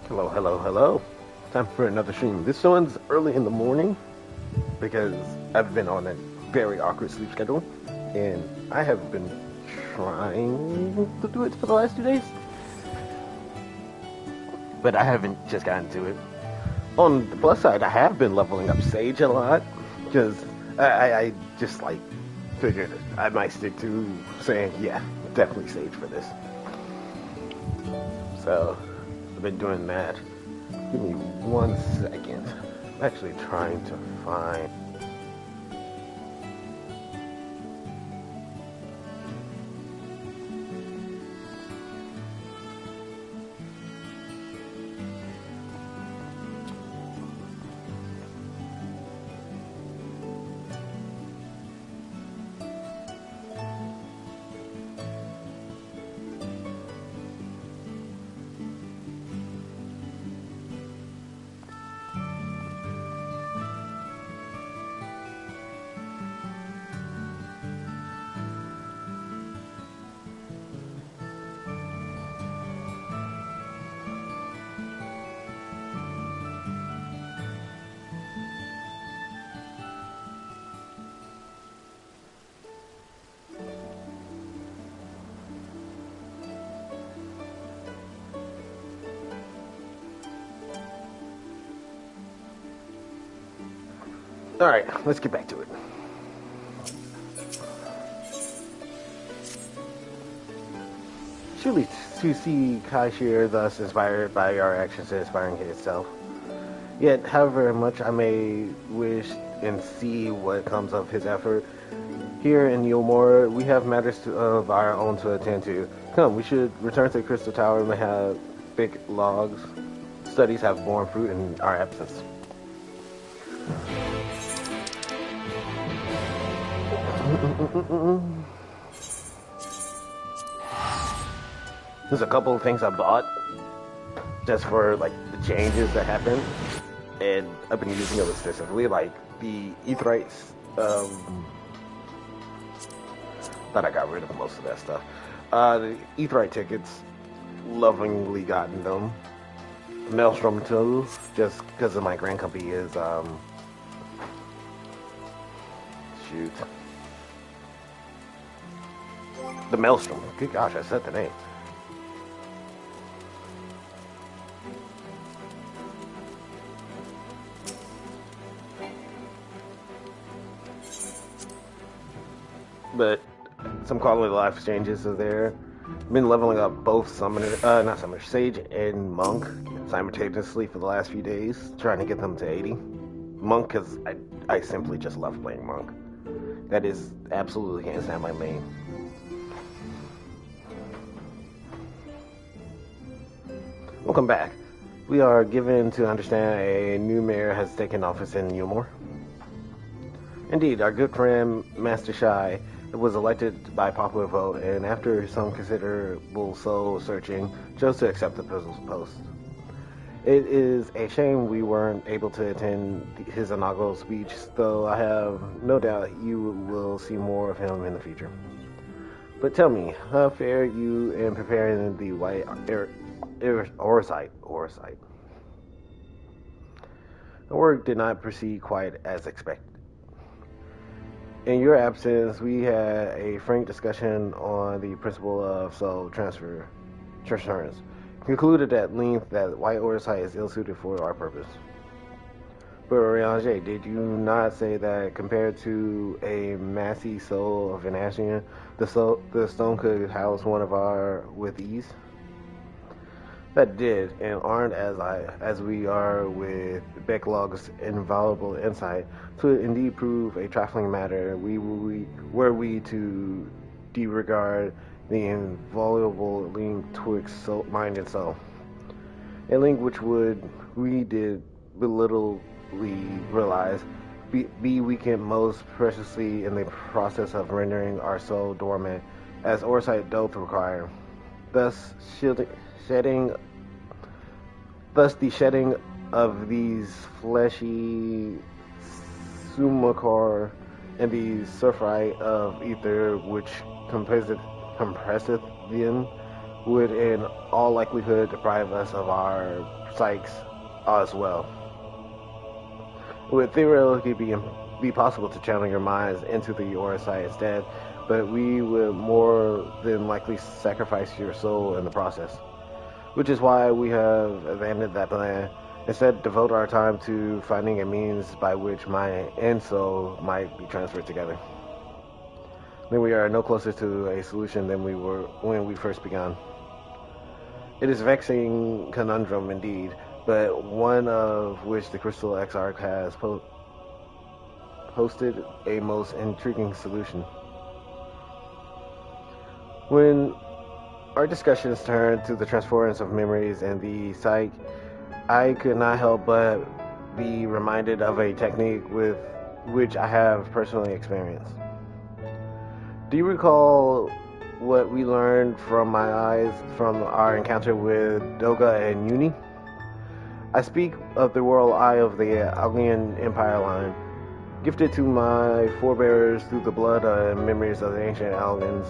Hello, hello, hello. Time for another stream. This one's early in the morning because I've been on a very awkward sleep schedule and I have been trying to do it for the last 2 days, but I haven't just gotten to it. On the plus side, I have been leveling up Sage a lot because I just like figured I might stick to saying, yeah, definitely Sage for this. So I've been doing that. Give me 1 second. I'm actually trying to find. All right, let's get back to it. Surely to see Kaishir thus inspired by our actions and inspiring itself. Yet, however much I may wish and see what comes of his effort, here in Yulmore, we have matters of our own to attend to. Come, we should return to the Crystal Tower and have big logs. Studies have borne fruit in our absence. There's a couple of things I bought just for like the changes that happened, and I've been using them extensively. Like the Aetherytes, thought I got rid of most of that stuff. The Aetherite tickets, lovingly gotten them. Maelstrom too, just because of my grand company is shoot. The Maelstrom. Good gosh, I said the name. But some quality of life changes are there. Been leveling up both Summoner, not Summoner, Sage and Monk simultaneously for the last few days, trying to get them to 80. Monk, because I simply just love playing Monk. That is absolutely hands down my main. Welcome back. We are given to understand a new mayor has taken office in Yulmore. Indeed, our good friend Master Shy was elected by popular vote, and after some considerable soul searching, chose to accept the post. It is a shame we weren't able to attend his inaugural speech, though I have no doubt you will see more of him in the future. But tell me, how fare you in preparing the white Orsite? The work did not proceed quite as expected. In your absence, we had a frank discussion on the principle of soul transference. Concluded at length that white oversight is ill-suited for our purpose. But Ranger, did you not say that compared to a massy soul of an Ashian, the stone could house one of our with ease? That did, and armed as we are with Becklog's invaluable insight, to indeed prove a trifling matter, were we to disregard the invaluable link twixt mind and soul. A link which we did belittledly realize, be weakened most preciously in the process of rendering our soul dormant, as Orsite doth require. Thus the shedding of these fleshy sumacor and the sulfurite of ether which compresseth them would in all likelihood deprive us of our psyches as well. It would theoretically be possible to channel your minds into the aura site instead, but we would more than likely sacrifice your soul in the process. Which is why we have abandoned that plan. Instead, devote our time to finding a means by which mind and soul might be transferred together. Then we are no closer to a solution than we were when we first began. It is a vexing conundrum indeed, but one of which the Crystal Exarch has posted a most intriguing solution. When our discussions turned to the transference of memories and the psyche, I could not help but be reminded of a technique with which I have personally experienced. Do you recall what we learned from my eyes from our encounter with Doga and Uni? I speak of the royal eye of the Alghian Empire line, gifted to my forebears through the blood and memories of the ancient Alghians.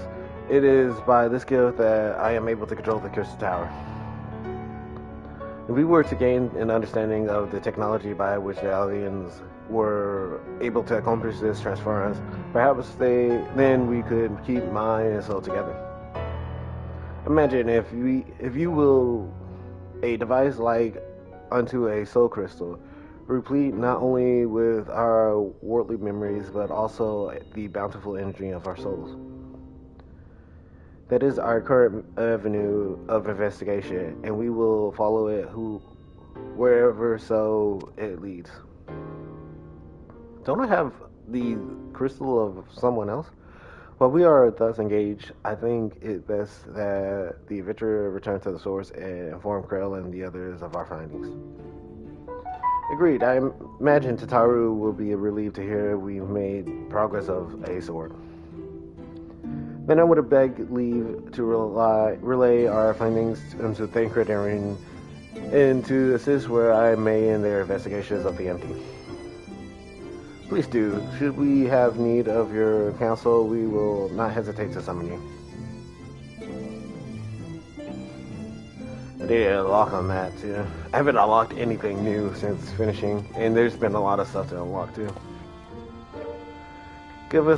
It is by this gift that I am able to control the Crystal Tower. If we were to gain an understanding of the technology by which the Alghians were able to accomplish this transference, perhaps then we could keep mind and soul together. Imagine if you will a device like unto a soul crystal, replete not only with our worldly memories but also the bountiful energy of our souls. That is our current avenue of investigation, and we will follow it wherever so it leads. Don't I have the crystal of someone else? While we are thus engaged, I think it best that the adventurer return to the source and inform Krell and the others of our findings. Agreed. I imagine Tataru will be relieved to hear we've made progress of a sort. Then I would have begged leave to relay our findings to Thancred and to assist where I may in their investigations of the empty. Please do. Should we have need of your counsel, we will not hesitate to summon you. I did a lock on that too. I haven't unlocked anything new since finishing, and there's been a lot of stuff to unlock too. Give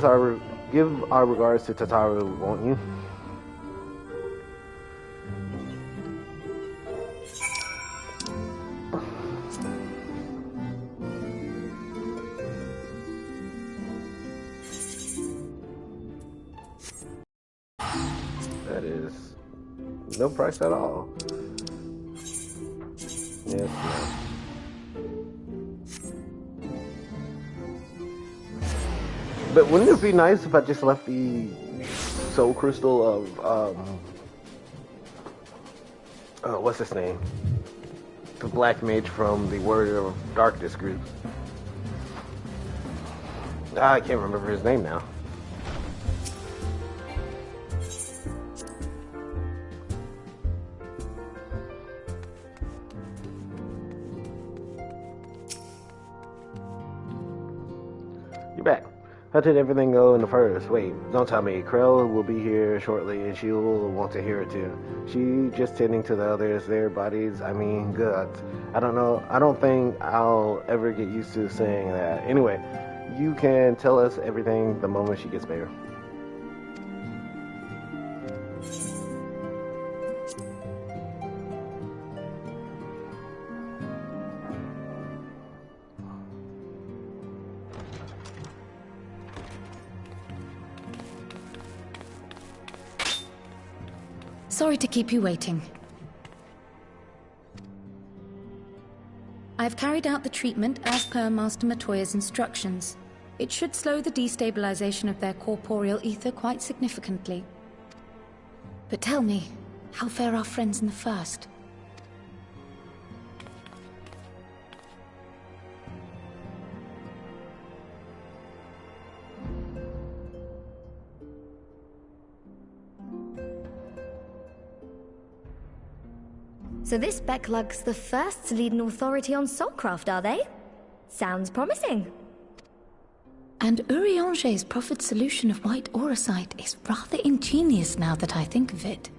our regards to Tataru, won't you? That is no price at all. Yes, no. But wouldn't it be nice if I just left the soul crystal of what's his name? The black mage from the Word of Darkness group. I can't remember his name now. You're back. How did everything go in the first? Wait, don't tell me. Krell will be here shortly and she will want to hear it too. She just tending to the others, their bodies. I mean, good. I don't know. I don't think I'll ever get used to saying that. Anyway, you can tell us everything the moment she gets better. Sorry to keep you waiting. I've carried out the treatment as per Master Matoya's instructions. It should slow the destabilization of their corporeal ether quite significantly. But tell me, how fare our friends in the first? So this Becklug's the first to lead an authority on soulcraft, are they? Sounds promising. And Urianger's proffered solution of white auracite is rather ingenious now that I think of it.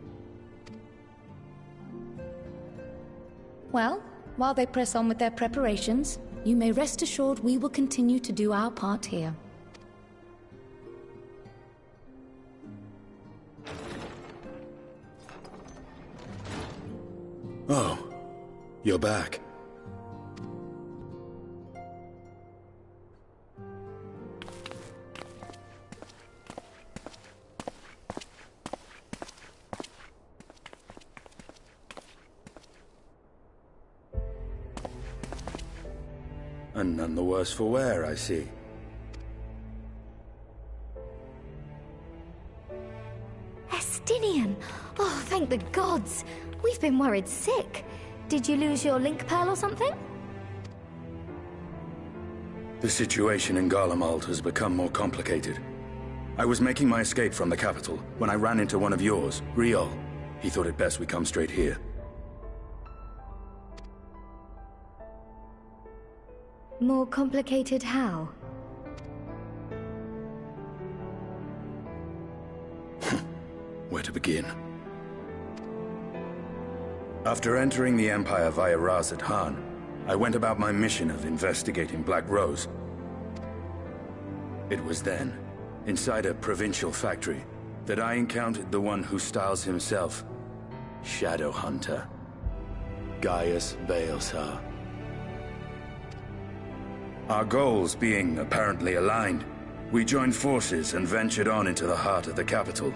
Well, while they press on with their preparations, you may rest assured we will continue to do our part here. Oh, you're back. And none the worse for wear, I see. Estinian! Oh, thank the gods! We've been worried sick. Did you lose your link pearl or something? The situation in Garlemald has become more complicated. I was making my escape from the capital when I ran into one of yours, Riol. He thought it best we come straight here. More complicated how? Where to begin? After entering the Empire via Razat Han, I went about my mission of investigating Black Rose. It was then, inside a provincial factory, that I encountered the one who styles himself Shadow Hunter, Gaius Baelsar. Our goals being apparently aligned, we joined forces and ventured on into the heart of the capital,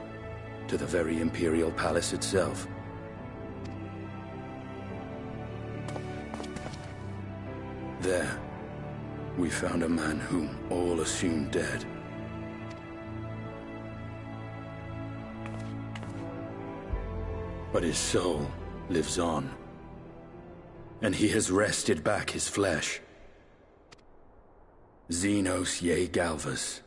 to the very Imperial Palace itself. There, we found a man whom all assumed dead. But his soul lives on, and he has wrested back his flesh. Xenos Ye Galvas.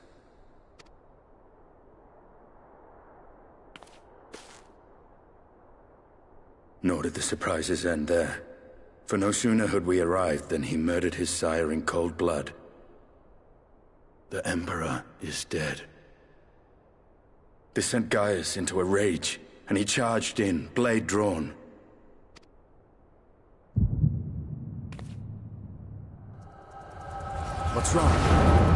Nor did the surprises end there. For no sooner had we arrived than he murdered his sire in cold blood. The Emperor is dead. This sent Gaius into a rage, and he charged in, blade drawn. What's wrong?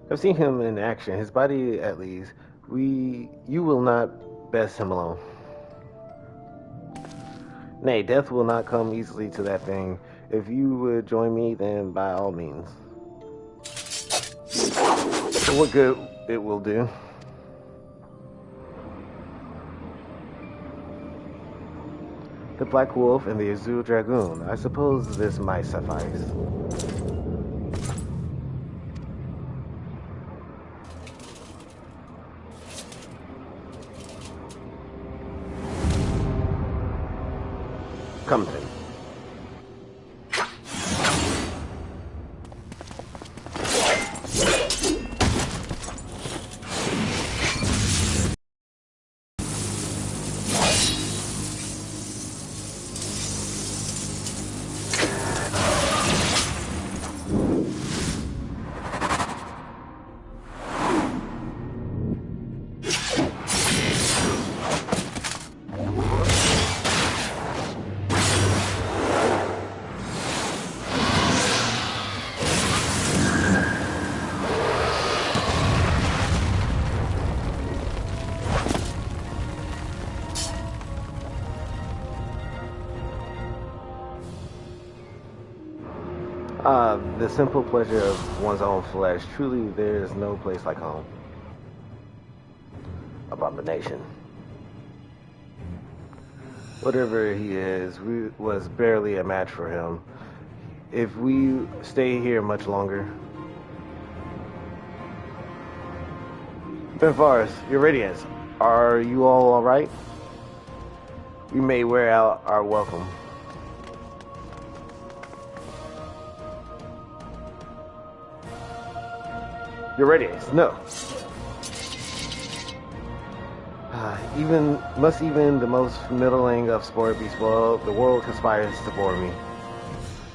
I've seen him in action. His body, at least. You will not best him alone. Nay, death will not come easily to that thing. If you would join me, then by all means. For what good it will do. The Black Wolf and the Azul Dragoon. I suppose this might suffice. Come then. The simple pleasure of one's own flesh. Truly, there is no place like home. Abomination. Whatever he is, we was barely a match for him. If we stay here much longer... Benfaris, your Radiance, are you all alright? We may wear out our welcome. Your radiance, no. Even the most middling of sport be spoiled, the world conspires to bore me.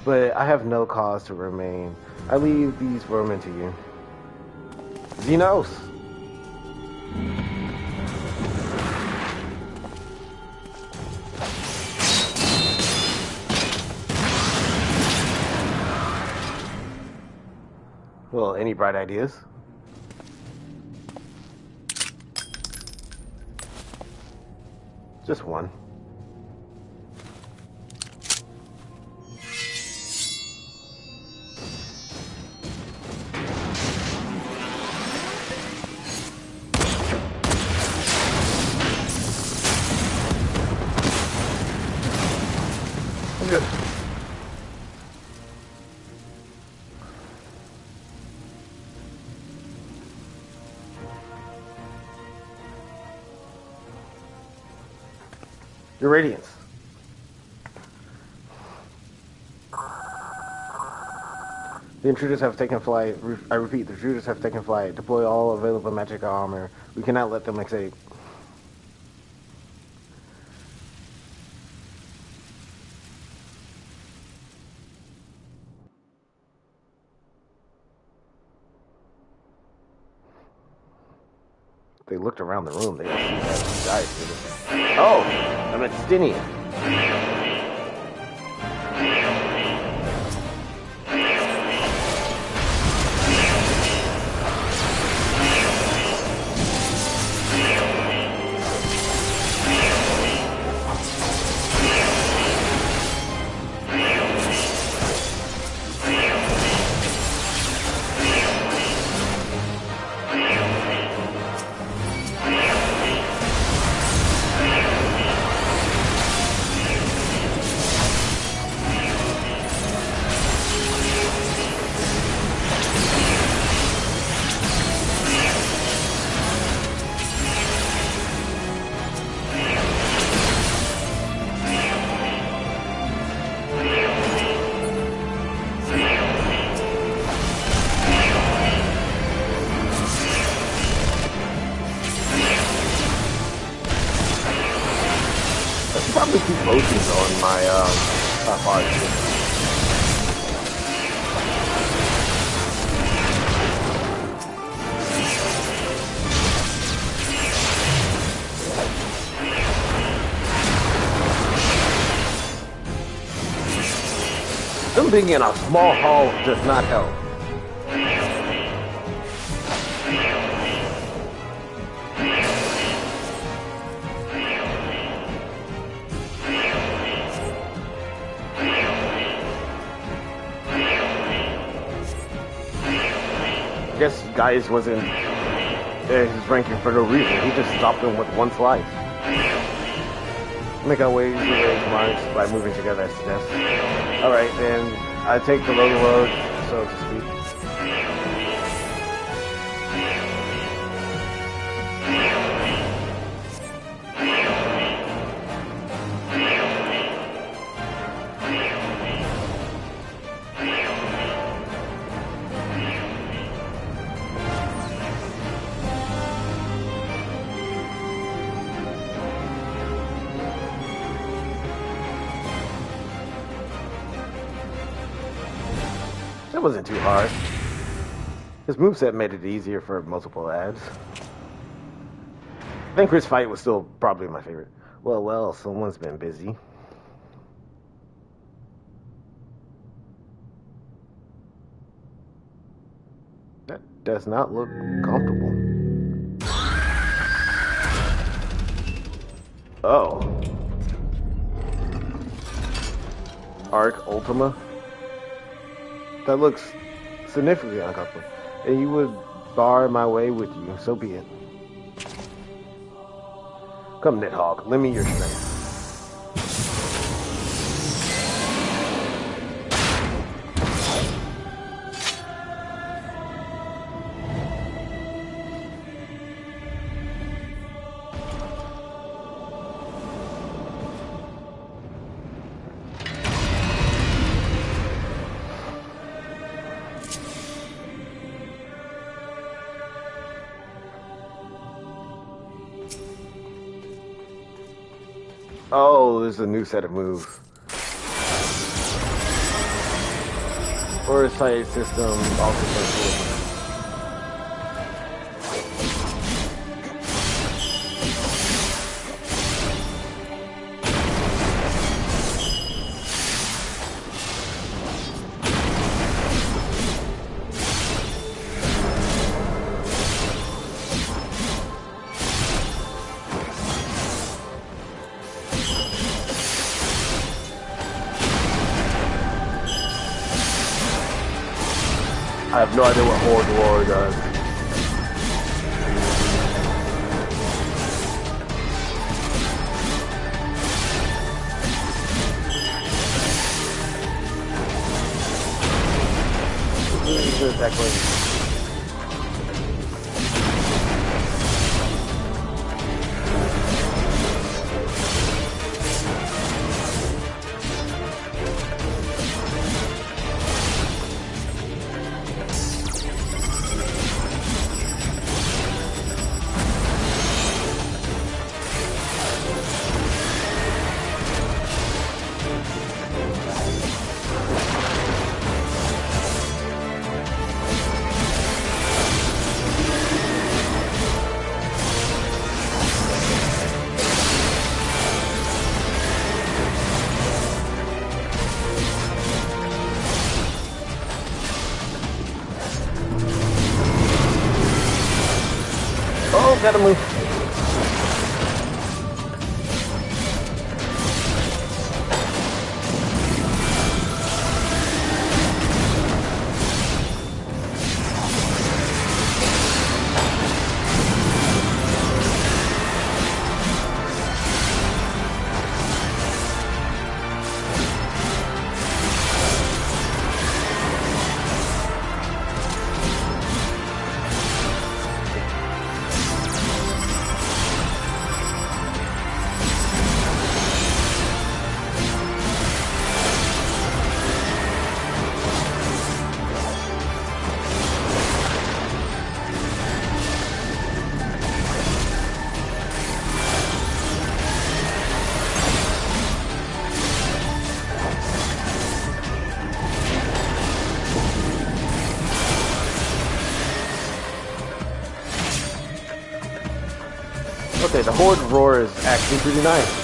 But I have no cause to remain. I leave these vermin to you. Xenos! Well, any bright ideas? Just one. Good. Your radiance. The intruders have taken flight. I repeat, the intruders have taken flight. Deploy all available magic armor. We cannot let them escape. They looked around the room. They didn't see that guy. Oh, I'm at Stinia. Probably keep potions on my hard. Them being in a small hall does not help. I guess Gaius wasn't his ranking for no reason. He just stopped him with one slice. Make our way to range marks by moving together as suggest. Alright, then I take the low road, so to speak. That wasn't too hard. His moveset made it easier for multiple ads. I think Chris' fight was still probably my favorite. Well, someone's been busy. That does not look comfortable. Oh. Arc Ultima? That looks significantly uncomfortable. And you would bar my way with you, so be it. Come, Nidhogg, lend me your strength. Oh, there's a new set of moves. Or a sight system also cool. I have no idea what Horde War does. This is exactly. Oh, gotta move. Okay, the Horde Roar is actually pretty nice.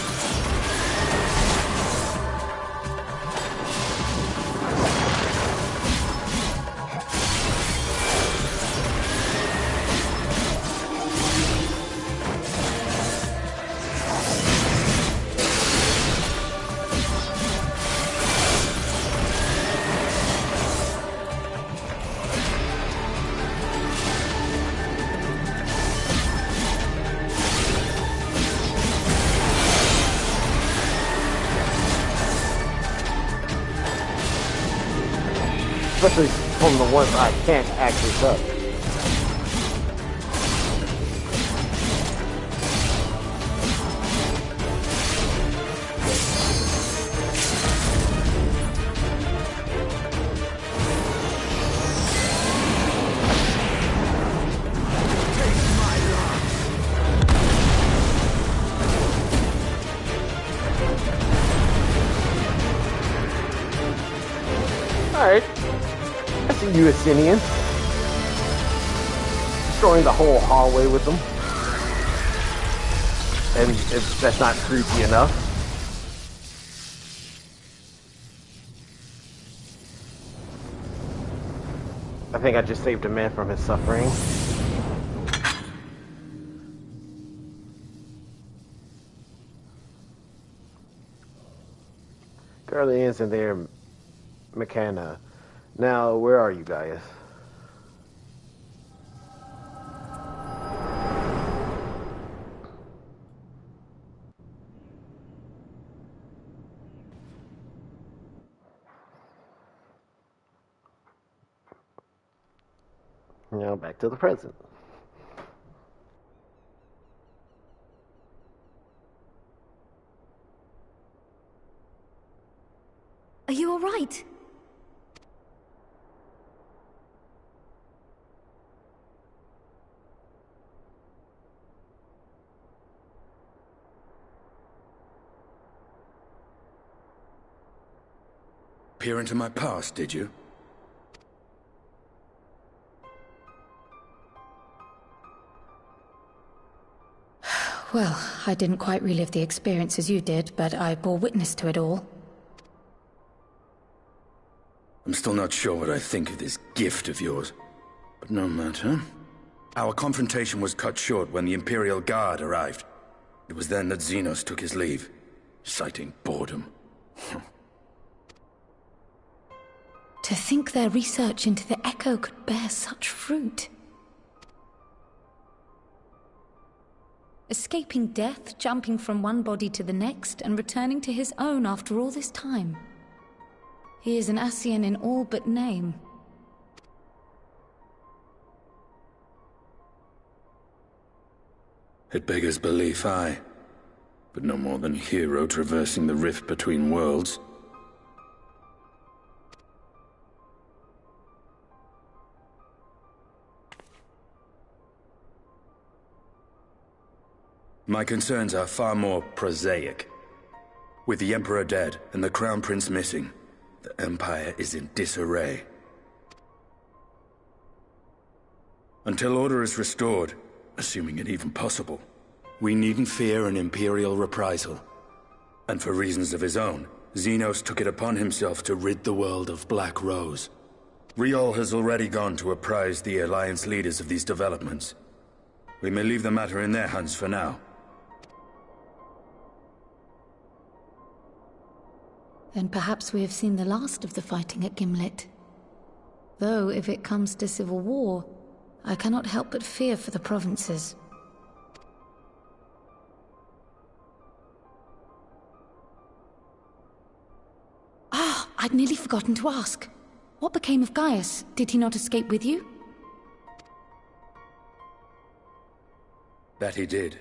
Especially from the ones I can't actually touch. Alright. I see you, Asinian. Destroying the whole hallway with them. And if that's not creepy enough. I think I just saved a man from his suffering. Guardians and their Mechana. Now, where are you guys? Now, back to the present. Are you all right? peer into my past, did you? Well, I didn't quite relive the experience as you did, but I bore witness to it all. I'm still not sure what I think of this gift of yours. But no matter. Our confrontation was cut short when the Imperial Guard arrived. It was then that Xenos took his leave, citing boredom. To think their research into the Echo could bear such fruit. Escaping death, jumping from one body to the next, and returning to his own after all this time. He is an Ascian in all but name. It beggars belief, aye. But no more than a hero traversing the rift between worlds. My concerns are far more prosaic. With the Emperor dead and the Crown Prince missing, the Empire is in disarray. Until order is restored, assuming it even possible, we needn't fear an Imperial reprisal. And for reasons of his own, Xenos took it upon himself to rid the world of Black Rose. Riol has already gone to apprise the Alliance leaders of these developments. We may leave the matter in their hands for now. Then perhaps we have seen the last of the fighting at Gimlet. Though, if it comes to civil war, I cannot help but fear for the provinces. Ah, I'd nearly forgotten to ask. What became of Gaius? Did he not escape with you? That he did,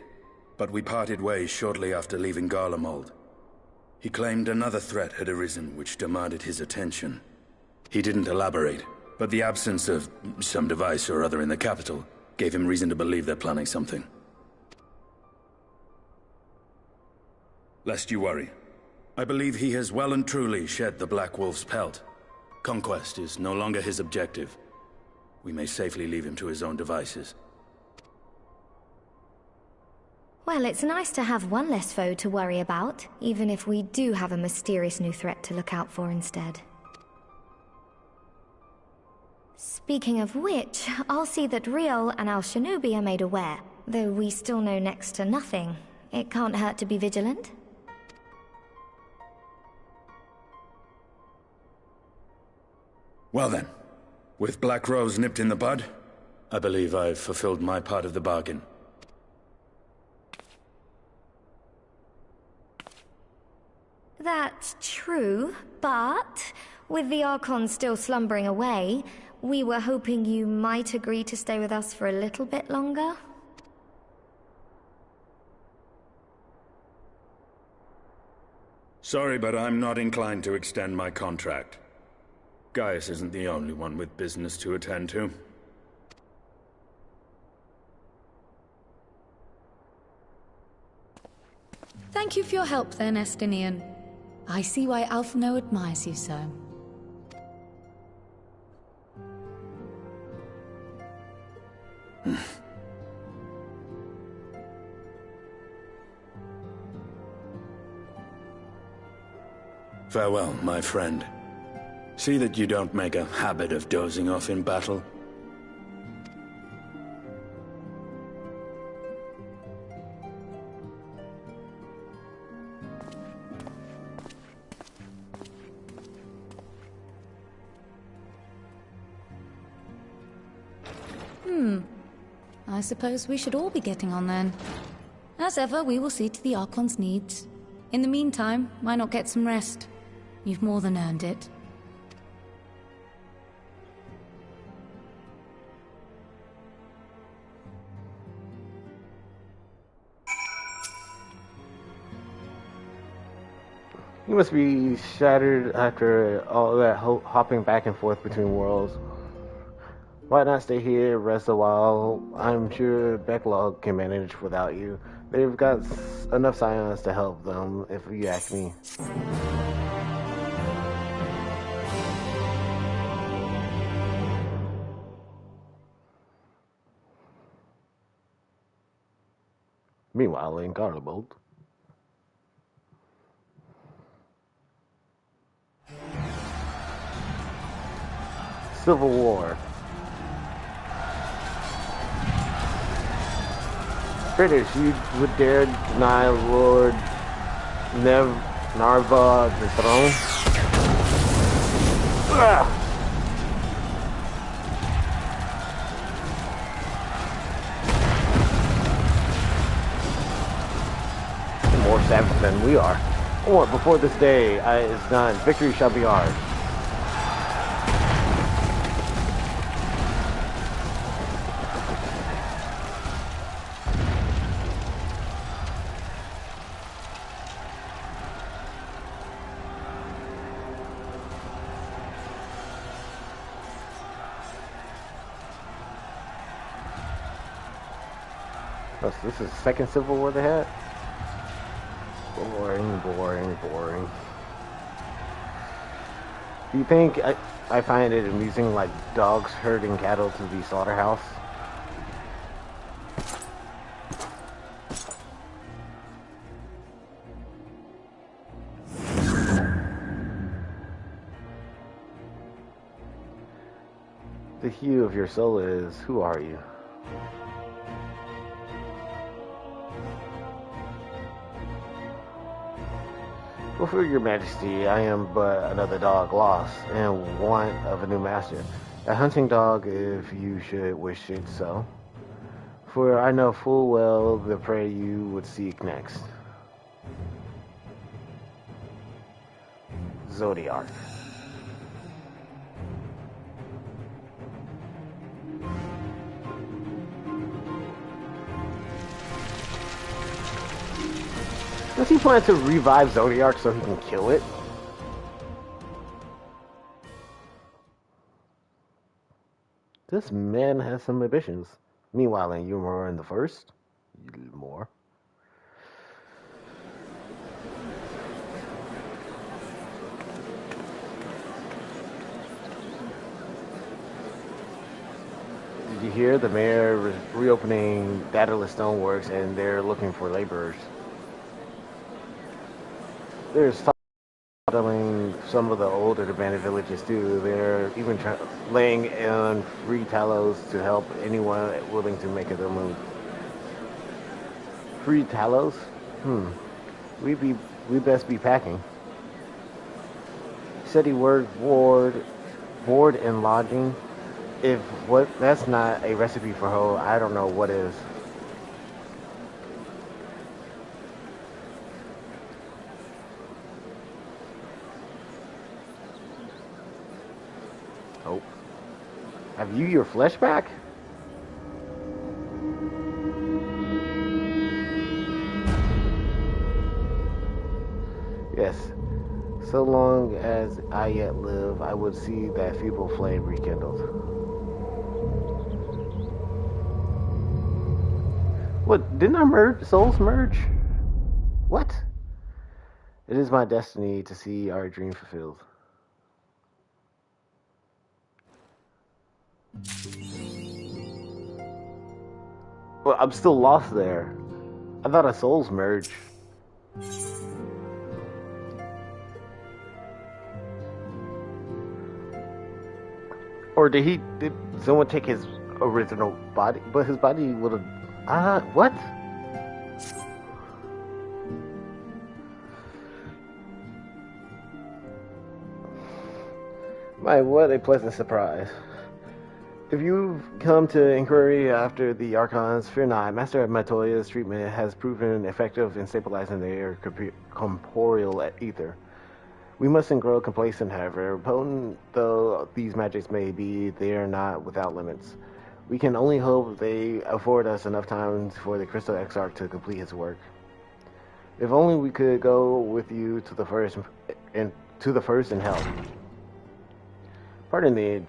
but we parted ways shortly after leaving Garlemald. He claimed another threat had arisen which demanded his attention. He didn't elaborate, but the absence of some device or other in the capital gave him reason to believe they're planning something. Lest you worry, I believe he has well and truly shed the Black Wolf's pelt. Conquest is no longer his objective. We may safely leave him to his own devices. Well, it's nice to have one less foe to worry about, even if we do have a mysterious new threat to look out for instead. Speaking of which, I'll see that Riol and Al Shinobi are made aware. Though we still know next to nothing, it can't hurt to be vigilant. Well then, with Black Rose nipped in the bud, I believe I've fulfilled my part of the bargain. That's true, but with the Archon still slumbering away, we were hoping you might agree to stay with us for a little bit longer. Sorry, but I'm not inclined to extend my contract. Gaius isn't the only one with business to attend to. Thank you for your help then, Estinian. I see why Alphinaud admires you so. Farewell, my friend. See that you don't make a habit of dozing off in battle. I suppose we should all be getting on then. As ever, we will see to the Archon's needs. In the meantime, why not get some rest? You've more than earned it. You must be shattered after all that hopping back and forth between worlds. Why not stay here, rest a while? I'm sure Backlog can manage without you. They've got enough scions to help them, if you ask me. Meanwhile, in Garlemald. Civil War. British, you would dare deny Lord Narva the throne? Ugh. More savage than we are. Or before this day is done, victory shall be ours. This is the second Civil War they had? Boring. Do you think I find it amusing like dogs herding cattle to the slaughterhouse? The hue of your soul is, who are you? Before your majesty, I am but another dog lost, and want of a new master. A hunting dog, if you should wish it so. For I know full well the prey you would seek next. Zodiark. Does he plan to revive Zodiark so he can kill it? This man has some ambitions. Meanwhile, in Humor in the first, more. Did you hear the mayor reopening Daedalus Stoneworks and they're looking for laborers? There's telling some of the older abandoned villages too. They're even laying in free talos to help anyone willing to make a move. Free talos? We best be packing. He said he worked board and lodging. If that's not a recipe for hoe, I don't know what is. Oh. Have you your flesh back? Yes. So long as I yet live, I would see that feeble flame rekindled. What? Didn't our souls merge? What? It is my destiny to see our dream fulfilled. Well, I'm still lost there. I thought our souls merged. Or did someone take his original body? But his body would have... what? My, what a pleasant surprise. If you've come to inquiry after the Archons, fear not. Master Matoya's treatment has proven effective in stabilizing their corporeal ether. We mustn't grow complacent, however. Potent though these magics may be, they are not without limits. We can only hope they afford us enough time for the Crystal Exarch to complete his work. If only we could go with you to the first and help. Pardon the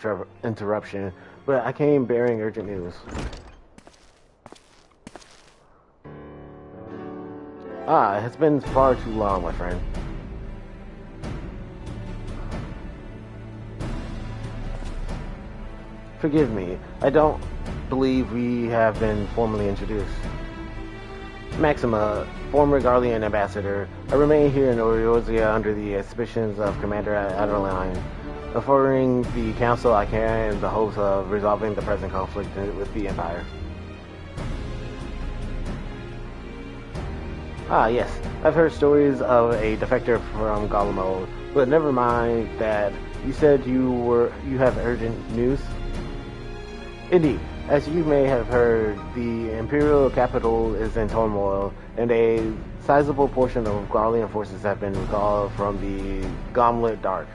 interruption, but I came bearing urgent news. It has been far too long, my friend. Forgive me, I don't believe we have been formally introduced. Maxima, former Garlean ambassador, I remain here in Eorzea under the auspicions of Commander Adeline, affording the counsel I can in the hopes of resolving the present conflict with the Empire. Ah, yes. I've heard stories of a defector from Garlemald, but never mind that. You said you have urgent news? Indeed. As you may have heard, the Imperial capital is in turmoil, and a sizable portion of Garlean forces have been recalled from the Gauntlet Dark.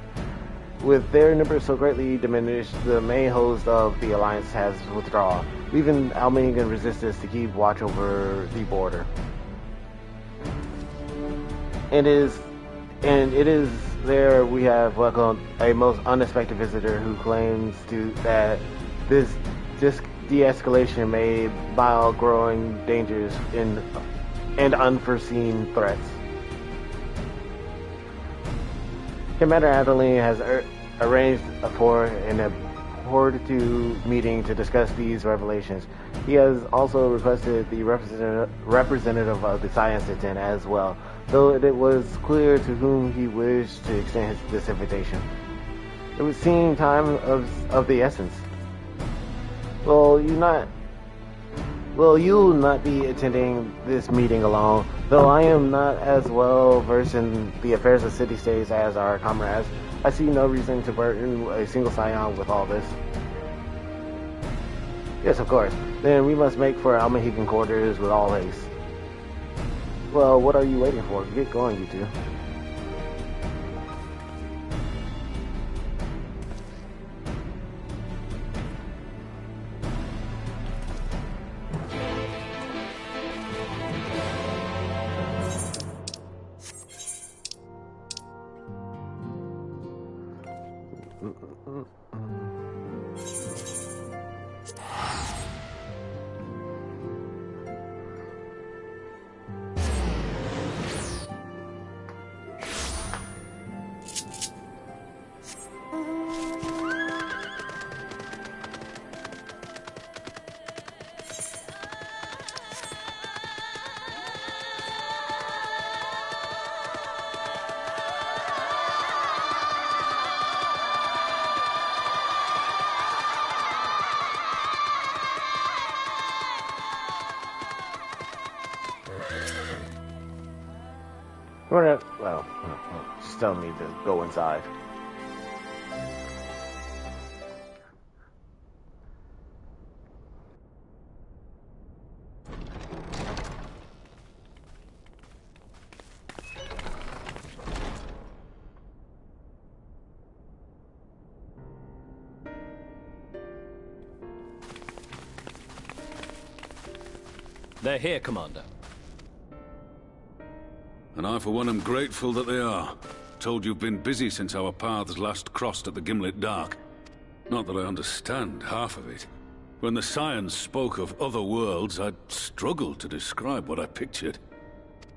With their numbers so greatly diminished, the main host of the Alliance has withdrawn, leaving Almingan resistance to keep watch over the border. And it is there we have welcomed a most unexpected visitor who claims that this de-escalation made by growing dangers and unforeseen threats. Commander Adeline has arranged for an impromptu meeting to discuss these revelations. He has also requested the representative of the Science Titan as well, though it was clear to whom he wished to extend this invitation. It would seem time of the essence. Will you not be attending this meeting alone? Though I am not as well versed in the affairs of city-states as our comrades, I see no reason to burden a single scion with all this. Yes, of course. Then we must make for Almahigan quarters with all haste. Well, what are you waiting for? Get going, you two. Well, just tell me to go inside. They're here, Commander. And I, for one, am grateful that they are. Told you've been busy since our paths last crossed at the Gimlet Dark. Not that I understand half of it. When the Scions spoke of other worlds, I'd struggled to describe what I pictured.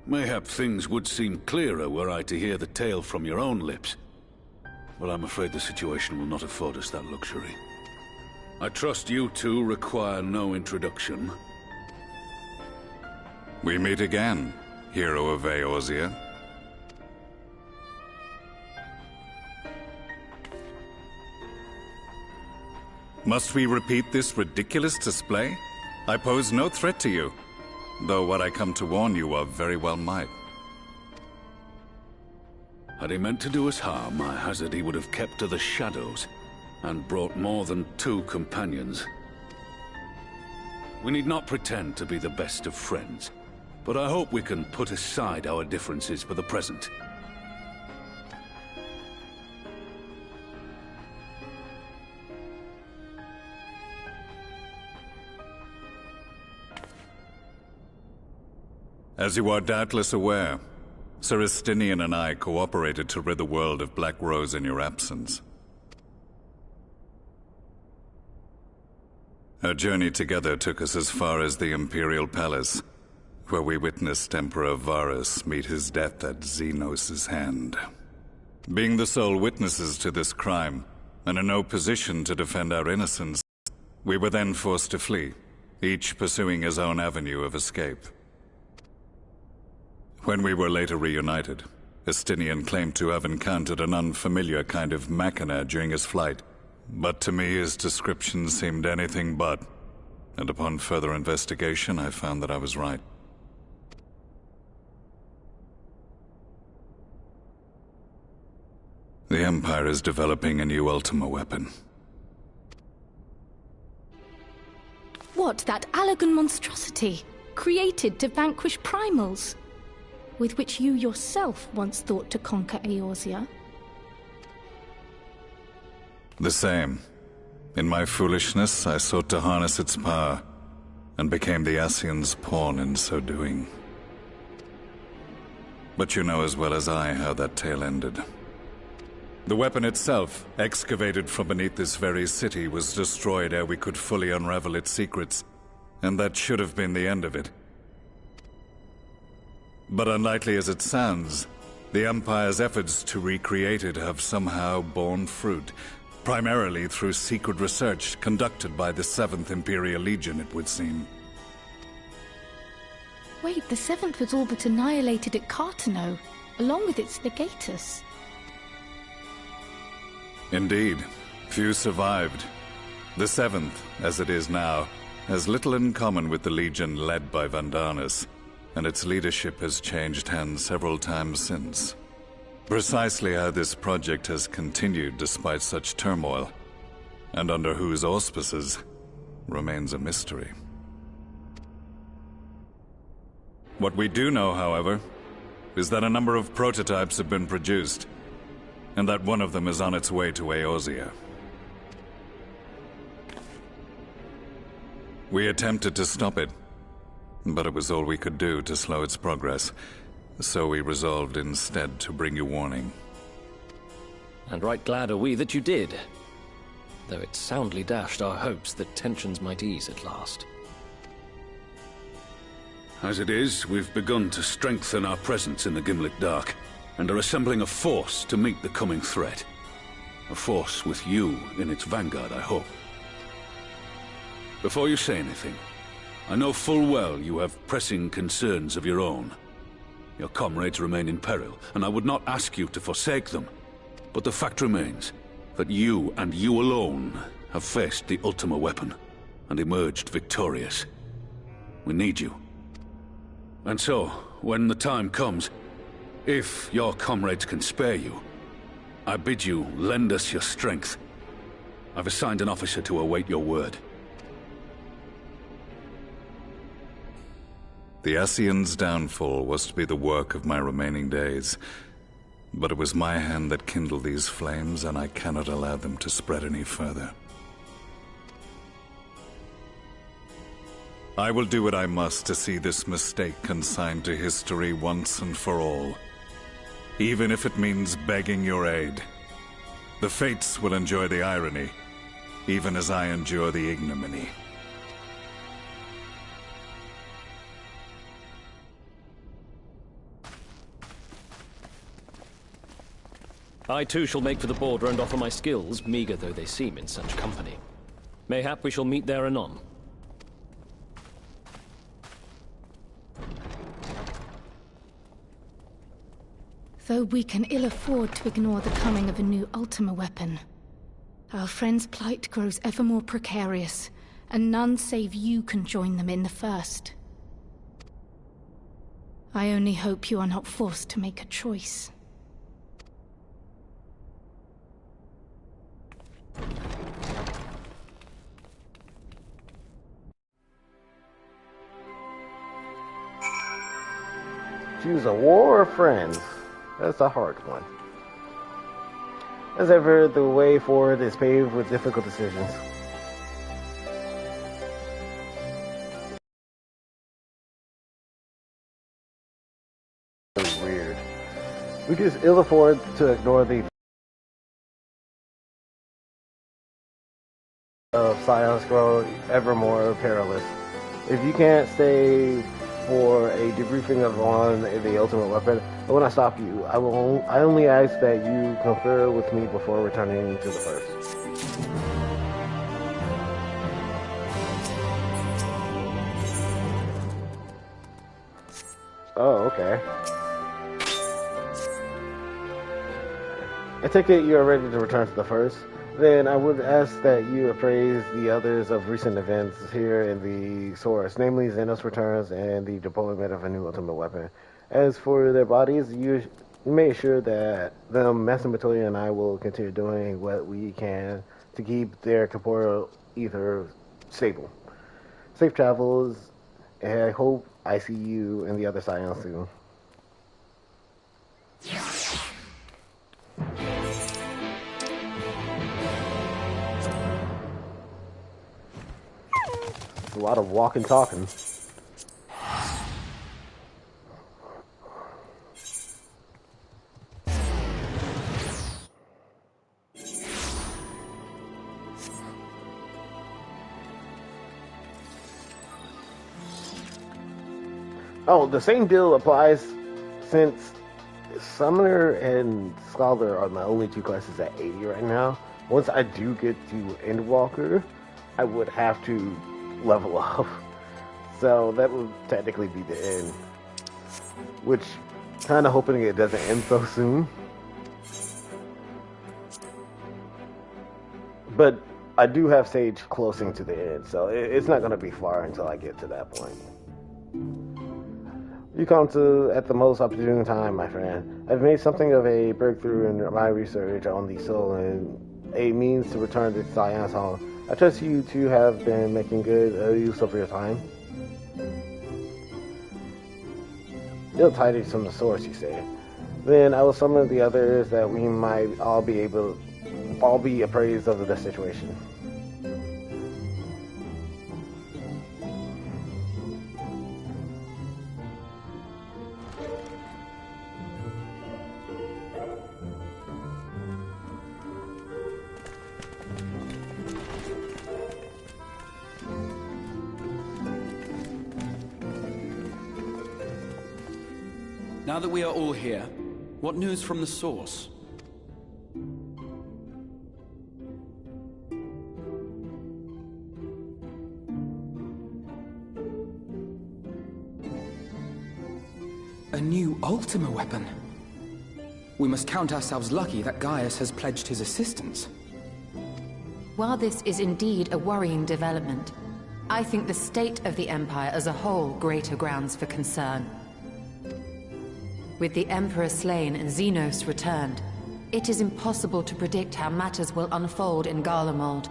Mayhap things would seem clearer were I to hear the tale from your own lips. But I'm afraid the situation will not afford us that luxury. I trust you two require no introduction. We meet again, hero of Eorzea. Must we repeat this ridiculous display? I pose no threat to you, though what I come to warn you of very well might. Had he meant to do us harm, I hazard he would have kept to the shadows, and brought more than 2 companions. We need not pretend to be the best of friends, but I hope we can put aside our differences for the present. As you are doubtless aware, Sir Estinian and I cooperated to rid the world of Black Rose in your absence. Our journey together took us as far as the Imperial Palace, where we witnessed Emperor Varus meet his death at Xenos' hand. Being the sole witnesses to this crime, and in no position to defend our innocence, we were then forced to flee, each pursuing his own avenue of escape. When we were later reunited, Estinian claimed to have encountered an unfamiliar kind of machina during his flight. But to me, his description seemed anything but. And upon further investigation, I found that I was right. The Empire is developing a new Ultima weapon. What, that Allagan monstrosity? Created to vanquish primals? With which you yourself once thought to conquer Eorzea? The same. In my foolishness, I sought to harness its power, and became the Ascians' pawn in so doing. But you know as well as I how that tale ended. The weapon itself, excavated from beneath this very city, was destroyed ere we could fully unravel its secrets, and that should have been the end of it. But unlikely as it sounds, the Empire's efforts to recreate it have somehow borne fruit, primarily through secret research conducted by the 7th Imperial Legion, it would seem. Wait, the 7th was all but annihilated at Cartano, along with its legatus. Indeed, few survived. The 7th, as it is now, has little in common with the Legion led by Vandanis, and its leadership has changed hands several times since. Precisely how this project has continued despite such turmoil, and under whose auspices, remains a mystery. What we do know, however, is that a number of prototypes have been produced, and that one of them is on its way to Eorzea. We attempted to stop it, but it was all we could do to slow its progress, so we resolved instead to bring you warning. And right glad are we that you did, though it soundly dashed our hopes that tensions might ease at last. As it is, we've begun to strengthen our presence in the Gimlet Dark, and are assembling a force to meet the coming threat. A force with you in its vanguard, I hope. Before you say anything, I know full well you have pressing concerns of your own. Your comrades remain in peril, and I would not ask you to forsake them. But the fact remains that you, and you alone, have faced the Ultima weapon, and emerged victorious. We need you. And so, when the time comes, if your comrades can spare you, I bid you lend us your strength. I've assigned an officer to await your word. The Ascians' downfall was to be the work of my remaining days, but it was my hand that kindled these flames, and I cannot allow them to spread any further. I will do what I must to see this mistake consigned to history once and for all, even if it means begging your aid. The Fates will enjoy the irony, even as I endure the ignominy. I too shall make for the border and offer my skills, meager though they seem in such company. Mayhap we shall meet there anon. Though we can ill afford to ignore the coming of a new Ultima weapon, our friends' plight grows ever more precarious, and none save you can join them in the first. I only hope you are not forced to make a choice. Choose a war or friends. That's a hard one. As ever, the way forward is paved with difficult decisions. That's weird. We can ill afford to ignore the of Scions grow ever more perilous. If you can't stay for a debriefing on the Ultimate Weapon, I will not stop you. I only ask that you confer with me before returning to the first. Oh, okay. I take it you are ready to return to the First. Then I would ask that you appraise the others of recent events here in the Source, namely Xenos returns and the deployment of a new ultimate weapon. As for their bodies, you may assure that Master Matoya and I will continue doing what we can to keep their corporeal ether stable. Safe travels, and I hope I see you and the other Scions soon. A lot of walking, talking. Oh, the same deal applies since Summoner and Scholar are my only two classes at 80 right now. Once I do get to Endwalker, I would have to level up. So that would technically be the end. Which, kind of hoping it doesn't end so soon. But I do have Sage closing to the end, so it's not going to be far until I get to that point. You come to at the most opportune time, my friend. I've made something of a breakthrough in my research on the soul and a means to return the Scions home. I trust you two have been making good use of your time. Little tidings from the Source, you say. Then I will summon the others that we might all be appraised of the situation. Now that we are all here, what news from the Source? A new Ultima weapon. We must count ourselves lucky that Gaius has pledged his assistance. While this is indeed a worrying development, I think the state of the Empire as a whole greater grounds for concern. With the Emperor slain and Xenos returned, it is impossible to predict how matters will unfold in Garlemald.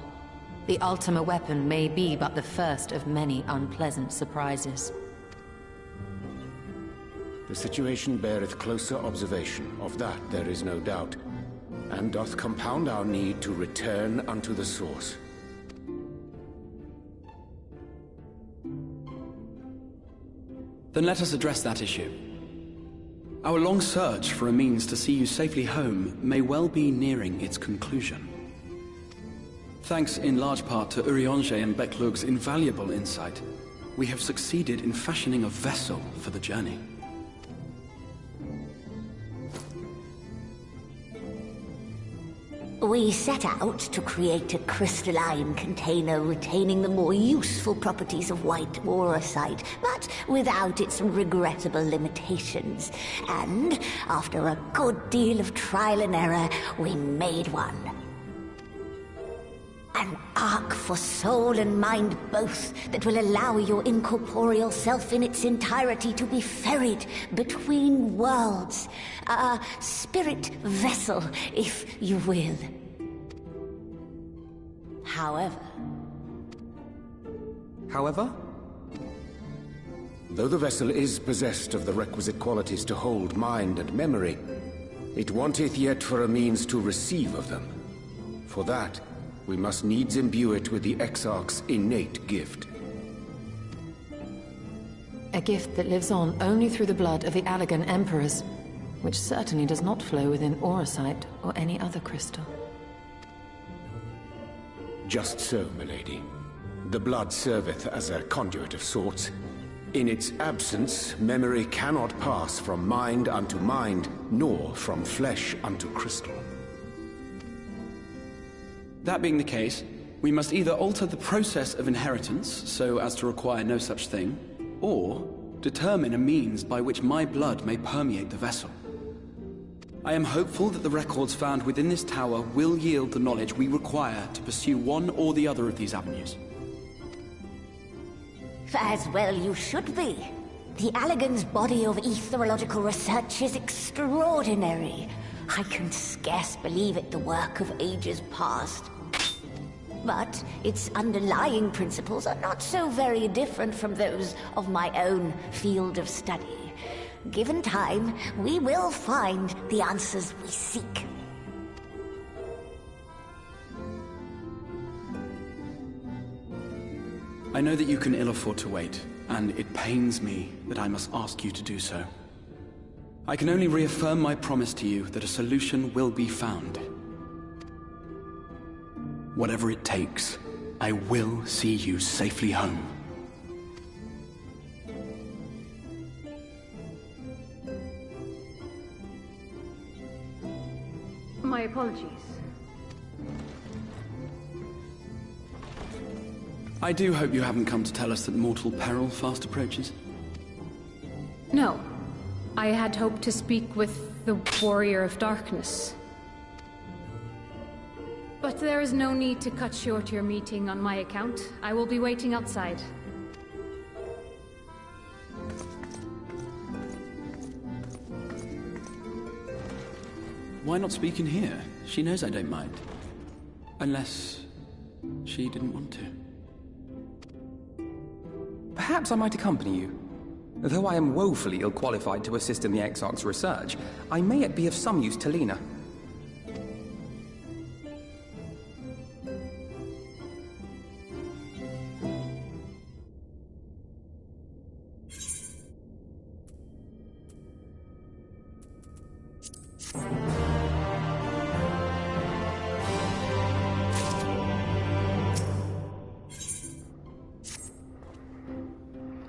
The Ultima weapon may be but the first of many unpleasant surprises. The situation beareth closer observation, of that there is no doubt, and doth compound our need to return unto the Source. Then let us address that issue. Our long search for a means to see you safely home may well be nearing its conclusion. Thanks in large part to Urianger and Beclug's invaluable insight, we have succeeded in fashioning a vessel for the journey. We set out to create a crystalline container retaining the more useful properties of white aurosite, but without its regrettable limitations. And after a good deal of trial and error, we made one. An ark for soul and mind both that will allow your incorporeal self in its entirety to be ferried between worlds. A spirit vessel, if you will. However? Though the vessel is possessed of the requisite qualities to hold mind and memory, it wanteth yet for a means to receive of them. For that, we must needs imbue it with the Exarch's innate gift. A gift that lives on only through the blood of the Allagan Emperors, which certainly does not flow within aurosite or any other crystal. Just so, milady. The blood serveth as a conduit of sorts. In its absence, memory cannot pass from mind unto mind, nor from flesh unto crystal. That being the case, we must either alter the process of inheritance so as to require no such thing, or determine a means by which my blood may permeate the vessel. I am hopeful that the records found within this tower will yield the knowledge we require to pursue one or the other of these avenues. As well you should be. The Allagan's body of etherological research is extraordinary. I can scarce believe it the work of ages past. But its underlying principles are not so very different from those of my own field of study. Given time, we will find the answers we seek. I know that you can ill afford to wait, and it pains me that I must ask you to do so. I can only reaffirm my promise to you that a solution will be found. Whatever it takes, I will see you safely home. My apologies. I do hope you haven't come to tell us that mortal peril fast approaches. No. I had hoped to speak with the Warrior of Darkness. But there is no need to cut short your meeting on my account. I will be waiting outside. Why not speak in here? She knows I don't mind. Unless she didn't want to. Perhaps I might accompany you. Though I am woefully ill-qualified to assist in the Exarch's research, I may yet be of some use to Lena.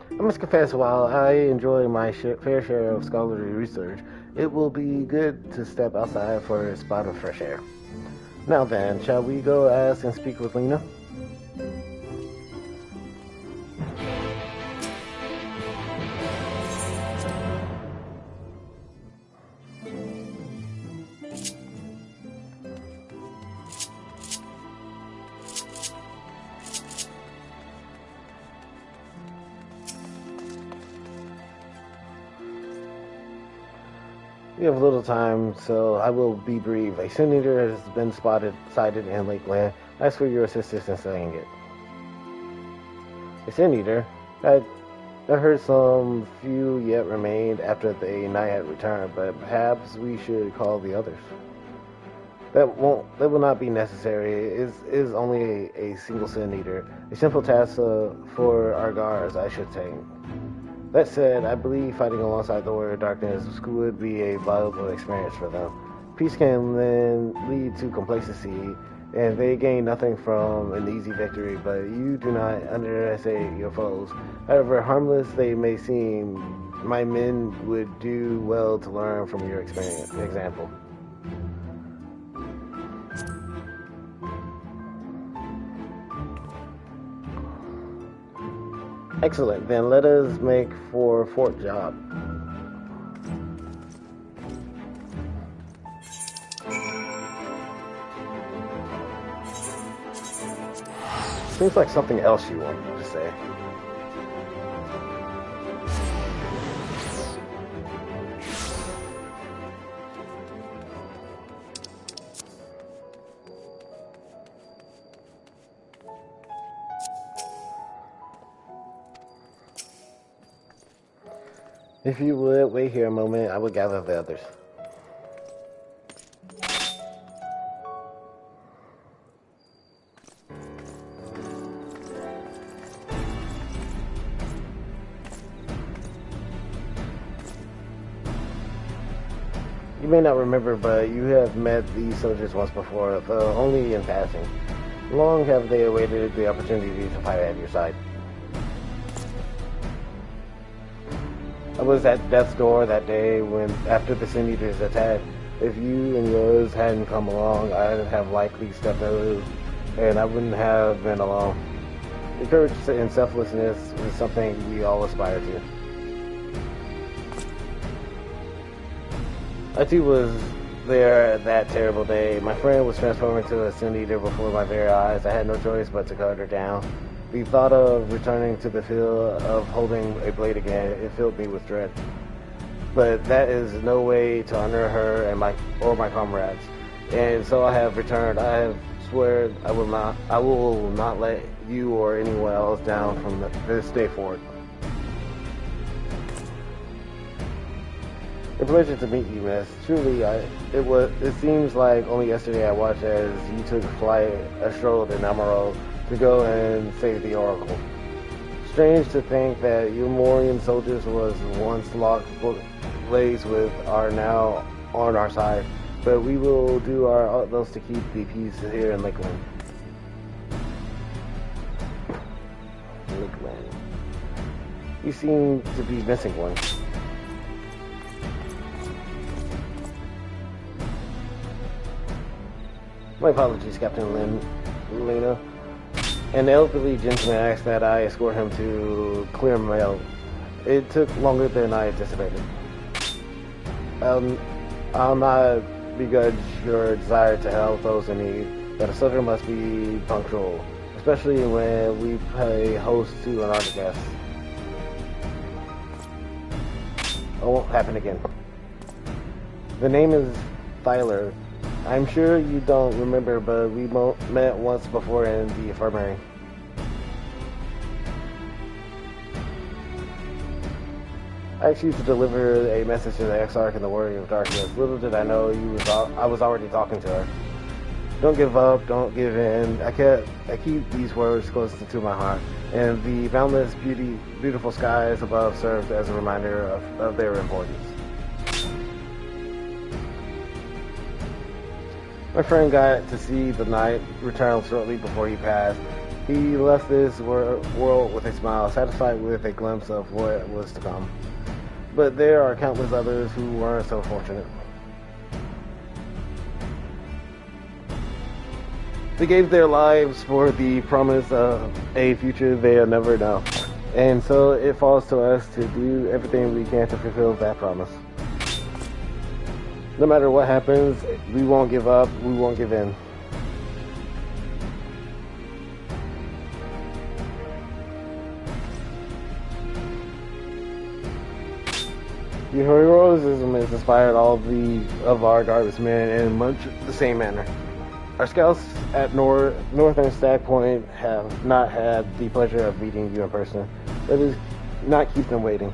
I must confess, while I enjoy my fair share of scholarly research, it will be good to step outside for a spot of fresh air. Now then, shall we go ask and speak with Lena? We have little time, so I will be brief. A Sin Eater has been sighted in Lakeland. Ask for your assistance in studying it. A Sin Eater? I heard some few yet remained after the Naiad returned, but perhaps we should call the others. That will not be necessary. It is only a single Sin Eater. A simple task for our guards, I should say. That said, I believe fighting alongside the Warrior of Darkness would be a valuable experience for them. Peace can then lead to complacency, and they gain nothing from an easy victory, but you do not underestimate your foes. However harmless they may seem, my men would do well to learn from your example. Excellent, then let us make for Fort Job. Seems like something else you wanted to say. If you would wait here a moment, I would gather the others. You may not remember, but you have met these soldiers once before, though only in passing. Long have they awaited the opportunity to fight at your side. I was at death's door that day when, after the Sin Eaters attacked. If you and yours hadn't come along, I'd have likely stepped out, and I wouldn't have been alone. The courage and selflessness is something we all aspire to. I too was there that terrible day. My friend was transformed into a Sin Eater before my very eyes. I had no choice but to cut her down. The thought of returning to the feel of holding a blade again, it filled me with dread. But that is no way to honor her and my comrades. And so I have returned. I have swear I will not let you or anyone else down from this day forward. A pleasure to meet you, miss. Truly, it seems like only yesterday I watched as you took flight astrode in Amaro to go and save the Oracle. Strange to think that your Morian soldiers was once locked blaze with are now on our side, but we will do our utmost to keep the peace here in Lakeland. Lakeland. You seem to be missing one. My apologies, Captain Lena. An elderly gentleman asked that I escort him to Clear Mail. It took longer than I anticipated. I'll not begrudge your desire to help those in need, but a soldier must be punctual, especially when we pay host to an art guest. It won't happen again. The name is Thyler. I'm sure you don't remember, but we met once before in the infirmary. I asked you to deliver a message to the Exarch and the Warrior of Darkness. Little did I know I was already talking to her. Don't give up, don't give in. I keep these words close to my heart, and the boundless beautiful skies above served as a reminder of their importance. My friend got to see the night return shortly before he passed. He left this world with a smile, satisfied with a glimpse of what was to come. But there are countless others who weren't so fortunate. They gave their lives for the promise of a future they'll never know. And so it falls to us to do everything we can to fulfill that promise. No matter what happens, we won't give up, we won't give in. Your heroism has inspired all of our Darkness men in much the same manner. Our scouts at Northern Stag Point have not had the pleasure of meeting you in person. Let us not keep them waiting.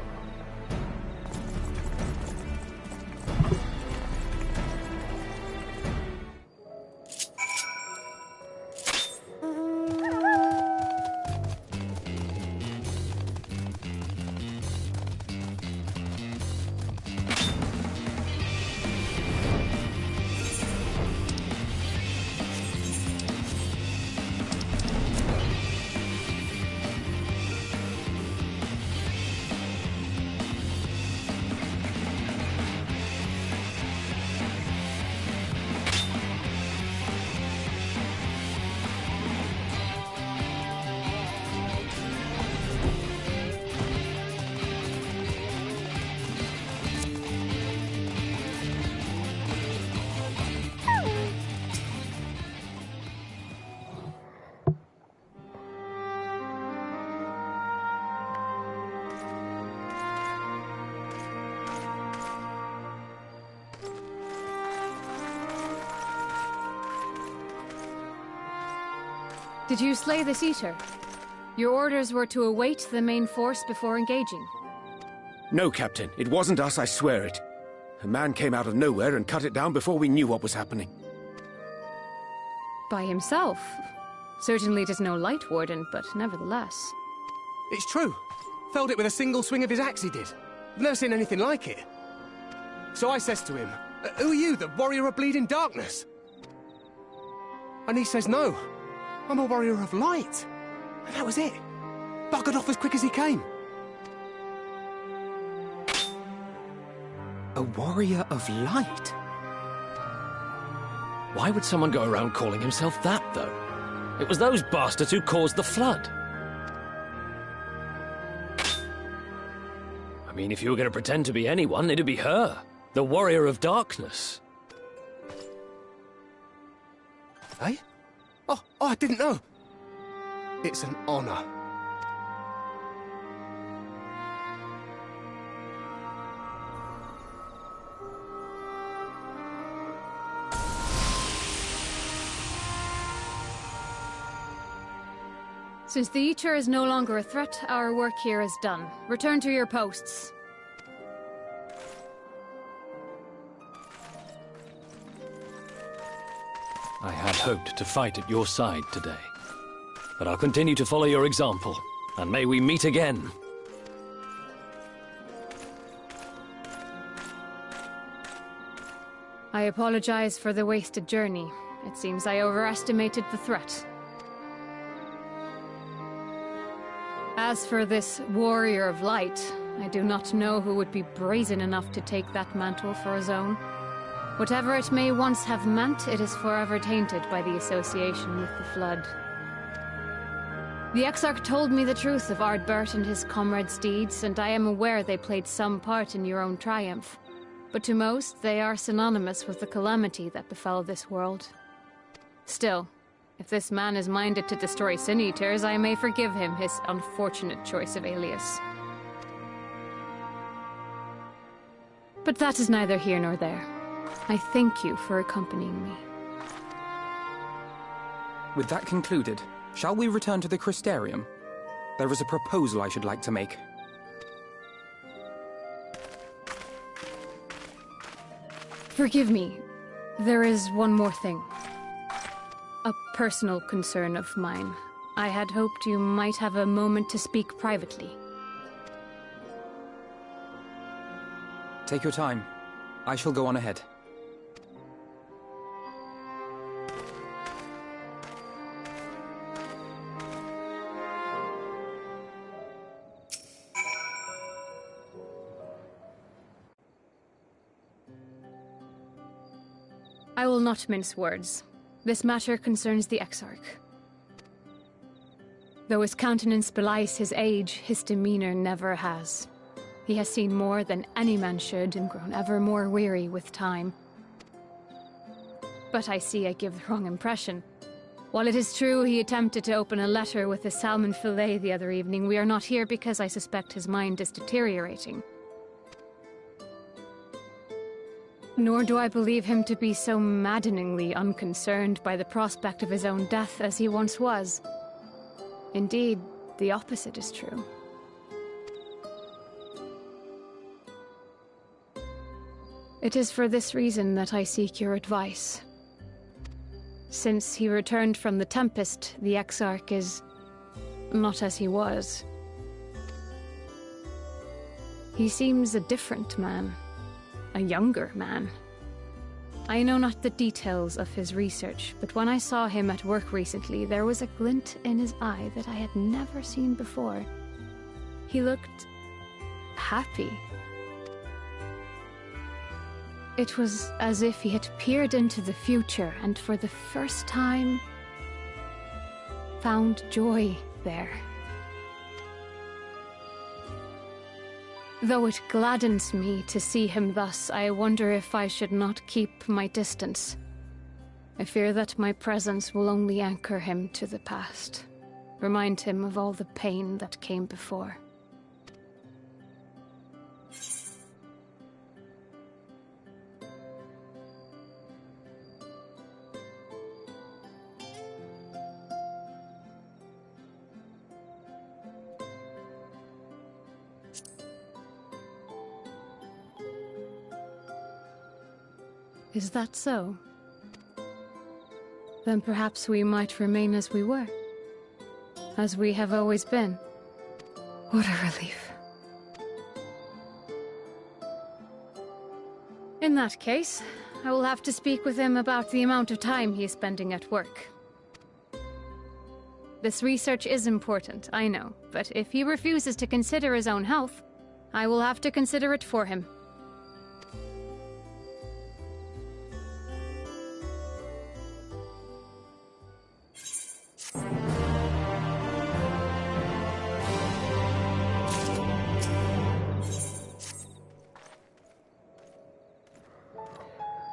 Did you slay this Eater? Your orders were to await the main force before engaging. No, Captain. It wasn't us, I swear it. A man came out of nowhere and cut it down before we knew what was happening. By himself? Certainly it is no Light Warden, but nevertheless. It's true. Felled it with a single swing of his axe he did. I've never seen anything like it. So I says to him, "Who are you, the Warrior of Bleeding Darkness?" And he says, "No, I'm a Warrior of Light." And that was it. Buggered off as quick as he came. A Warrior of Light? Why would someone go around calling himself that, though? It was those bastards who caused the flood. I mean, if you were going to pretend to be anyone, it'd be her. The Warrior of Darkness. Eh? Oh, I didn't know. It's an honor. Since the Eater is no longer a threat, our work here is done. Return to your posts. I had hoped to fight at your side today. But I'll continue to follow your example, and may we meet again. I apologize for the wasted journey. It seems I overestimated the threat. As for this Warrior of Light, I do not know who would be brazen enough to take that mantle for his own. Whatever it may once have meant, it is forever tainted by the association with the Flood. The Exarch told me the truth of Ardbert and his comrades' deeds, and I am aware they played some part in your own triumph. But to most, they are synonymous with the calamity that befell this world. Still, if this man is minded to destroy Sin Eaters, I may forgive him his unfortunate choice of alias. But that is neither here nor there. I thank you for accompanying me. With that concluded, shall we return to the Crystarium? There is a proposal I should like to make. Forgive me. There is one more thing. A personal concern of mine. I had hoped you might have a moment to speak privately. Take your time. I shall go on ahead. I will not mince words. This matter concerns the Exarch. Though his countenance belies his age, his demeanor never has. He has seen more than any man should and grown ever more weary with time. But I see I give the wrong impression. While it is true he attempted to open a letter with a salmon fillet the other evening, we are not here because I suspect his mind is deteriorating. Nor do I believe him to be so maddeningly unconcerned by the prospect of his own death as he once was. Indeed, the opposite is true. It is for this reason that I seek your advice. Since he returned from the Tempest, the Exarch is not as he was. He seems a different man. A younger man. I know not the details of his research, but when I saw him at work recently, there was a glint in his eye that I had never seen before. He looked happy. It was as if he had peered into the future and for the first time found joy there. Though it gladdens me to see him thus, I wonder if I should not keep my distance. I fear that my presence will only anchor him to the past, remind him of all the pain that came before. Is that so? Then perhaps we might remain as we were. As we have always been. What a relief. In that case, I will have to speak with him about the amount of time he is spending at work. This research is important, I know, but if he refuses to consider his own health, I will have to consider it for him.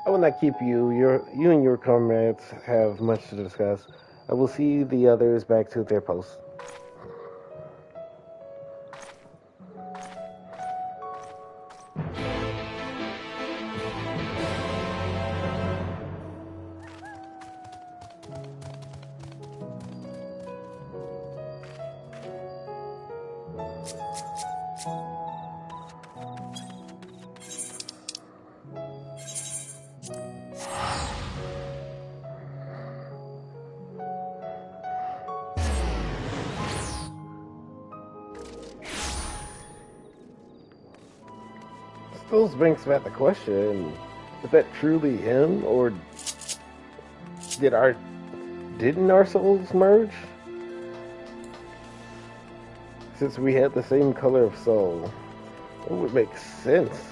I will not keep you. You and your comrades have much to discuss. I will see the others back to their posts. Still brings back the question, is that truly him, or didn't our souls merge? Since we had the same color of soul, it would make sense.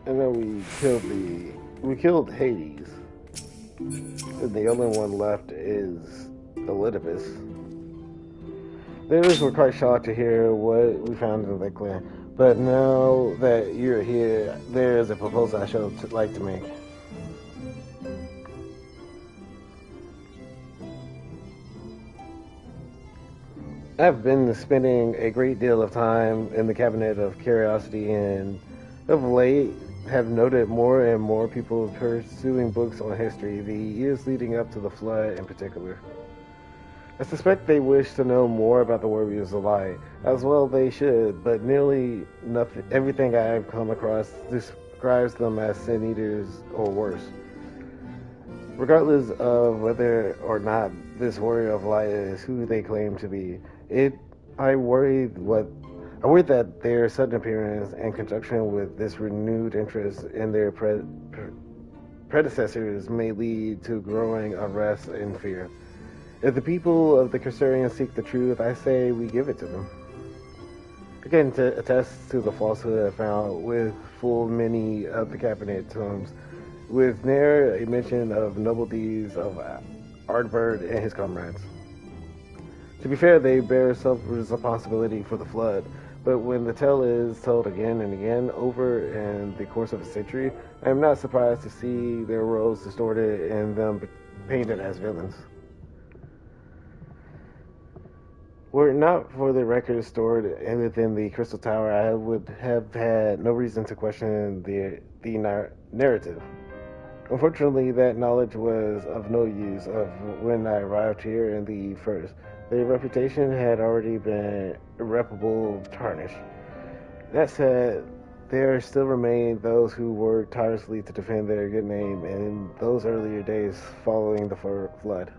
And then we killed Hades. And the only one left is Elidibus. The others were quite shocked to hear what we found in the clan. But now that you're here, there is a proposal I should like to make. I've been spending a great deal of time in the Cabinet of Curiosity, and of late have noted more and more people pursuing books on history, the years leading up to the Flood in particular. I suspect they wish to know more about the Warriors of Light, as well they should, but nearly everything I've come across describes them as Sin Eaters or worse. Regardless of whether or not this Warrior of Light is who they claim to be, I worry that their sudden appearance, in conjunction with this renewed interest in their predecessors, may lead to growing unrest and fear. If the people of the Crystarians seek the truth, I say we give it to them. Again, to attest to the falsehood I found with full many of the cabinet tomes, with ne'er a mention of noble deeds of Ardbert and his comrades. To be fair, they bear some responsibility for the Flood, but when the tale is told again and again over in the course of a century, I am not surprised to see their roles distorted and them painted as villains. Were it not for the records stored within the Crystal Tower, I would have had no reason to question the narrative. Unfortunately, that knowledge was of no use when I arrived here in the first. Their reputation had already been irreparably tarnished. That said, there still remain those who worked tirelessly to defend their good name in those earlier days following the Flood.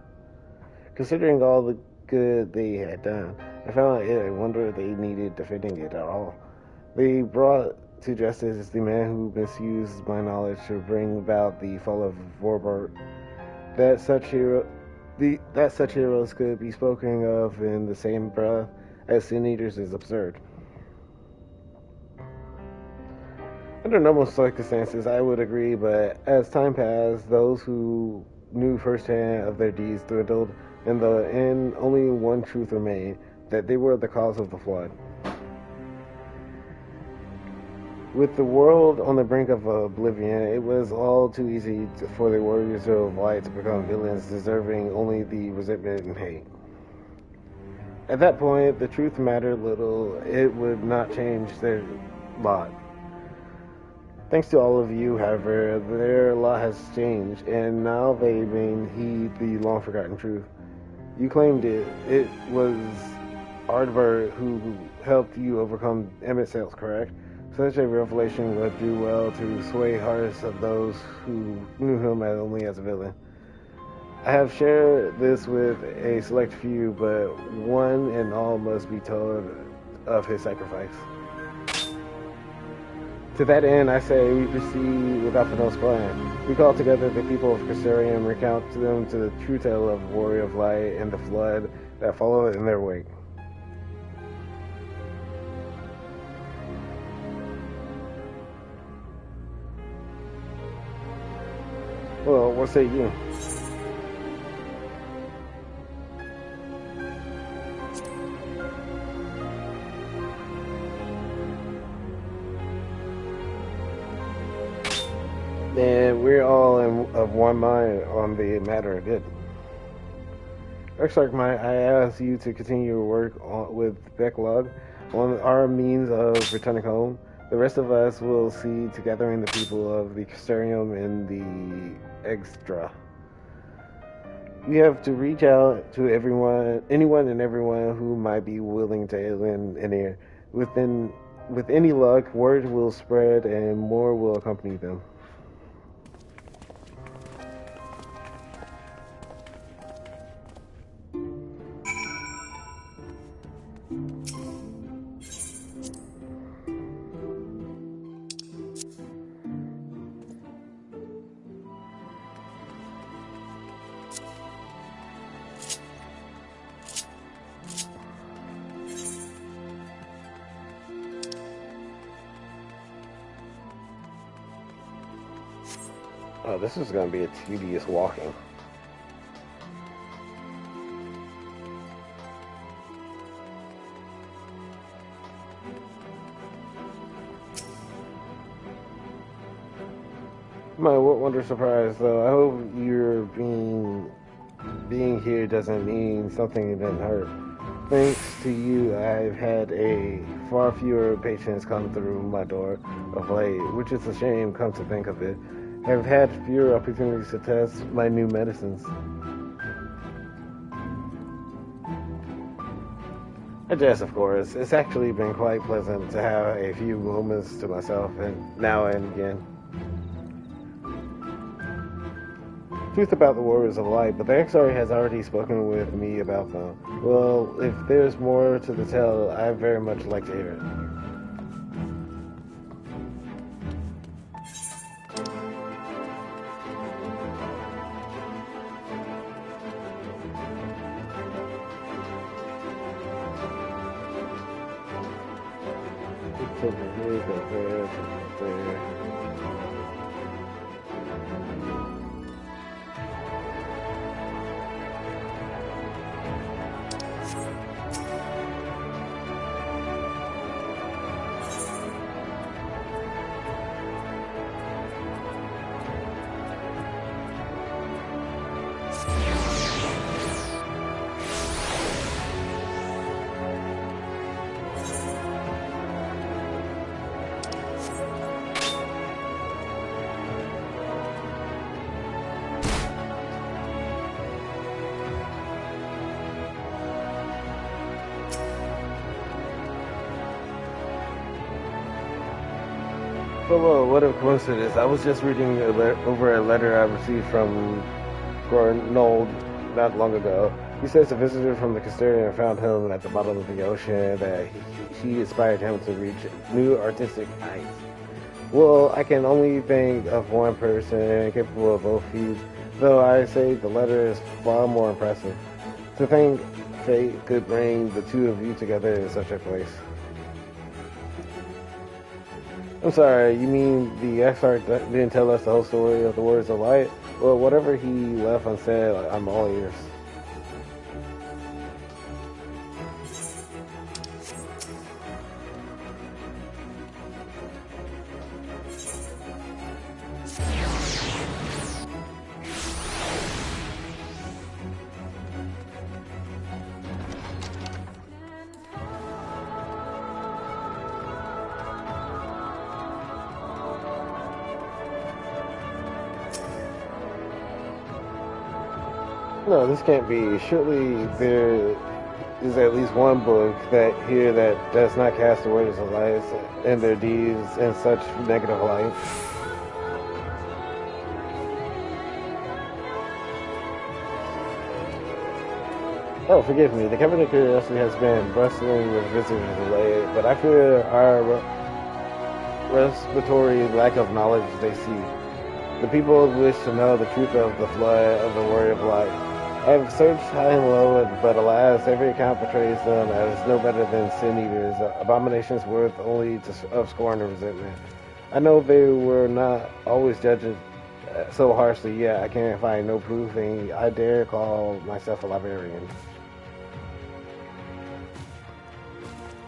Considering all the good they had done, I found it a wonder they needed defending it at all. They brought to justice the man who misused my knowledge to bring about the fall of Vorbart. That such heroes could be spoken of in the same breath as Sin Eaters is absurd. Under normal circumstances, I would agree, but as time passed, those who knew firsthand of their deeds dwindled, and in the end, only one truth remained, that they were the cause of the Flood. With the world on the brink of oblivion, it was all too easy for the Warriors of Light to become villains deserving only the resentment and hate. At that point, the truth mattered little. It would not change their lot. Thanks to all of you, however, their lot has changed, and now they may heed the long-forgotten truth. You claimed it. It was Ardbert who helped you overcome Emmett Sales, correct? Such a revelation would do well to sway hearts of those who knew him only as a villain. I have shared this with a select few, but one and all must be told of his sacrifice. To that end, I say we proceed without the most plan. We call together the people of Crystarium, recount to them the true tale of Warrior of Light and the Flood that followed in their wake. Well, What say you? And we're all of one mind on the matter of good. Exarch, I ask you to continue your work with Backlog on our means of returning home. The rest of us will see to gathering the people of the Castellarium and the Extra. We have to reach out to anyone and everyone who might be willing to lend an ear. With any luck, word will spread and more will accompany them. Oh, this is going to be a tedious walking. My wonder surprise, though. I hope your being here doesn't mean something didn't hurt. Thanks to you, I've had far fewer patients come through my door of late, which is a shame, come to think of it. I've had fewer opportunities to test my new medicines. I jest, of course. It's actually been quite pleasant to have a few moments to myself and now and again. Truth about the Warriors of Light, but the XR has already spoken with me about them. Well, if there's more to the tale, I'd very much like to hear it. Well, what a coincidence. I was just reading over a letter I received from Gornold not long ago. He says a visitor from the Castellarium found him at the bottom of the ocean, that he inspired him to reach new artistic heights. Well, I can only think of one person capable of both feats, though I say the letter is far more impressive. To think fate could bring the two of you together in such a place. I'm sorry, you mean the Exarch didn't tell us the whole story of the Warriors of Light? Well, whatever he left unsaid, I'm all ears. No, this can't be. Surely there is at least one book that does not cast the Warriors of Light and their deeds in such negative light. Oh, forgive me. The Cabinet of Curiosity has been bustling with visitors lately, but I fear our respiratory lack of knowledge they see. The people wish to know the truth of the flood of the Warrior of Light. I have searched high and low, but alas, every account portrays them as no better than sin-eaters, abominations worth only of scorn and resentment. I know they were not always judged so harshly, yet I can't find no proof, and I dare call myself a librarian.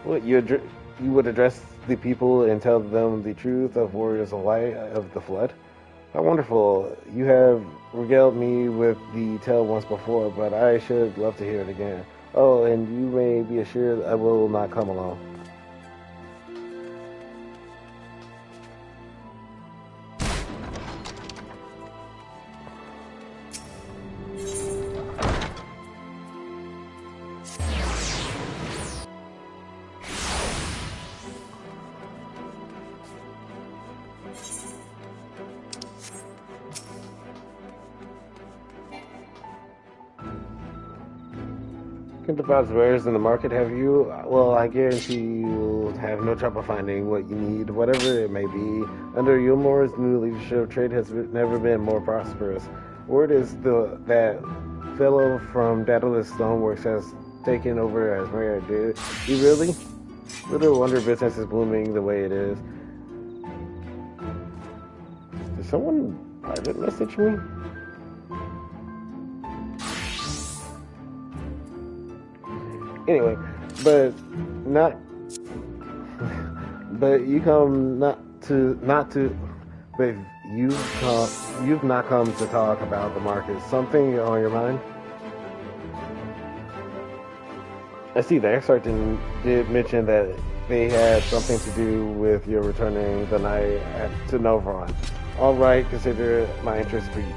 What, you would address the people and tell them the truth of Warriors of Light of the Flood? How wonderful. You have regaled me with the tale once before, but I should love to hear it again. Oh, and you may be assured I will not come alone. About wares in the market, have you? Well, I guarantee you'll have no trouble finding what you need, whatever it may be. Under Yulmore's new leadership, trade has never been more prosperous. Word is that fellow from Daedalus Stoneworks has taken over as mayor. Did you really? Little wonder business is blooming the way it is. Did someone private message me? Anyway, but you've not come to talk about the market. Something on your mind? I see the excerpt did mention that they had something to do with your returning the night to Novron. All right, consider my interest piqued.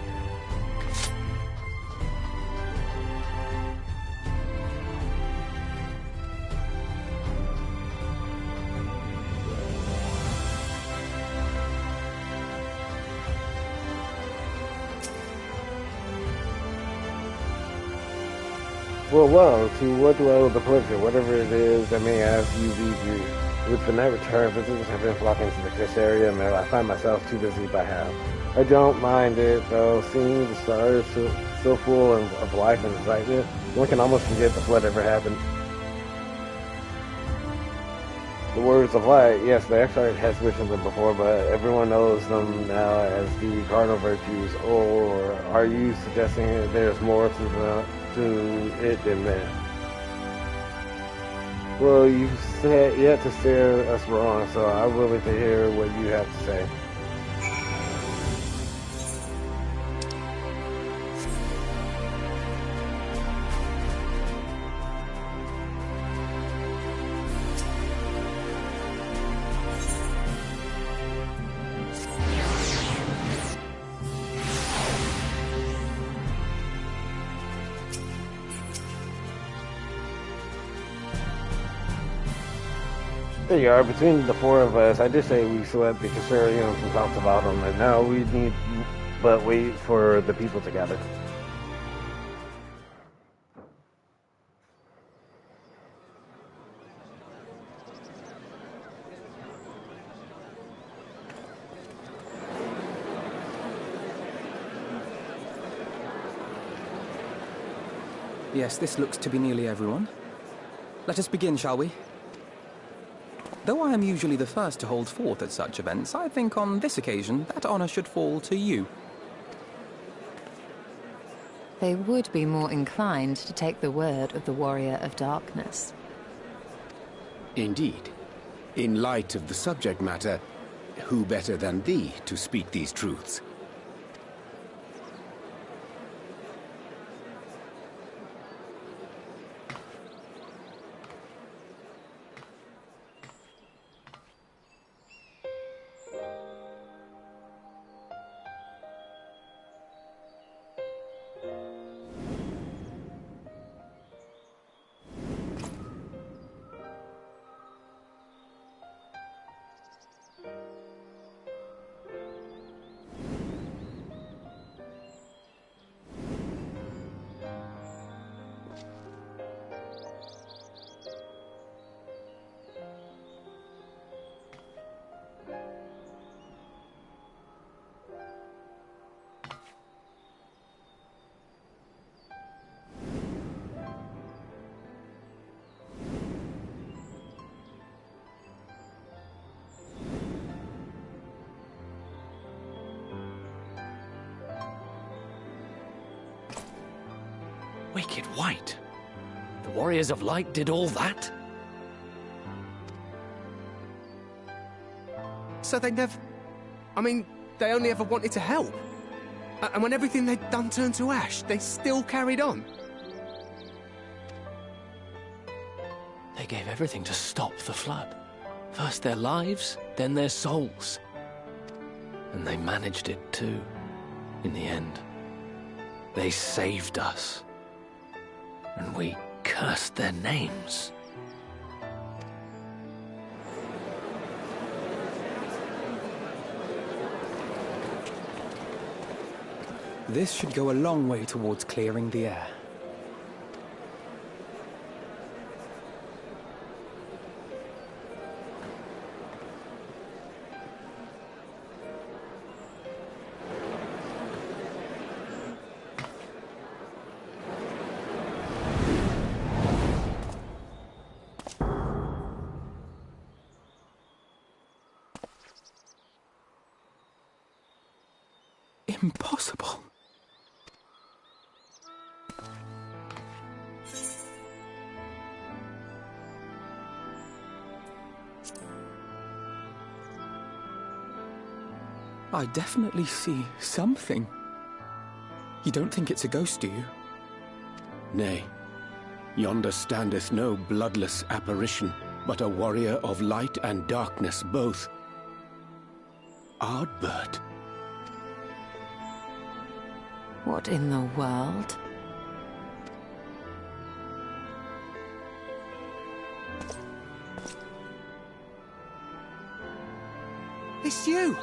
Well, to what do I owe the pleasure? Whatever it is that may ask you leave you. With the night return, visitors have been flocking to this area, and I find myself too busy by half. I don't mind it, though, seeing the stars so full of life and excitement, one can almost forget the flood ever happened. The words of light, yes, the excerpt has mentioned them before, but everyone knows them now as the cardinal virtues. Or are you suggesting there's more to it than that? Well, you've yet to steer us wrong, so I'm willing to hear what you have to say. There you are. Between the four of us, I did say we select the Caesarians and talked about them, and now we need but wait for the people to gather. Yes, this looks to be nearly everyone. Let us begin, shall we? Though I am usually the first to hold forth at such events, I think on this occasion that honor should fall to you. They would be more inclined to take the word of the Warrior of Darkness. Indeed. In light of the subject matter, who better than thee to speak these truths? wicked wight. The Warriors of Light did all that? So they never... I mean, they only ever wanted to help. And when everything they'd done turned to ash, they still carried on. They gave everything to stop the flood. First their lives, then their souls. And they managed it too, in the end. They saved us. And we cursed their names. This should go a long way towards clearing the air. Impossible. I definitely see something. You don't think it's a ghost, do you? Nay. Yonder standeth no bloodless apparition, but a warrior of light and darkness both. Ardbert. What in the world? It's you!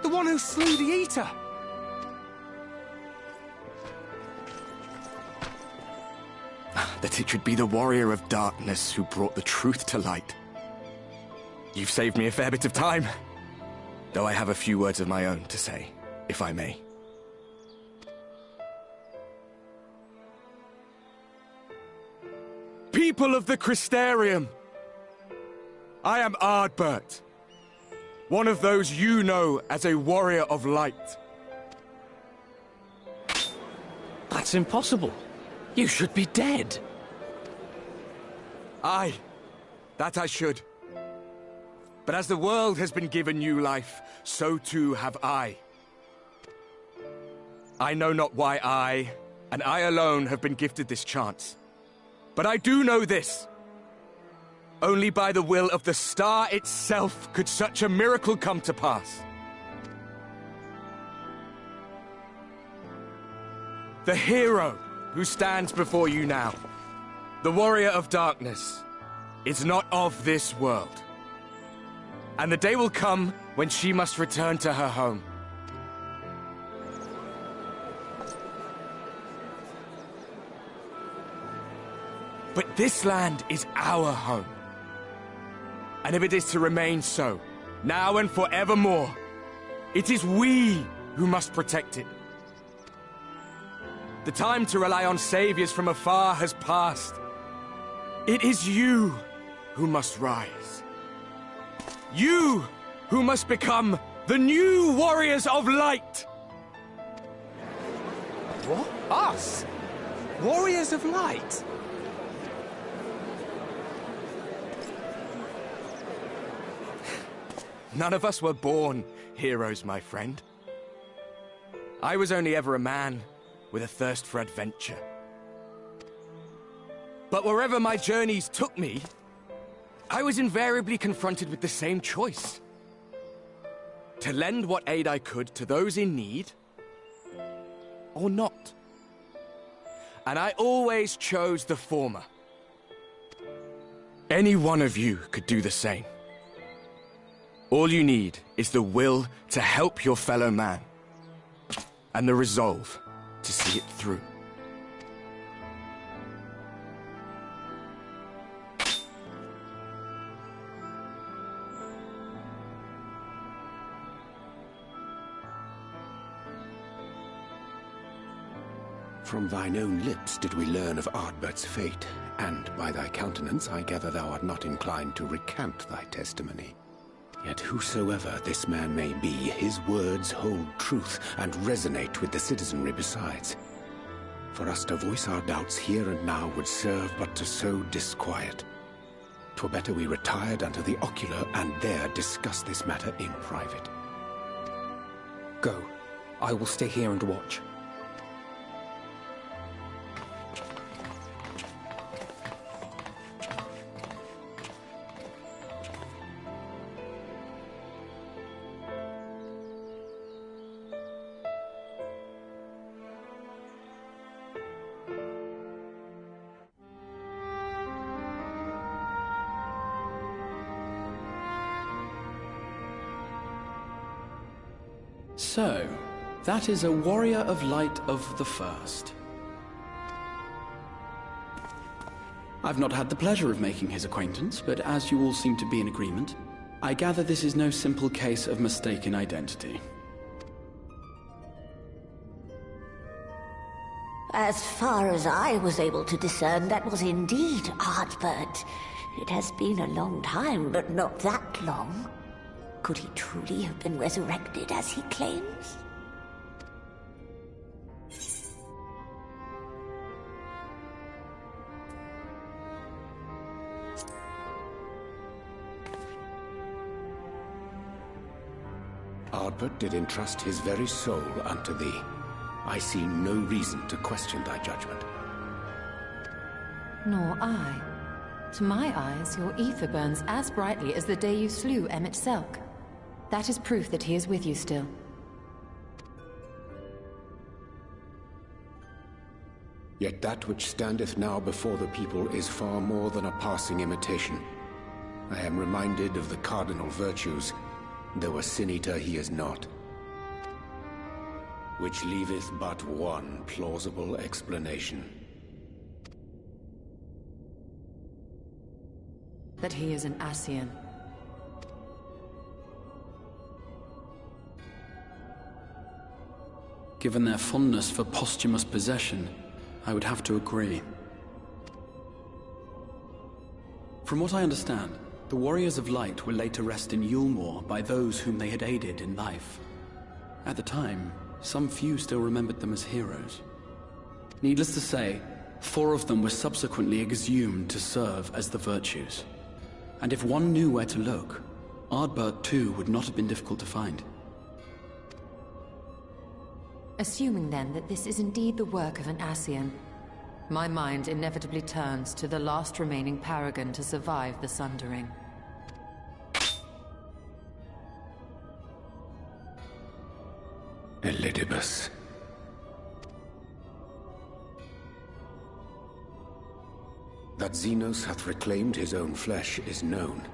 The one who slew the Eater! That it should be the Warrior of Darkness who brought the truth to light. You've saved me a fair bit of time. Though I have a few words of my own to say, if I may. People of the Crystarium! I am Ardbert. One of those you know as a Warrior of Light. That's impossible. You should be dead. Aye, that I should. But as the world has been given new life, so too have I. I know not why I, and I alone, have been gifted this chance. But I do know this. Only by the will of the star itself could such a miracle come to pass. The hero who stands before you now, the Warrior of Darkness, is not of this world. And the day will come when she must return to her home. But this land is our home. And if it is to remain so, now and forevermore, it is we who must protect it. The time to rely on saviors from afar has passed. It is you who must rise. You who must become the new Warriors of Light! What? Us? Warriors of Light? None of us were born heroes, my friend. I was only ever a man with a thirst for adventure. But wherever my journeys took me, I was invariably confronted with the same choice. To lend what aid I could to those in need, or not. And I always chose the former. Any one of you could do the same. All you need is the will to help your fellow man, and the resolve to see it through. From thine own lips did we learn of Ardbert's fate, and by thy countenance I gather thou art not inclined to recant thy testimony. Yet whosoever this man may be, his words hold truth and resonate with the citizenry besides. For us to voice our doubts here and now would serve but to sow disquiet. 'Twere better we retired unto the Ocular and there discuss this matter in private. Go. I will stay here and watch. So, that is a warrior of light of the First. I've not had the pleasure of making his acquaintance, but as you all seem to be in agreement, I gather this is no simple case of mistaken identity. As far as I was able to discern, that was indeed Ardbert. It has been a long time, but not that long. Could he truly have been resurrected as he claims? Ardbert did entrust his very soul unto thee. I see no reason to question thy judgment. Nor I. To my eyes, your ether burns as brightly as the day you slew Emmett Selk. That is proof that he is with you still. Yet that which standeth now before the people is far more than a passing imitation. I am reminded of the cardinal virtues, though a sin-eater he is not. Which leaveth but one plausible explanation. That he is an Ascian. Given their fondness for posthumous possession, I would have to agree. From what I understand, the Warriors of Light were laid to rest in Yulmore by those whom they had aided in life. At the time, some few still remembered them as heroes. Needless to say, 4 of them were subsequently exhumed to serve as the Virtues. And if one knew where to look, Ardbert too would not have been difficult to find. Assuming then that this is indeed the work of an Ascian, my mind inevitably turns to the last remaining paragon to survive the Sundering. Elidibus. That Xenos hath reclaimed his own flesh is known.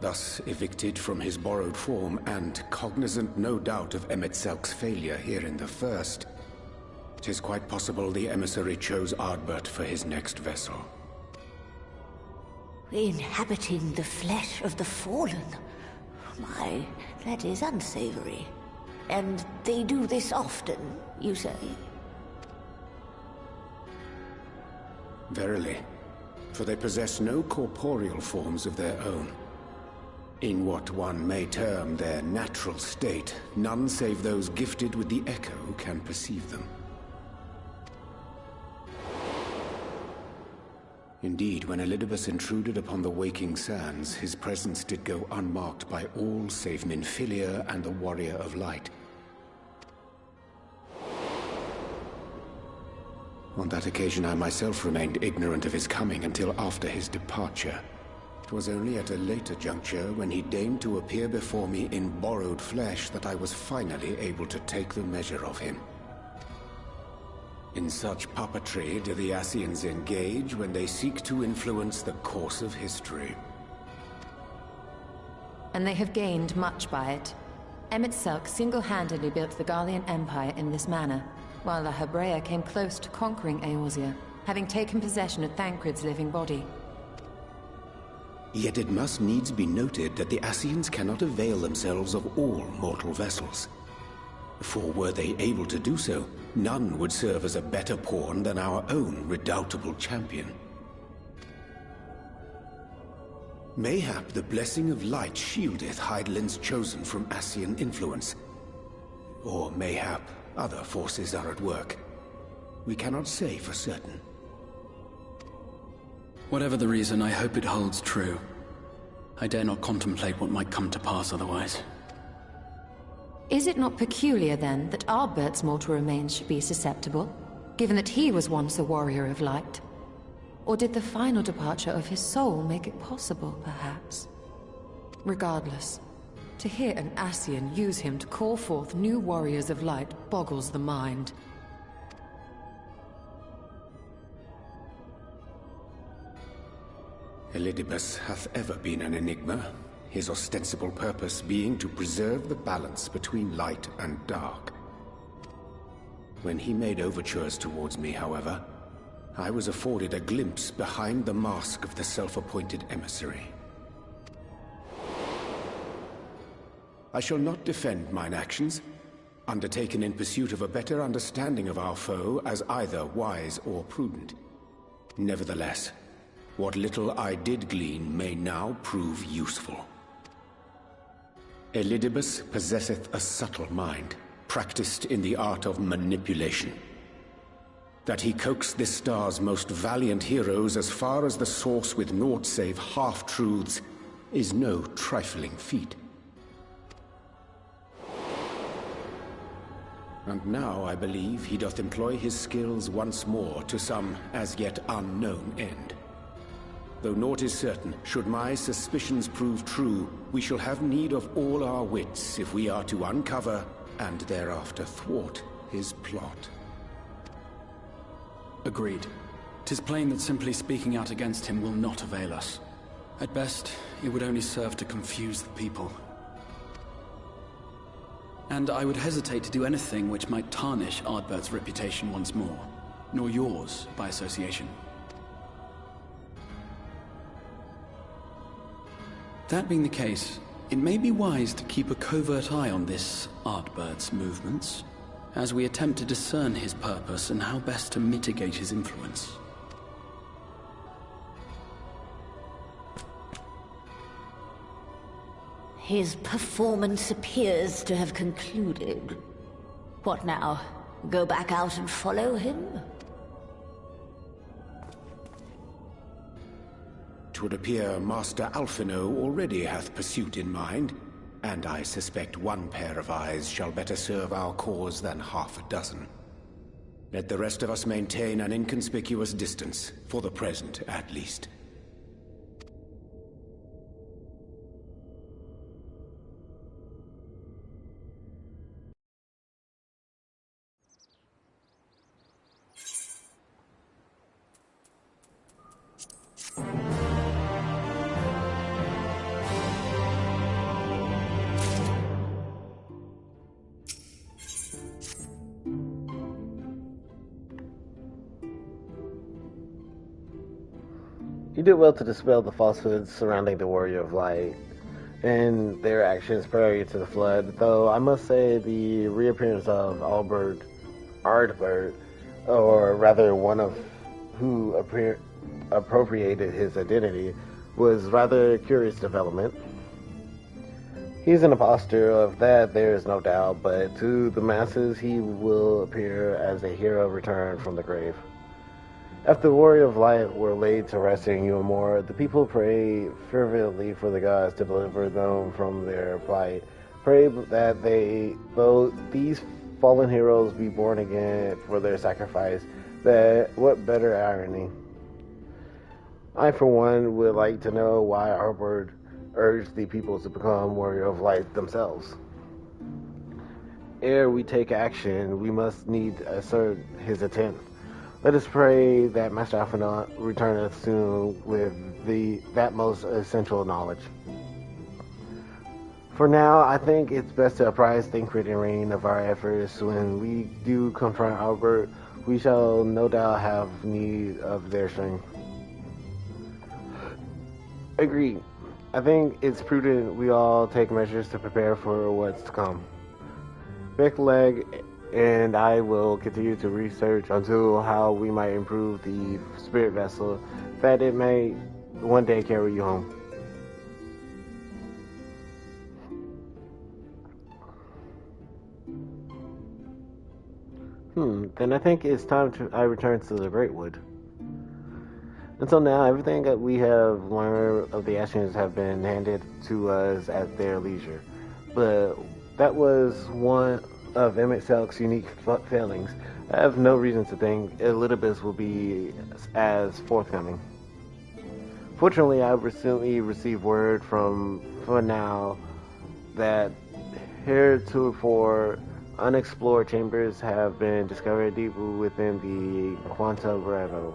Thus evicted from his borrowed form, and cognizant no doubt of Emmett Selk's failure here in the First, 'tis quite possible the emissary chose Ardbert for his next vessel. Inhabiting the flesh of the fallen? My, that is unsavory. And they do this often, you say? Verily, for they possess no corporeal forms of their own. In what one may term their natural state, none save those gifted with the Echo can perceive them. Indeed, when Elidibus intruded upon the waking sands, his presence did go unmarked by all save Minfilia and the Warrior of Light. On that occasion I myself remained ignorant of his coming until after his departure. It was only at a later juncture, when he deigned to appear before me in borrowed flesh, that I was finally able to take the measure of him. In such puppetry do the Ascians engage when they seek to influence the course of history. And they have gained much by it. Emmett Selk single-handedly built the Garlean Empire in this manner, while the Hebrea came close to conquering Eorzea, having taken possession of Thancred's living body. Yet it must needs be noted that the Ascians cannot avail themselves of all mortal vessels. For were they able to do so, none would serve as a better pawn than our own redoubtable champion. Mayhap the blessing of light shieldeth Hydaelyn's chosen from Ascian influence. Or mayhap Other forces are at work. We cannot say for certain. Whatever the reason, I hope it holds true. I dare not contemplate what might come to pass otherwise. Is it not peculiar, then, that Ardbert's mortal remains should be susceptible, given that he was once a warrior of light? Or did the final departure of his soul make it possible, perhaps? Regardless, to hear an Ascian use him to call forth new warriors of light boggles the mind. Elidibus hath ever been an enigma, his ostensible purpose being to preserve the balance between light and dark. When he made overtures towards me, however, I was afforded a glimpse behind the mask of the self-appointed emissary. I shall not defend mine actions, undertaken in pursuit of a better understanding of our foe as either wise or prudent. Nevertheless, what little I did glean may now prove useful. Elidibus possesseth a subtle mind, practiced in the art of manipulation. That he coaxed this star's most valiant heroes as far as the source with naught save half-truths is no trifling feat. And now I believe he doth employ his skills once more to some as yet unknown end. Though naught is certain, should my suspicions prove true, we shall have need of all our wits if we are to uncover and thereafter thwart his plot. Agreed. 'Tis plain that simply speaking out against him will not avail us. At best, it would only serve to confuse the people. And I would hesitate to do anything which might tarnish Ardbert's reputation once more, nor yours by association. That being the case, it may be wise to keep a covert eye on this Ardbert's movements, as we attempt to discern his purpose and how best to mitigate his influence. His performance appears to have concluded. What now? Go back out and follow him? 'Twould appear Master Alphino already hath pursuit in mind, and I suspect one pair of eyes shall better serve our cause than half a dozen. Let the rest of us maintain an inconspicuous distance, for the present at least. You did well to dispel the falsehoods surrounding the Warrior of Light and their actions prior to the Flood, though I must say the reappearance of Ardbert, or rather one of who appropriated his identity, was rather a curious development. He's an imposter, of that there is no doubt, but to the masses he will appear as a hero returned from the grave. After the Warrior of Light were laid to rest in Uamor, the people prayed fervently for the gods to deliver them from their plight. Prayed that though these fallen heroes be born again for their sacrifice, that what better irony. I, for one, would like to know why Ardbert urged the people to become Warrior of Light themselves. Ere we take action, we must need assert his intent. Let us pray that Master Alphino returneth soon with that most essential knowledge. For now, I think it's best to apprise Thancred and Rain of our efforts. When we do confront Ardbert, we shall no doubt have need of their strength. Agreed. I think it's prudent we all take measures to prepare for what's to come. Beckleg and I will continue to research until how we might improve the spirit vessel, that it may one day carry you home. Then I think it's time I return to the Greatwood. Until now, everything that we have learned of the Ashians have been handed to us at their leisure. But that was one of Emmett Selk's unique failings. I have no reason to think Elidibus will be as forthcoming. Fortunately, I've recently received word from now that heretofore unexplored chambers have been discovered deep within the Quanta Revo.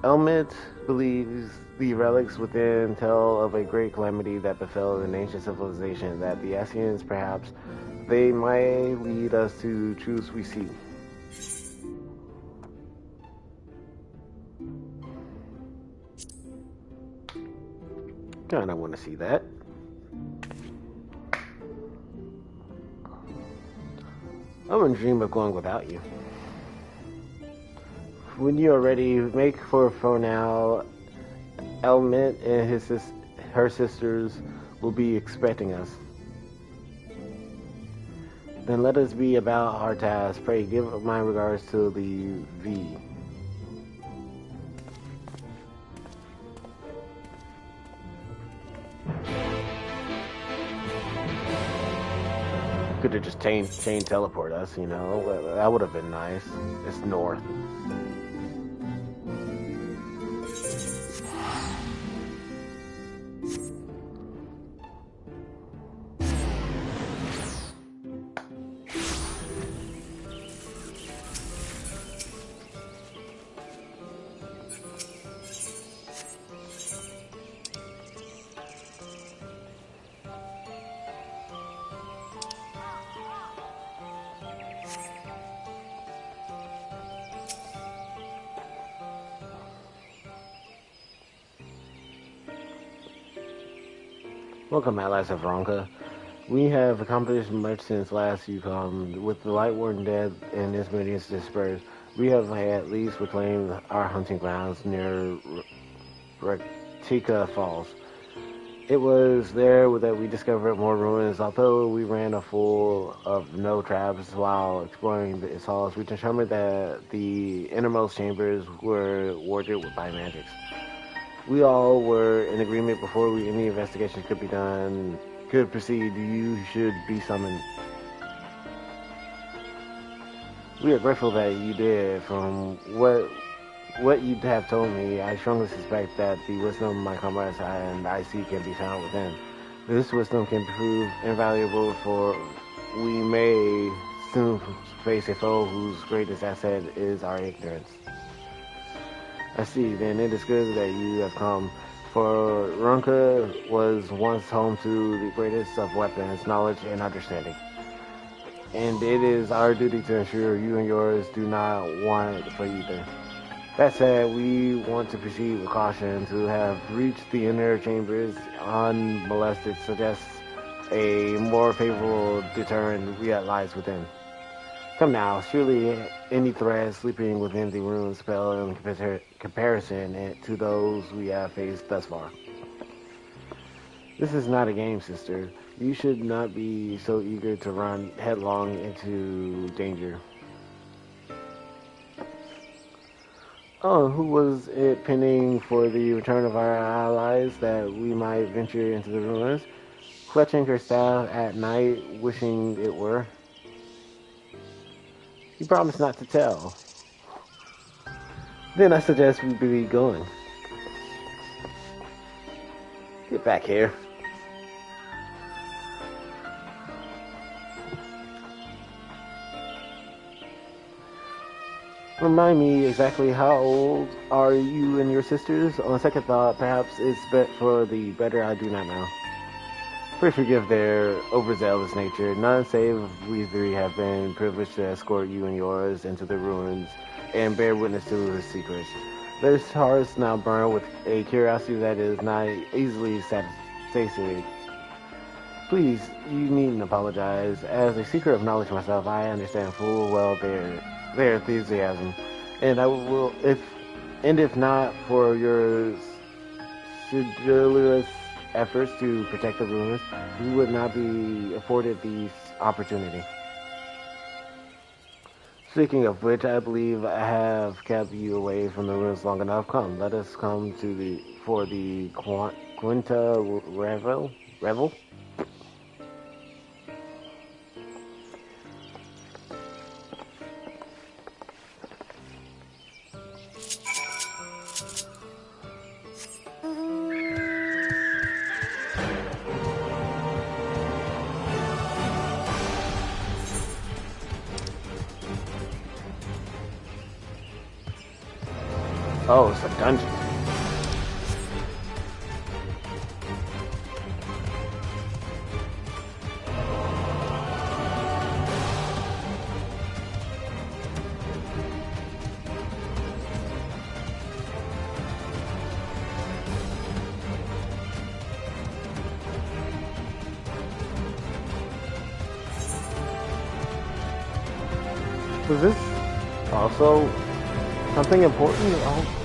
Elmet believes the relics within tell of a great calamity that befell an ancient civilization, that the Ascians, perhaps, they might lead us to truths we seek. Kinda want to see that. I wouldn't dream of going without you. When you are ready, make for now. Elmet and her sisters will be expecting us. Then let us be about our task. Pray, give my regards to the V. Could have just chain teleport us, you know. That would have been nice. It's north. Welcome, allies of Ronka. We have accomplished much since last you come. With the Light Warden dead and his minions dispersed, we have at least reclaimed our hunting grounds near Raktika Falls. It was there that we discovered more ruins. Although we ran a full of no traps while exploring its halls, we determined that the innermost chambers were warded by magics. We all were in agreement before any investigation could proceed. You should be summoned. We are grateful that you did. From what you have told me, I strongly suspect that the wisdom my comrades and I see can be found within. This wisdom can prove invaluable, for we may soon face a foe whose greatest asset is our ignorance. I see, then it is good that you have come, for Ronka was once home to the greatest of weapons, knowledge and understanding. And it is our duty to ensure you and yours do not want for either. That said, we want to proceed with caution. To have reached the inner chambers unmolested suggests a more favorable deterrent yet lies within. Come now, surely any threat sleeping within the ruins pale in comparison to those we have faced thus far. This is not a game, sister. You should not be so eager to run headlong into danger. Oh, who was it pinning for the return of our allies that we might venture into the ruins, clutching her staff at night, wishing it were? You promised not to tell. Then I suggest we be going. Get back here. Remind me exactly how old are you and your sisters? On second thought, perhaps it's for the better, I do not know. Pray forgive their overzealous nature. None save we three have been privileged to escort you and yours into the ruins and bear witness to his secrets. Their hearts now burn with a curiosity that is not easily satiated. Please, you needn't apologize. As a seeker of knowledge myself, I understand full well their enthusiasm, and I will, if not for your sedulous efforts to protect the ruins, we would not be afforded the opportunity. Speaking of which, I believe I have kept you away from the ruins long enough. Come, let us come to the Quinta Revel. Oh, it's a dungeon. Was this also something important? Oh.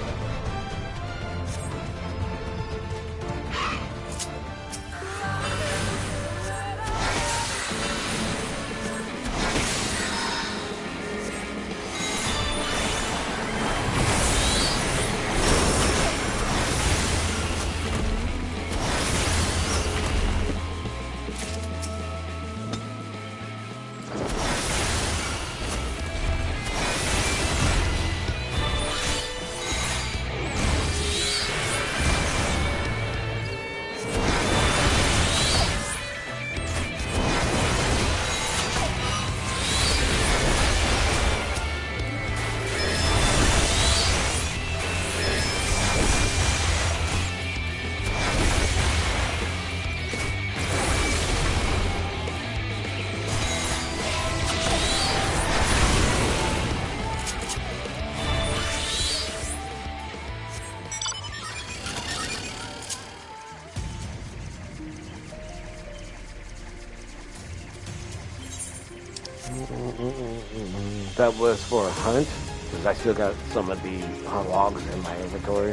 That was for a hunt, because I still got some of the logs in my inventory.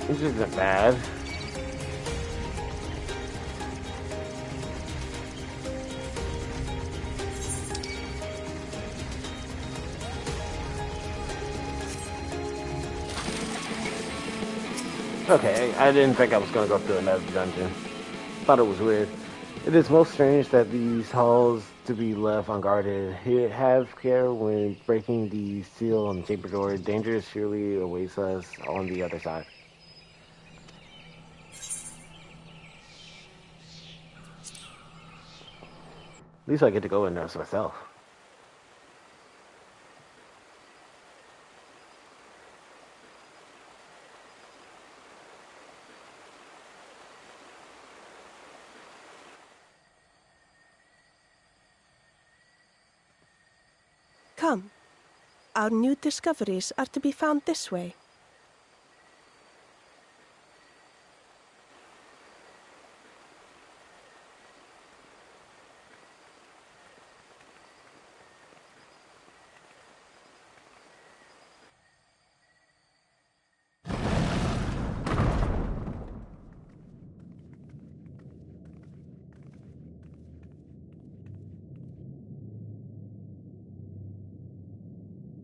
Which isn't bad. Okay, I didn't think I was going to go through another dungeon. Thought it was weird. It is most strange that these halls to be left unguarded. Have care when breaking the seal on the chamber door. Danger surely awaits us on the other side. At least I get to go in there myself. Come. Our new discoveries are to be found this way.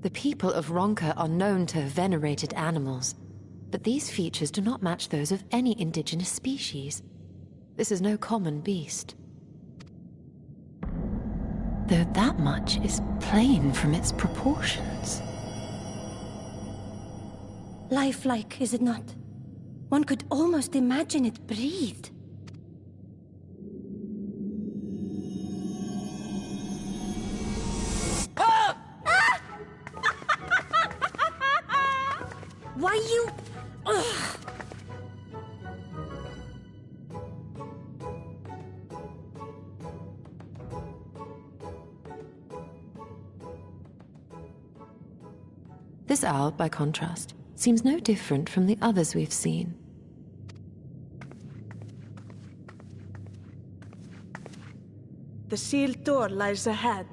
The people of Ronka are known to have venerated animals, but these features do not match those of any indigenous species. This is no common beast. Though that much is plain from its proportions. Lifelike, is it not? One could almost imagine it breathed. Why you... Ugh. This owl, by contrast, seems no different from the others we've seen. The sealed door lies ahead.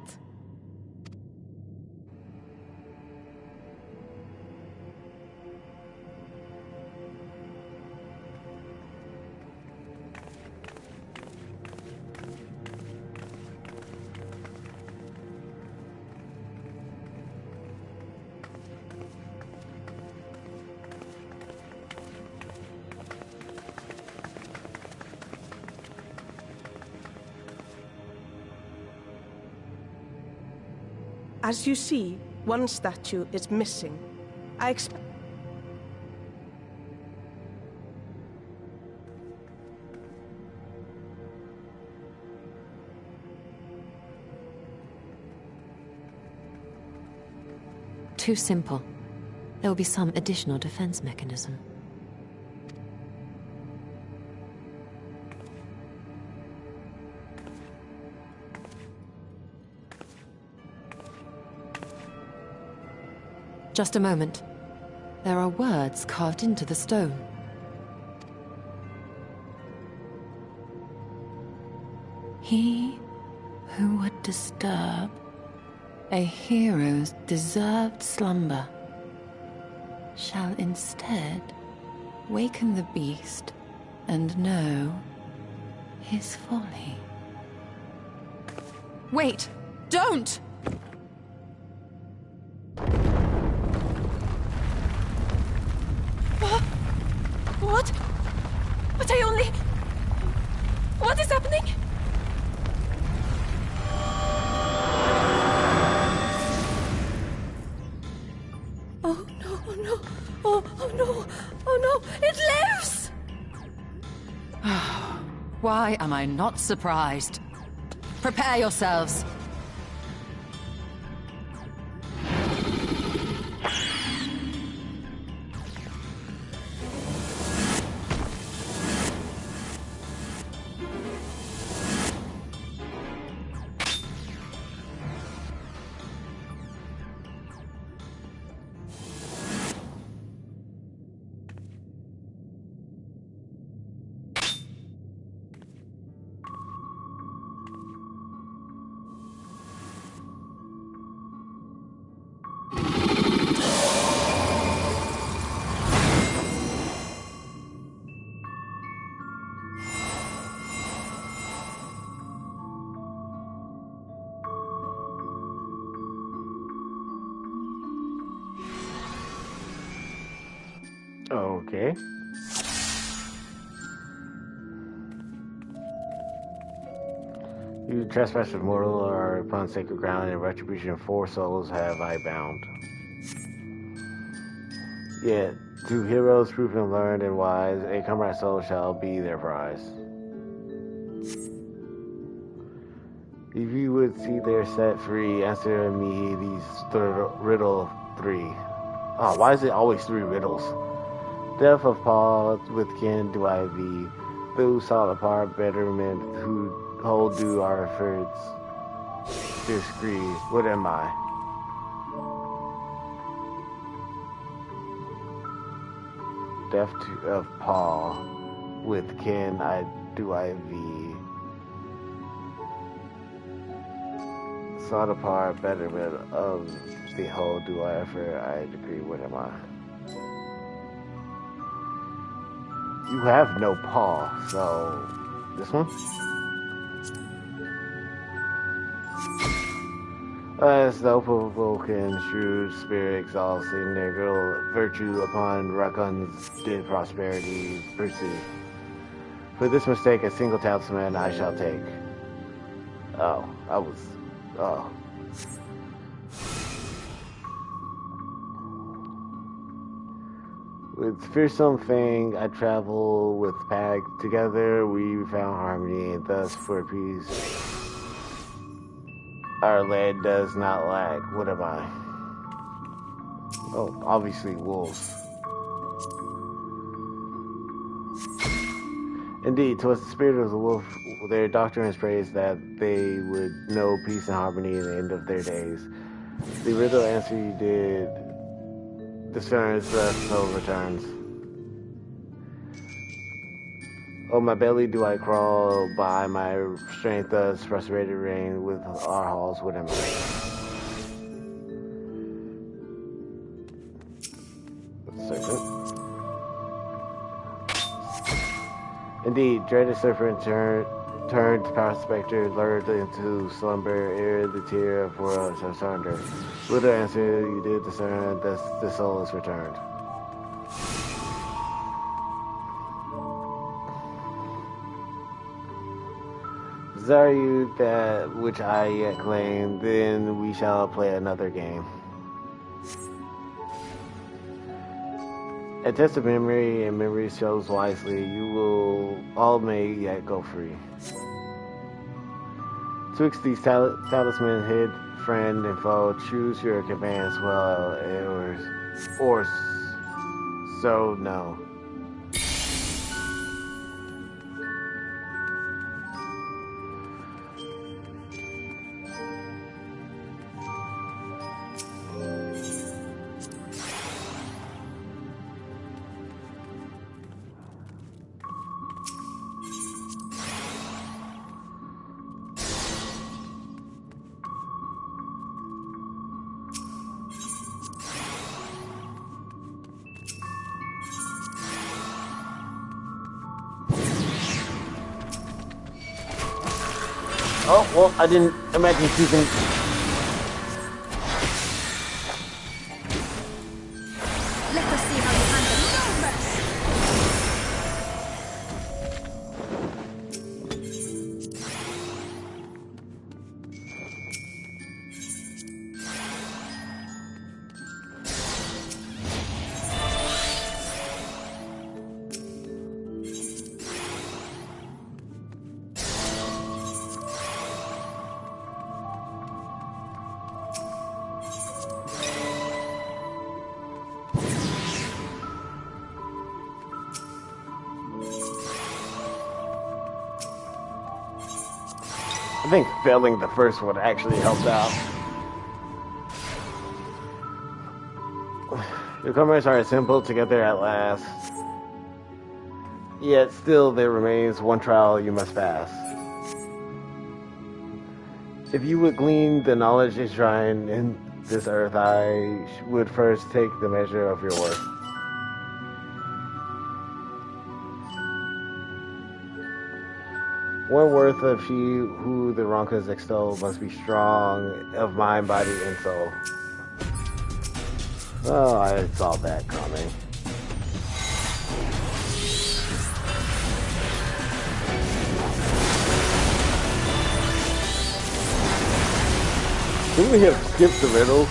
As you see, one statue is missing. I expect... Too simple. There will be some additional defense mechanism. Just a moment. There are words carved into the stone. He who would disturb a hero's deserved slumber shall instead waken the beast and know his folly. Wait! Don't! What? But I only... What is happening? Oh no, oh no, oh no, oh no, it lives! Why am I not surprised? Prepare yourselves. Okay. You trespass with mortal or upon sacred ground, and retribution of 4 souls have I bound. Yet, to heroes proven, learned, and wise, a comrade soul shall be their prize. If you would see their set free, answer me these riddle 3. Oh, why is it always 3 riddles? Death of Paul, with kin do I thee, those sought apart betterment, who hold do our efforts discreet. What am I? Death of Paul, with kin do I thee, sought apart betterment of the whole do I effort I decree. What am I? You have no paw, so this one? As the Vulcan shrewd spirit exalting their girl virtue upon Rakun's did prosperity pursue. For this mistake a single talisman I shall take. With fearsome fang I travel with Pag. Together we found harmony, and thus for peace our land does not lack. What am I? Oh, obviously wolves. Indeed, 'twas the spirit of the wolf. Their doctrine is praised that they would know peace and harmony in the end of their days. The riddle answer you did discerns the soul returns. Oh, my belly do I crawl by my strength thus frustrated reign with our halls. What am I? Serpent. Indeed, dreaded serpent turned prospector, lured into slumber, ere the tear of worlds are sundered. Little answer you did discern, thus the soul is returned. desire you that which I yet claim, then we shall play another game. A test of memory, and memory shows wisely. You will all may yet go free. Twixt these talisman, hid, friend, and foe, choose your commands well, or so no. Oh, well, I didn't imagine choosing. Let us see how you handle numbers. I think failing the first one actually helped out. Your comrades are assembled together at last. Yet still there remains one trial you must pass. If you would glean the knowledge enshrined in this earth, I would first take the measure of your worth. One worth of she who the Ronkas extol must be strong of mind, body, and soul. Oh, I saw that coming. Shouldn't we have skipped the riddle?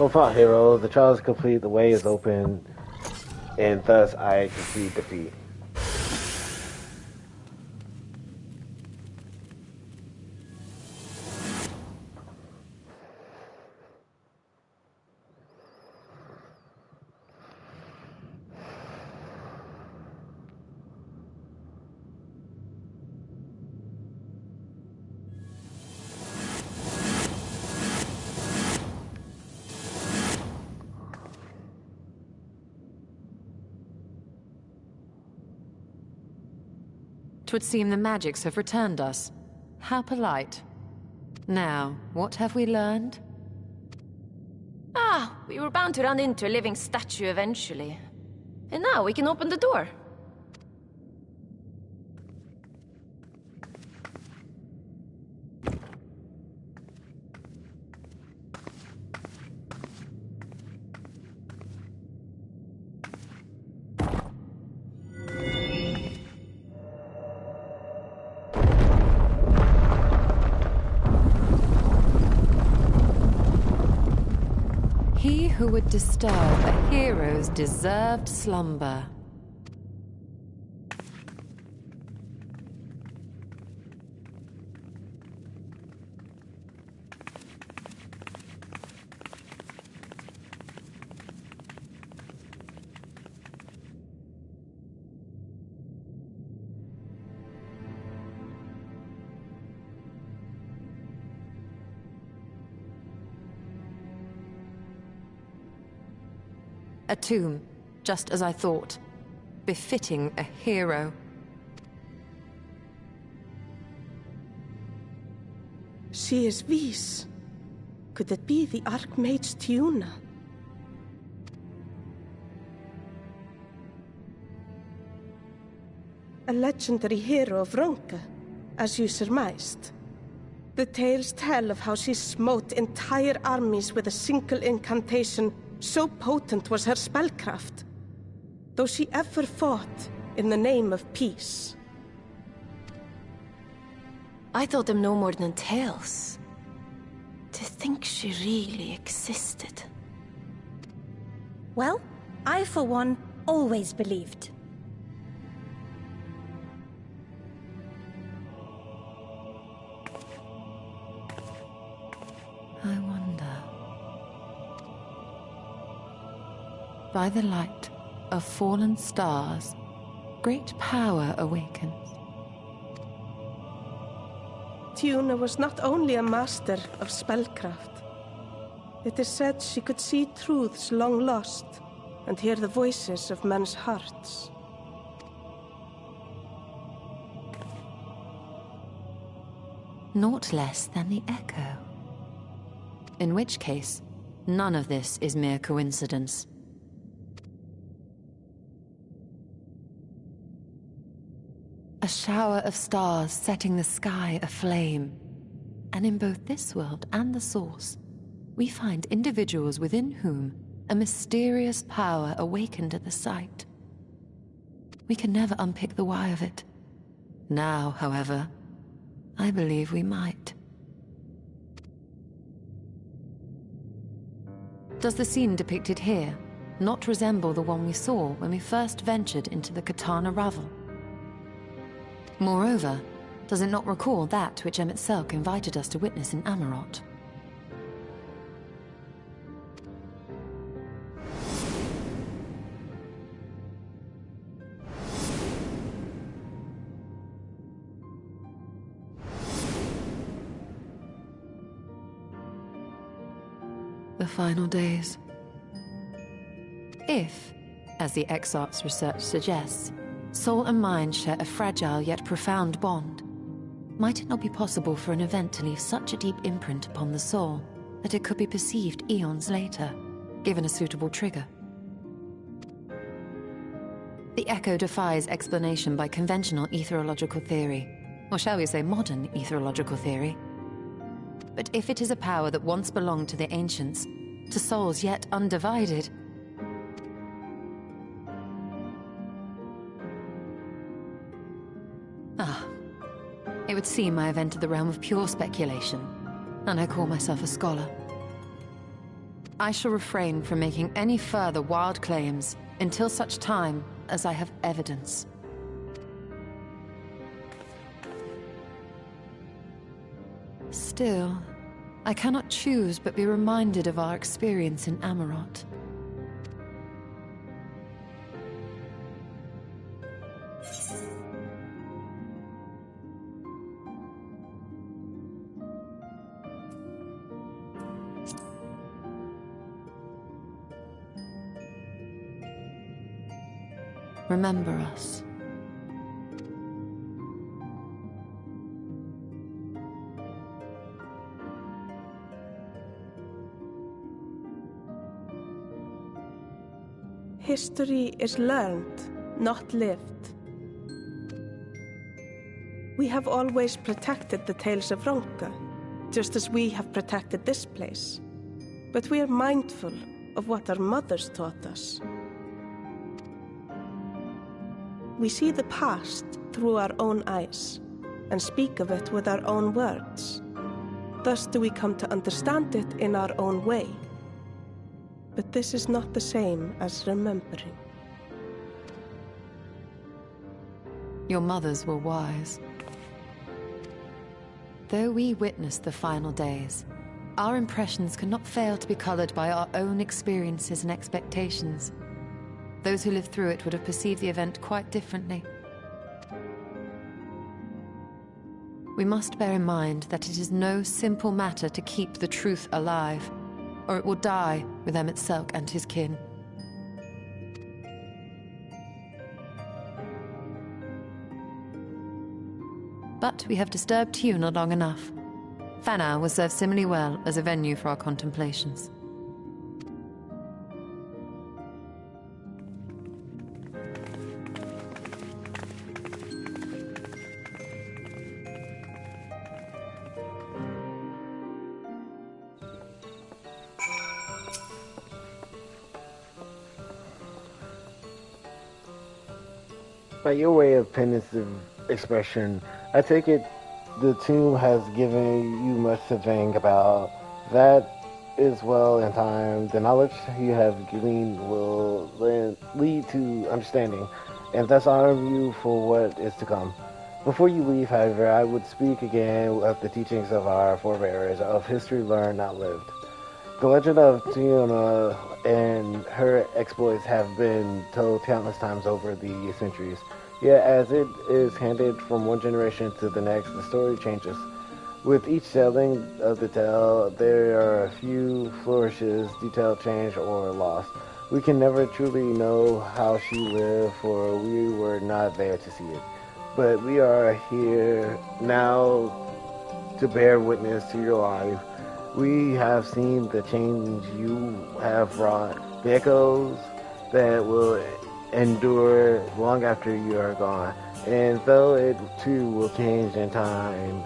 So far, heroes, the trial is complete, the way is open, and thus I concede defeat. Twould seem the magics have returned us. How polite. Now, what have we learned? Ah, we were bound to run into a living statue eventually. And now we can open the door. He who would disturb a hero's deserved slumber. A tomb, just as I thought. Befitting a hero. She is Vis. Could it be the Archmage Tiuna? A legendary hero of Ronka, as you surmised. The tales tell of how she smote entire armies with a single incantation. So potent was her spellcraft, though she ever fought in the name of peace. I thought them no more than tales. To think she really existed. Well, I for one always believed. I wonder. By the light of fallen stars, great power awakens. Tiuna was not only a master of spellcraft. It is said she could see truths long lost and hear the voices of men's hearts. Naught less than the Echo. In which case, none of this is mere coincidence. A shower of stars setting the sky aflame. And in both this world and the Source, we find individuals within whom a mysterious power awakened at the sight. We can never unpick the why of it. Now, however, I believe we might. Does the scene depicted here not resemble the one we saw when we first ventured into the Katana Ravel? Moreover, does it not recall that which Emmett Selk invited us to witness in Amarot? The final days. If, as the Exarch's research suggests, soul and mind share a fragile yet profound bond, might it not be possible for an event to leave such a deep imprint upon the soul that it could be perceived eons later, given a suitable trigger? The Echo defies explanation by conventional etherological theory, or shall we say modern etherological theory. But if it is a power that once belonged to the ancients, to souls yet undivided, it would seem I have entered the realm of pure speculation, and I call myself a scholar. I shall refrain from making any further wild claims until such time as I have evidence. Still, I cannot choose but be reminded of our experience in Amarot. Remember us. History is learned, not lived. We have always protected the Tales of Ronka, just as we have protected this place. But we are mindful of what our mothers taught us. We see the past through our own eyes, and speak of it with our own words. Thus do we come to understand it in our own way. But this is not the same as remembering. Your mothers were wise. Though we witnessed the final days, our impressions cannot fail to be colored by our own experiences and expectations. Those who lived through it would have perceived the event quite differently. We must bear in mind that it is no simple matter to keep the truth alive, or it will die with Emmett Selk and his kin. But we have disturbed Tuna long enough. Fanau will serve similarly well as a venue for our contemplations. By your way of pensive expression, I take it the tomb has given you much to think about. That is well in time. The knowledge you have gleaned will lead to understanding, and thus arm you for what is to come. Before you leave, however, I would speak again of the teachings of our forebears, of history learned, not lived. The legend of Tuna and her exploits have been told countless times over the centuries. Yet as it is handed from one generation to the next, the story changes. With each telling of the tale, there are a few flourishes, detail changed or lost. We can never truly know how she lived, for we were not there to see it. But we are here now to bear witness to your life. We have seen the change you have wrought, the echoes that will endure long after you are gone. And though it too will change in time,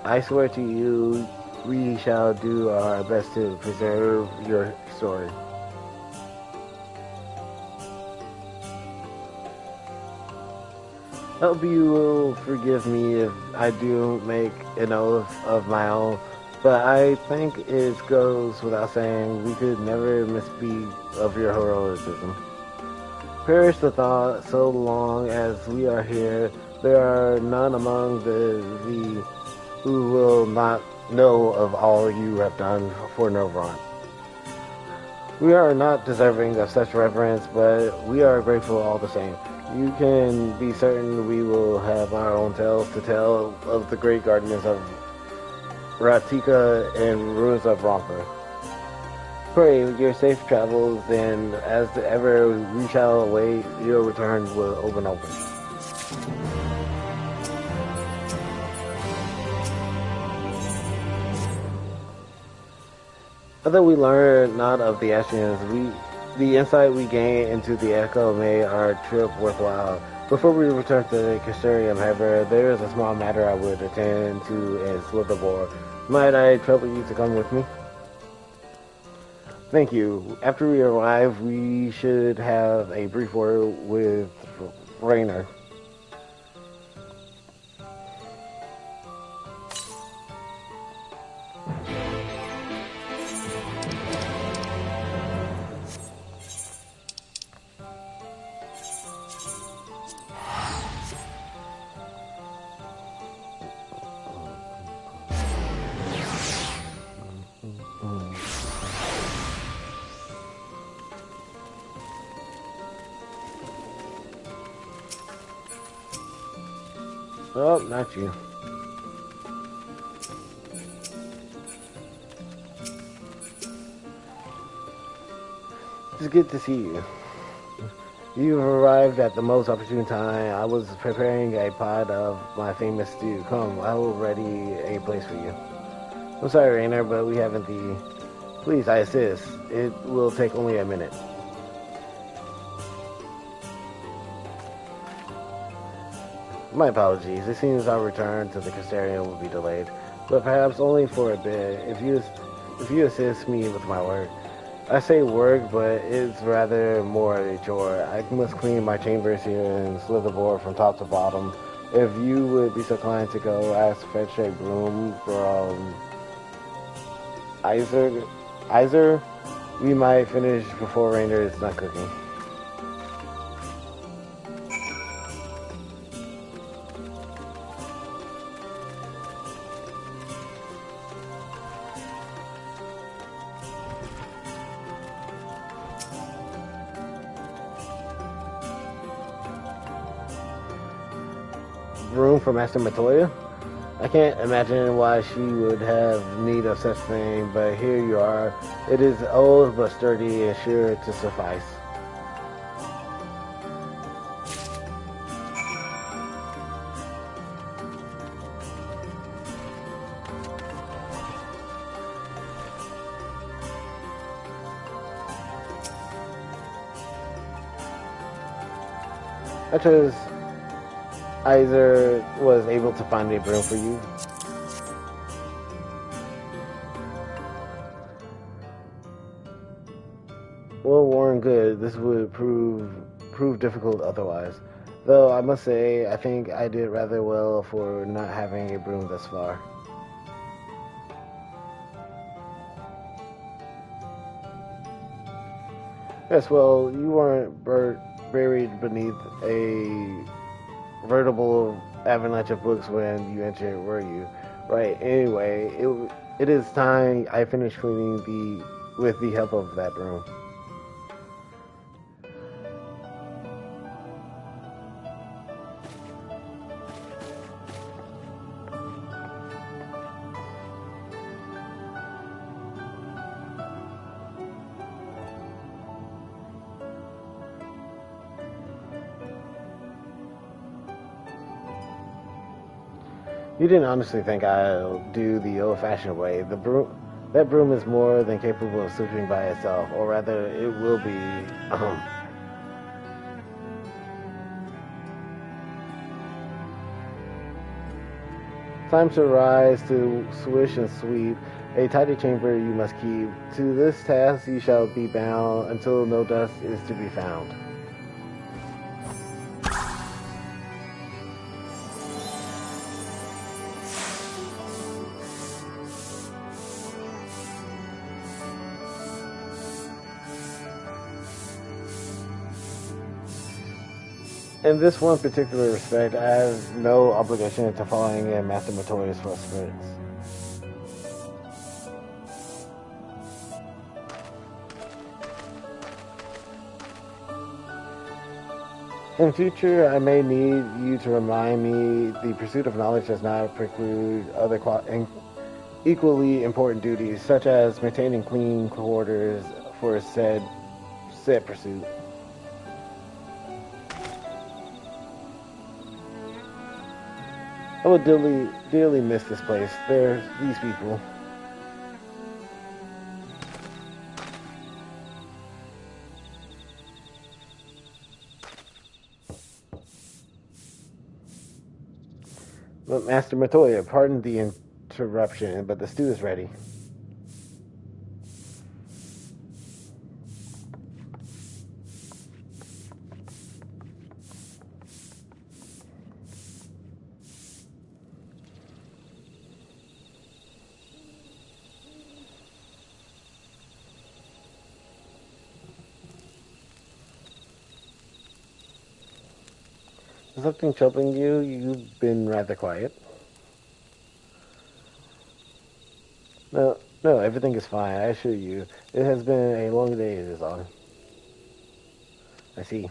I swear to you, we shall do our best to preserve your story. I hope you will forgive me if I do make an oath of my own, but I think it goes without saying we could never misspeak of your heroism. Perish the thought, so long as we are here, there are none among thee who will not know of all you have done for Novron. We are not deserving of such reverence, but we are grateful all the same. You can be certain we will have our own tales to tell of the great guardians of Ratika and ruins of Ronka. Pray your safe travels, and as ever we shall await your return with open arms. Although we learn not of the actions, the insight we gain into the Echo made our trip worthwhile. Before we return to Caesarium, however, there is a small matter I would attend to in Slitherboar. Might I trouble you to come with me? Thank you. After we arrive, we should have a brief word with Raynor. Oh, not you. It's good to see you. You've arrived at the most opportune time. I was preparing a pot of my famous stew. Come, I will ready a place for you. I'm sorry, Rainer, but we haven't the... Please, I insist. It will take only a minute. My apologies. It seems our return to the Castellarium will be delayed, but perhaps only for a bit. If you assist me with my work. I say work, but it's rather more a chore. I must clean my chambers here and slitherboard from top to bottom. If you would be so kind to go ask fetch a broom from Iser, we might finish before Rainer is not cooking. Room for Master Matoya? I can't imagine why she would have need of such thing, but here you are. It is old but sturdy and sure to suffice. I chose Iser was able to find a broom for you. Well, Warren, good. This would prove difficult otherwise. Though I must say, I think I did rather well for not having a broom thus far. Yes, well, you weren't buried beneath a veritable avalanche of books when you entered, were you? Right, anyway, it is time I finished cleaning with the help of that broom. You didn't honestly think I'll do the old-fashioned way. That broom is more than capable of sweeping by itself, or rather, it will be. Time to rise, to swish and sweep. A tidy chamber you must keep. To this task you shall be bound until no dust is to be found. In this one particular respect, I have no obligation to following in Master Matoya's footsteps. In future, I may need you to remind me the pursuit of knowledge does not preclude other equally important duties, such as maintaining clean quarters for said pursuit. I would dearly miss this place. There's these people. But Master Matoya, pardon the interruption, but the stew is ready. Is something troubling you? You've been rather quiet. No, everything is fine, I assure you. It has been a long day, it is all. I see.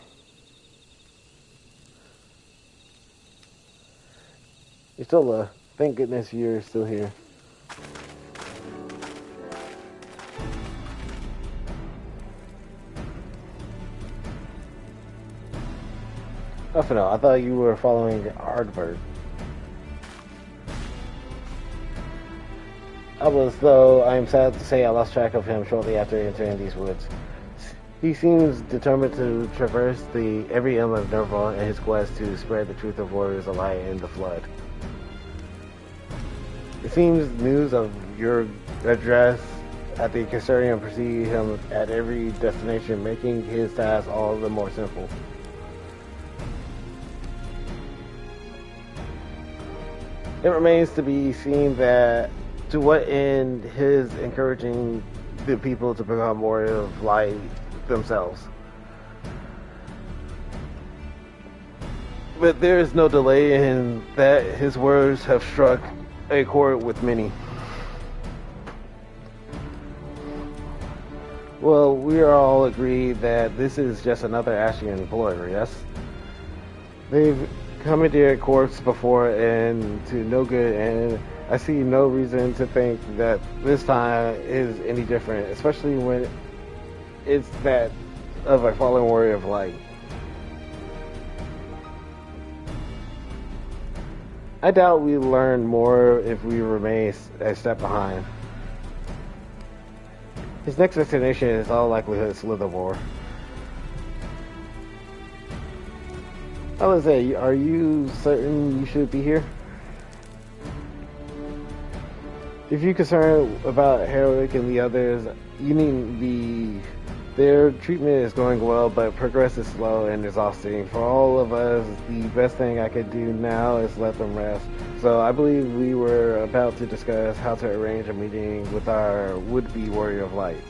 You're still thank goodness you're still here. Oh, no, I thought you were following Ardbert. Though I am sad to say I lost track of him shortly after entering these woods. He seems determined to traverse every element of Nerval in his quest to spread the truth of Warriors of Light and the Flood. It seems news of your address at the Caesarium precede him at every destination, making his task all the more simple. It remains to be seen to what end his encouraging the people to become Warriors of Light themselves. But there is no delay in that his words have struck a chord with many. Well, we are all agreed that this is just another Ashian ploy, yes? They've commandeered corpse before and to no good, and I see no reason to think that this time is any different, especially when it's that of a fallen warrior of light. I doubt we learn more if we remain a step behind. His next destination is all likelihood Slithermore. I was say, are you certain you should be here? If you're concerned about Heroic and the others, you needn't be. Their treatment is going well, but progress is slow and exhausting. For all of us, the best thing I could do now is let them rest. So I believe we were about to discuss how to arrange a meeting with our would-be Warrior of Light.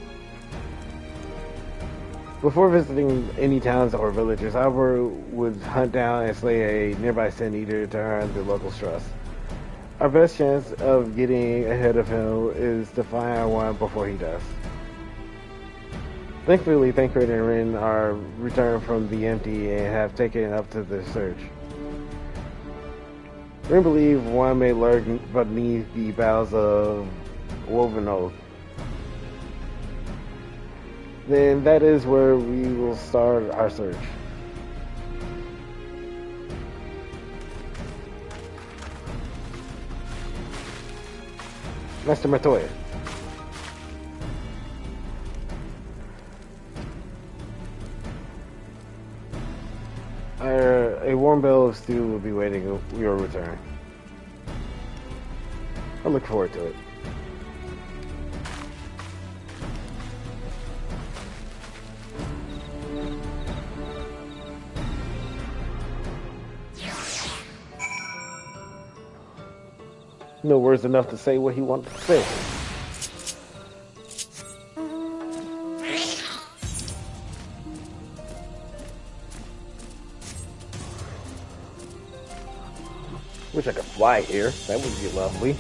Before visiting any towns or villages, Albert would hunt down and slay a nearby Sin Eater to earn the local trust. Our best chance of getting ahead of him is to find one before he does. Thankfully, Thancred and Rin are returned from the empty and have taken up to the search. Rin believes one may lurk beneath the boughs of Woven Oath. Then that is where we will start our search. Master Matoya. A warm bowl of stew will be waiting your return. I look forward to it. No words enough to say what he wanted to say. Wish I could fly here. That would be lovely.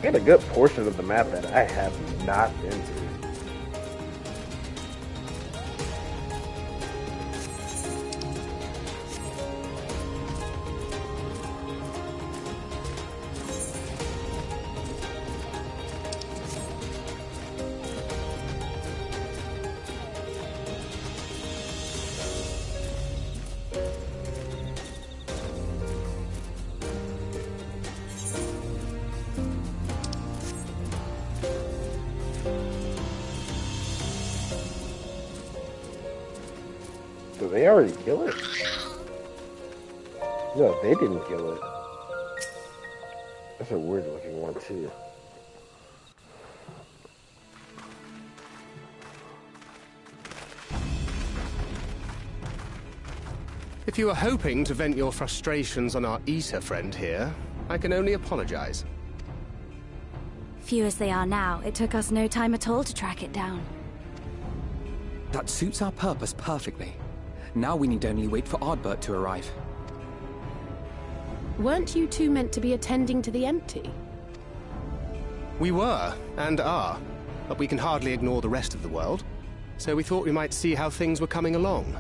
Get a good portion of the map that I have not been to. Did they already kill it? No, they didn't kill it. That's a weird looking one too. If you were hoping to vent your frustrations on our Issa friend here, I can only apologize. Few as they are now, it took us no time at all to track it down. That suits our purpose perfectly. Now we need only wait for Ardbert to arrive. Weren't you two meant to be attending to the empty? We were, and are. but we can hardly ignore the rest of the world, so we thought we might see how things were coming along.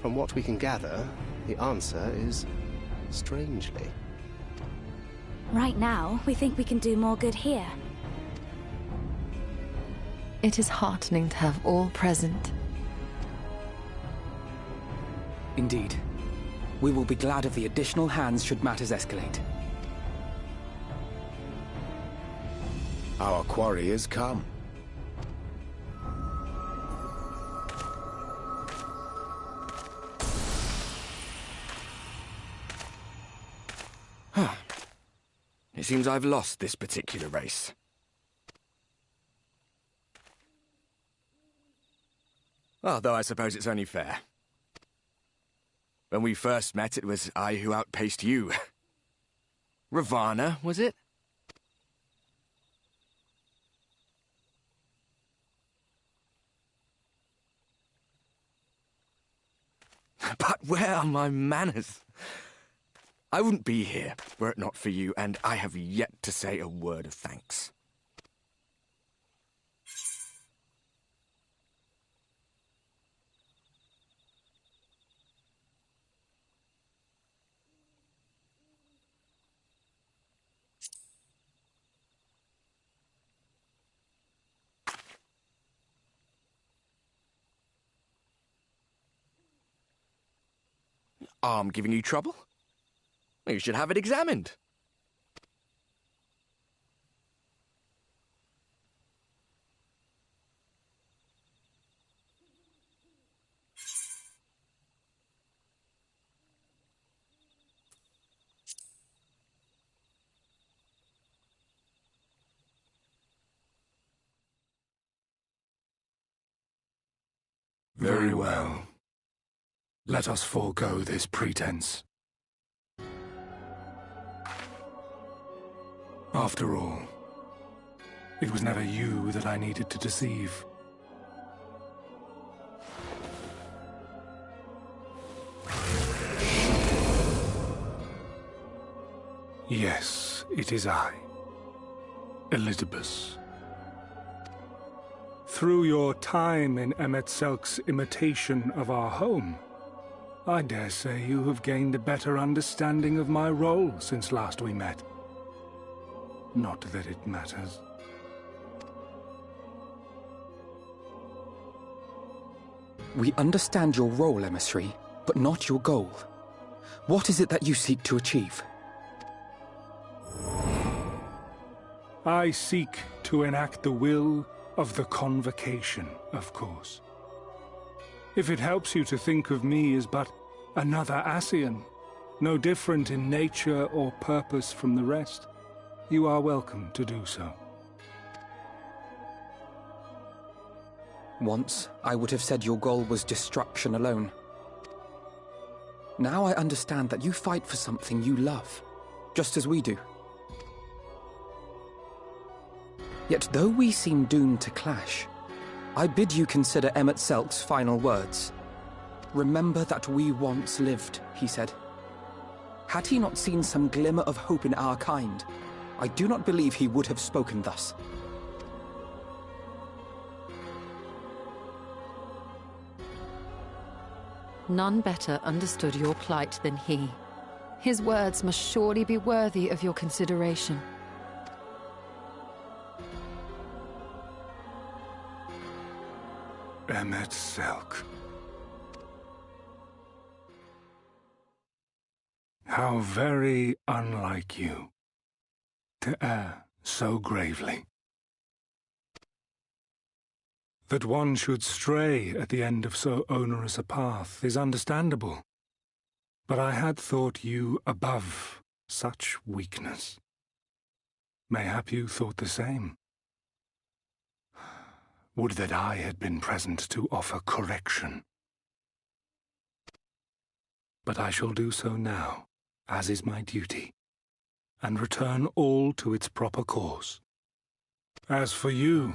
From what we can gather, the answer is strangely. Right now, we think we can do more good here. It is heartening to have all present. Indeed. We will be glad of the additional hands should matters escalate. Our quarry has come. It seems I've lost this particular race. Although I suppose it's only fair. When we first met, it was I who outpaced you. Ravana, was it? But where are my manners? I wouldn't be here were it not for you, and I have yet to say a word of thanks. Arm giving you trouble? You should have it examined. Very well. Let us forego this pretense. After all, it was never you that I needed to deceive. Yes, it is I, Elidibus. Through your time in Emet-Selch's imitation of our home, I dare say you have gained a better understanding of my role since last we met. Not that it matters. We understand your role, Emissary, but not your goal. What is it that you seek to achieve? I seek to enact the will of the Convocation, of course. If it helps you to think of me as but another Ascian, no different in nature or purpose from the rest, you are welcome to do so. Once, I would have said your goal was destruction alone. Now I understand that you fight for something you love, just as we do. Yet though we seem doomed to clash, I bid you consider Emet-Selch's final words. Remember that we once lived, he said. Had he not seen some glimmer of hope in our kind, I do not believe he would have spoken thus. None better understood your plight than he. His words must surely be worthy of your consideration. Emet-Selch. How very unlike you to err so gravely. That one should stray at the end of so onerous a path is understandable, but I had thought you above such weakness. Mayhap you thought the same. Would that I had been present to offer correction. But I shall do so now, as is my duty, and return all to its proper course. As for you,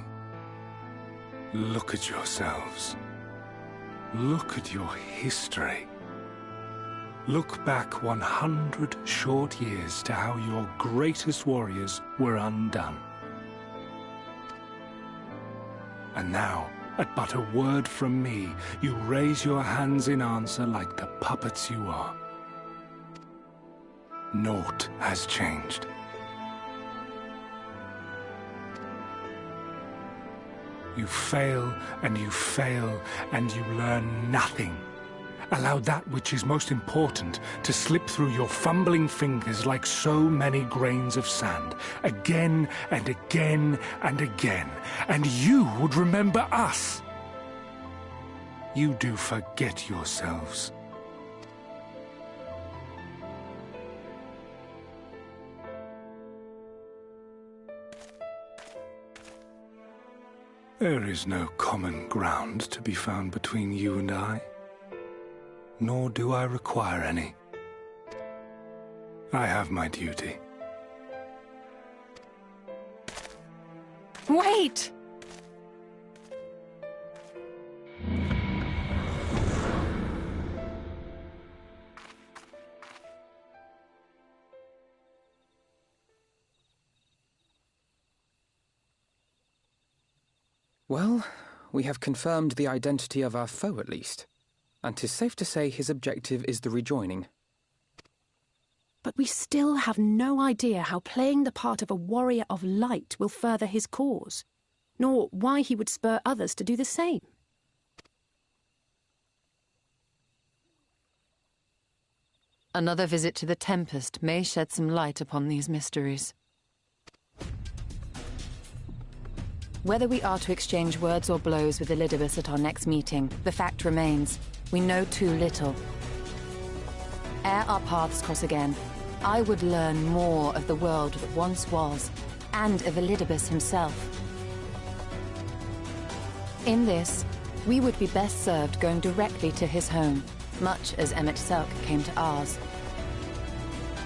look at yourselves. Look at your history. Look back 100 short years to how your greatest warriors were undone. And now, at but a word from me, you raise your hands in answer like the puppets you are. Naught has changed. You fail, and you fail, and you learn nothing. Allow that which is most important to slip through your fumbling fingers like so many grains of sand, again and again and again, and you would remember us. You do forget yourselves. There is no common ground to be found between you and I, nor do I require any. I have my duty. Wait! Well, we have confirmed the identity of our foe at least, and 'tis safe to say his objective is the rejoining. But we still have no idea how playing the part of a warrior of light will further his cause, nor why he would spur others to do the same. Another visit to the Tempest may shed some light upon these mysteries. Whether we are to exchange words or blows with Elidibus at our next meeting, the fact remains, we know too little. Ere our paths cross again, I would learn more of the world that once was, and of Elidibus himself. In this, we would be best served going directly to his home, much as Emet Selch came to ours.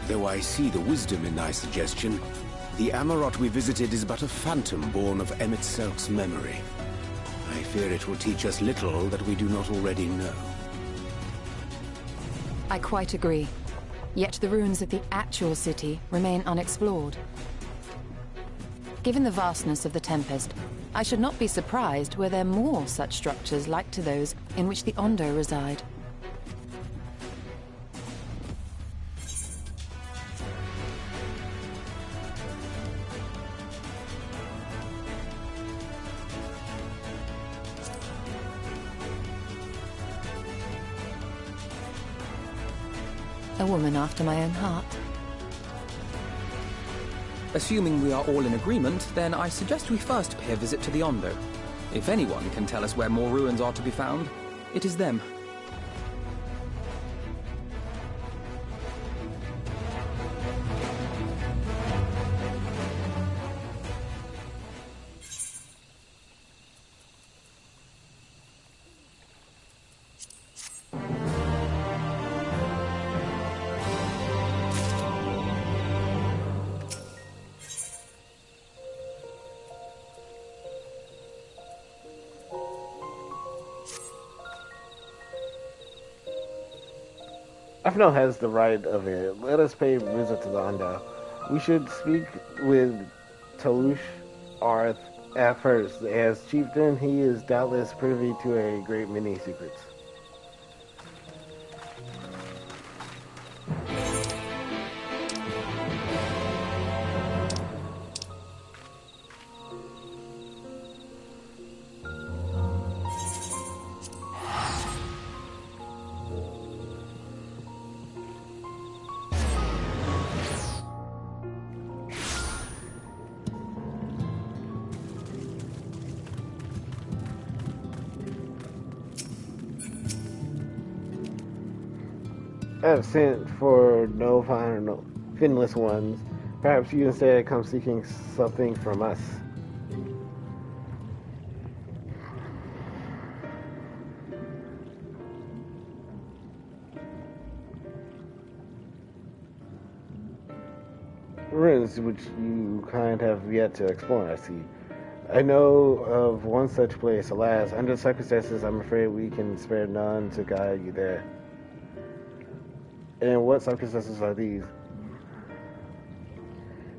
Though I see the wisdom in thy suggestion, the Amarot we visited is but a phantom born of Emet Selch's memory. I fear it will teach us little that we do not already know. I quite agree. Yet the ruins of the actual city remain unexplored. Given the vastness of the Tempest, I should not be surprised were there more such structures like to those in which the Ondo reside. A woman after my own heart. Assuming we are all in agreement, then I suggest we first pay a visit to the Ondo. If anyone can tell us where more ruins are to be found, it is them. Afno has the right of it. Let us pay a visit to the Ondo. We should speak with Talush Arth at first. As chieftain, he is doubtless privy to a great many secrets. I have sent for no finless ones. Perhaps you instead come seeking something from us. Ruins which you kind have yet to explore, I see. I know of one such place. Alas, under the circumstances, I'm afraid we can spare none to guide you there. And what circumstances are these?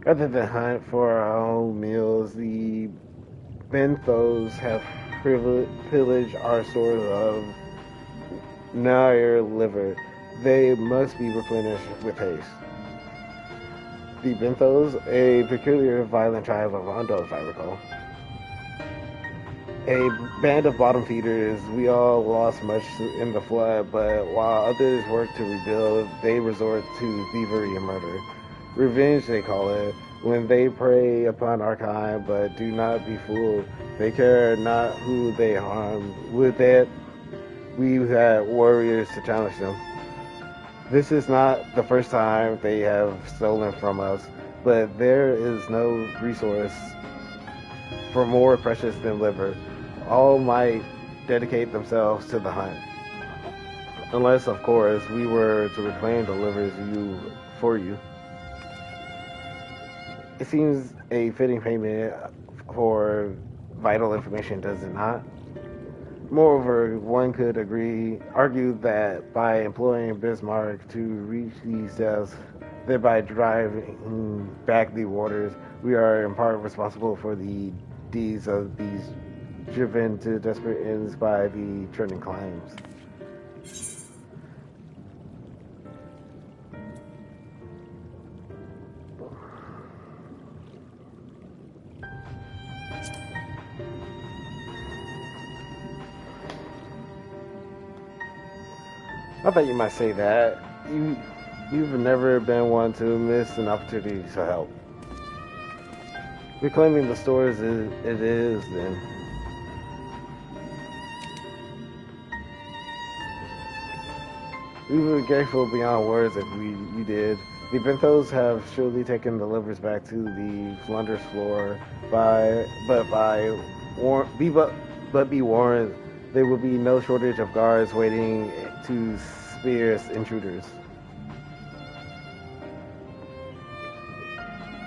Rather than hunt for our own meals, the Benthos have pillage our stores of Nair liver. They must be replenished with haste. The Benthos, a peculiar violent tribe of Rondos, if I recall. A band of bottom feeders. We all lost much in the flood, but while others work to rebuild, they resort to thievery and murder. Revenge, they call it, when they prey upon our kind, but do not be fooled. They care not who they harm. With that, we had warriors to challenge them. This is not the first time they have stolen from us, but there is no resource for more precious than liver. All might dedicate themselves to the hunt. Unless, of course, we were to reclaim the livers for you. It seems a fitting payment for vital information, does it not? Moreover, one could argue that by employing Bismarck to reach these depths, thereby driving back the waters, we are in part responsible for the deeds of these driven to desperate ends by the churning climes. I thought you might say that. You've never been one to miss an opportunity to help. Reclaiming the stores it is then. We would be grateful beyond words if you did. The Benthos have surely taken the livers back to the Flanders floor, but be warned, there will be no shortage of guards waiting to spear intruders.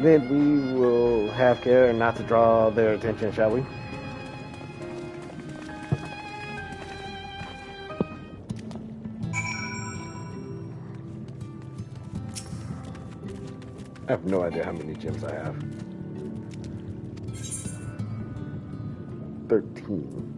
Then we will have care not to draw their attention, shall we? I have no idea how many gems I have. 13.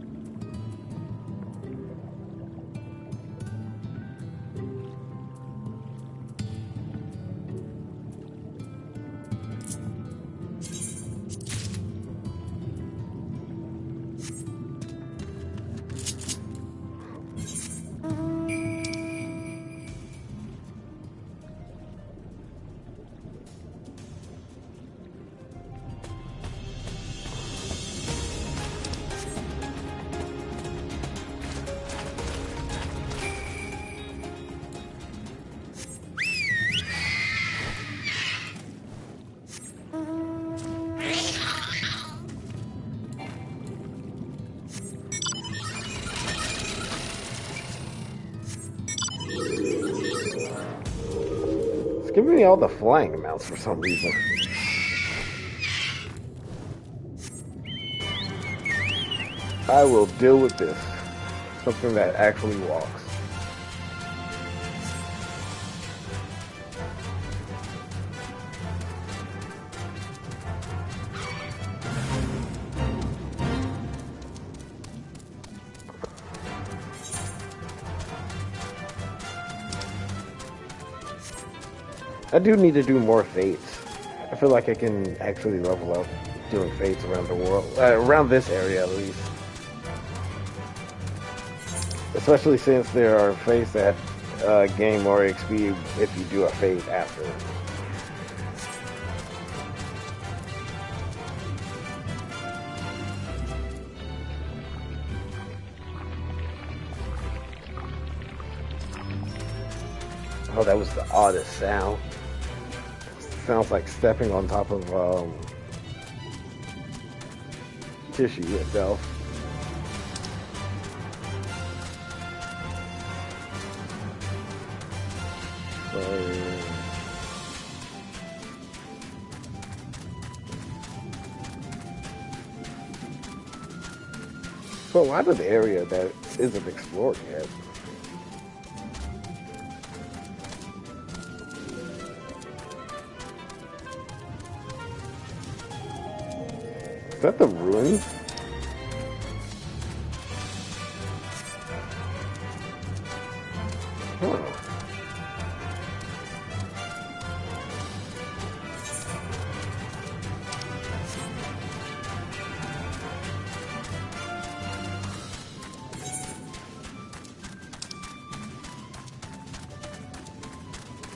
Give me all the flying amounts for some reason. I will deal with this. Something that actually walks. I do need to do more fates. I feel like I can actually level up doing fates around the world, around this area at least. Especially since there are fates that gain more XP if you do a fate after. Oh, that was the oddest sound. Sounds like stepping on top of tissue itself. So a lot of the area that isn't explored yet. Is that the ruins?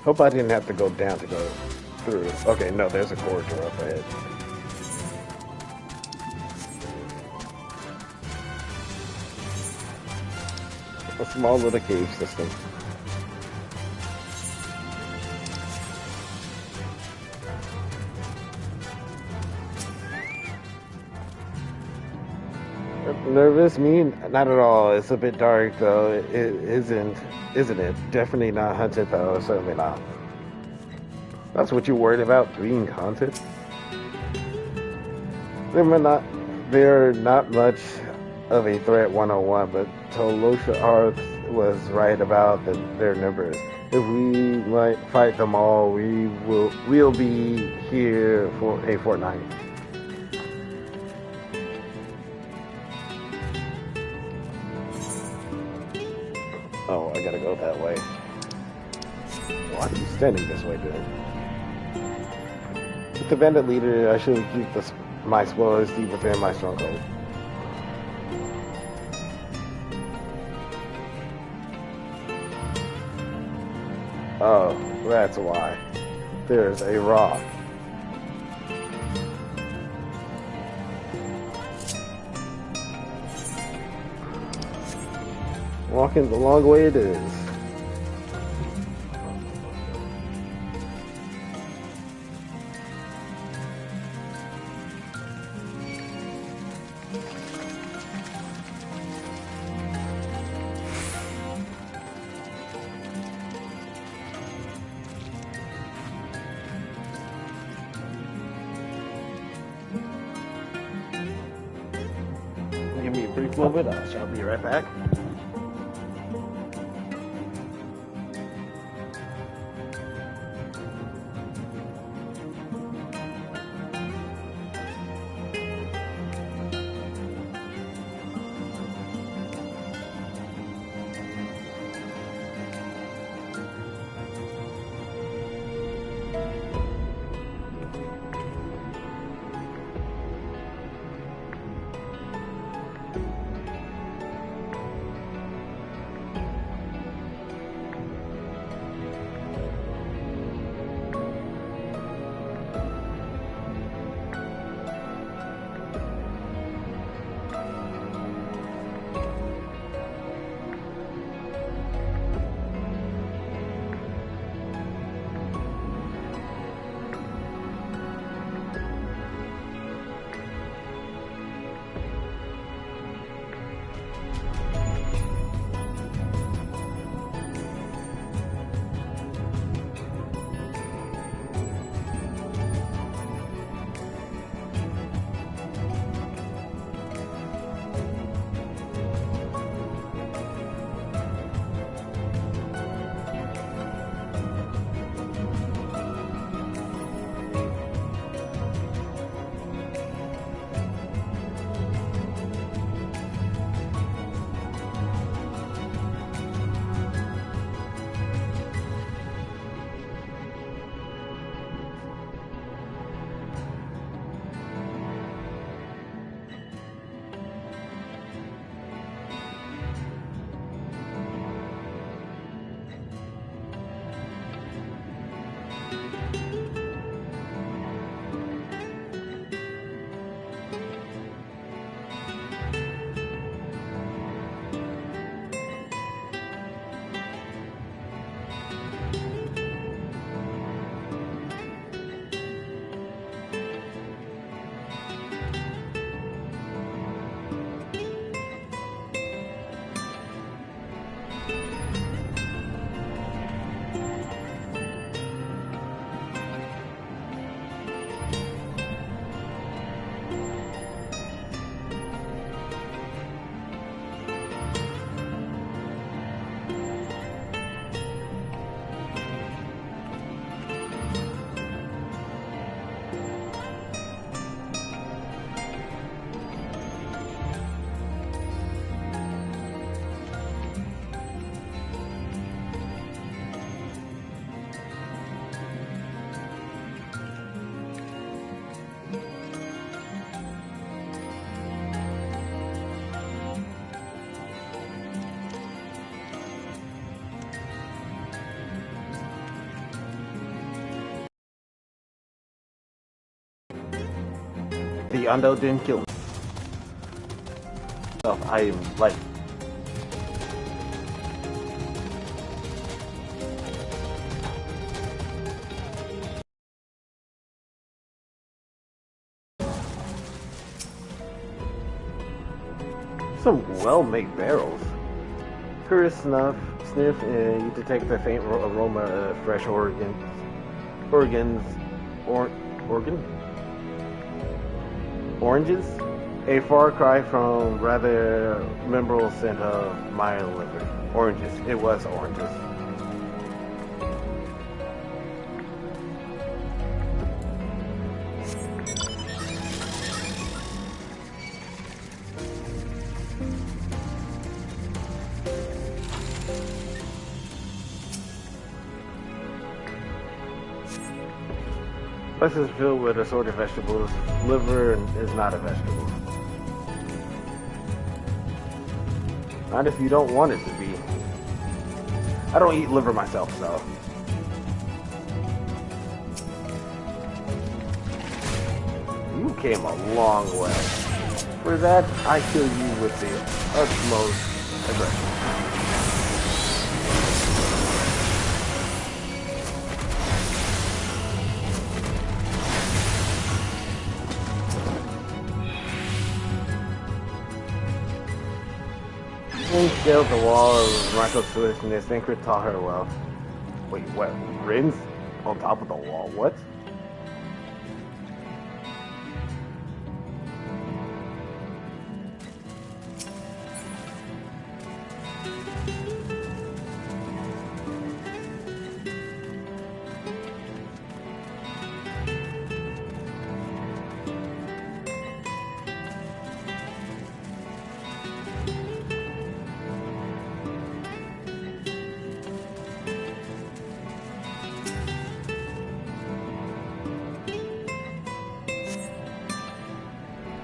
Hope I didn't have to go down to go through. Okay, no, there's a corridor up ahead. A small little cave system. Nervous? Me? Not at all. It's a bit dark though. It isn't it? Definitely not haunted though. Certainly not. That's what you're worried about, being haunted? They're not much of a threat 101, but Tolosha Arth was right about their numbers. If we might fight them all, we'll be here for a fortnight. Oh, I gotta go that way. Why are you standing this way, dude? With the bandit leader, I should keep my spoils deep within my stronghold. Oh, that's why. There's a rock. Walking the long way it is. Give me a brief moment, I shall be right back. Undo didn't kill me. So I am like. Some well-made barrels. Curious enough, sniff and you detect the faint aroma of fresh oranges. A far cry from rather memorable scent of my liver. Oranges. It was oranges. This is filled with assorted vegetables. Liver is not a vegetable. Not if you don't want it to be. I don't eat liver myself, so. You came a long way. For that, I kill you with the utmost aggression. Rin scaled the wall of Marco's foolishness, and Crit taught her well. Wait, what? Rin's on top of the wall? What?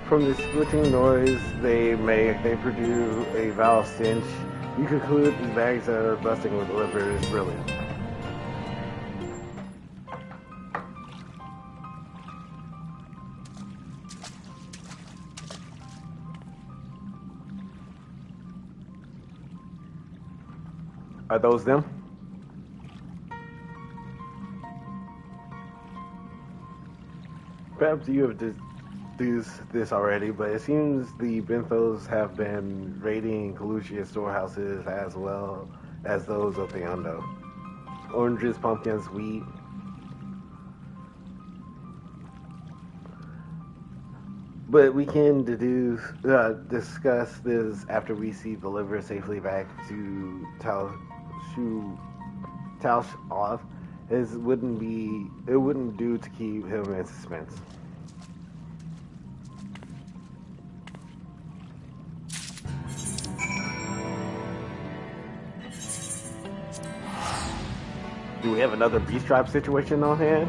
From the splitting noise they make, they produce a foul stench. You conclude the bags that are busting with liver is brilliant. Are those them? Perhaps you have deduced this already, but it seems the Benthos have been raiding Coluccia storehouses as well as those of the Undo. Oranges, pumpkins, wheat. But we can discuss this after we see the liver safely back to Tal off. It wouldn't do to keep him in suspense. Do we have another beast tribe situation on hand?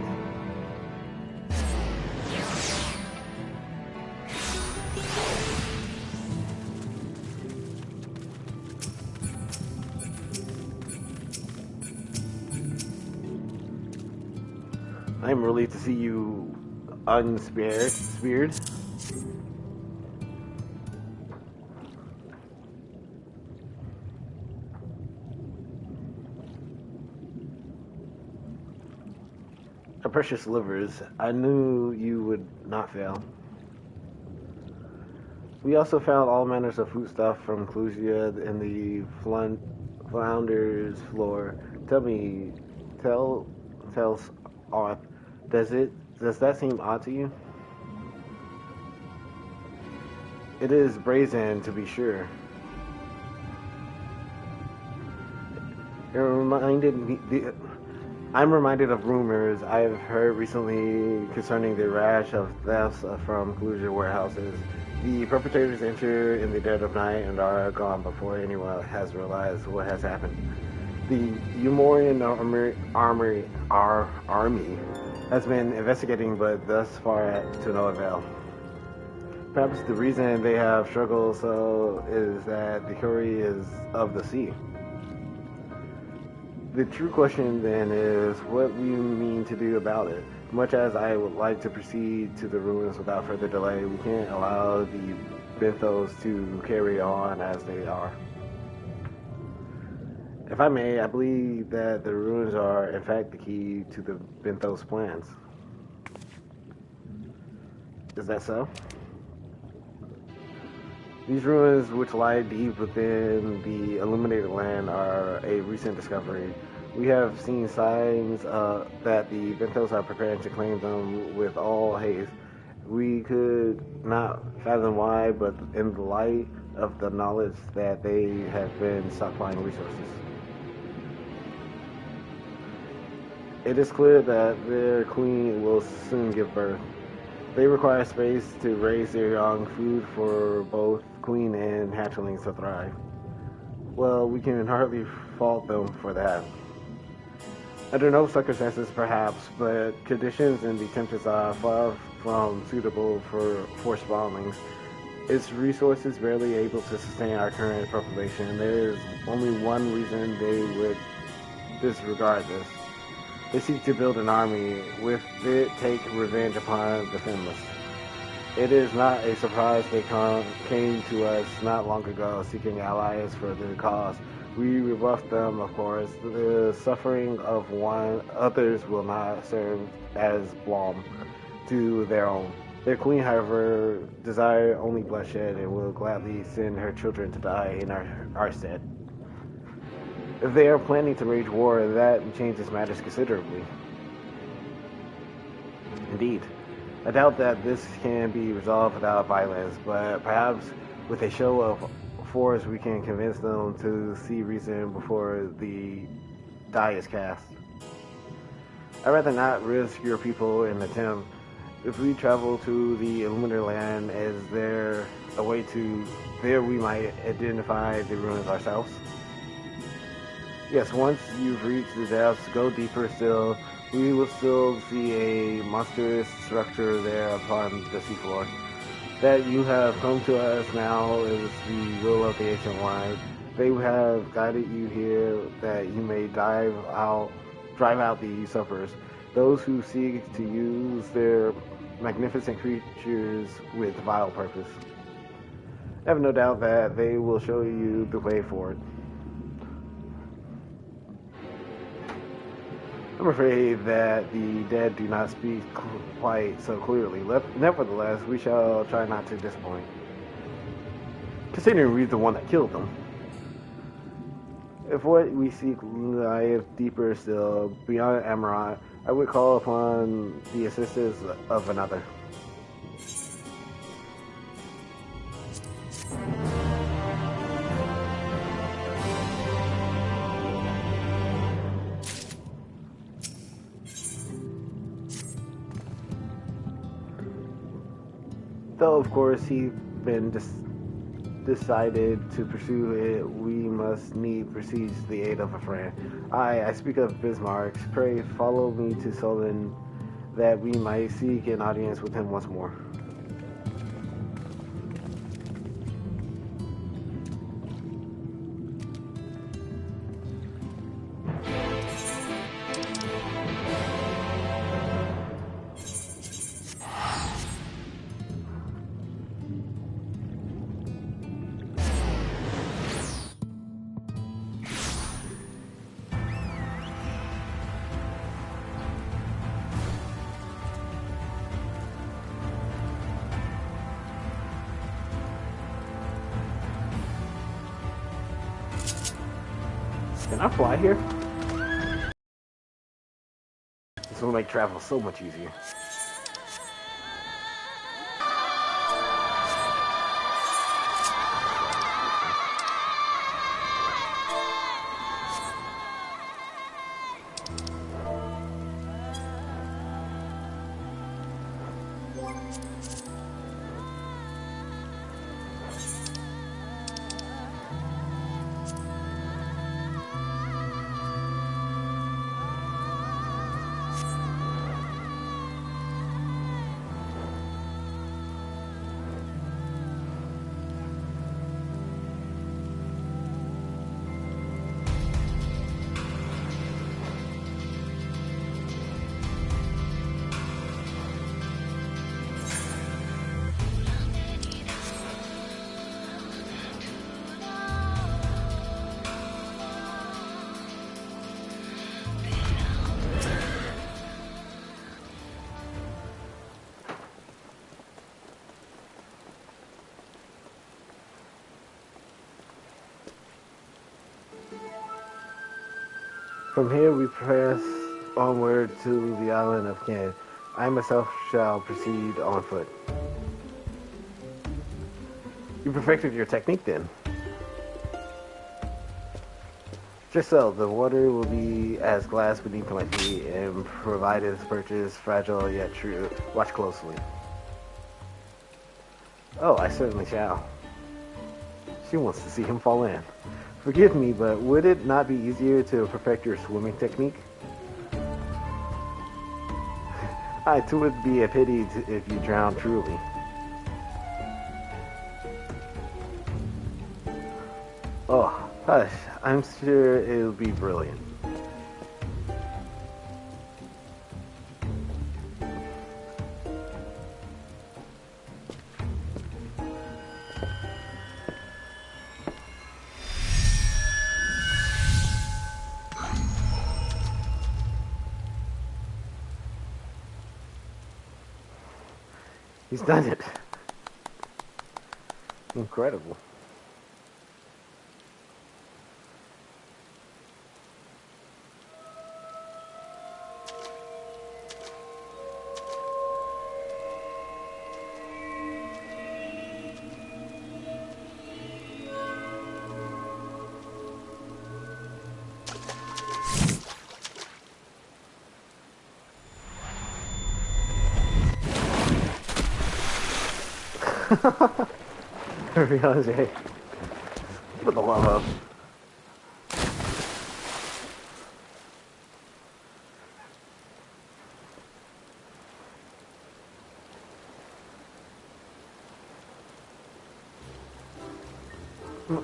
I'm relieved to see you speared. Precious livers, I knew you would not fail. We also found all manners of foodstuff from Clusia in the flounder's floor. Tells odd. Does that seem odd to you? It is brazen, to be sure. I'm reminded of rumors I have heard recently concerning the rash of thefts from Clusia warehouses. The perpetrators enter in the dead of night and are gone before anyone has realized what has happened. The Umorian army has been investigating, but thus far to no avail. Perhaps the reason they have struggled so is that the Kuri is of the sea. The true question then is what we mean to do about it. Much as I would like to proceed to the ruins without further delay, we can't allow the Benthos to carry on as they are. If I may, I believe that the ruins are, in fact, the key to the Benthos plans. Is that so? These ruins, which lie deep within the illuminated land, are a recent discovery. We have seen signs that the Benthos are preparing to claim them with all haste. We could not fathom why, but in the light of the knowledge that they have been stockpiling resources, it is clear that their queen will soon give birth. They require space to raise their young, food for both queen and hatchlings to thrive. Well, we can hardly fault them for that. Under no circumstances, perhaps, but conditions in the Tempest are far from suitable for forced spawnings. Its resources barely able to sustain our current population. There is only one reason they would disregard this. They seek to build an army, with it take revenge upon the Finless. It is not a surprise they came to us not long ago, seeking allies for the cause. We rebuffed them, of course. The suffering of others will not serve as balm to their own. Their queen, however, desires only bloodshed and will gladly send her children to die in our stead. If they are planning to wage war, that changes matters considerably. Indeed. I doubt that this can be resolved without violence, but perhaps with a show of force we can convince them to see reason before the die is cast. I'd rather not risk your people in the attempt. If we travel to the Illuminated Land, is there a way to... there we might identify the ruins ourselves? Yes, once you've reached the depths, go deeper still. We will still see a monstrous structure there upon the seafloor. That you have come to us now is the will of the Ancient One. They have guided you here that you may drive out the usurpers, those who seek to use their magnificent creatures with vile purpose. I have no doubt that they will show you the way forward. I'm afraid that the dead do not speak quite so clearly. Nevertheless, we shall try not to disappoint. Considering we're the one that killed them. If what we seek lies deeper still, beyond Amarant, I would call upon the assistance of another. Though, of course, he's been decided to pursue it, we must need proceed to the aid of a friend. I speak of Bismarck. Pray follow me to Solon, that we might seek an audience with him once more. Can I fly here? This will make travel so much easier. From here we press onward to the island of Can. I myself shall proceed on foot. You perfected your technique then. Just so, the water will be as glass beneath my feet, and provided this purchase fragile yet true. Watch closely. Oh, I certainly shall. She wants to see him fall in. Forgive me, but would it not be easier to perfect your swimming technique? It would be a pity if you drowned truly. Oh, hush. I'm sure it'll be brilliant. He's done it. Incredible. Rihanna, for the love of.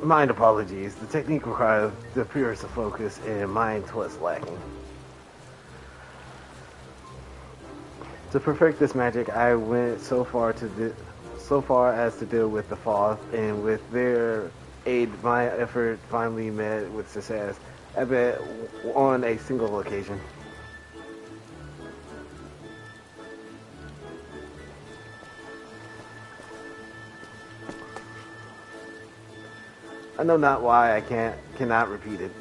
Mind apologies. The technique requires the purest of focus, and mine was lacking. To perfect this magic, I went so far as to deal with the Foth, and with their aid, my effort finally met with success, I bet on a single occasion. I know not why I cannot repeat it.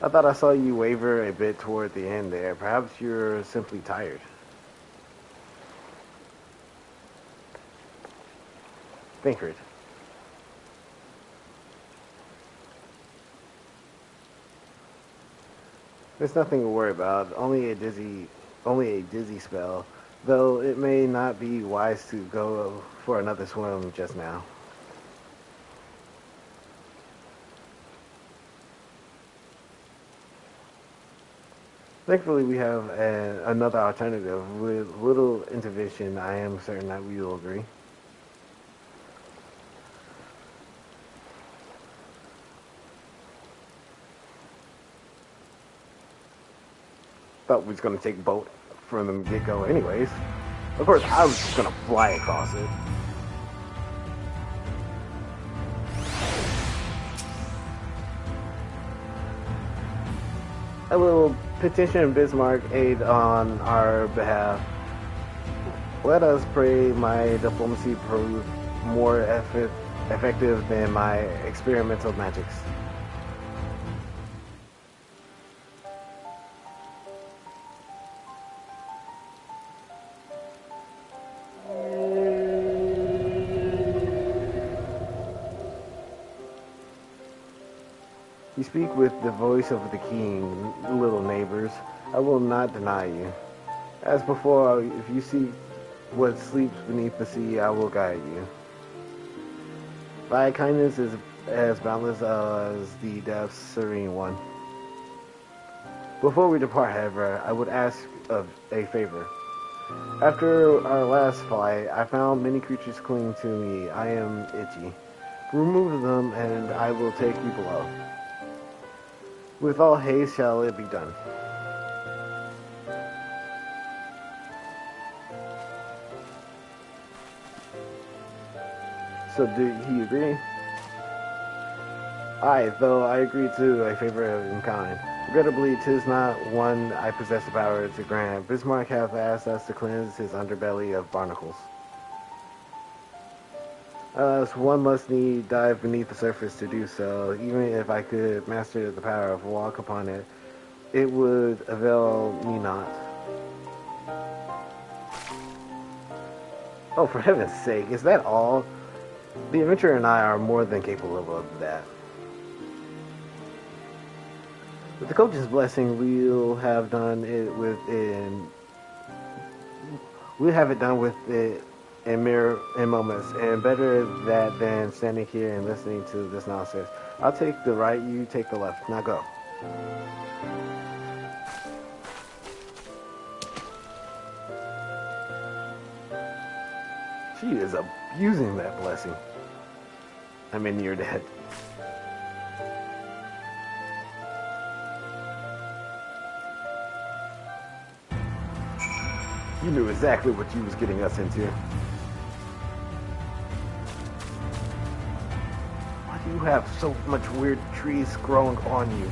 I thought I saw you waver a bit toward the end there. Perhaps you're simply tired. Thinkard. There's nothing to worry about. Only a dizzy spell. Though it may not be wise to go for another swim just now. Thankfully, we have another alternative. With little intervention, I am certain that we will agree. Thought we was going to take a boat from the get-go anyways. Of course, I was just going to fly across it. I will petition Bismarck aid on our behalf. Let us pray my diplomacy prove more effective than my experimental magics. You speak with the voice of the king, little neighbors. I will not deny you. As before, if you see what sleeps beneath the sea, I will guide you. Thy kindness is as boundless as the depths serene one. Before we depart, however, I would ask of a favor. After our last flight, I found many creatures clinging to me. I am itchy. Remove them, and I will take you below. With all haste shall it be done. So did he agree? Aye, though I agree to a favor in kind. Regrettably, 'tis not one I possess the power to grant. Bismarck hath asked us to cleanse his underbelly of barnacles. One must need dive beneath the surface to do so. Even if I could master the power of walk upon it, it would avail me not. Oh, for heaven's sake, is that all? The adventurer and I are more than capable of that. With the coach's blessing, we'll have it done with it in moments, and better that than standing here and listening to this nonsense. I'll take the right, you take the left. Now go. She is abusing that blessing. I mean, you're dead. You knew exactly what you was getting us into. Why do you have so much weird trees growing on you?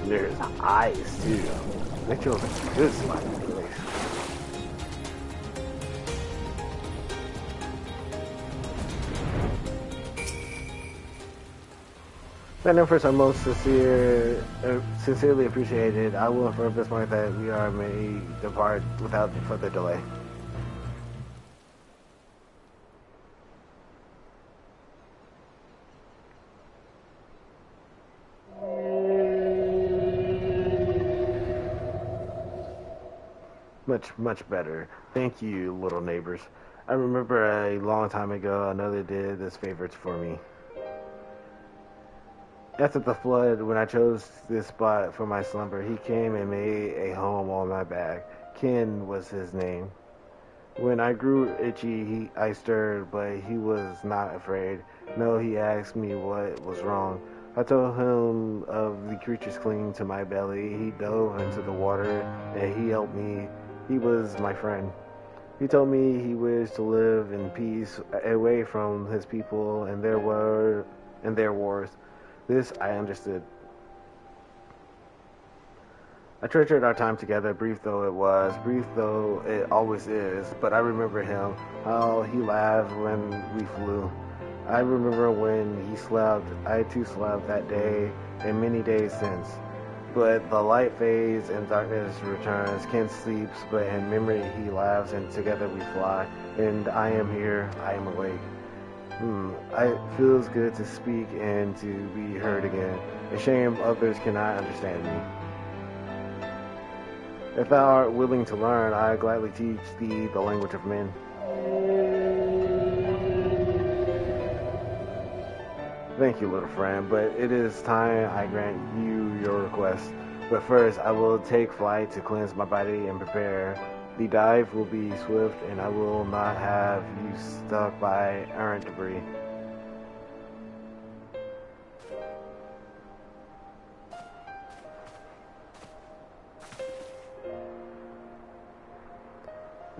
There's eyes too. That feels like a good sliding place. That efforts are most sincerely appreciated. I will inform Bismarck that we may depart without further delay. Much better. Thank you, little neighbors. I remember a long time ago, another did this favor for me. After the flood, when I chose this spot for my slumber, he came and made a home on my back. Ken was his name. When I grew itchy, I stirred, but he was not afraid. No, he asked me what was wrong. I told him of the creatures clinging to my belly. He dove into the water, and he helped me. He was my friend. He told me he wished to live in peace, away from his people and their wars. This I understood. I treasured our time together, brief though it always is, but I remember him, how he laughed when we flew. I remember when he slept. I too slept that day and many days since. But the light fades and darkness returns. Ken sleeps, but in memory he laughs, and together we fly. And I am here, I am awake. It feels good to speak and to be heard again. A shame others cannot understand me. If thou art willing to learn, I gladly teach thee the language of men. Thank you, little friend, but it is time I grant you your request. But first, I will take flight to cleanse my body and prepare. The dive will be swift, and I will not have you stuck by errant debris.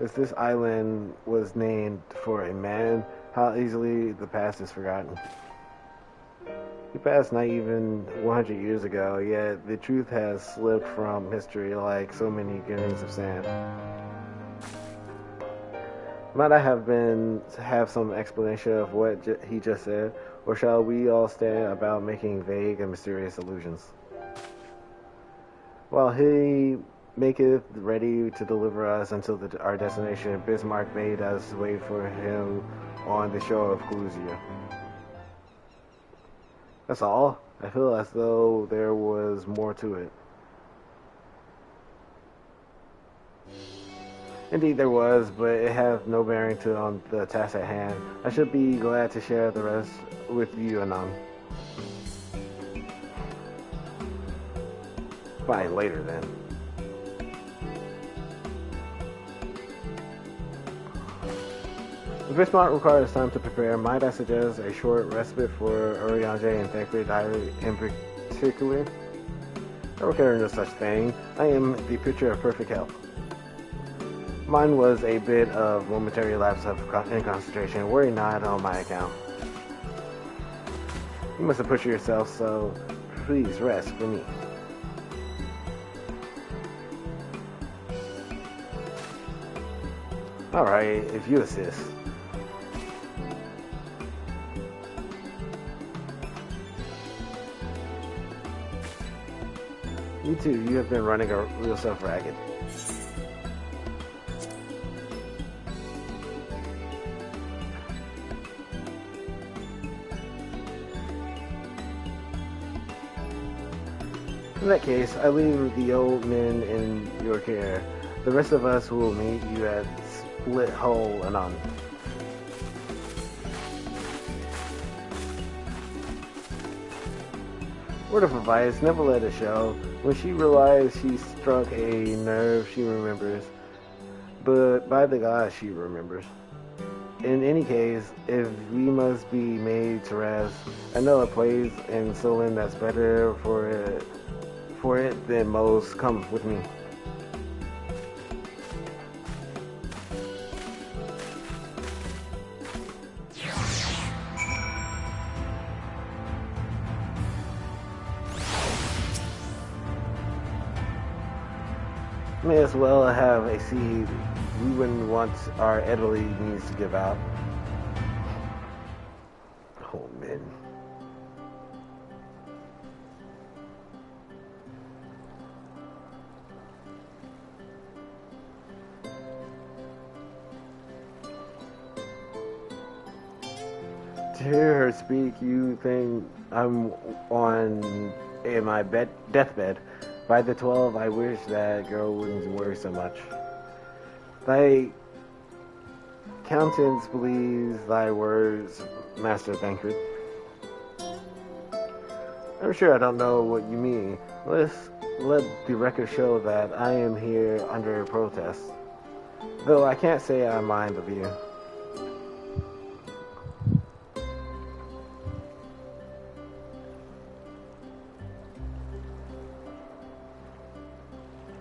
If this island was named for a man, how easily the past is forgotten. He passed not even 100 years ago, yet the truth has slipped from history like so many grains of sand. Might I have some explanation of what he just said, or shall we all stand about making vague and mysterious allusions? While he maketh ready to deliver us until our destination, Bismarck made us wait for him on the shore of Clusia. That's all? I feel as though there was more to it. Indeed there was, but it has no bearing on the task at hand. I should be glad to share the rest with you anon. Fine, later then. If this might require time to prepare, might I suggest a short respite for Urianger and Thancred Diary in particular? I don't care no such thing. I am the picture of perfect health. Mine was a bit of momentary lapse in concentration. Worry not on my account. You must have pushed yourself, so please rest for me. Alright, if you insist. You too, you have been running yourself ragged. In that case, I leave the old men in your care. The rest of us will meet you at Split Hole anon. Word of advice, never let it show. When she realized she struck a nerve, she remembers. But by the gods, she remembers. In any case, if we must be made to rest, I know a place in Solon that's better for it than most. Come with me. May as well have a seed. We wouldn't want our elderly needs to give out. Oh man. To hear her speak, you think I'm in my deathbed. By the 12, I wish that girl wouldn't worry so much. Thy countenance believes thy words, Master Thancred. I'm sure I don't know what you mean. Let the record show that I am here under protest. Though I can't say I mind of you.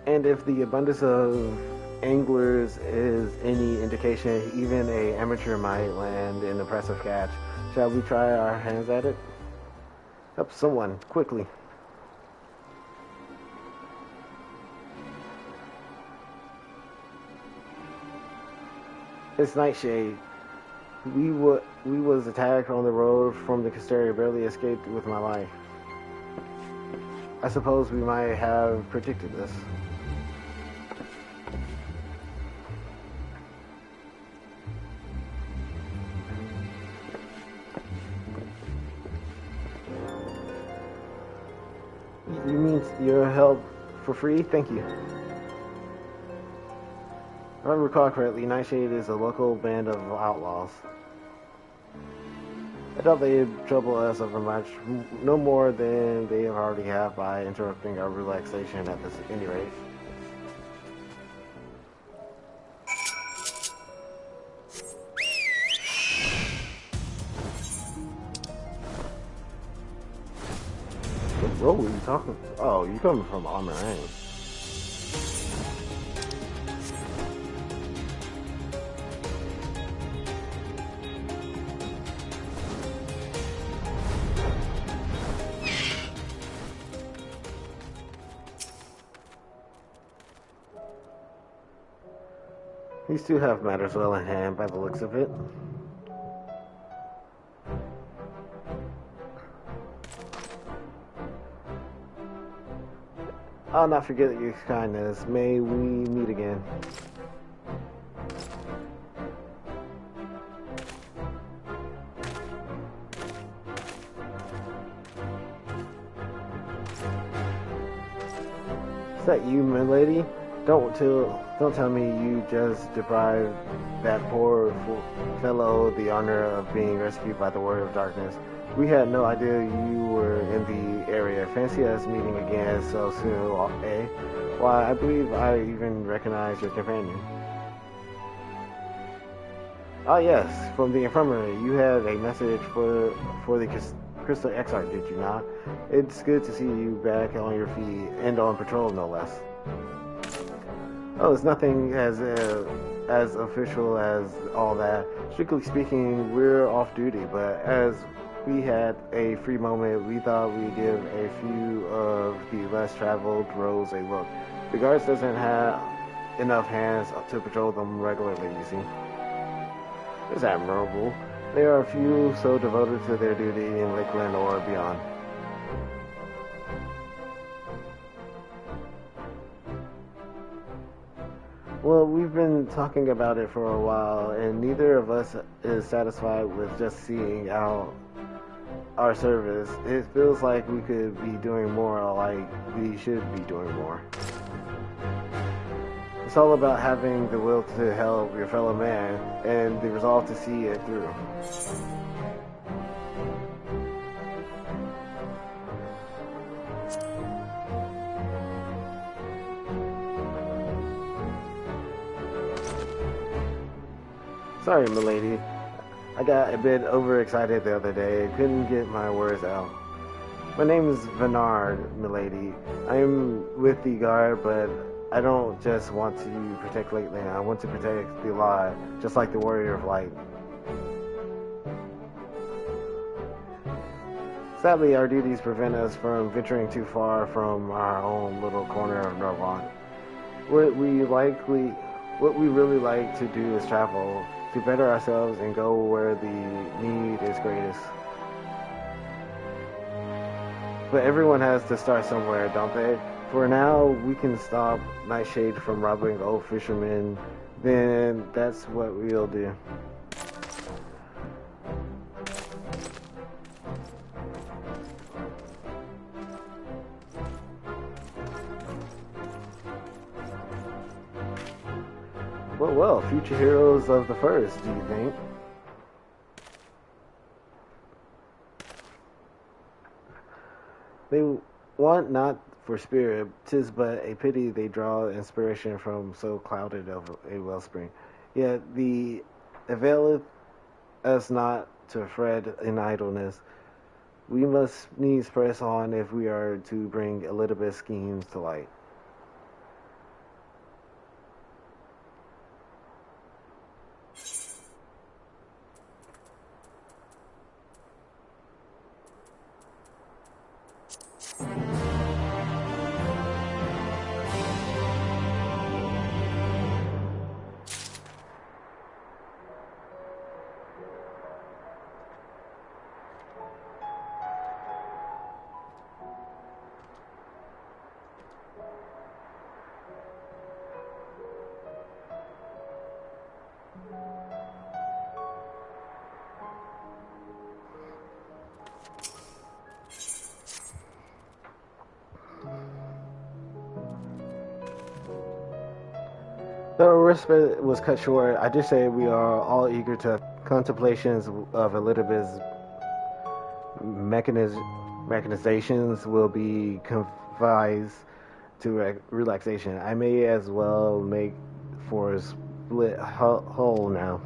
And if the abundance of anglers is any indication, even an amateur might land an impressive catch. Shall we try our hands at it? Help someone, quickly. It's Nightshade. We was attacked on the road from the Casteria, barely escaped with my life. I suppose we might have predicted this. You mean your help for free? Thank you. If I recall correctly, Nightshade is a local band of outlaws. I doubt they'd trouble us over much, no more than they already have by interrupting our relaxation at any rate. What role are you talking? Oh, you coming from Armor Aim. These two have matters well in hand by the looks of it. I'll not forget your kindness. May we meet again. Is that you, milady? Don't tell me you just deprived that poor fellow the honor of being rescued by the Warrior of Darkness. We had no idea you were in the area. Fancy us meeting again so soon, eh? Why, I believe I even recognize your companion. Ah, yes, from the infirmary. You had a message for the Crystal Exarch, did you not? It's good to see you back on your feet and on patrol, no less. Oh, it's nothing as official as all that. Strictly speaking, we're off duty, but as we had a free moment, we thought we'd give a few of the less traveled roads a look. The guards doesn't have enough hands to patrol them regularly, you see. It's admirable. There are a few so devoted to their duty in Lakeland or beyond. Well, we've been talking about it for a while, and neither of us is satisfied with just seeing out our service. It feels like we could be doing more, like we should be doing more. It's all about having the will to help your fellow man and the resolve to see it through. Sorry, milady. I got a bit overexcited the other day. Couldn't get my words out. My name is Venard, milady. I'm with the guard, but I don't just want to protect Lakeland. I want to protect the law, just like the Warrior of Light. Sadly, our duties prevent us from venturing too far from our own little corner of Nirvana. What we really like to do is travel, to better ourselves and go where the need is greatest. But everyone has to start somewhere, don't they? For now, we can stop Nightshade from robbing old fishermen, then that's what we'll do. Well, future heroes of the first, do you think? They want not for spirit, 'tis but a pity they draw inspiration from so clouded of a wellspring. Yet the availeth us not to fret in idleness. We must needs press on if we are to bring Elizabeth's schemes to light. The respite was cut short. I just say we are all eager to contemplations of Elizabeth's mechanizations will be confined to relaxation. I may as well make for a split hull now.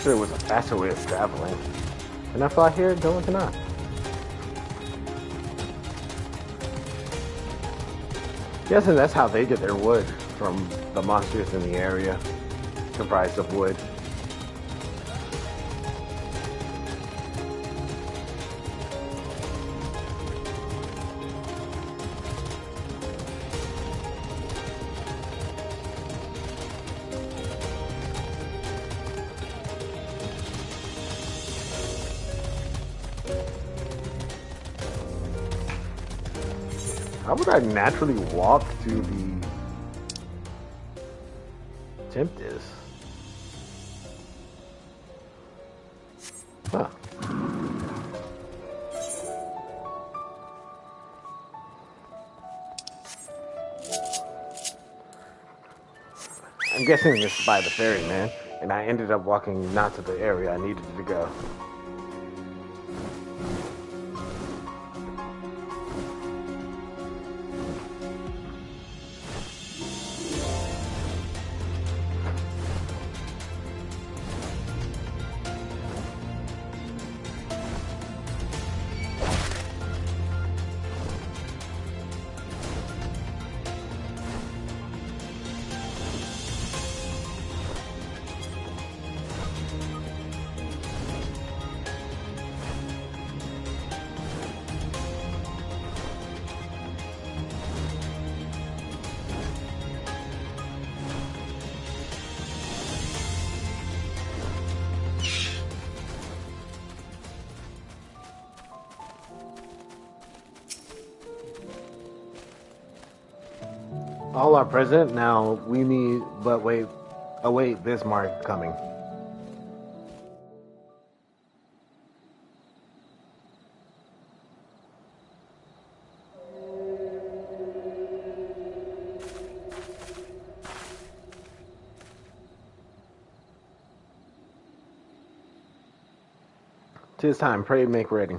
Sure, there was a faster way of traveling. Can I fly here? No, I cannot. Guessing that's how they get their wood, from the monsters in the area, comprised of wood. How would I naturally walk to the Tempest? Huh. I'm guessing it's by the ferryman, and I ended up walking not to the area I needed to go. All are present. Now we need, but wait, await Bismarck coming. Tis time. Pray, make ready.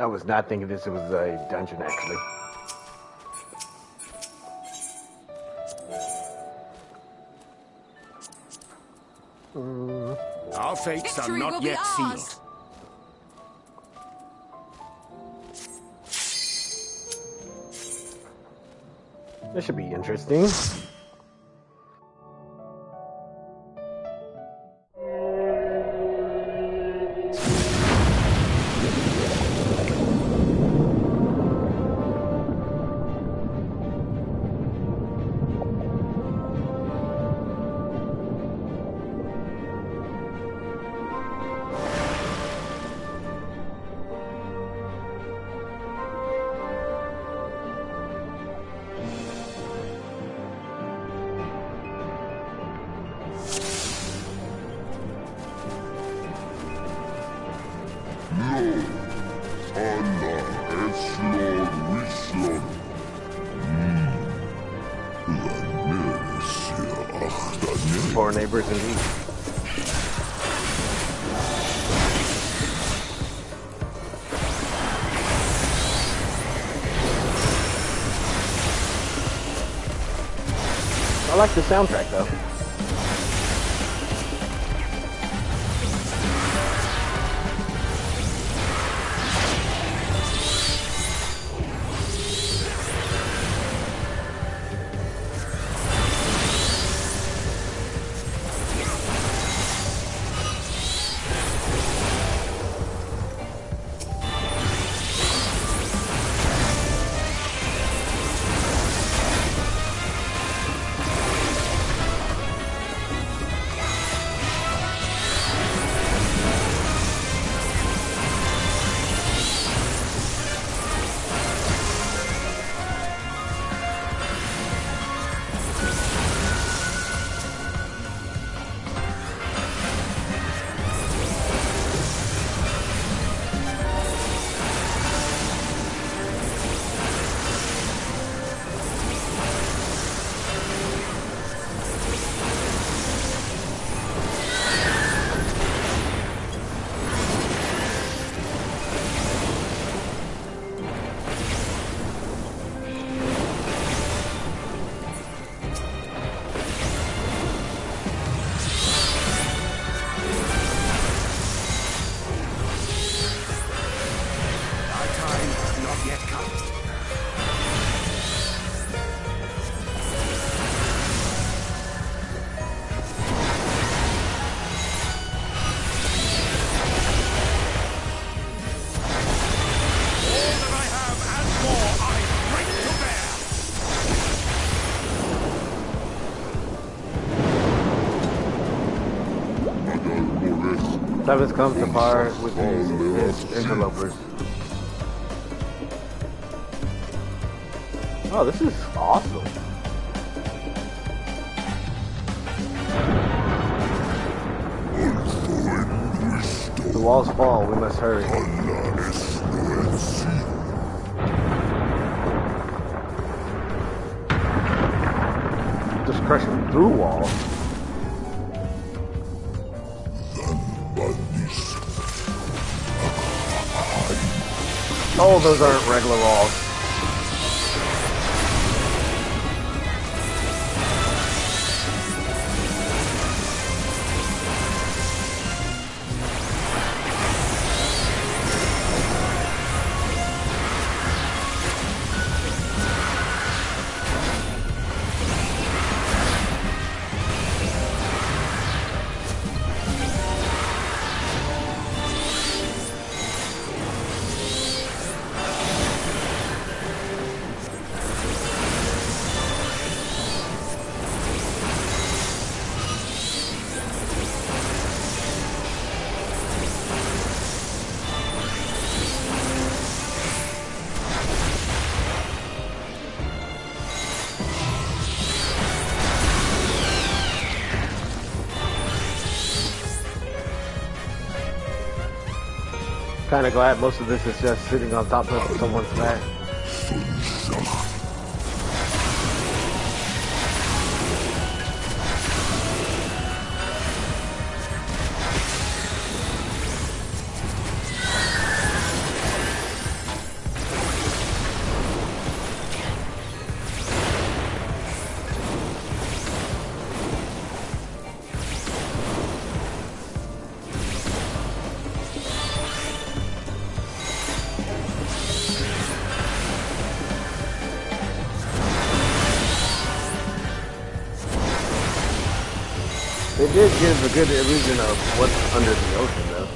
I was not thinking this was a dungeon, actually. Our fates are not yet sealed. This should be interesting. Poor neighbors indeed. I like the soundtrack though. Time has come to part with his interlopers. Oh, this is awesome. The walls fall, we must hurry. Just crushing through walls. Oh, those aren't regular walls. Kind of glad most of this is just sitting on top of someone's back. It did give a good illusion of what's under the ocean, though.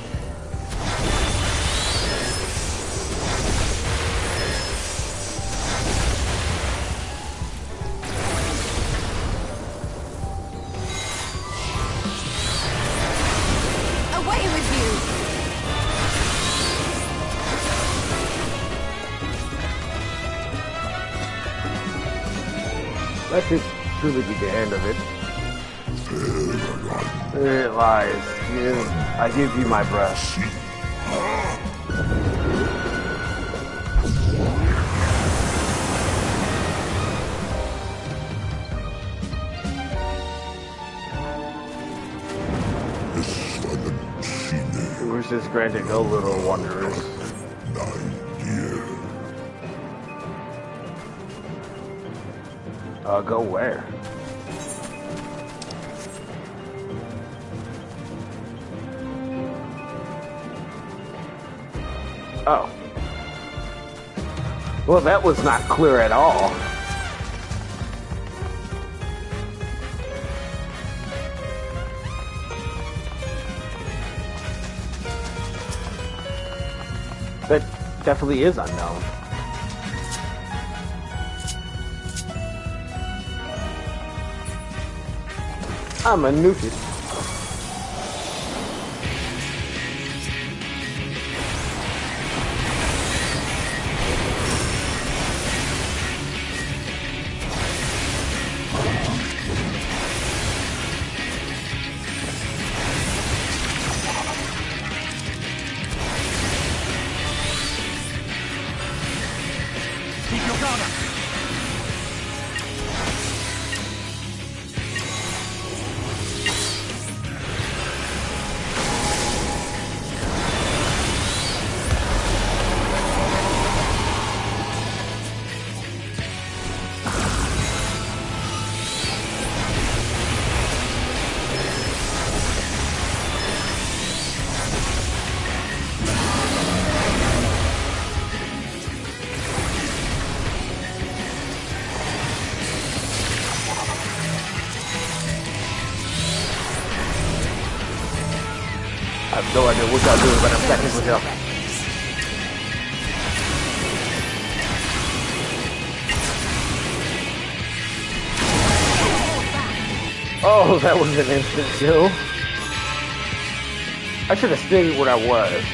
Away with you! That should truly be the end of it. It lies. I give you my breath. Wish is granted, go, little wanderers. Go where? Oh. Well, that was not clear at all. That definitely is unknown. I'm a nuke. Keep your guard up. I have no idea what y'all doing, but I'm stacking with y'all. Oh, that was an instant kill. I should have stayed where I was.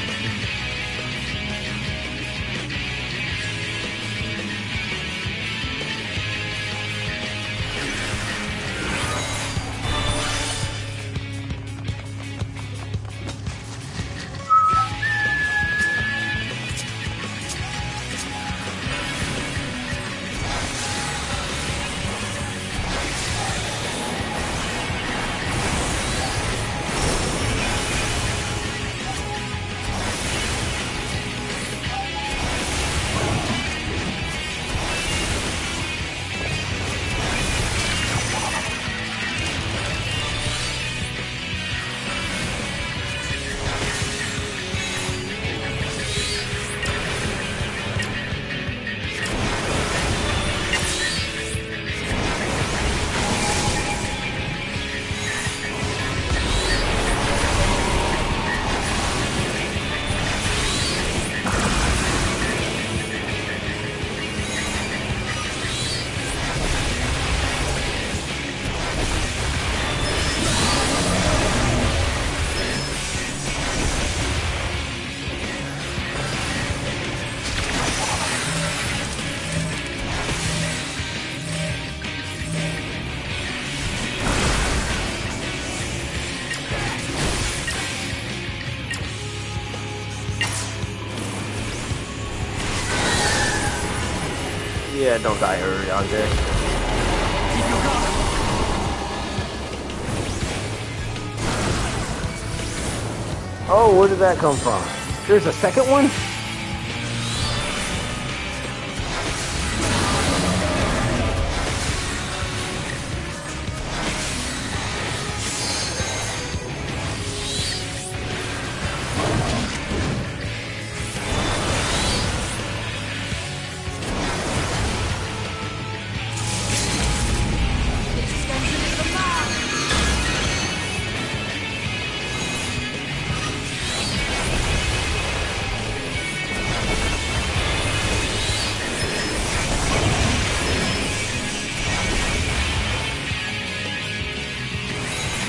Yeah, don't die early, Andre. Oh, where did that come from? There's a second one?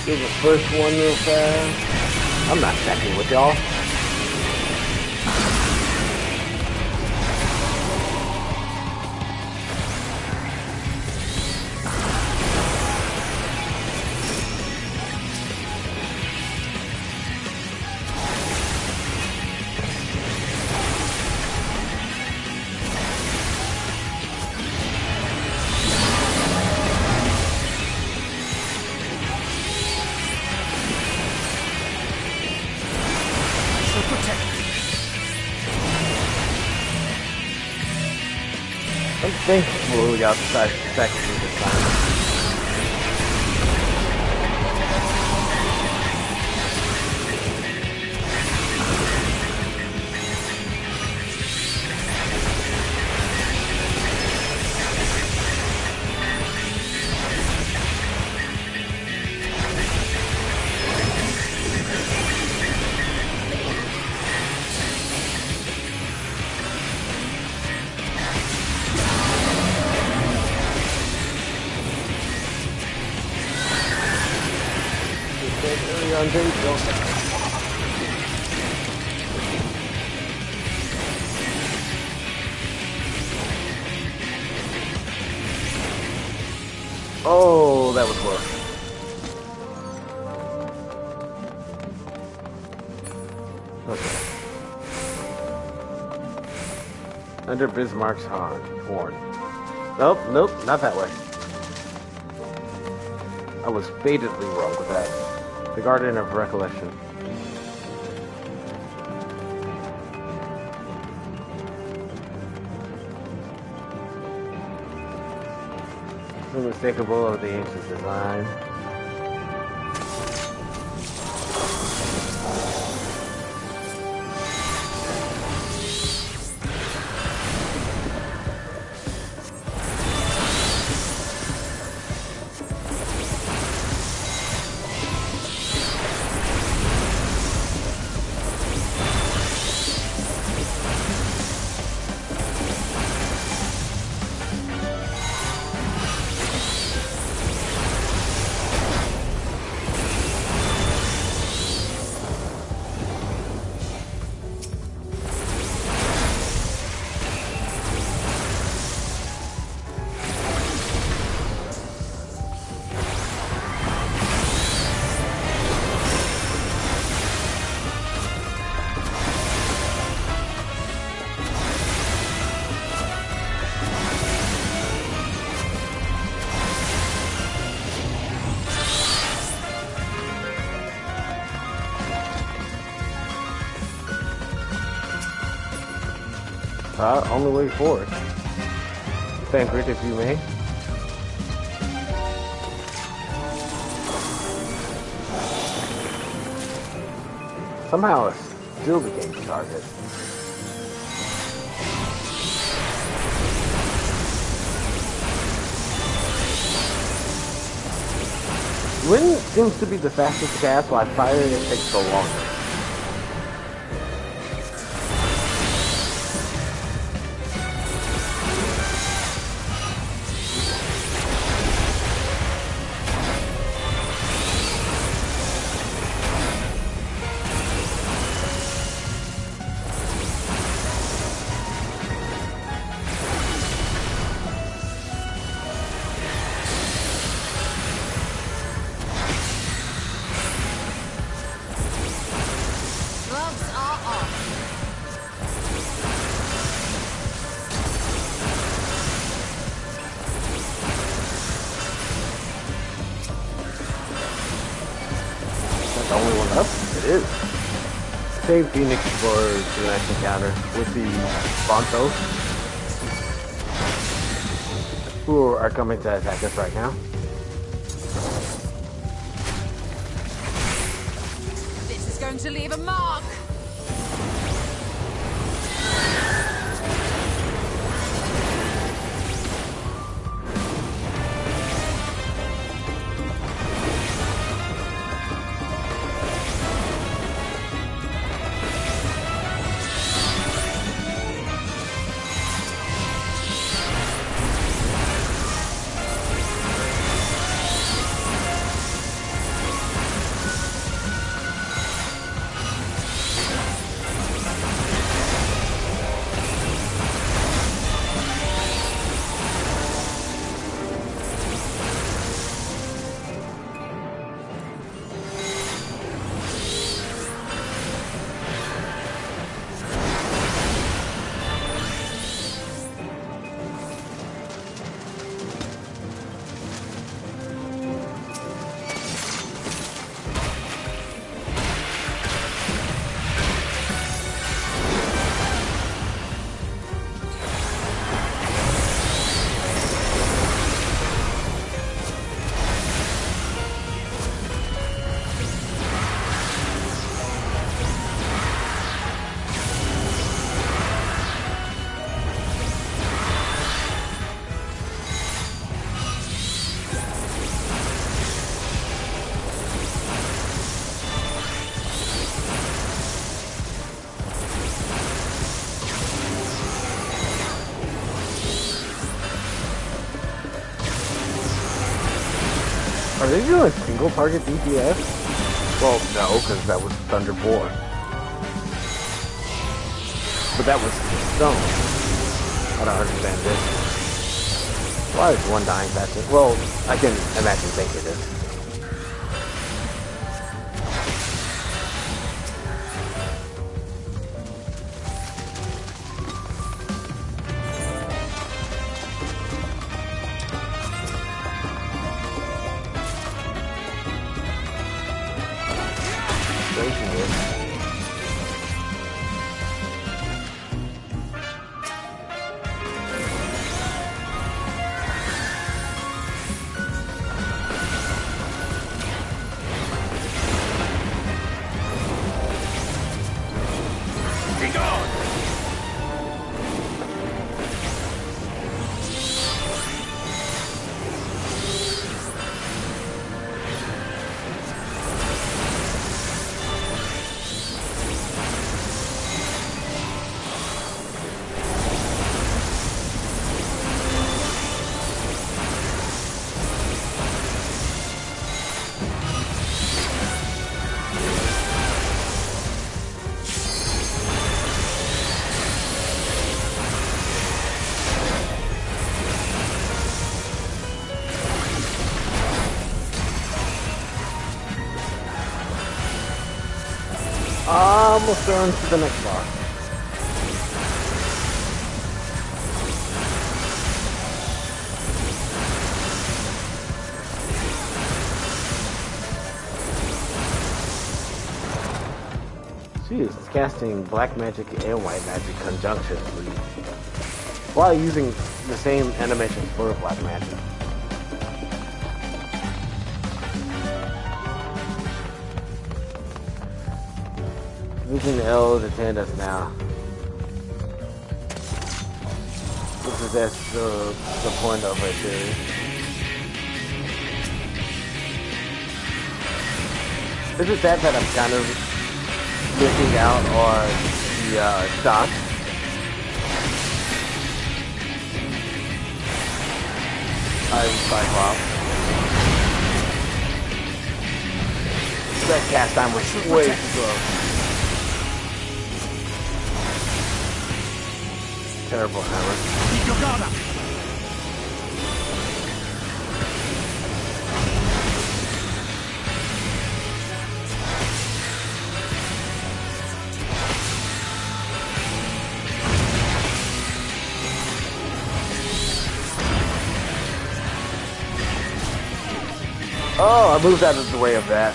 Do the first one real fast. I'm not checking with y'all. I think we'll got the second this time. Oh, that was close. Okay. Under Bismarck's horn. Nope, not that way. I was fatedly wrong with that. The Garden of Recollection. Unmistakable of the ancient design. Only way forward. Thancred, if you may. Somehow it still became the target. Wind seems to be the fastest to cast, while fire takes so longer. Save Phoenix for the next encounter with the Bontos, who are coming to attack us right now. This is going to leave a mark! Are they doing single target DPS? Well, no, because that was Thunder 4. But that was Stone. I don't understand this. Why is one dying faster? Well, I can imagine thinking it is. Almost on to the next boss. She is casting black magic and white magic conjunctionally, while using the same animations for black magic. Using L to attend us now. That's the point of it, too. Is it sad that I'm kind of missing out on the stock? I'm Cyclops. That cast time was way too slow. Terrible hammer. Keep your guard up. Oh, I moved out of the way of that.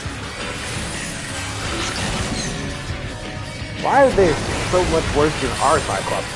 Why are they so much worse than our Cyclops?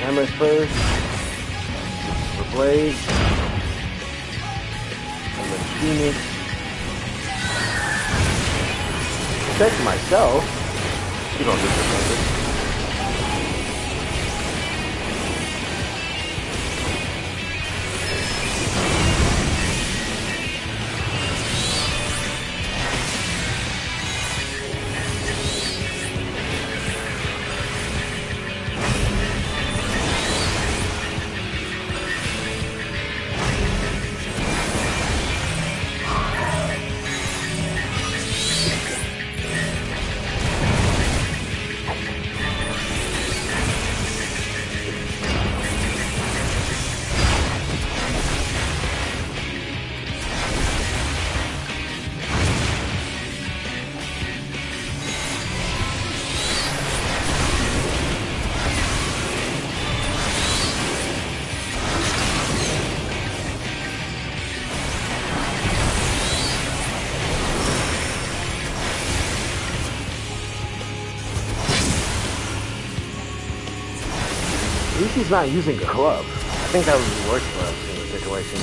Hammers first, the blade, and the Phoenix. Protect myself. You don't get defended. At least he's not using a club. I think that would be worse for us in the situation.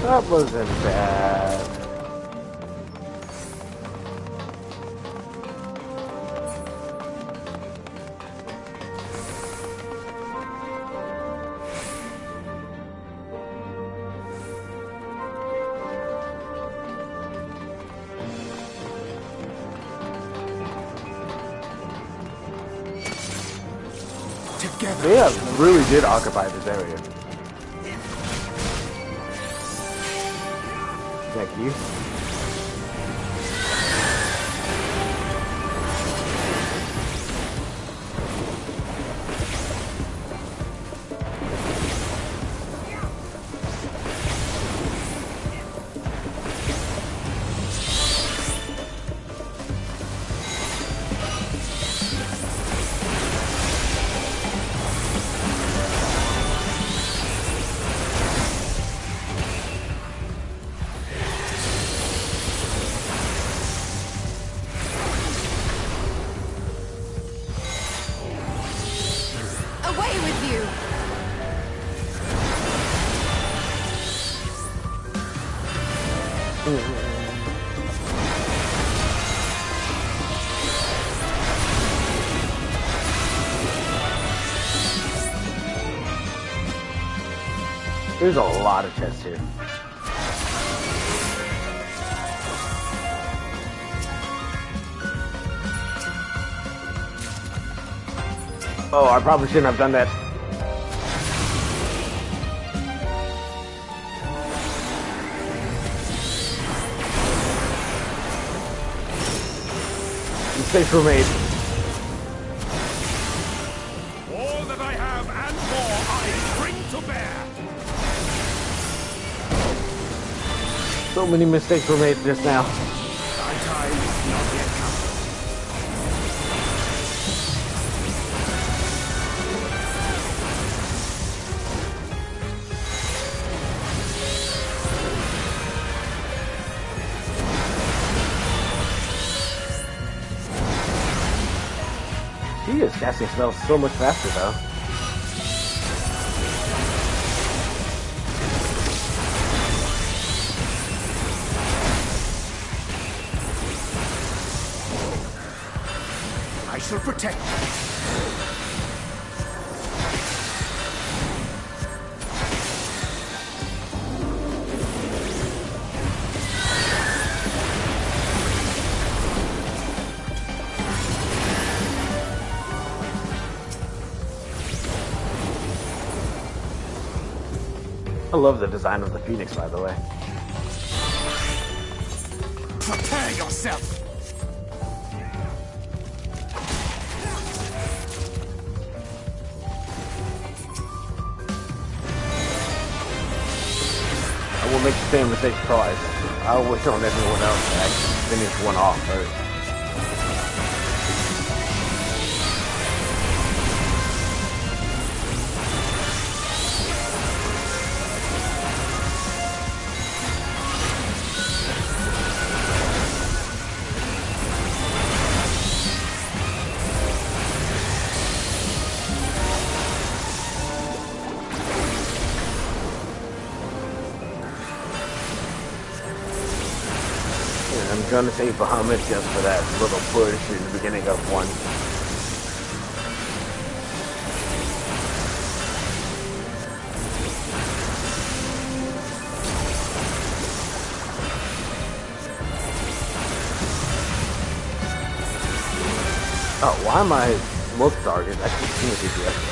That wasn't bad. Together. They really did occupy this area. Thank you. There's a lot of chests here. Oh, I probably shouldn't have done that. Mistakes were made. All that I have and more I bring to bear. So many mistakes were made just now. Thy time is not yet come. He is casting spells so much faster though. I shall protect you. I love the design of the Phoenix, by the way. Prepare yourself. I will make the same mistake twice. I'll wait on everyone else to actually finish one off first. I'm gonna save Bahamut just for that little push in the beginning of one. Oh, why am I most target? I keep seeing DPS.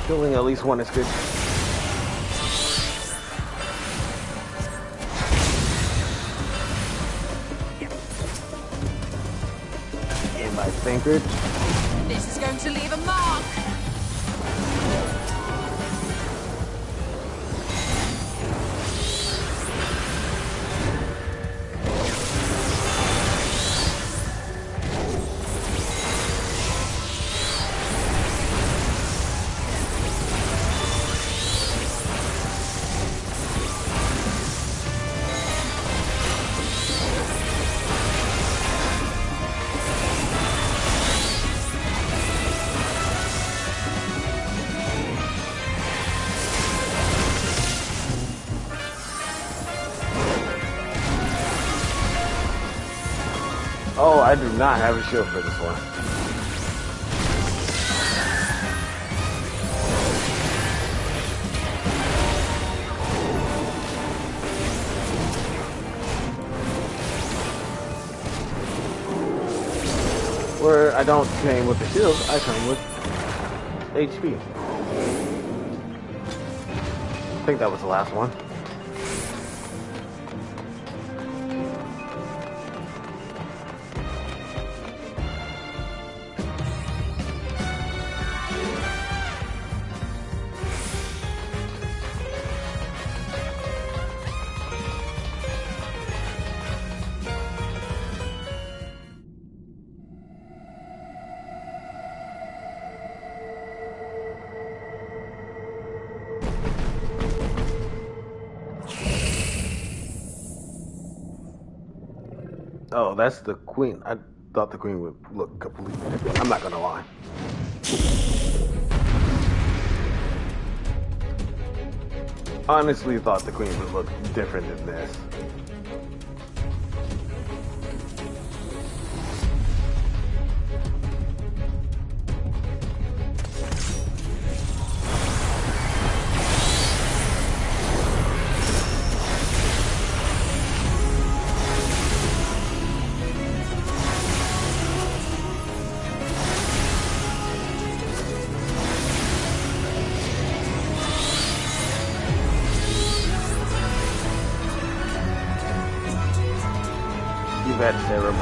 Killing at least one is good. In my thinker. This is going to leave a mark. Oh, I do not have a shield for this one. Where I don't claim with the shield, I come with HP. I think that was the last one. Oh, that's the queen. I thought the queen would look completely different. I'm not gonna lie. Honestly thought the queen would look different than this. That ceremony.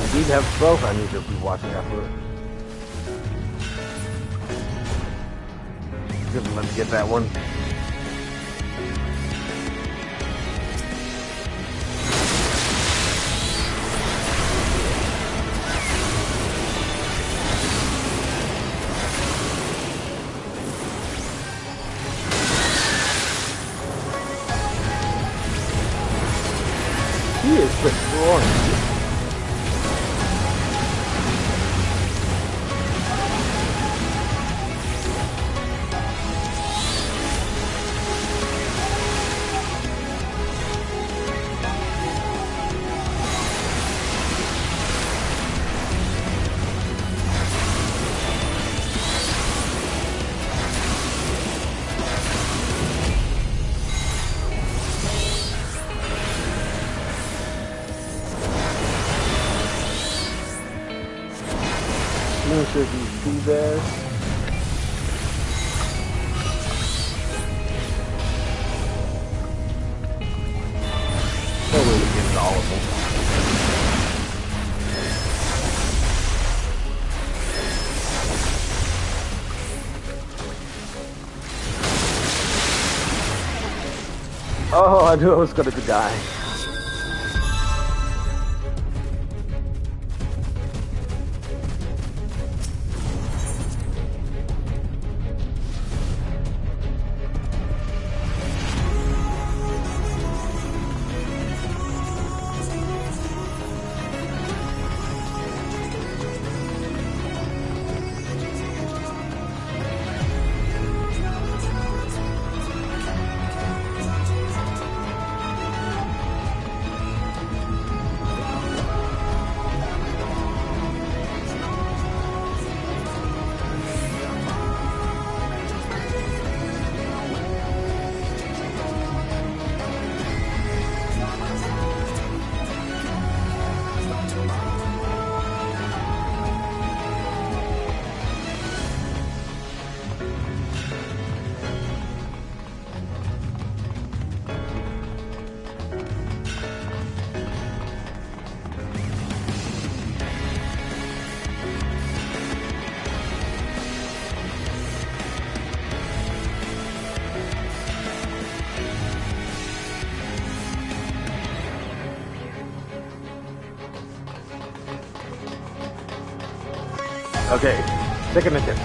Indeed, have both. I need to be watching out for it. Let me get that one. He is destroying. Should be Seabass. No way to get all of them. Oh, I knew I was going to die. Okay, second attempt.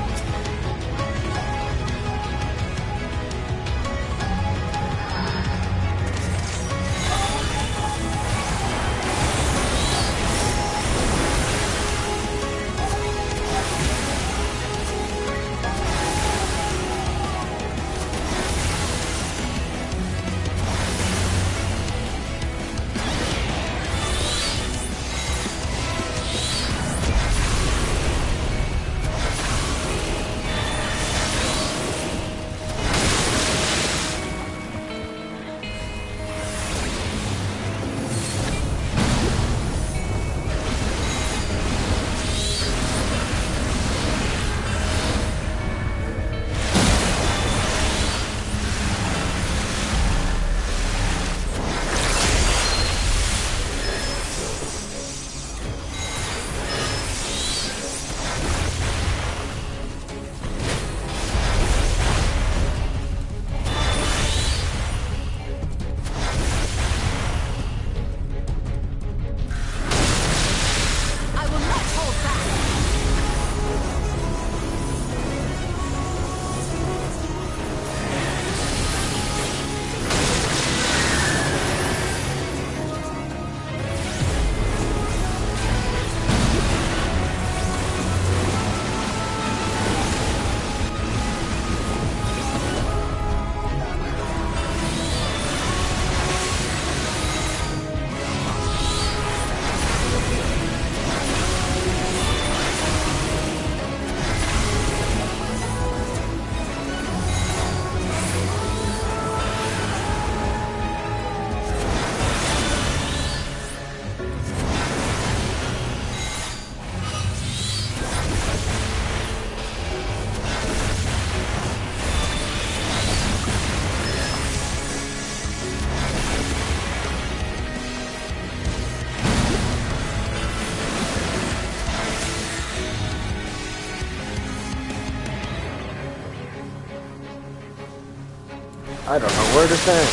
I don't know where to stand.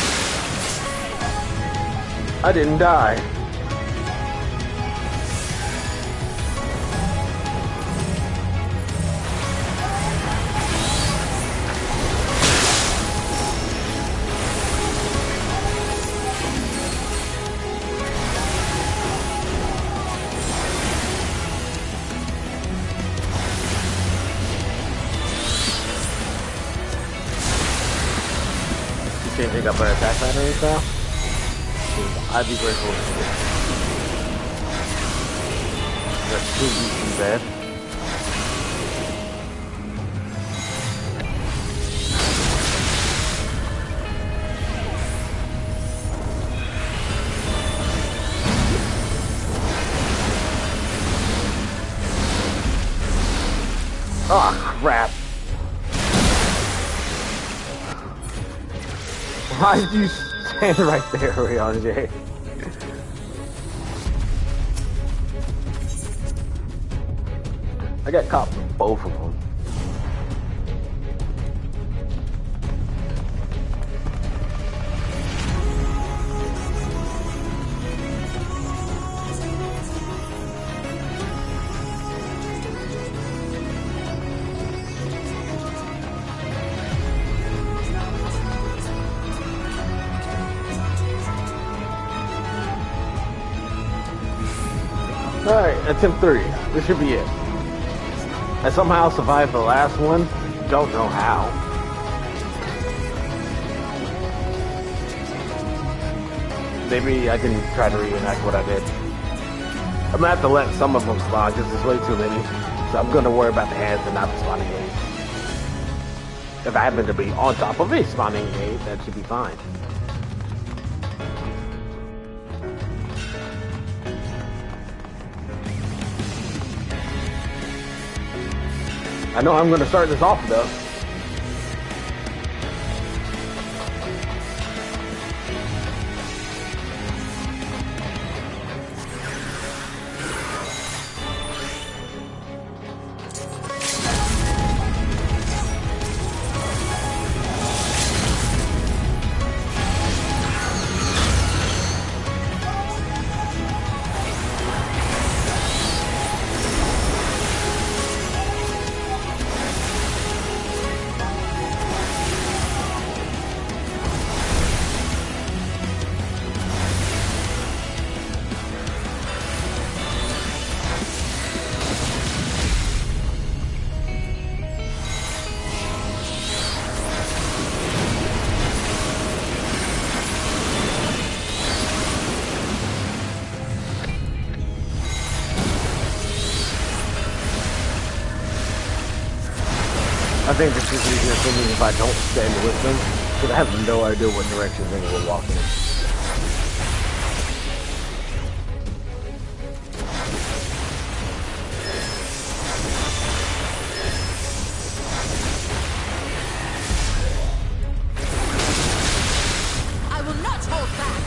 I didn't die. Changing up our attack pattern style? I'd be grateful if you did. That's too easy, bad. Oh, crap. Why did you stand right there, RJ? I got caught with both of them. Alright, attempt 3. This should be it. I somehow survived the last one. Don't know how. Maybe I can try to reenact what I did. I'm gonna have to let some of them spawn, because there's way too many. So I'm gonna worry about the ants and not the spawning gate. If I happen to be on top of a spawning gate, that should be fine. I know I'm going to start this off though. I think this is easier for me if I don't stand with them, because I have no idea what direction they will walk in. I will not hold back!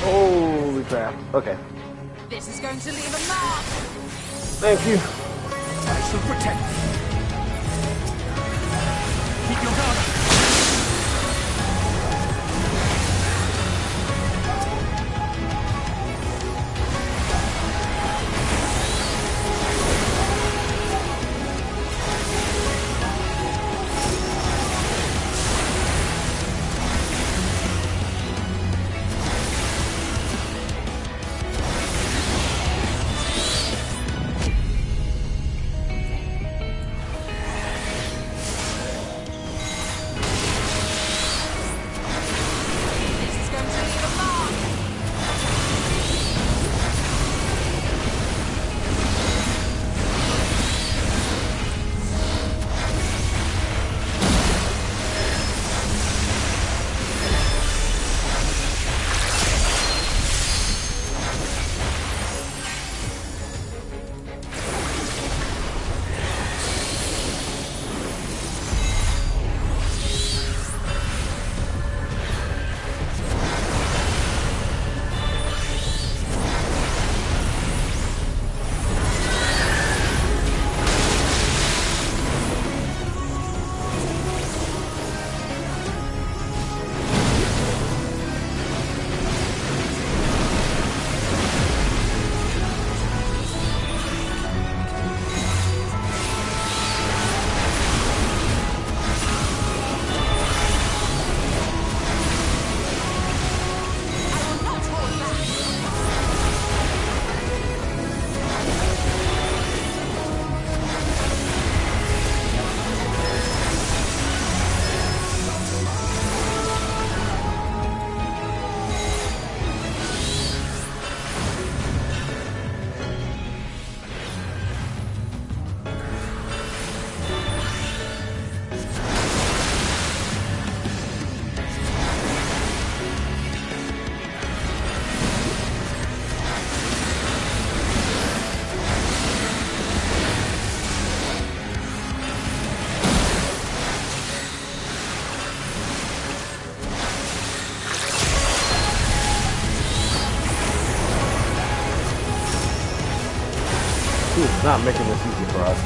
Holy crap. Okay. This is going to leave a mark! Thank you. I shall protect you. Keep your guard up. He's not making this easy for us.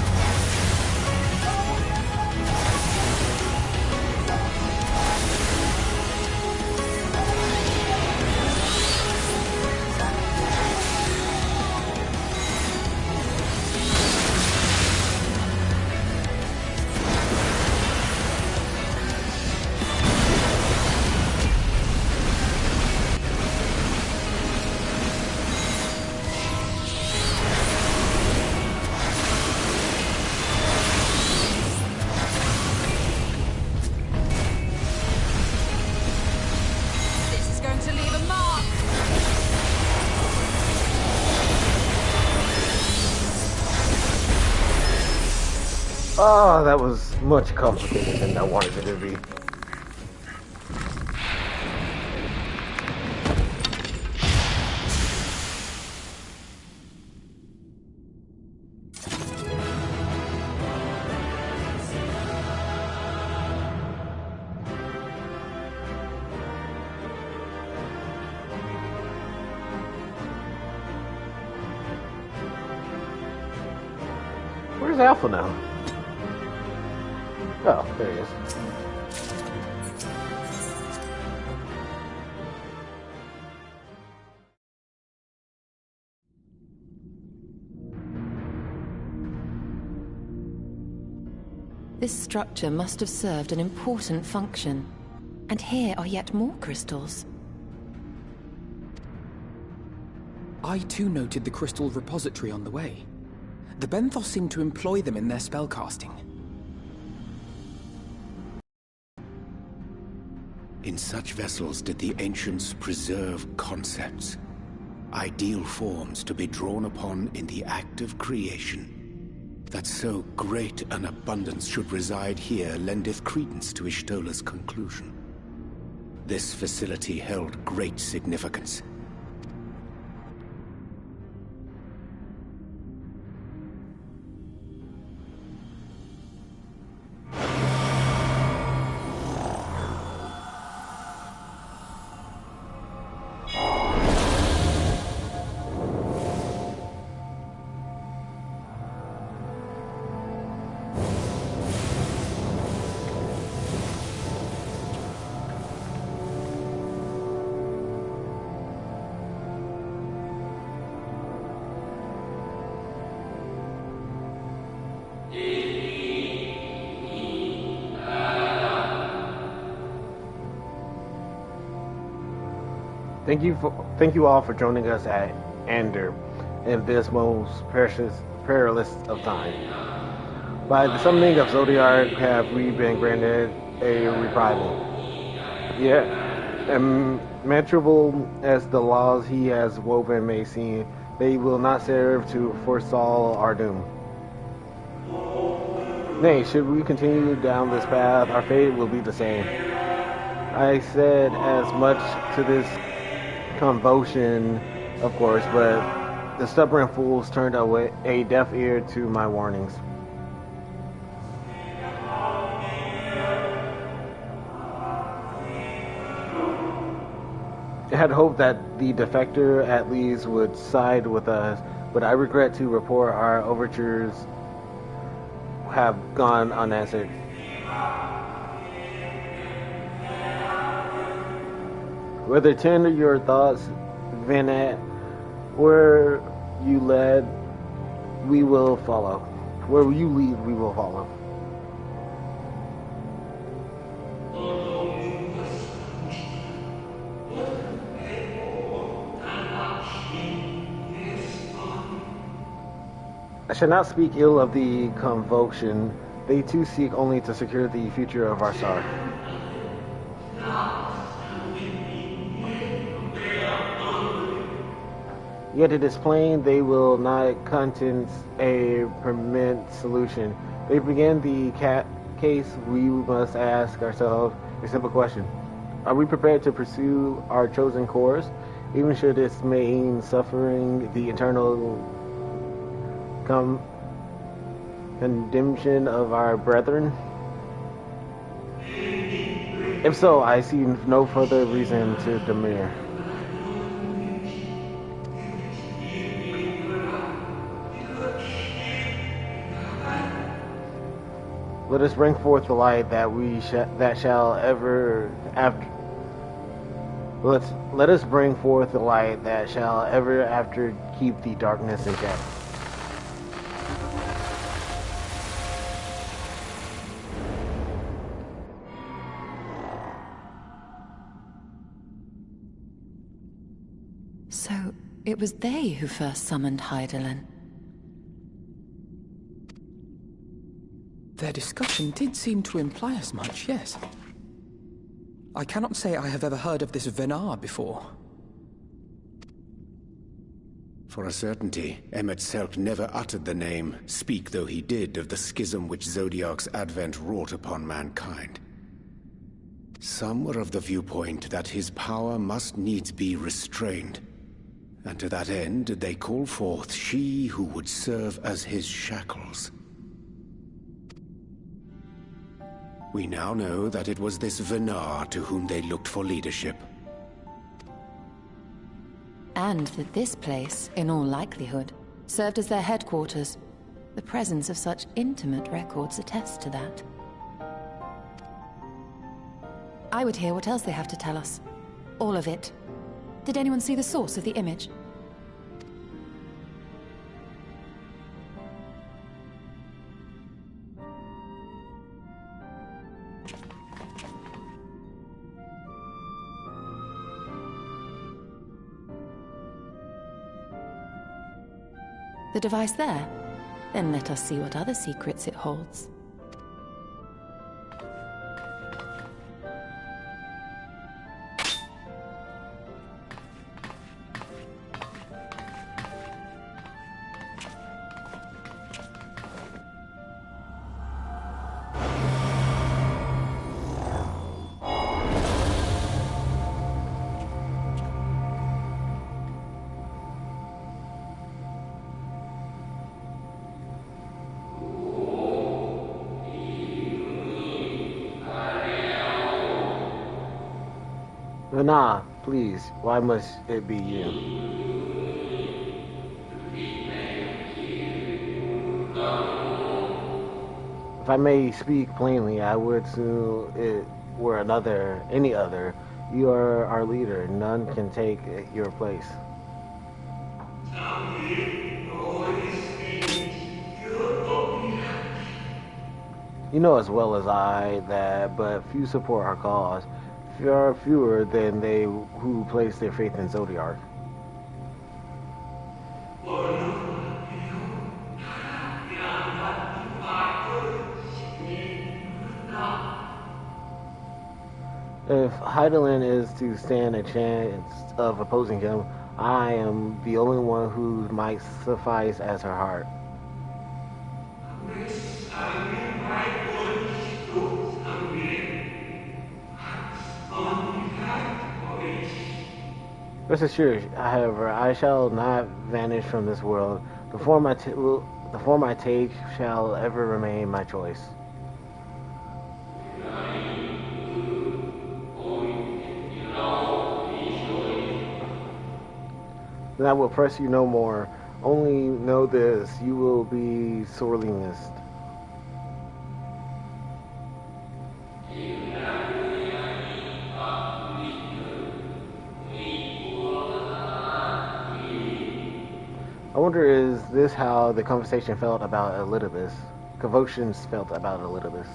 Oh, that was much complicated than I wanted it to be. Where's Alpha now? Oh, there he is. This structure must have served an important function. And here are yet more crystals. I too noted the crystal repository on the way. The Benthos seem to employ them in their spellcasting. In such vessels did the ancients preserve concepts, ideal forms to be drawn upon in the act of creation. That so great an abundance should reside here lendeth credence to Y'shtola's conclusion. This facility held great significance. Thank you all for joining us at Ander in this most perilous of time. By the summoning of Zodiark have we been granted a reprieve. Yet, immeasurable as the laws he has woven may seem, they will not serve to forestall our doom. Nay, should we continue down this path, our fate will be the same. I said as much to this convulsion, of course, but the stubborn fools turned away a deaf ear to my warnings. I had hoped that the defector at least would side with us, but I regret to report our overtures have gone unanswered. Whether tender your thoughts, Venat, where you led, we will follow. Where you lead, we will follow. I shall not speak ill of the convulsion. They too seek only to secure the future of our star. Yet it is plain they will not contest a permanent solution. They begin the case, we must ask ourselves a simple question. Are we prepared to pursue our chosen course, even should this mean suffering the eternal condemnation of our brethren? If so, I see no further reason to demur. Let us bring forth the light that shall ever after. Let us bring forth the light that shall ever after keep the darkness in check. So, it was they who first summoned Hydaelyn. Their discussion did seem to imply as much, yes. I cannot say I have ever heard of this Venar before. For a certainty, Emet-Selch never uttered the name, speak though he did of the schism which Zodiark's advent wrought upon mankind. Some were of the viewpoint that his power must needs be restrained, and to that end did they call forth she who would serve as his shackles. We now know that it was this Venar to whom they looked for leadership. And that this place, in all likelihood, served as their headquarters. The presence of such intimate records attests to that. I would hear what else they have to tell us. All of it. Did anyone see the source of the image? The device there? Then let us see what other secrets it holds. Venar, please, why must it be you? If I may speak plainly, I would sue it were any other. You are our leader. None can take your place. You know as well as I that but few support our cause. There are fewer than they who place their faith in Zodiark. If Hydaelyn is to stand a chance of opposing him, I am the only one who might suffice as her heart. Rest assured, however, I shall not vanish from this world. The form I take shall ever remain my choice. Then I will press you no more. Only know this, you will be sorely missed. I wonder, is this how the conversation felt about Elidibus? Convocations felt about Elidibus.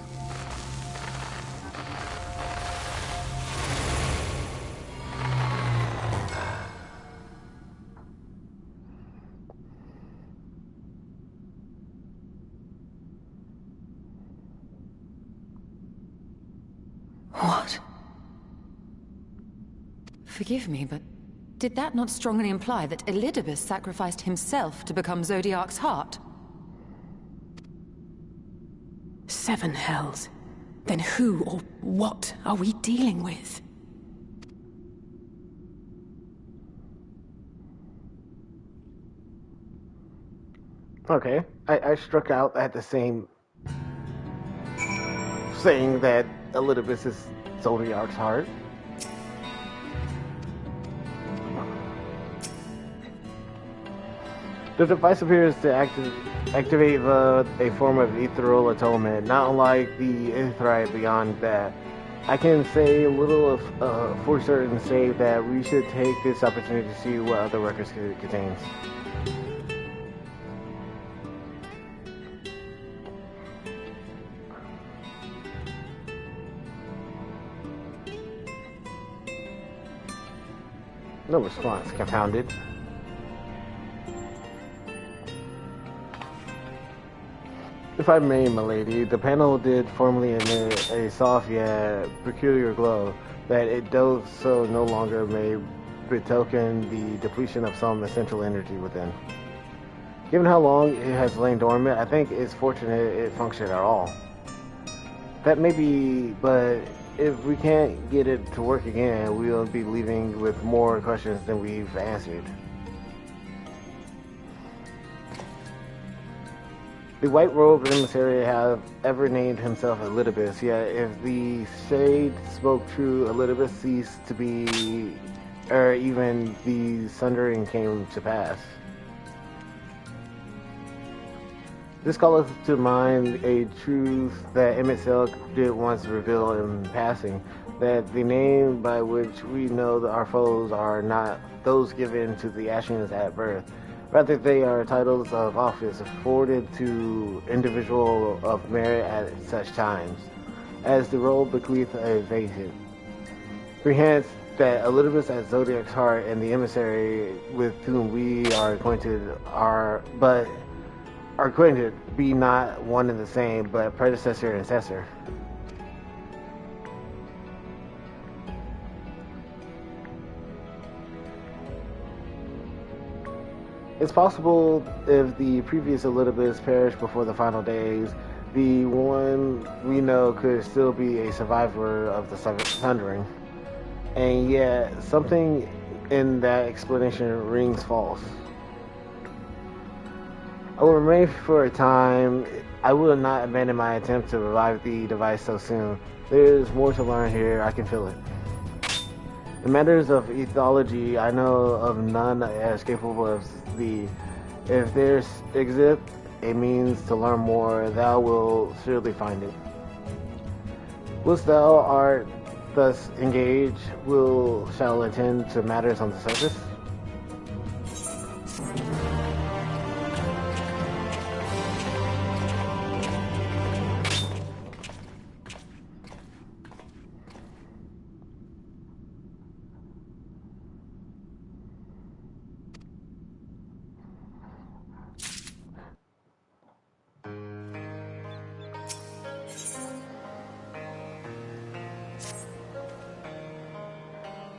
What? Forgive me, but did that not strongly imply that Elidibus sacrificed himself to become Zodiark's heart? 7 hells. Then who or what are we dealing with? Okay, I struck out at the same saying that Elidibus is Zodiark's heart. The device appears to activate a form of ethereal atonement, not unlike the Aetheryte beyond that. I can say little for certain say that we should take this opportunity to see what other records it contains. No response, confounded. If I may, milady, the panel did formerly emit a soft yet peculiar glow, that it does so no longer may betoken the depletion of some essential energy within. Given how long it has lain dormant, I think it's fortunate it functioned at all. That may be, but if we can't get it to work again, we'll be leaving with more questions than we've answered. The white-robed emissary have ever named himself Elidibus, yet if the shade spoke true, Elidibus ceased to be, or even the sundering came to pass. This calleth to mind a truth that Emmett Silk did once reveal in passing, that the name by which we know our foes are not those given to the Ashians at birth. Rather, they are titles of office afforded to individual of merit at such times, as the role bequeath a vacant. Perchance that Elidibus at Zodiac's heart and the emissary with whom we are acquainted be not one and the same, but predecessor and successor. It's possible if the previous Elidibus perished before the final days, the one we know could still be a survivor of the Sundering. And yet, something in that explanation rings false. I will remain for a time. I will not abandon my attempt to revive the device so soon. There is more to learn here, I can feel it. In matters of ethology, I know of none as capable of thee. If there exists a means to learn more, thou wilt surely find it. Whilst thou art thus engaged, shall attend to matters on the surface?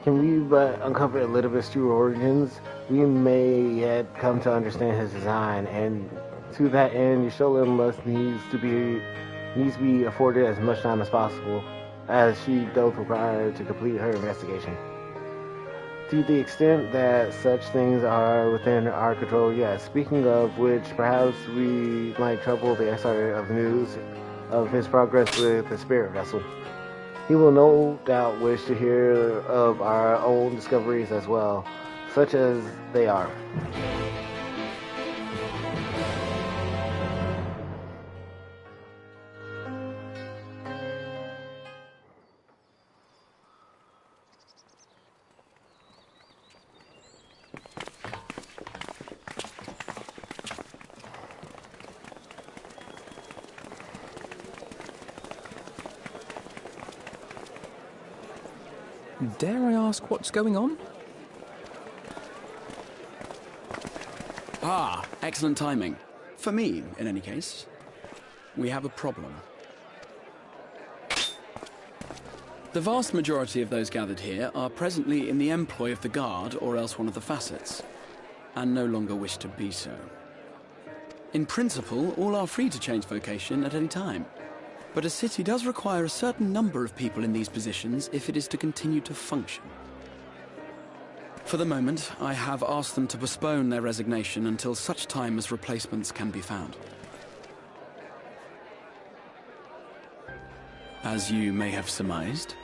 Can we but uncover Elidibus' true origins, we may yet come to understand his design, and to that end, Y'shtola must needs be afforded as much time as possible, as she doth require to complete her investigation. To the extent that such things are within our control, yes. Speaking of which, perhaps we might trouble the exarch of news of his progress with the spirit vessel. He will no doubt wish to hear of our own discoveries as well, such as they are. Dare I ask what's going on? Ah, excellent timing. For me, in any case. We have a problem. The vast majority of those gathered here are presently in the employ of the Guard or else one of the facets, and no longer wish to be so. In principle, all are free to change vocation at any time. But a city does require a certain number of people in these positions if it is to continue to function. For the moment, I have asked them to postpone their resignation until such time as replacements can be found. As you may have surmised,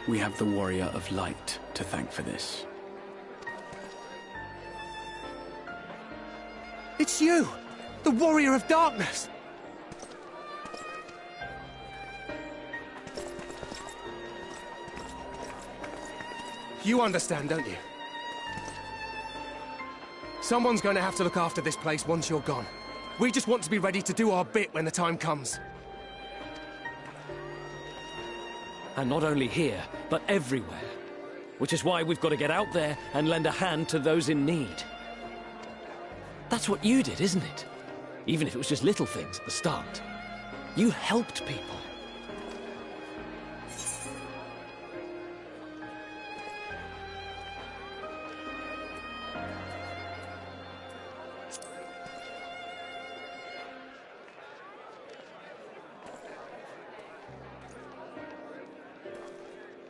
we have the Warrior of Light to thank for this. It's you! The Warrior of Darkness! You understand, don't you? Someone's going to have to look after this place once you're gone. We just want to be ready to do our bit when the time comes. And not only here, but everywhere. Which is why we've got to get out there and lend a hand to those in need. That's what you did, isn't it? Even if it was just little things at the start. You helped people.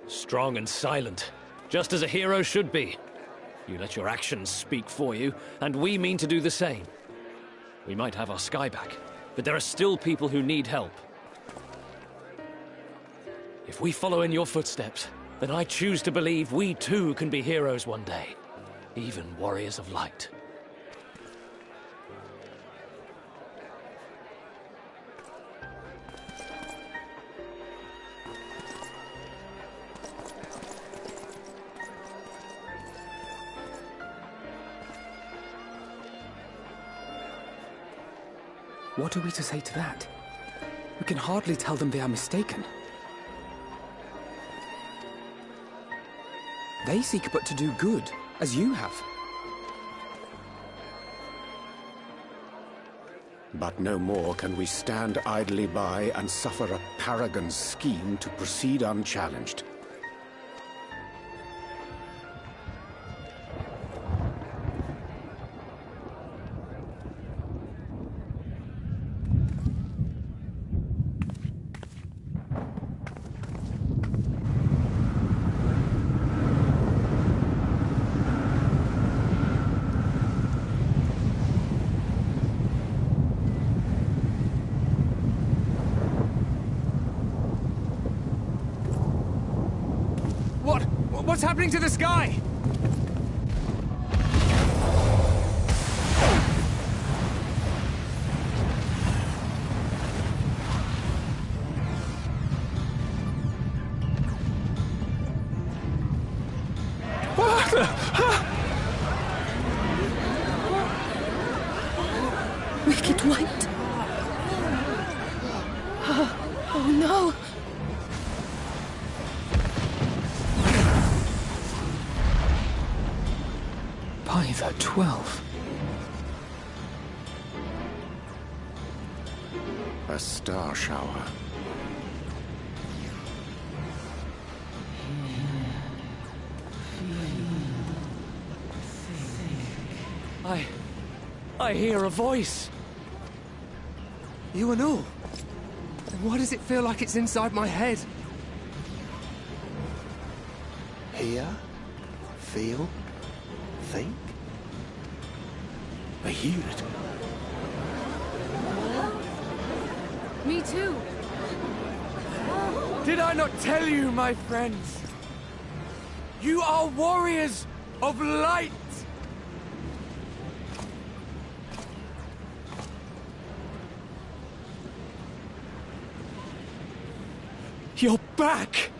Strong and silent, just as a hero should be. You let your actions speak for you, and we mean to do the same. We might have our sky back, but there are still people who need help. If we follow in your footsteps, then I choose to believe we too can be heroes one day, even warriors of light. What are we to say to that? We can hardly tell them they are mistaken. They seek but to do good, as you have. But no more can we stand idly by and suffer a paragon's scheme to proceed unchallenged. What's happening to the sky? Wicked White. Oh no. By the 12. A star shower. I hear a voice. You and all. And why does it feel like it's inside my head? Hear, feel, think. I hear it. Me too. Did I not tell you, my friends? You are warriors of light! You're back!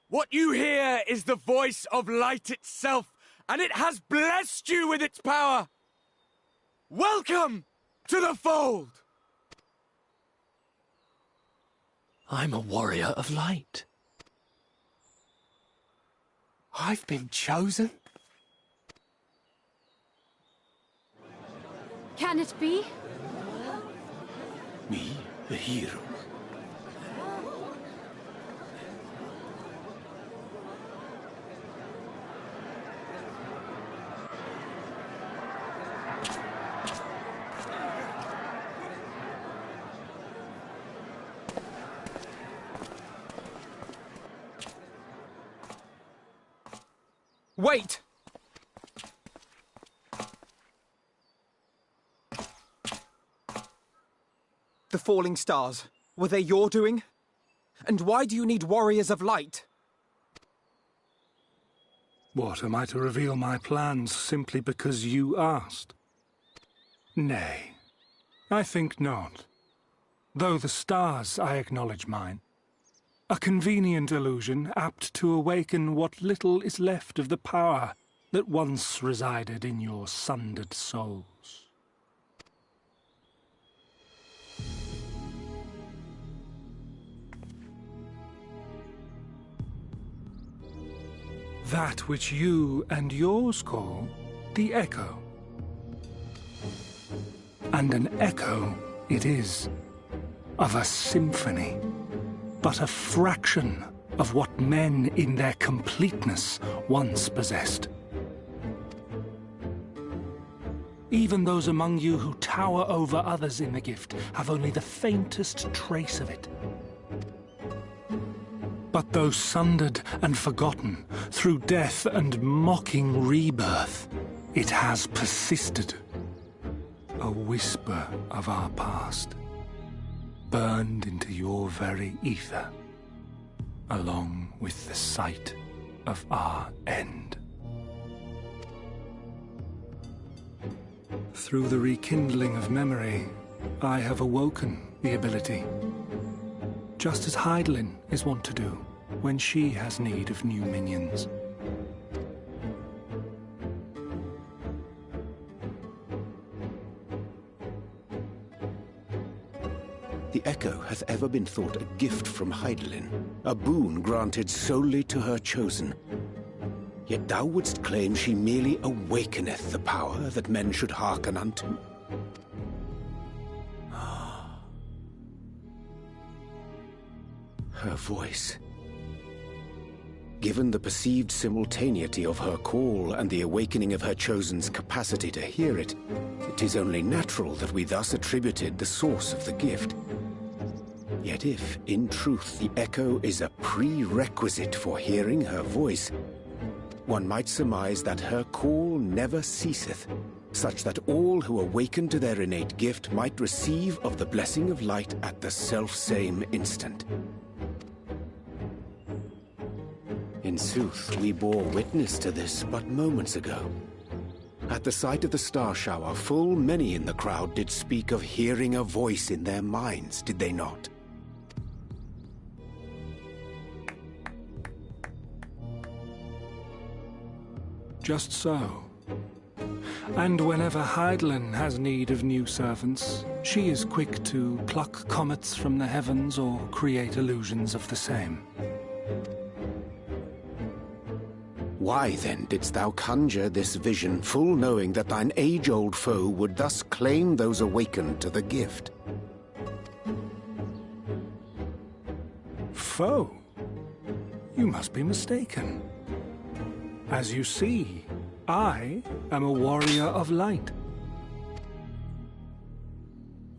What you hear is the voice of light itself, and it has blessed you with its power. Welcome to the fold! I'm a warrior of light. I've been chosen? Can it be? Me, a hero. Wait! The falling stars, were they your doing? And why do you need warriors of light? What, am I to reveal my plans simply because you asked? Nay, I think not. Though the stars, I acknowledge mine. A convenient illusion, apt to awaken what little is left of the power that once resided in your sundered souls. That which you and yours call the Echo. And an echo it is, of a symphony, but a fraction of what men in their completeness once possessed. Even those among you who tower over others in the gift have only the faintest trace of it. But though sundered and forgotten, through death and mocking rebirth, it has persisted. A whisper of our past, burned into your very ether, along with the sight of our end. Through the rekindling of memory, I have awoken the ability, just as Hydaelyn is wont to do when she has need of new minions. The Echo hath ever been thought a gift from Hydaelyn, a boon granted solely to her chosen. Yet thou wouldst claim she merely awakeneth the power that men should hearken unto? Her voice. Given the perceived simultaneity of her call and the awakening of her chosen's capacity to hear it, it is only natural that we thus attributed the source of the gift. Yet if, in truth, the Echo is a prerequisite for hearing her voice, one might surmise that her call never ceaseth, such that all who awaken to their innate gift might receive of the blessing of light at the self-same instant. In sooth, we bore witness to this but moments ago. At the sight of the star shower, full many in the crowd did speak of hearing a voice in their minds, did they not? Just so. And whenever Hydaelyn has need of new servants, she is quick to pluck comets from the heavens or create illusions of the same. Why then didst thou conjure this vision, full knowing that thine age-old foe would thus claim those awakened to the gift? Foe? You must be mistaken. As you see, I am a warrior of light.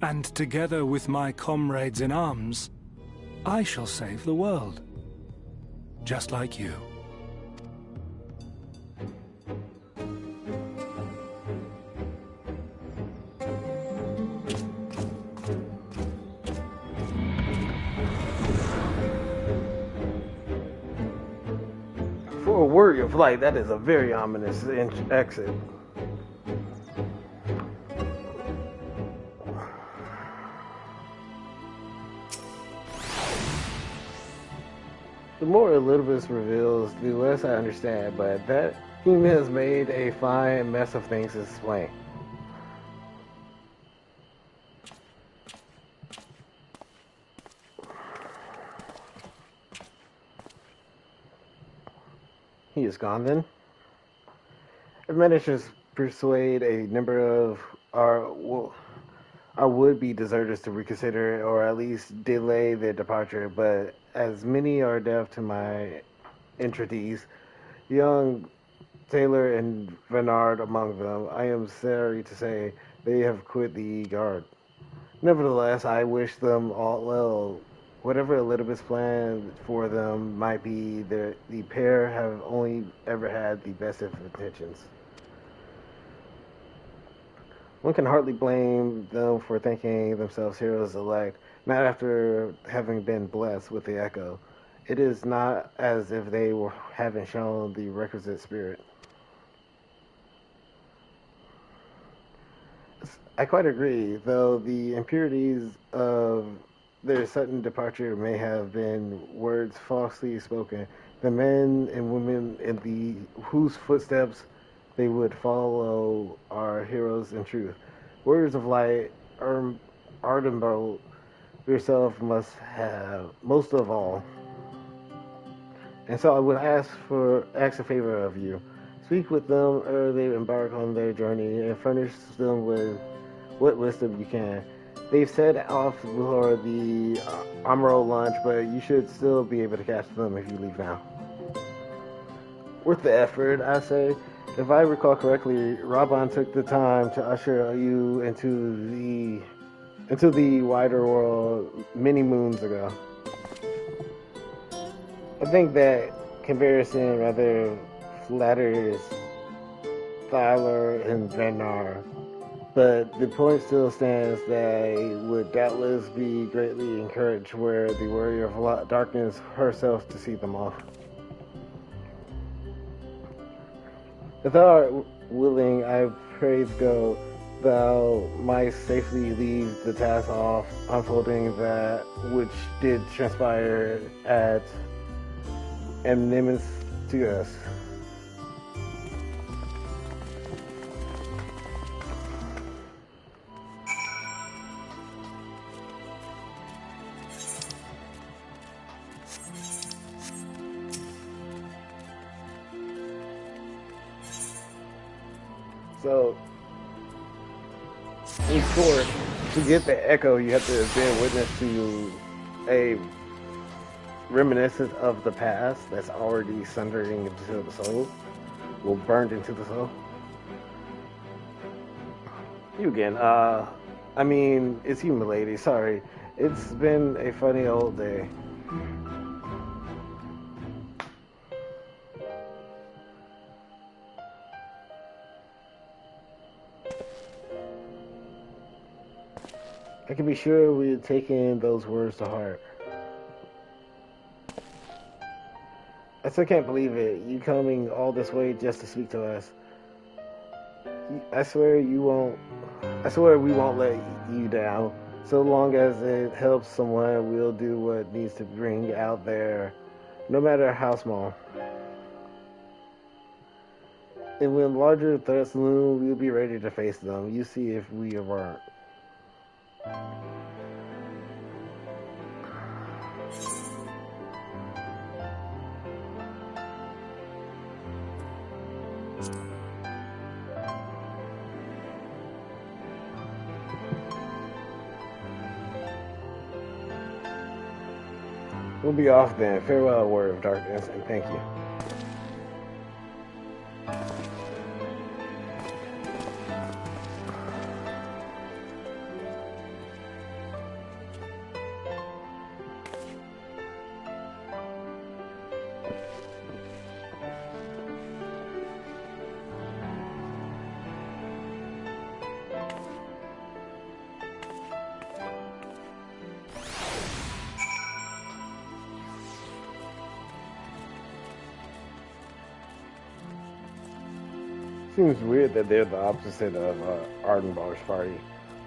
And together with my comrades in arms, I shall save the world. Just like you. For a warrior of light, that is a very ominous exit. The more Elidibus reveals, the less I understand, but that team has made a fine mess of things to explain. He is gone then. I've managed to persuade a number of our would-be deserters to reconsider or at least delay their departure, but as many are deaf to my entreaties, young Taylor and Bernard among them, I am sorry to say they have quit the guard. Nevertheless, I wish them all well Whatever Elizabeth's plan for them might be, the pair have only ever had the best of intentions. One can hardly blame them for thinking themselves heroes elect, not after having been blessed with the Echo. It is not as if they haven't shown the requisite spirit. I quite agree, though the impurities of their sudden departure may have been words falsely spoken. The men and women whose footsteps they would follow are heroes in truth. Warriors of light, Ardenbold yourself must have most of all. And so I would ask a favor of you. Speak with them ere they embark on their journey and furnish them with what wisdom you can. They've set off for the Amaro lunch, but you should still be able to catch them if you leave now. Worth the effort, I say. If I recall correctly, Raban took the time to usher you into the wider world many moons ago. I think that comparison rather flatters Thaler and Venar. But the point still stands that it would doubtless be greatly encouraged were the Warrior of Darkness herself to see them off. If thou art willing, I pray go, thou might safely leave the task off, unfolding that which did transpire at Amneris to us. So, in short, to get the Echo, you have to have been witness to a reminiscence of the past that's already sundering into the soul, well, burned into the soul. You again, I mean, it's you, milady, sorry. It's been a funny old day. I can be sure we're taking those words to heart. I still can't believe it. You coming all this way just to speak to us. I swear we won't let you down. So long as it helps someone, we'll do what needs to bring out there, no matter how small. And when larger threats loom, we'll be ready to face them. You see if we weren't. We'll be off then. Farewell, Warrior of Darkness, and thank you. Seems weird that they're the opposite of Ardenbar's party,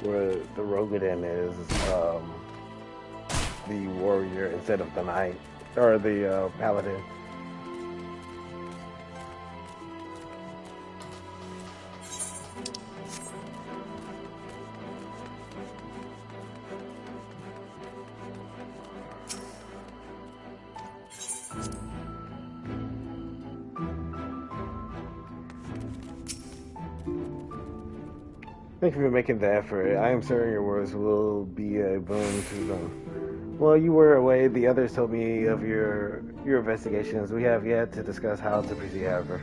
where the Rogadan is the warrior instead of the knight, or the paladin. Thank you for making the effort. I am certain your words will be a boon to them. While you were away, the others told me of your investigations. We have yet to discuss how to proceed, however.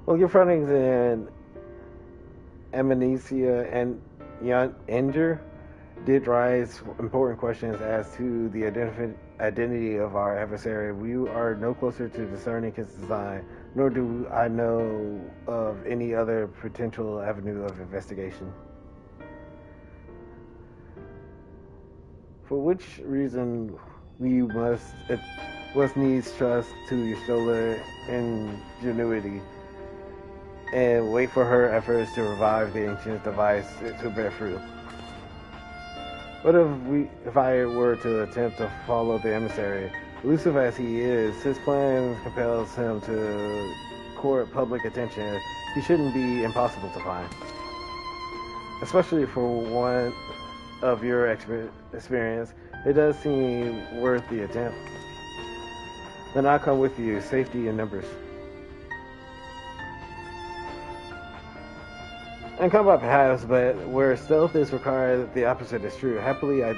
Well, your findings Amnesia and Ender did raise important questions as to the identity of our adversary. We are no closer to discerning his design, nor do I know of any other potential avenue of investigation. For which reason we must needs trust to Y'shtola ingenuity and wait for her efforts to revive the ancient device to bear fruit. What if I were to attempt to follow the emissary? Elusive as he is, his plan compels him to court public attention. He shouldn't be impossible to find, especially for one of your experience. It does seem worth the attempt. Then I'll come with you. Safety in numbers. And combat perhaps, but where stealth is required, the opposite is true. Happily, I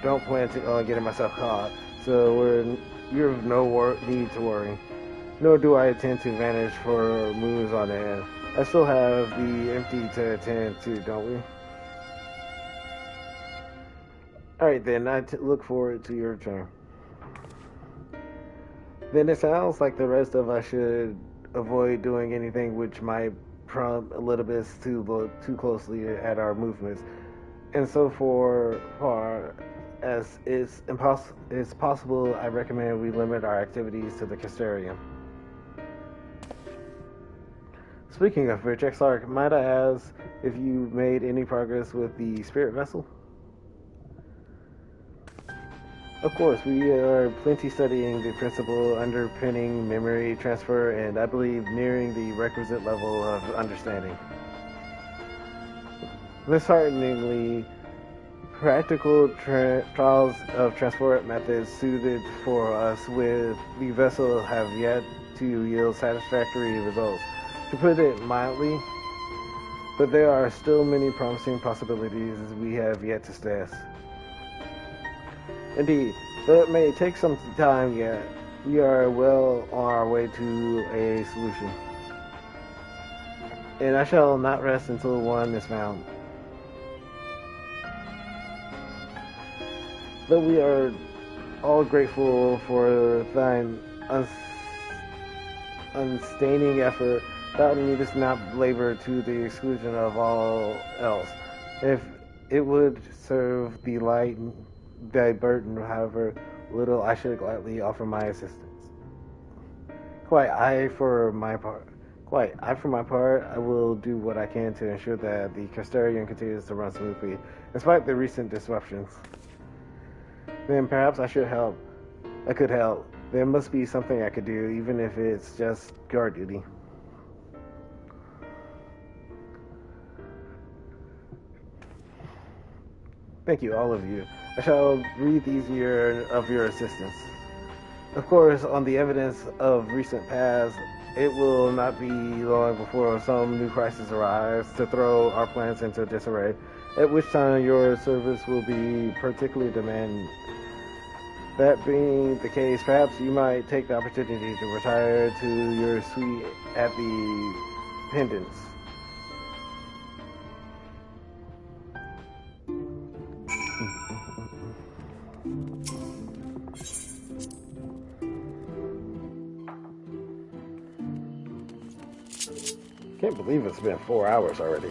don't plan on getting myself caught, so you have no need to worry. Nor do I intend to vanish for moons on end. I still have the empty to attend to, don't we? Alright then, I look forward to your return. Then it sounds like the rest of us should avoid doing anything which might prompt Elidibus to look too closely at our movements. And so far as is possible, I recommend we limit our activities to the Castellarium. Speaking of which, Exarch, might I ask if you made any progress with the spirit vessel? Of course, we are plenty studying the principle underpinning memory transfer, and I believe nearing the requisite level of understanding. Dishearteningly, practical trials of transport methods suited for us with the vessel have yet to yield satisfactory results. To put it mildly, but there are still many promising possibilities we have yet to test. Indeed, though it may take some time yet, we are well on our way to a solution. And I shall not rest until one is found. Though we are all grateful for thine unstaining effort, thou needest not labor to the exclusion of all else. If it would serve the light thy burden, however little, I should gladly offer my assistance. Quite, I for my part, I will do what I can to ensure that the Castellarium continues to run smoothly, despite the recent disruptions. Then perhaps I could help. There must be something I could do, even if it's just guard duty. Thank you, all of you. I shall breathe easier of your assistance. Of course, on the evidence of recent past, it will not be long before some new crisis arrives to throw our plans into disarray, at which time your service will be particularly demanding. That being the case, perhaps you might take the opportunity to retire to your suite at the Pendants. Can't believe it's been 4 hours already.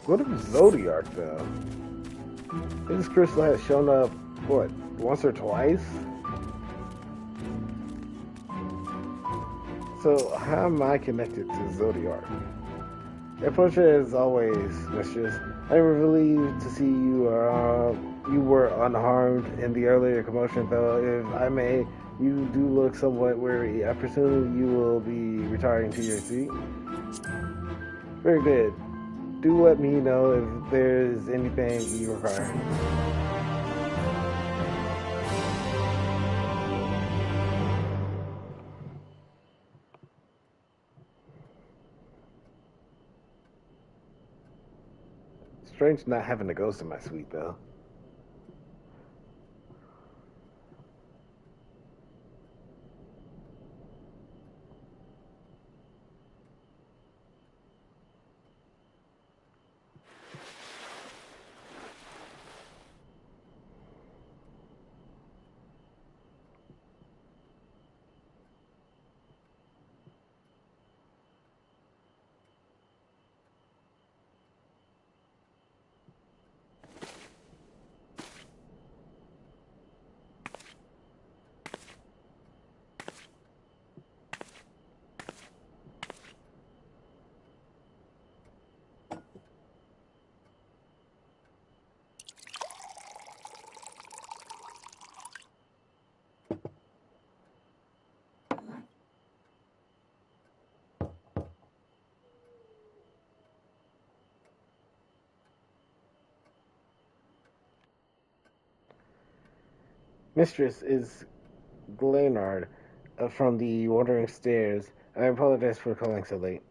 What if Zodiark, though? This crystal has shown up, what, once or twice? So, how am I connected to Zodiark? Approach as always, mistress. I am relieved to see you were unharmed in the earlier commotion, though, if I may, you do look somewhat weary. I presume you will be retiring to your seat? Very good. Do let me know if there's anything you require. Strange not having a ghost in my suite, though. Mistress is Glenard from the Wandering Stairs. I apologize for calling so late.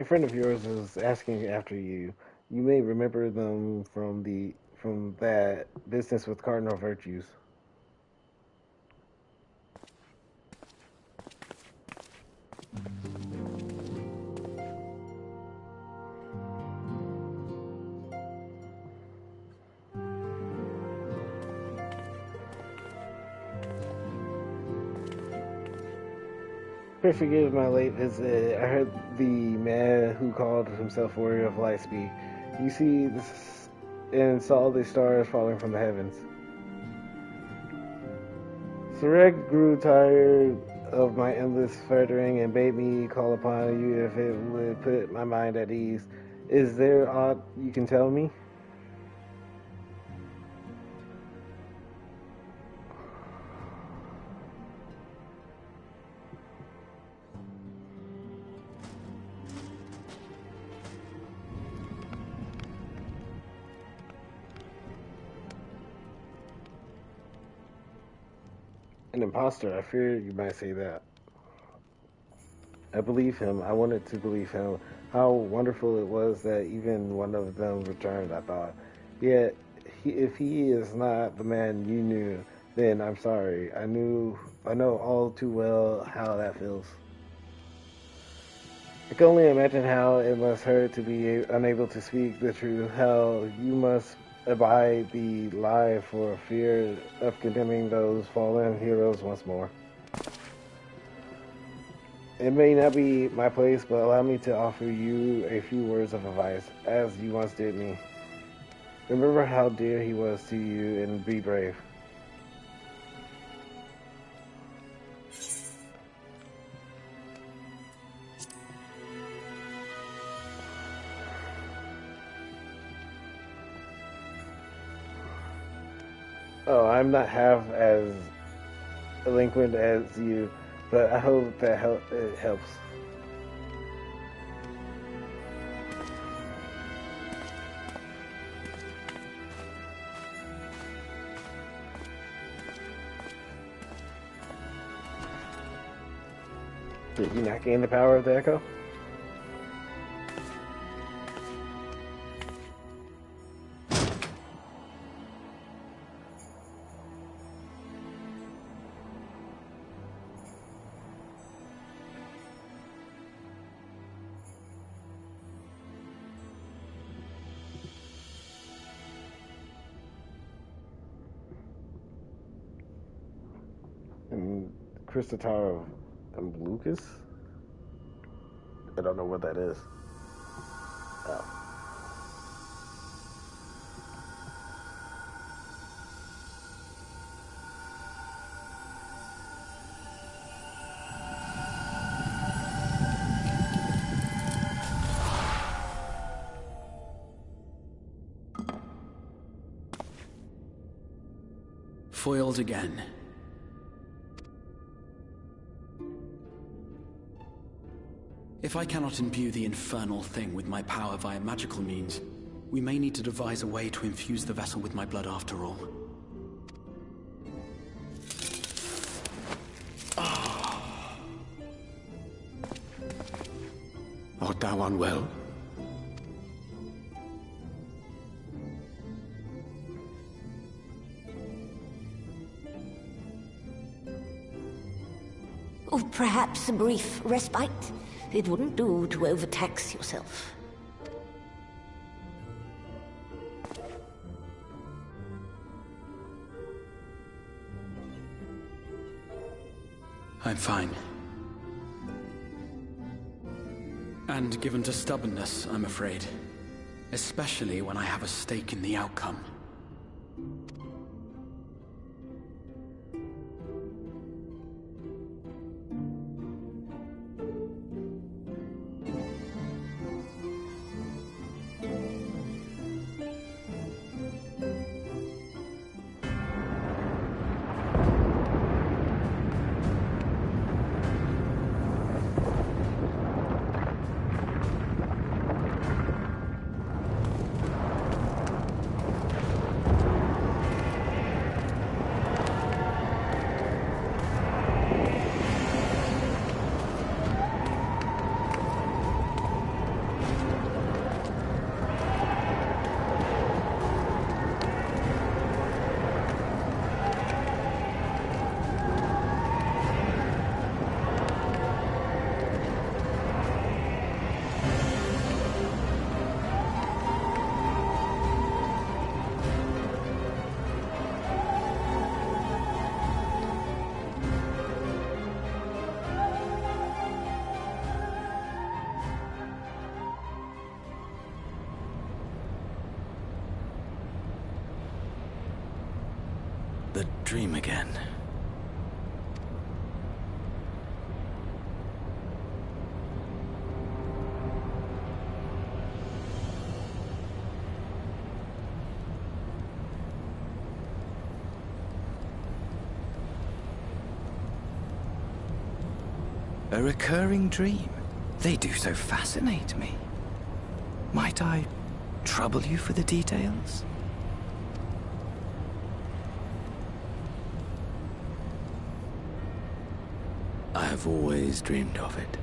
A friend of yours is asking after you. You may remember them from that business with Cardinal Virtues. Forgive my late visit. I heard the man who called himself Warrior of Light speak. You see this and saw the stars falling from the heavens. Sarek grew tired of my endless fettering and bade me call upon you if it would put my mind at ease. Is there aught you can tell me? An imposter. I fear you might say that. I believe him. I wanted to believe him. How wonderful it was that even one of them returned, I thought. Yet, if he is not the man you knew, then I'm sorry. I know all too well how that feels. I can only imagine how it must hurt to be unable to speak the truth, how you must abide the lie for fear of condemning those fallen heroes once more. It may not be my place, but allow me to offer you a few words of advice, as you once did me. Remember how dear he was to you, and be brave. Oh, I'm not half as eloquent as you, but I hope that it helps. Did you not gain the power of the echo? And Crystal Tower of Lucas? I don't know what that is. Oh. Foiled again. If I cannot imbue the infernal thing with my power via magical means, we may need to devise a way to infuse the vessel with my blood after all. Art thou unwell? Or perhaps a brief respite? It wouldn't do to overtax yourself. I'm fine. And given to stubbornness, I'm afraid. Especially when I have a stake in the outcome. The dream again. A recurring dream? They do so fascinate me. Might I trouble you for the details? I have always dreamed of it.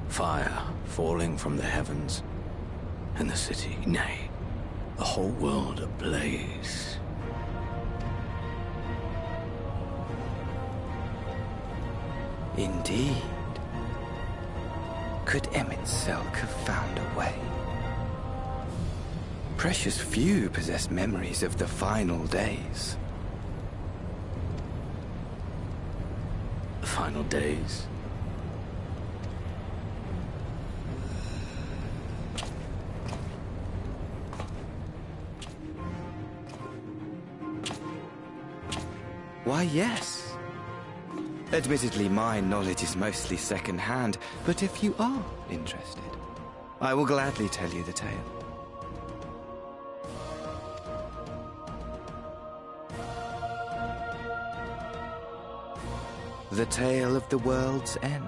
Fire falling from the heavens, and the city, nay, the whole world ablaze. Indeed. Could Emet-Selch have found a way? Precious few possess memories of the final days. The final days? Why, yes. Admittedly, my knowledge is mostly second-hand, but if you are interested, I will gladly tell you the tale. The tale of the world's end.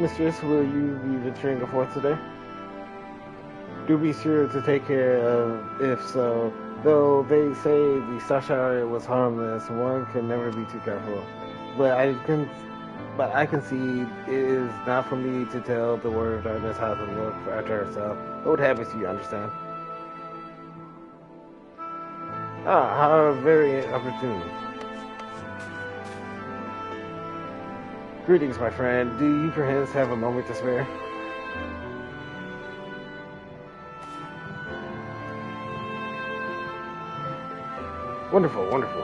Mistress, will you be venturing forth today? Do be sure to take care of if so. Though they say the Starshire was harmless, one can never be too careful. But I can see it is not for me to tell the Word of Darkness how to look after herself. What happens to you, understand? Ah, how very opportune. Greetings, my friend. Do you perhaps have a moment to spare? Wonderful, wonderful.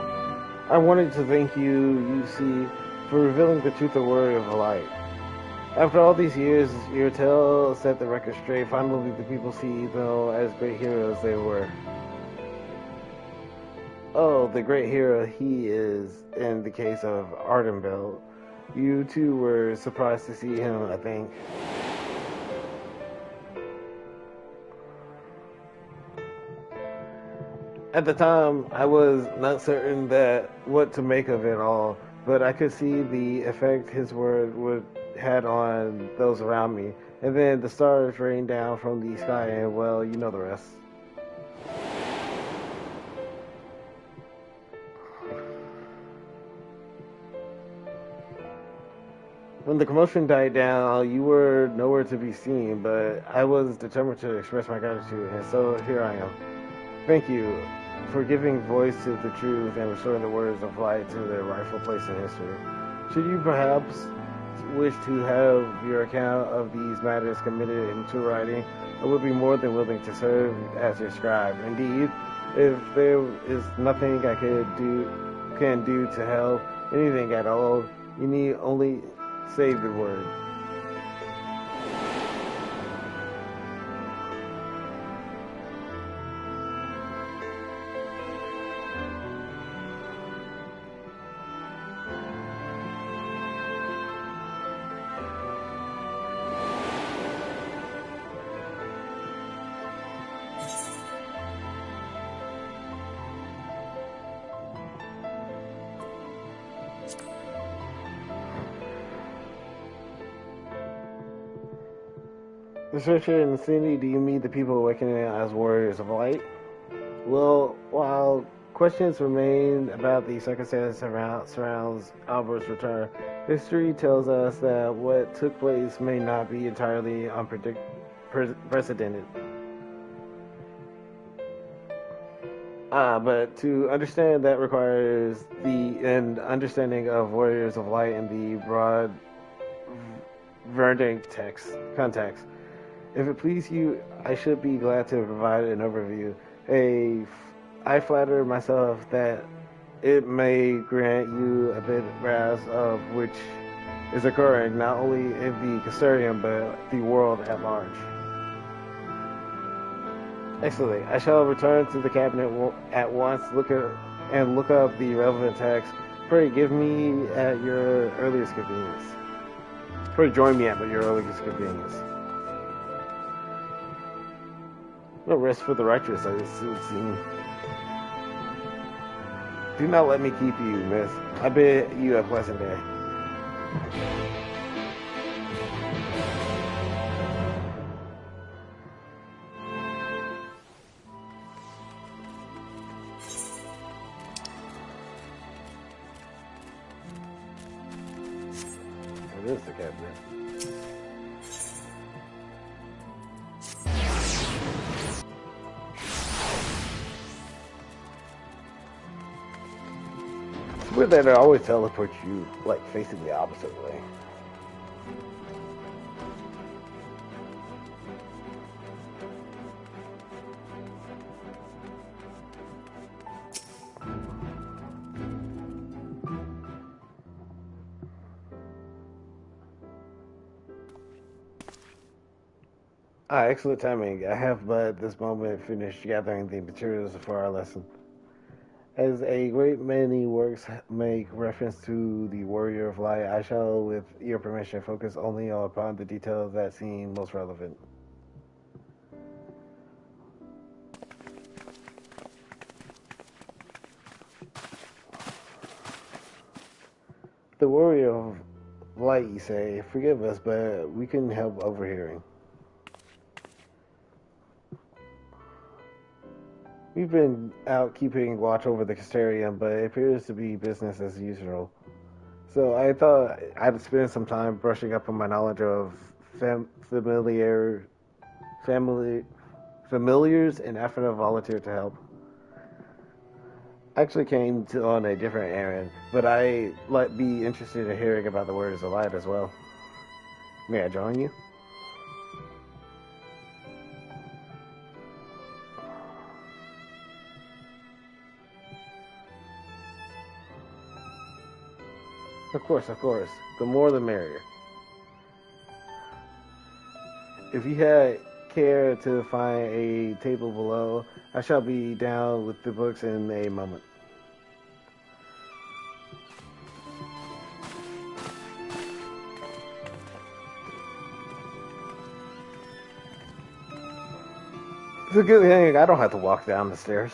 I wanted to thank you. You see, for revealing the truth of Warrior of Light. After all these years, your tale set the record straight. Finally, the people see them as great heroes they were. Oh, the great hero he is in the case of Ardenveld. You too were surprised to see him, I think. At the time, I was not certain that what to make of it all, but I could see the effect his word had on those around me. And then the stars rained down from the sky, and well, you know the rest. When the commotion died down, you were nowhere to be seen, but I was determined to express my gratitude, and so here I am. Thank you for giving voice to the truth and restoring the words of light to their rightful place in history. Should you perhaps wish to have your account of these matters committed into writing, I would be more than willing to serve as your scribe. Indeed, if there is nothing I can do to help, anything at all, you need only say the word. Researcher in the city, do you meet the people awakening as warriors of light? Well, while questions remain about the circumstances surrounds Albert's return, history tells us that what took place may not be entirely unprecedented. But to understand that requires an understanding of warriors of light in the broad Verdant context. If it please you, I should be glad to provide an overview. I flatter myself that it may grant you a bit of grasp of which is occurring not only in the Castellarium but the world at large. Excellent. I shall return to the cabinet at once. Look up the relevant text. Pray give me at your earliest convenience. Pray join me at your earliest convenience. No rest for the righteous, I would seem. Do not let me keep you, miss. I bid you a pleasant day. It is the cabinet. Weird that it always teleports you, like, facing the opposite way. Excellent timing. I have but at this moment finished gathering the materials for our lesson. As a great many works make reference to the Warrior of Light, I shall, with your permission, focus only upon the details that seem most relevant. The Warrior of Light, you say? Forgive us, but we couldn't help overhearing. We've been out keeping watch over the Castellarium, but it appears to be business as usual. So I thought I'd spend some time brushing up on my knowledge of familiars and after to volunteer to help. I actually came on a different errand, but I'd be interested in hearing about the Warriors of Light as well. May I join you? Of course, of course. The more the merrier. If you had care to find a table below, I shall be down with the books in a moment. It's a good thing I don't have to walk down the stairs.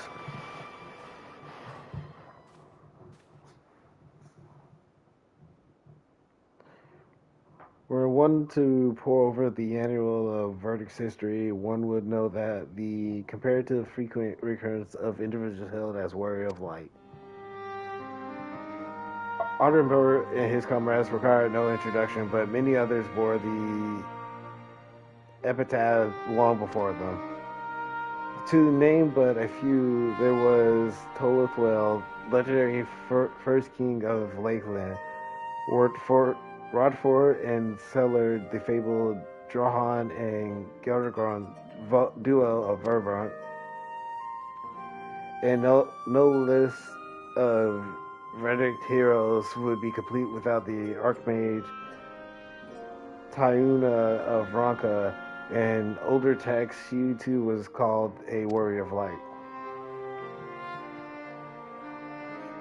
Were one to pour over the annual of Verdict's history, one would know that the comparative frequent recurrence of individuals held as Warrior of Light. Ardenburg and his comrades required no introduction, but many others bore the epitaph long before them. To name but a few, there was Tolithwell, legendary first king of Lakeland, Rodford and Sellard, the fabled Drohan and Geldergrond duo of Verbrant, and no list of Verdict heroes would be complete without the Archmage Tyuna of Ronka, and older text, she too was called a Warrior of Light.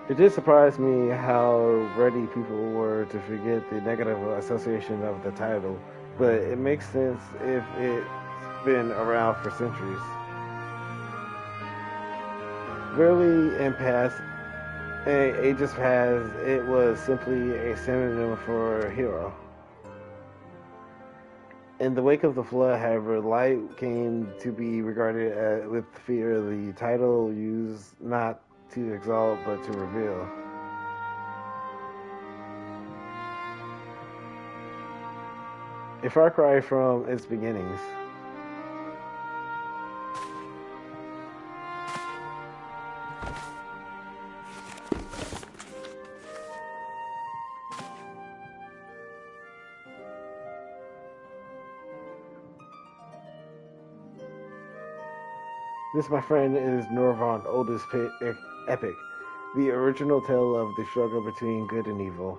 It did surprise me how ready people were to forget the negative association of the title, but it makes sense if it's been around for centuries. Really, in past ages past, it was simply a synonym for hero. In the wake of the flood, however, light came to be regarded with fear. The title used not to exalt, but to reveal. A far cry from its beginnings. This, my friend, is Norvron's oldest epic, the original tale of the struggle between good and evil.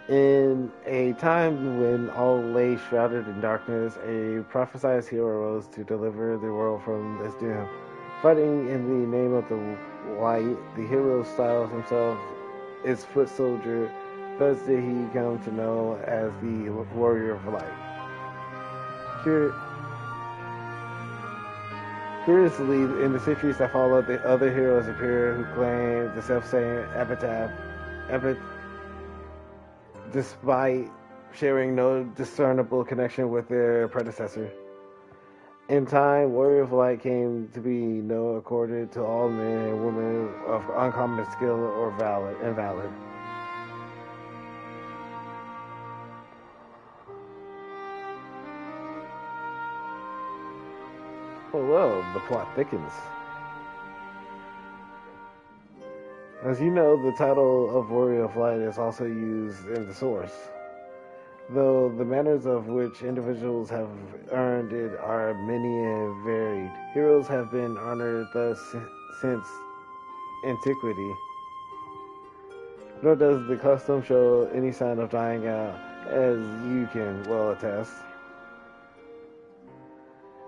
In a time when all lay shrouded in darkness, a prophesied hero rose to deliver the world from its doom. Fighting in the name of the light, the hero styles himself its foot soldier. Thus did he come to know as the Warrior of Light. Curiously, in the centuries that followed, the other heroes appear who claim the self-same epitaph, despite sharing no discernible connection with their predecessor. In time, Warrior of Light came to be known accorded to all men and women of uncommon skill or valor. Oh well, the plot thickens. As you know, the title of Warrior of Light is also used in the source, though the manners of which individuals have earned it are many and varied. Heroes have been honored thus since antiquity, nor does the custom show any sign of dying out, as you can well attest.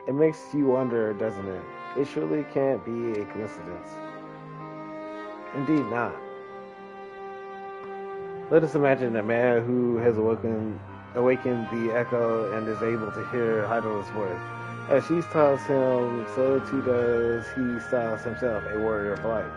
It makes you wonder, doesn't it? It surely can't be a coincidence. Indeed not. Let us imagine a man who has awakened the echo and is able to hear Hydael's voice. As she styles him, so too does he styles himself a warrior of light.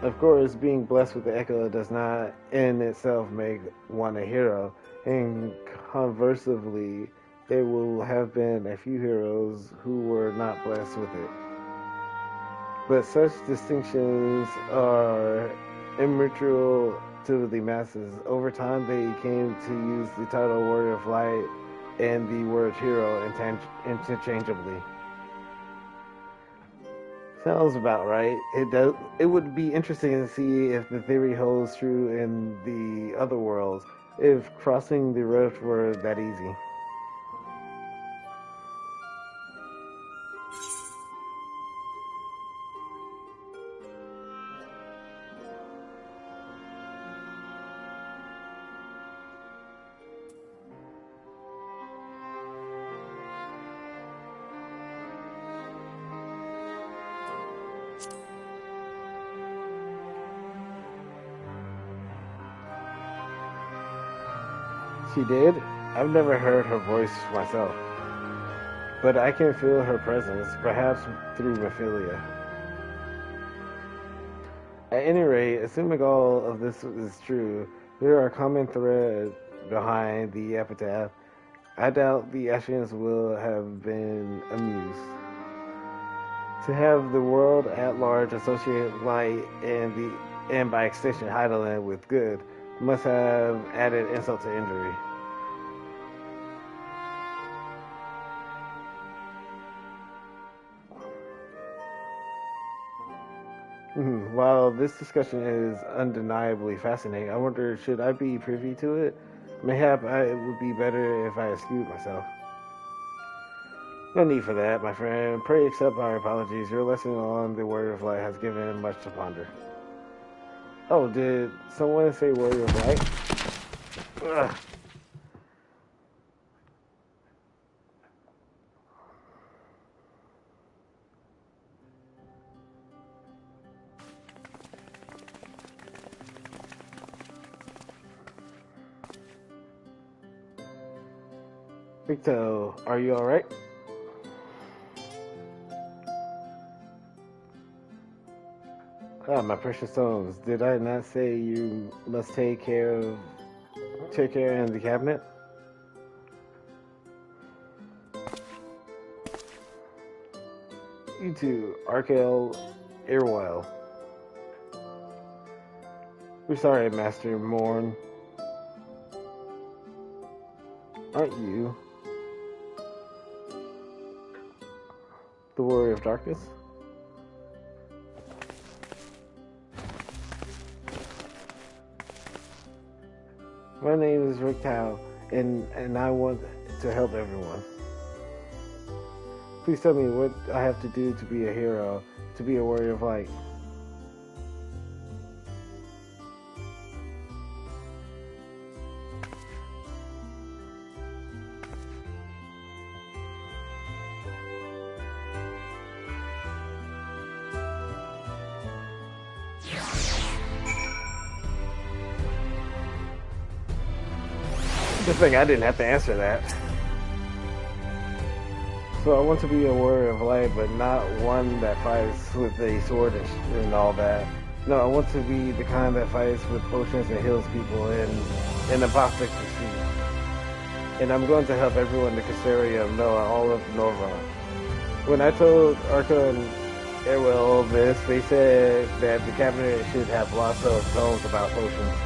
Of course, being blessed with the echo does not in itself make one a hero, and conversely, there will have been a few heroes who were not blessed with it. But such distinctions are immaterial to the masses. Over time, they came to use the title Warrior of Light and the word hero interchangeably. Sounds about right. It would be interesting to see if the theory holds true in the other worlds, if crossing the rift were that easy. She did? I've never heard her voice myself. But I can feel her presence, perhaps through Mephilia. At any rate, assuming all of this is true, there are common threads behind the epitaph. I doubt the Ashians will have been amused. To have the world at large associate light and by extension Hydaelyn with good must have added insult to injury. While this discussion is undeniably fascinating, I wonder, should I be privy to it? Mayhap it would be better if I exclude myself. No need for that, my friend. Pray accept my apologies. Your lesson on the Warrior of Light has given much to ponder. Oh, did someone say Warrior of Light? Ugh. Rikto, are you alright? Ah, my precious stones. Did I not say you must take care in the cabinet? You too, Arkel Irwell. We're sorry, Master Morn. Aren't you the Warrior of Darkness? My name is Rikto, and I want to help everyone. Please tell me what I have to do to be a hero, to be a Warrior of Light. Good thing I didn't have to answer that. So I want to be a Warrior of Light, but not one that fights with a sword and all that. No, I want to be the kind that fights with potions and heals people in apothecary. And I'm going to help everyone in Casteria know all of Nova. When I told Arco and Irwell this, they said that the cabinet should have lots of tomes about potions.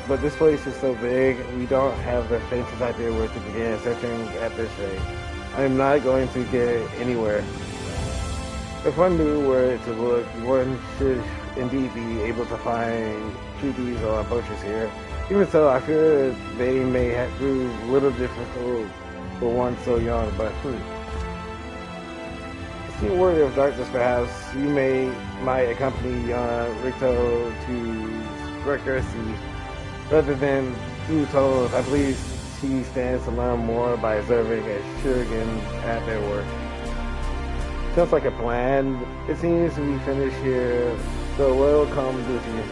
But this place is so big, we don't have the faintest idea where to begin searching at this rate. I am not going to get anywhere. If one knew where to look, one should indeed be able to find treaties on potions here. Even so, I fear they may have proved a little difficult for one so young, but See, Warrior of Darkness, perhaps you might accompany Rikto to Recursi. Rather than through tolls, I believe she stands to learn more by observing a Shuriken at their work. Sounds like a plan. It seems we finish here, so what comes with you?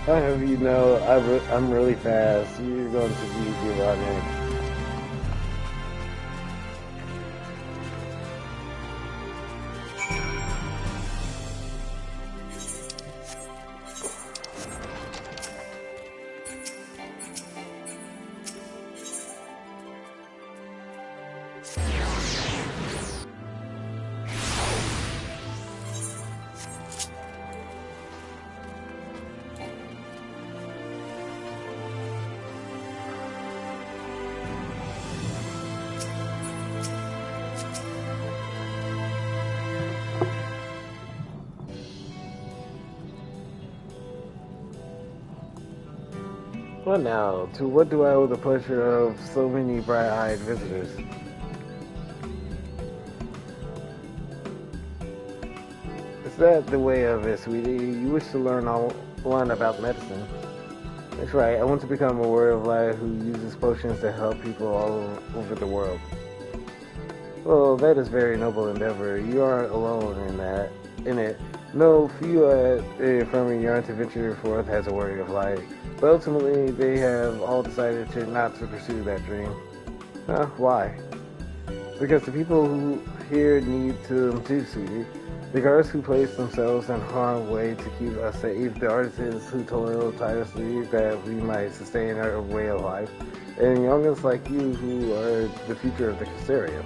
I'll have you know, I'm really fast. You're going to be running. Well now, to what do I owe the pleasure of so many bright-eyed visitors? Is that the way of it, sweetie? You wish to learn about medicine. That's right, I want to become a warrior of light who uses potions to help people all over the world. Well, that is a very noble endeavor. You aren't alone in it. No, few at the infirmary yearn to venture forth as a warrior of light, but ultimately they have all decided not to pursue that dream. Why? Because the people who here need them too, sweetie. The guards who place themselves in harm's way to keep us safe, the artisans who toil tirelessly that we might sustain our way of life, and youngins like you who are the future of the Caesarea.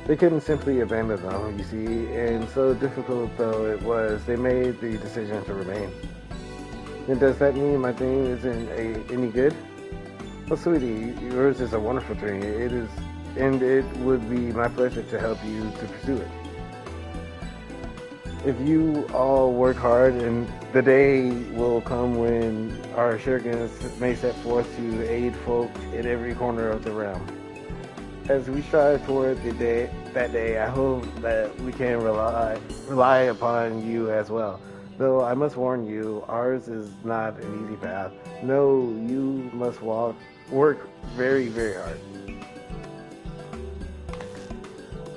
They couldn't simply abandon them, you see, and so difficult though it was, they made the decision to remain. And does that mean my dream isn't any good? Well, sweetie, yours is a wonderful dream. It is, and it would be my pleasure to help you to pursue it. If you all work hard, and the day will come when our shurikens may set forth to aid folk in every corner of the realm. As we strive toward that day, I hope that we can rely upon you as well. Though I must warn you, ours is not an easy path. No, you must work very, very hard.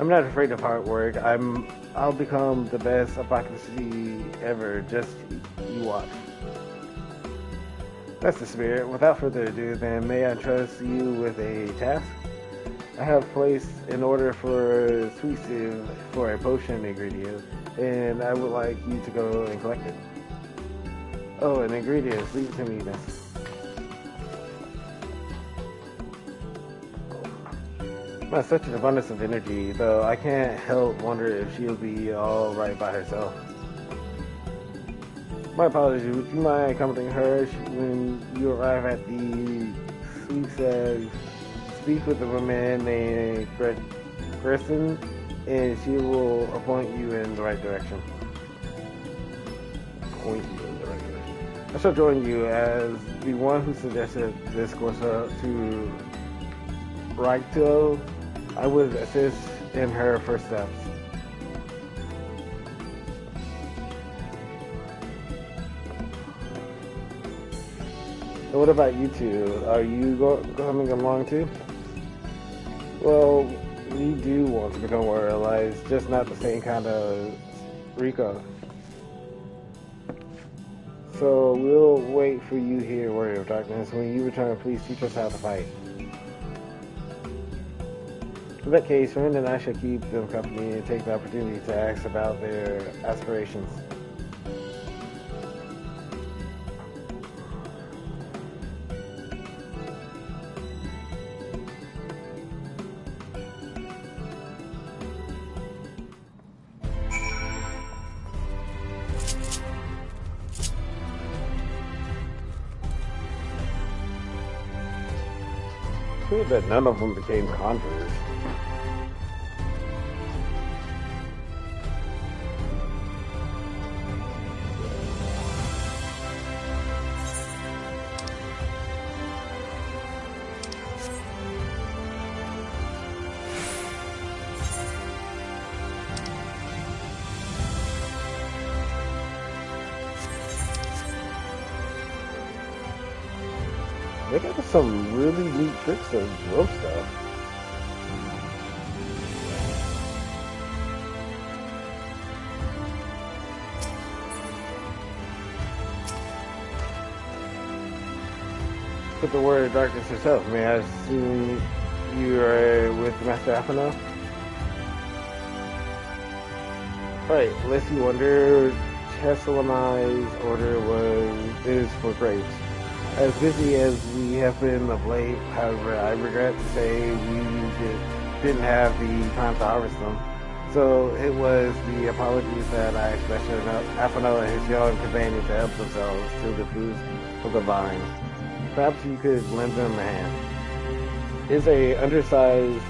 I'm not afraid of hard work. I'll become the best apothecary ever. Just you watch. That's the spirit. Without further ado, then, may I trust you with a task? I have placed an order for sweet sieve for a potion ingredient, and I would like you to go and collect it. Oh, and ingredients, leave it to me, miss. Not such an abundance of energy, though I can't help wonder if she'll be all right by herself. My apologies, would you mind accompanying her when you arrive at the sweet sieve? Speak with a woman named Kristen, and she will point you in the right direction. I shall join you as the one who suggested this course to Raito. I would assist in her first steps. And what about you two? Are you coming along too? Well, we do want to become warrior allies, just not the same kind of Rico. So we'll wait for you here, Warrior of Darkness. When you return, please teach us how to fight. In that case, Ren and I shall keep them company and take the opportunity to ask about their aspirations. True that none of them became converts. They got some really neat tricks of rope stuff. But the Warrior of Darkness herself, may I assume you are with Master Apano? Right, lest you wonder, Chesalamai's order is for grapes. As busy as we have been of late, however, I regret to say we didn't have the time to harvest them. So it was the apologies that I expressed to Apano and his young companion to help themselves to the fruits of the vines. Perhaps you could lend them a hand. It's the undersized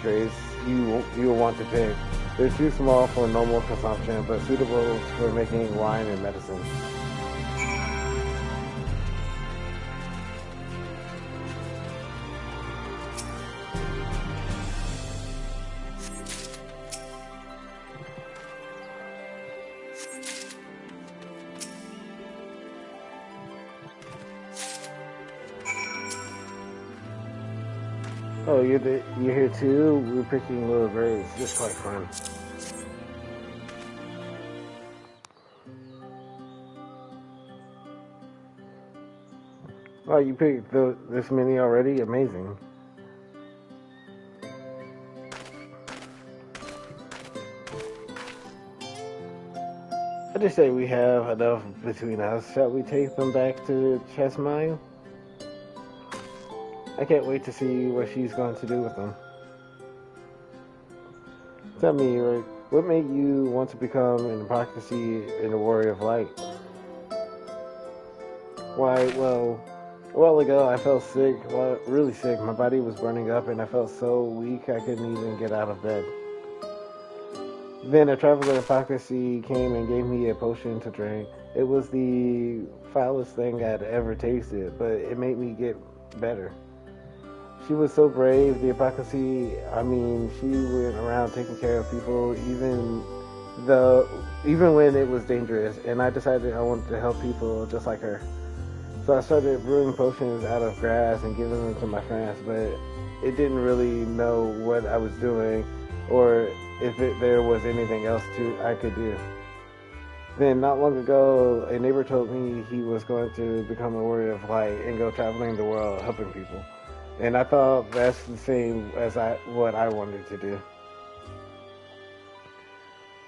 grapes you will want to pick. They're too small for normal consumption, but suitable for making wine and medicine. Oh, you're here too? We're picking little grades. Just quite fun. Oh, you picked this many already? Amazing. I just say we have enough between us. Shall we take them back to Chessmile? I can't wait to see what she's going to do with them. Tell me, Rick, what made you want to become an Apothecary and a Warrior of Light? Why, well, a while ago I felt sick, really sick. My body was burning up and I felt so weak I couldn't even get out of bed. Then a traveler apothecary came and gave me a potion to drink. It was the foulest thing I'd ever tasted, but it made me get better. She was so brave, the apothecary. I mean, she went around taking care of people even when it was dangerous, and I decided I wanted to help people just like her. So I started brewing potions out of grass and giving them to my friends, but it didn't really know what I was doing or if there was anything else I could do. Then, not long ago, a neighbor told me he was going to become a warrior of light and go traveling the world helping people. And I thought that's the same as what I wanted to do.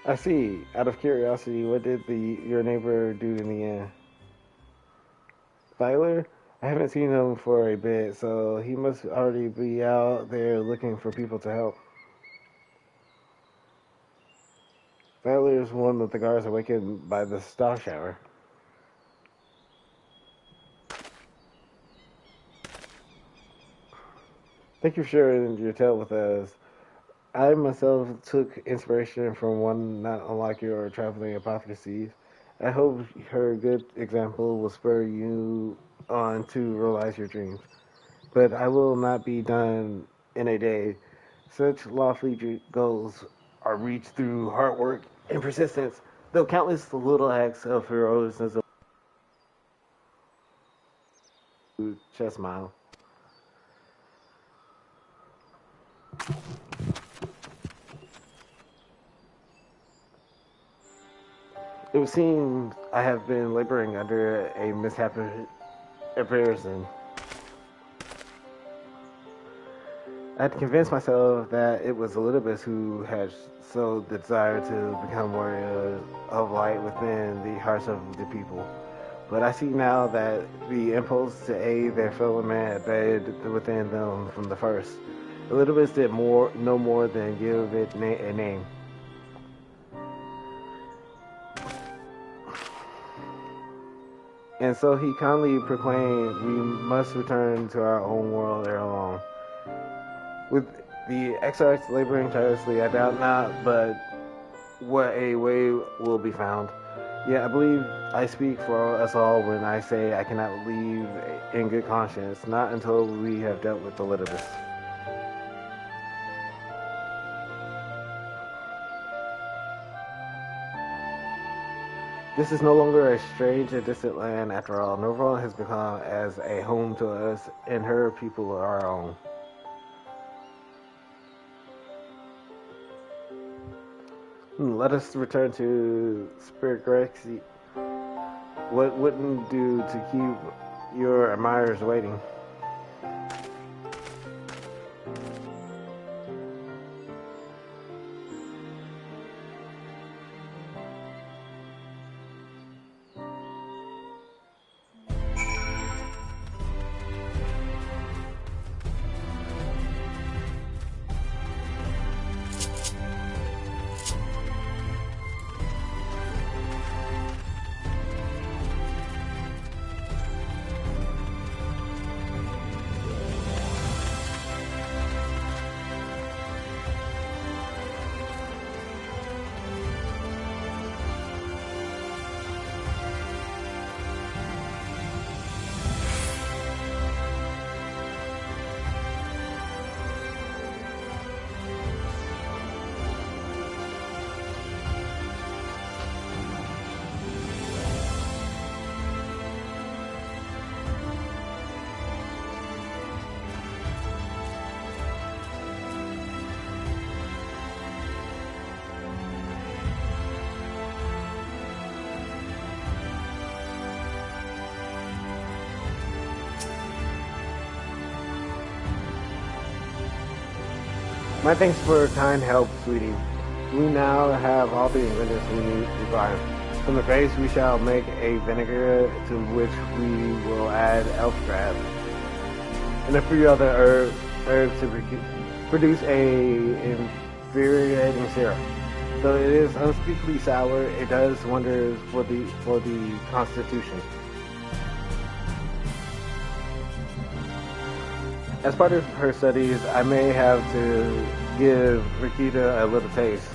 I see. Out of curiosity, what did your neighbor do in the end? Tyler? I haven't seen him for a bit, so he must already be out there looking for people to help. Tyler is one of the guards awakened by the star shower. Thank you for sharing your tale with us. I myself took inspiration from one not unlike your traveling apothecaries. I hope her good example will spur you on to realize your dreams. But I will not be done in a day. Such lofty goals are reached through hard work and persistence, though countless little acts of heroism Chessmile. It would seem I have been laboring under a misapprehension. I had to convince myself that it was Elidibus who had so the desire to become warrior of light within the hearts of the people. But I see now that the impulse to aid their fellow man had bred within them from the first. Elidibus did no more than give it a name. And so he kindly proclaimed, we must return to our own world ere long. With the exarchs laboring tirelessly, I doubt not, but what a way will be found. Yet I believe I speak for us all when I say I cannot leave in good conscience, not until we have dealt with Elidibus. This is no longer a strange and distant land after all. Novrone has become as a home to us, and her people are our own. Let us return to Spirit Grexy. What wouldn't do to keep your admirers waiting? My thanks for kind help, sweetie. We now have all the ingredients we require. From the base, we shall make a vinegar to which we will add elf grass and a few other herbs to produce a infuriating syrup. Though it is unspeakably sour, it does wonders for the constitution. As part of her studies, I may have to give Rikita a little taste.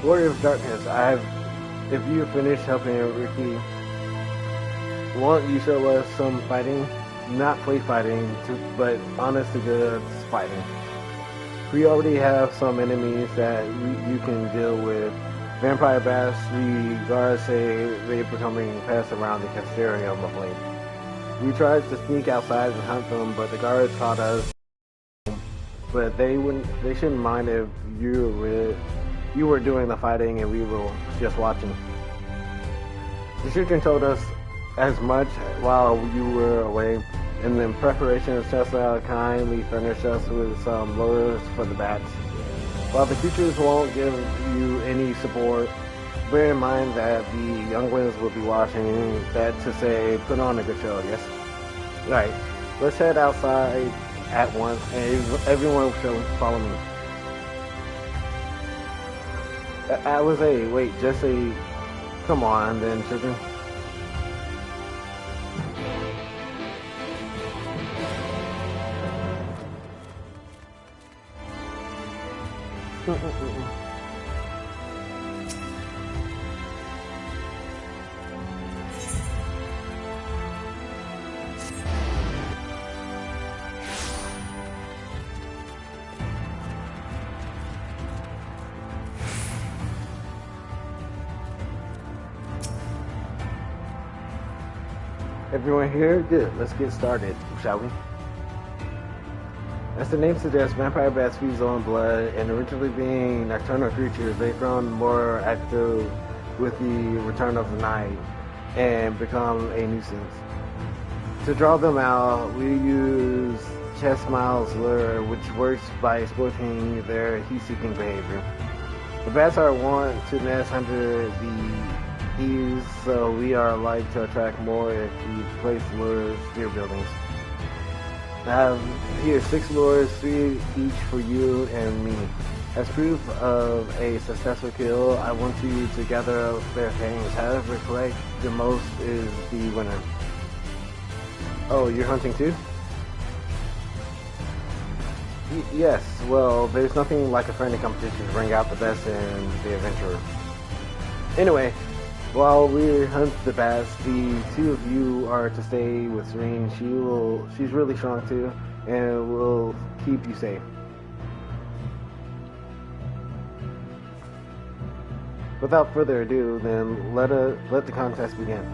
Warrior of Darkness, if you finish helping Ricky, won't you show us some fighting? Not play fighting, but honest to goodness fighting. We already have some enemies that you can deal with. Vampire bats, the guards say they're becoming pests around the Castellarium of late. We tried to sneak outside and hunt them, but the guards caught us. But they shouldn't mind if you were doing the fighting and we were just watching. The children told us as much while you were away, and in preparation of Chessa kindly furnished us with some lures for the bats. While the creatures won't give you any support, bear in mind that the younglings will be watching that to say, put on a good show, yes? Right, let's head outside at once and everyone shall follow me. Alize, wait, just say, come on then, children. Everyone here? Good. Let's get started, shall we? As the name suggests, vampire bats feed on blood, and originally being nocturnal creatures, they've grown more active with the return of the night and become a nuisance. To draw them out, we use Chessmile's lure, which works by exploiting their heat-seeking behavior. The bats are wont to nest under the eaves, so we are like to attract more if we place lures near buildings. I have here 6 lures, 3 each for you and me. As proof of a successful kill, I want you to gather up their fangs. However, collect the most is the winner. Oh, you're hunting too? Yes, well, there's nothing like a friendly competition to bring out the best in the adventurer. Anyway, while we hunt the bats, the 2 of you are to stay with Serene. She's really strong too, and will keep you safe. Without further ado, then let the contest begin.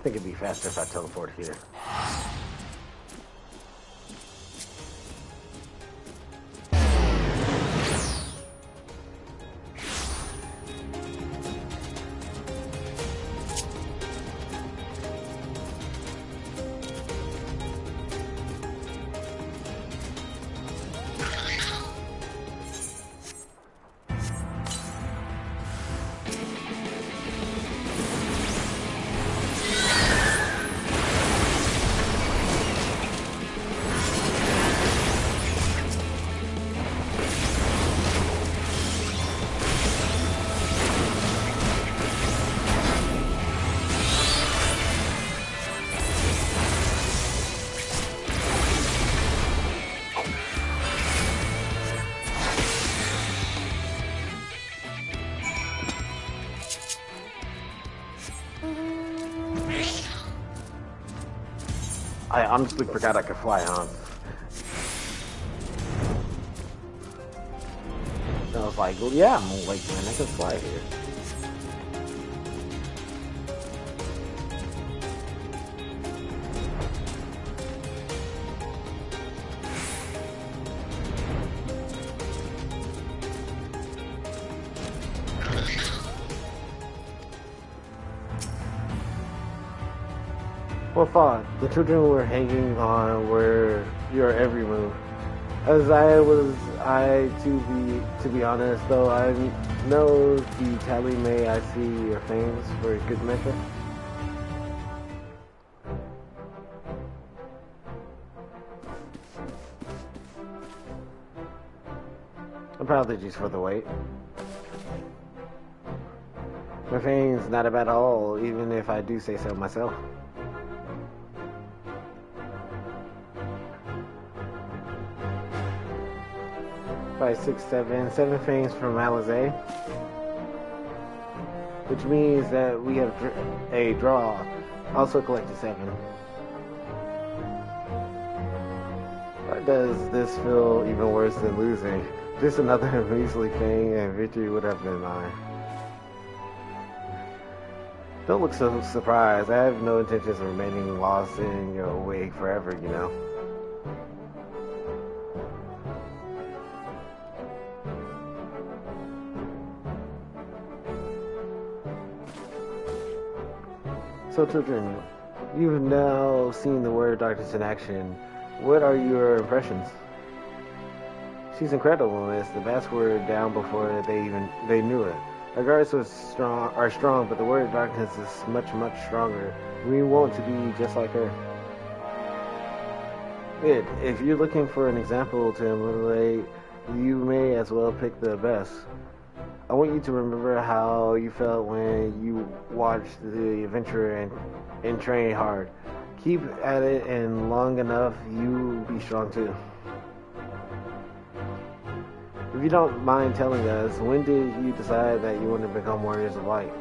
think it'd be faster if I teleport here. I honestly forgot I could fly on. I was like, well, yeah, I'm awake, man. I can fly here. Well, thought the children were hanging on were your every move. As to be honest, though I know the tally may I see your fames for a good measure. Apologies for the wait. My fame's not bad at all, even if I do say so myself. 5, 6, 7 fames from Alizé, which means that we have a draw. Also collected 7. Why does this feel even worse than losing? Just another measly thing, and victory would have been mine. Don't look so surprised. I have no intentions of remaining lost in your way forever, you know. So, children, you've now seen the Warrior of Darkness in action. What are your impressions? She's incredible in this. The bats were down before they knew it. Our guards are strong, but the Warrior of Darkness is much, much stronger. We want to be just like her. If you're looking for an example to emulate, you may as well pick the best. I want you to remember how you felt when you watched the adventure and train hard. Keep at it, and long enough, you'll be strong too. If you don't mind telling us, when did you decide that you wanted to become Warriors of Light?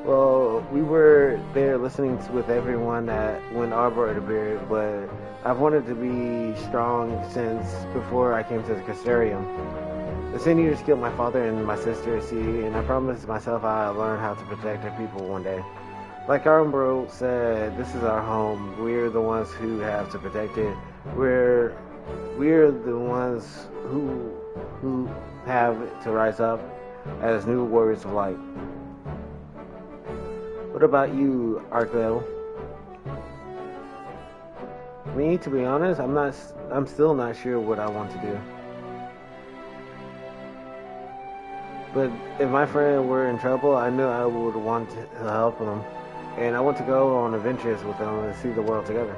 Well, we were there listening with everyone when Arbor appeared, but I've wanted to be strong since before I came to the Castellarium. The Seniors killed my father and my sister, see, and I promised myself I'd learn how to protect our people one day. Like Arbor said, this is our home. We're the ones who have to protect it. We're the ones who have to rise up as new Warriors of Light. What about you, Arklil? Me, to be honest, I'm still not sure what I want to do. But if my friend were in trouble, I knew I would want to help them. And I want to go on adventures with them and see the world together.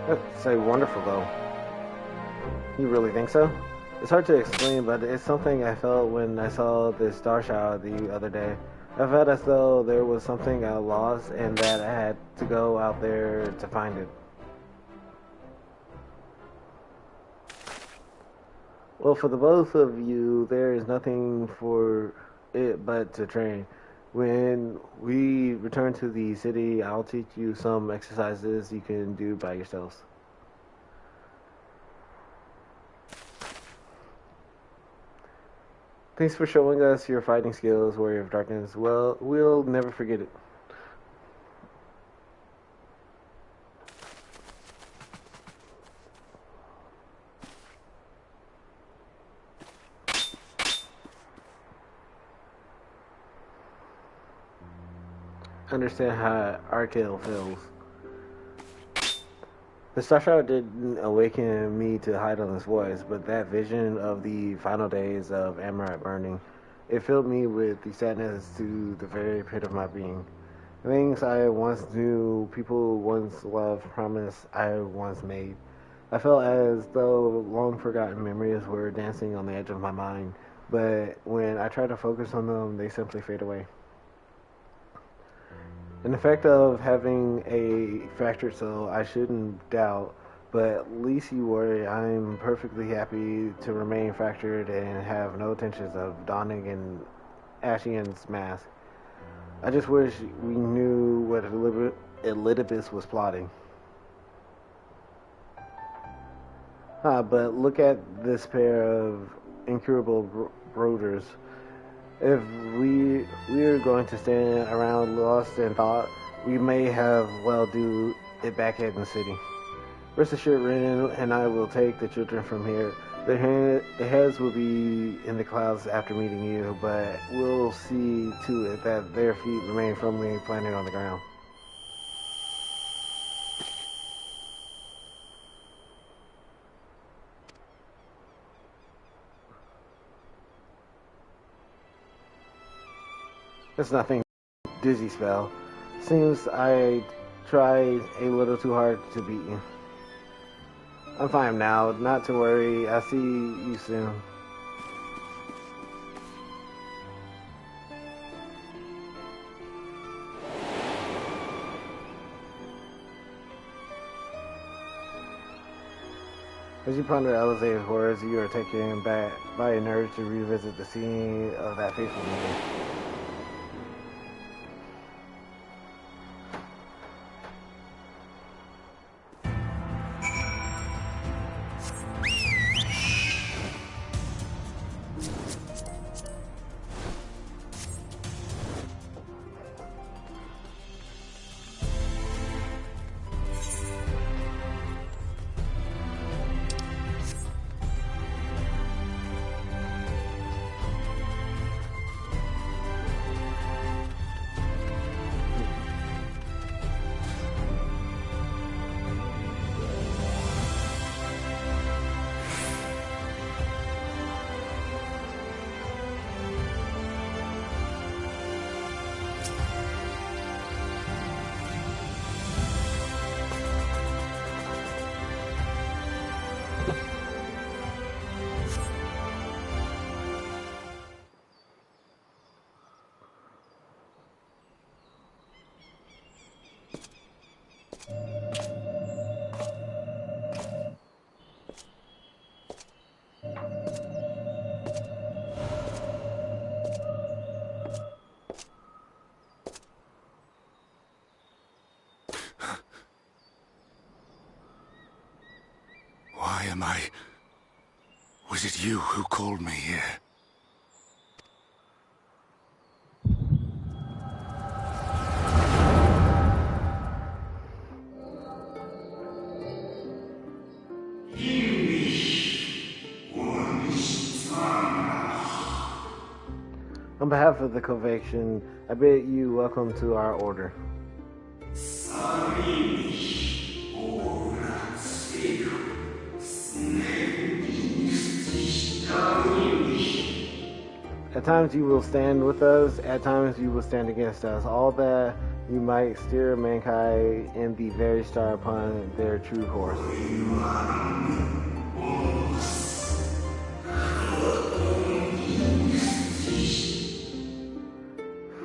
That's so wonderful, though. You really think so? It's hard to explain, but it's something I felt when I saw the star shower the other day. I felt as though there was something I lost and that I had to go out there to find it. Well, for the both of you, there is nothing for it but to train. When we return to the city, I'll teach you some exercises you can do by yourselves. Thanks for showing us your fighting skills, Warrior of Darkness. Well, we'll never forget it. understand how Arkale feels. The Star Shroud didn't awaken me to Hydaelyn's voice, but that vision of the final days of Amaranth burning, it filled me with the sadness to the very pit of my being. Things I once knew, people once loved, promises I once made. I felt as though long-forgotten memories were dancing on the edge of my mind, but when I try to focus on them, they simply fade away. An effect of having a fractured soul, I shouldn't doubt, but least you worry, I'm perfectly happy to remain fractured and have no intentions of donning an Ashian's mask. I just wish we knew what Elidibus was plotting. But look at this pair of incurable brooders. If we are going to stand around lost in thought, we may have well do it back in the city. Rest assured, Ren and I will take the children from here. Their heads will be in the clouds after meeting you, but we'll see to it that their feet remain firmly planted on the ground. That's nothing, dizzy spell. Seems I tried a little too hard to beat you. I'm fine now, not to worry. I'll see you soon. As you ponder Alisaie's words, you are taken back by an urge to revisit the scene of that fateful meeting. Why am I... Was it you who called me here? On behalf of the Convection, I bid you welcome to our order. At times you will stand with us, at times you will stand against us. All that you might steer mankind in the very star upon their true course.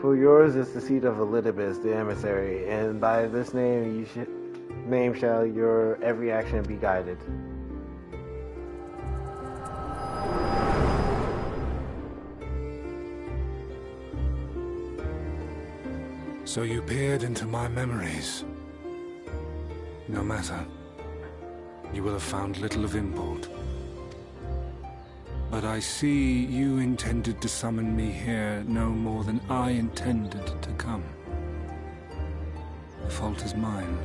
For yours is the seat of Elidibus, the emissary, and by this name shall your every action be guided. So you peered into my memories. No matter. You will have found little of import. But I see you intended to summon me here no more than I intended to come. The fault is mine.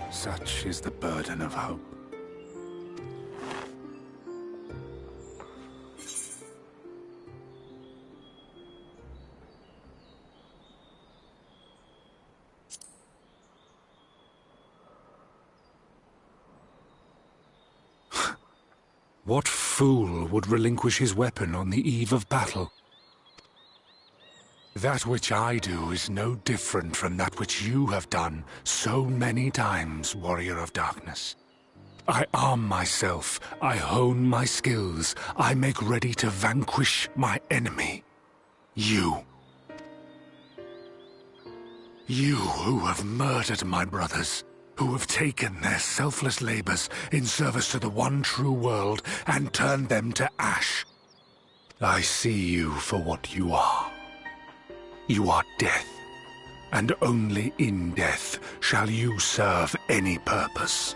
Such is the burden of hope. fool would relinquish his weapon on the eve of battle. That which I do is no different from that which you have done so many times, Warrior of Darkness. I arm myself, I hone my skills, I make ready to vanquish my enemy. You. You who have murdered my brothers, who have taken their selfless labors in service to the one true world and turned them to ash. I see you for what you are. You are death, and only in death shall you serve any purpose.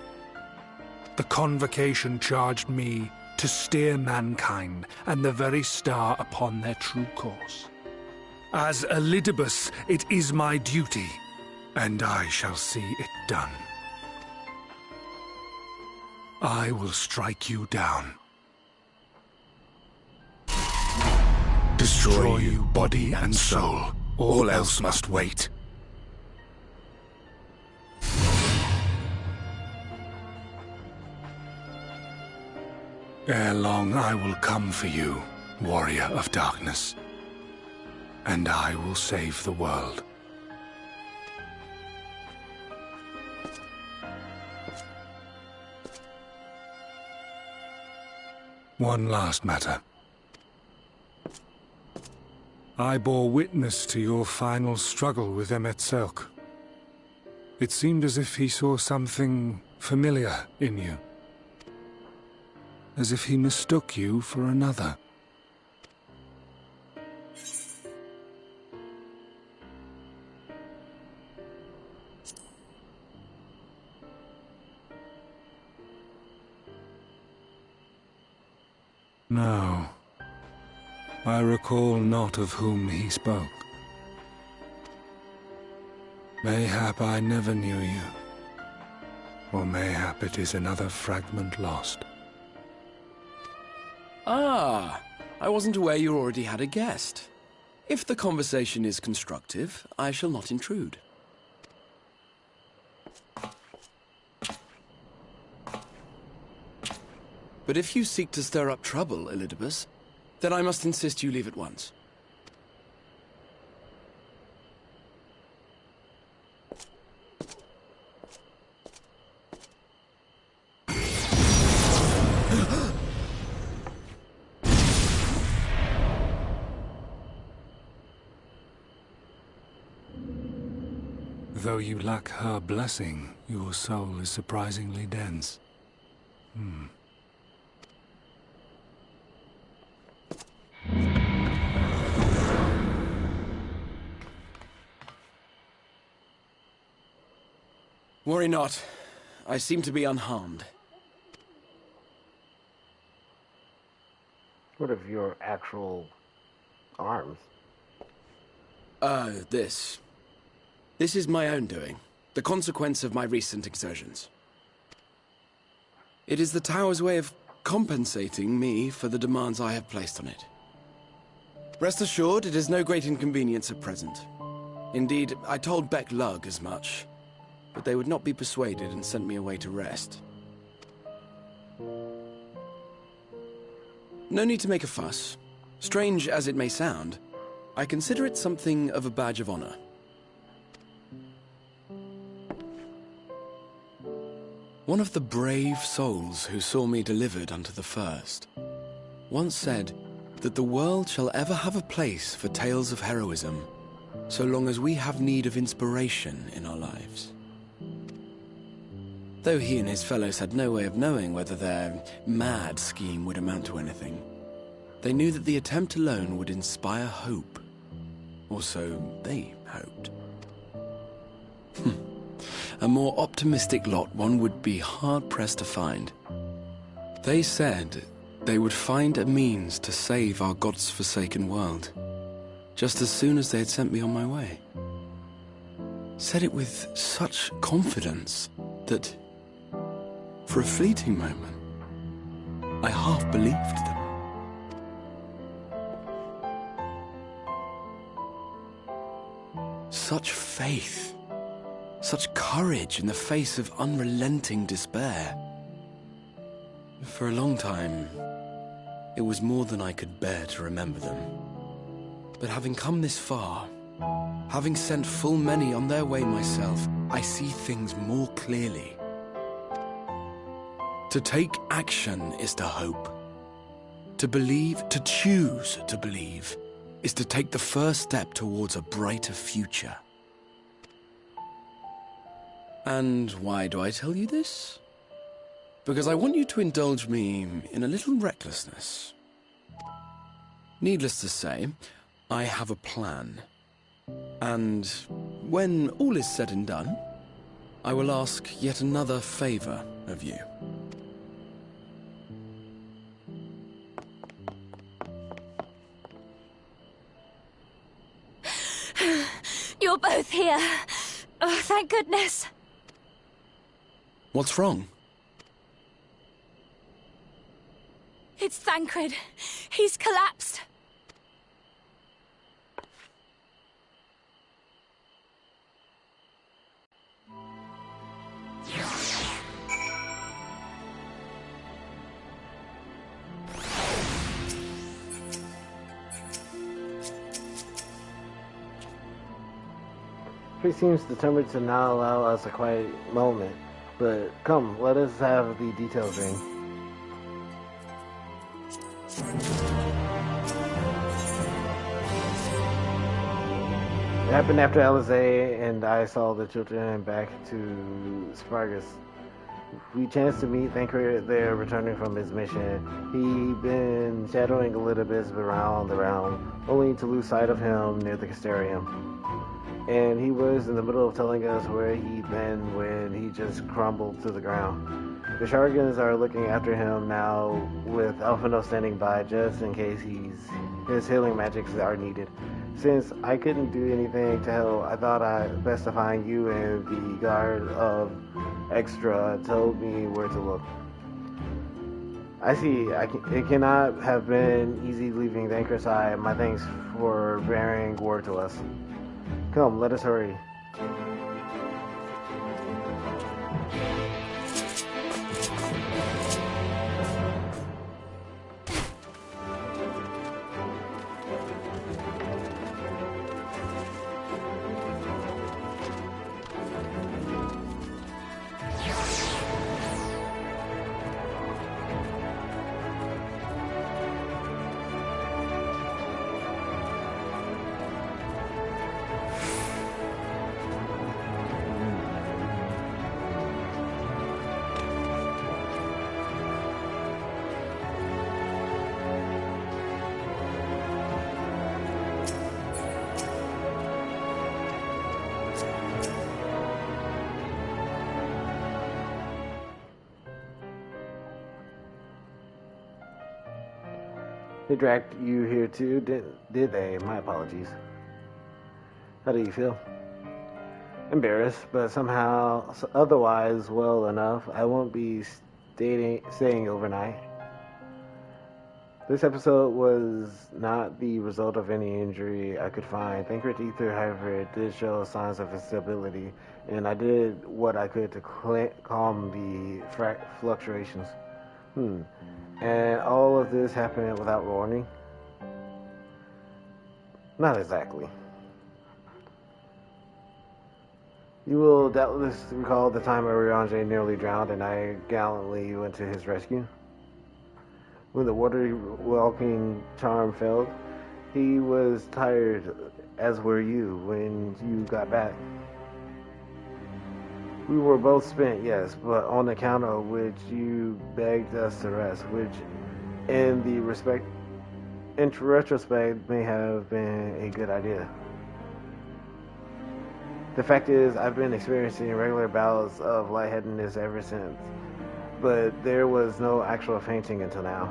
The Convocation charged me to steer mankind and the very star upon their true course. As Elidibus, it is my duty, and I shall see it done. I will strike you down. Destroy you, body and soul. All else must wait. Ere long I will come for you, Warrior of Darkness, and I will save the world. One last matter. I bore witness to your final struggle with Emet-Selch. It seemed as if he saw something familiar in you. As if he mistook you for another. No. I recall not of whom he spoke. Mayhap I never knew you. Or mayhap it is another fragment lost. Ah, I wasn't aware you already had a guest. If the conversation is constructive, I shall not intrude. But if you seek to stir up trouble, Elidibus, then I must insist you leave at once. Though you lack her blessing, your soul is surprisingly dense. Worry not. I seem to be unharmed. What of your actual arms? This. This is my own doing. The consequence of my recent exertions. It is the Tower's way of compensating me for the demands I have placed on it. Rest assured, it is no great inconvenience at present. Indeed, I told Beck Lugg as much, but they would not be persuaded and sent me away to rest. No need to make a fuss. Strange as it may sound, I consider it something of a badge of honor. One of the brave souls who saw me delivered unto the First once said that the world shall ever have a place for tales of heroism so long as we have need of inspiration in our lives. Though he and his fellows had no way of knowing whether their mad scheme would amount to anything, they knew that the attempt alone would inspire hope. Or so they hoped. A more optimistic lot one would be hard-pressed to find. They said they would find a means to save our God's forsaken world, just as soon as they had sent me on my way. Said it with such confidence that, for a fleeting moment, I half believed them. Such faith, such courage in the face of unrelenting despair. For a long time, it was more than I could bear to remember them. But having come this far, having sent full many on their way myself, I see things more clearly. To take action is to hope. To believe, to choose to believe, is to take the first step towards a brighter future. And why do I tell you this? Because I want you to indulge me in a little recklessness. Needless to say, I have a plan. And when all is said and done, I will ask yet another favor of you. You're both here. Oh, thank goodness. What's wrong? It's Thancred. He's collapsed. He seems determined to not allow us a quiet moment, but come, let us have the details ring. It happened after Alizé and I saw the children back to Spargus. We chanced to meet Thancred there returning from his mission. He'd been shadowing Elidibus around the realm, only to lose sight of him near the Castellarium. And he was in the middle of telling us where he'd been when he just crumbled to the ground. The Shargans are looking after him now, with Alphinaud standing by just in case his healing magics are needed. Since I couldn't do anything to help, I thought I'd best to find you, and the guard of Extra told me where to look. I see. It cannot have been easy leaving Thancred's side. My thanks for bearing word to us. Come, let us hurry. They dragged you here too, did they? My apologies. How do you feel? Embarrassed, but somehow otherwise well enough. I won't be staying overnight. This episode was not the result of any injury I could find. Thancred's ether, however, did show signs of instability, and I did what I could to calm the fluctuations. And all of this happened without warning? Not exactly. You will doubtless recall the time Urianger nearly drowned and I gallantly went to his rescue. When the water-welcoming charm failed, he was tired, as were you, when you got back. We were both spent, yes, but on account of which you begged us to rest, which in retrospect may have been a good idea. The fact is, I've been experiencing regular bouts of lightheadedness ever since, but there was no actual fainting until now.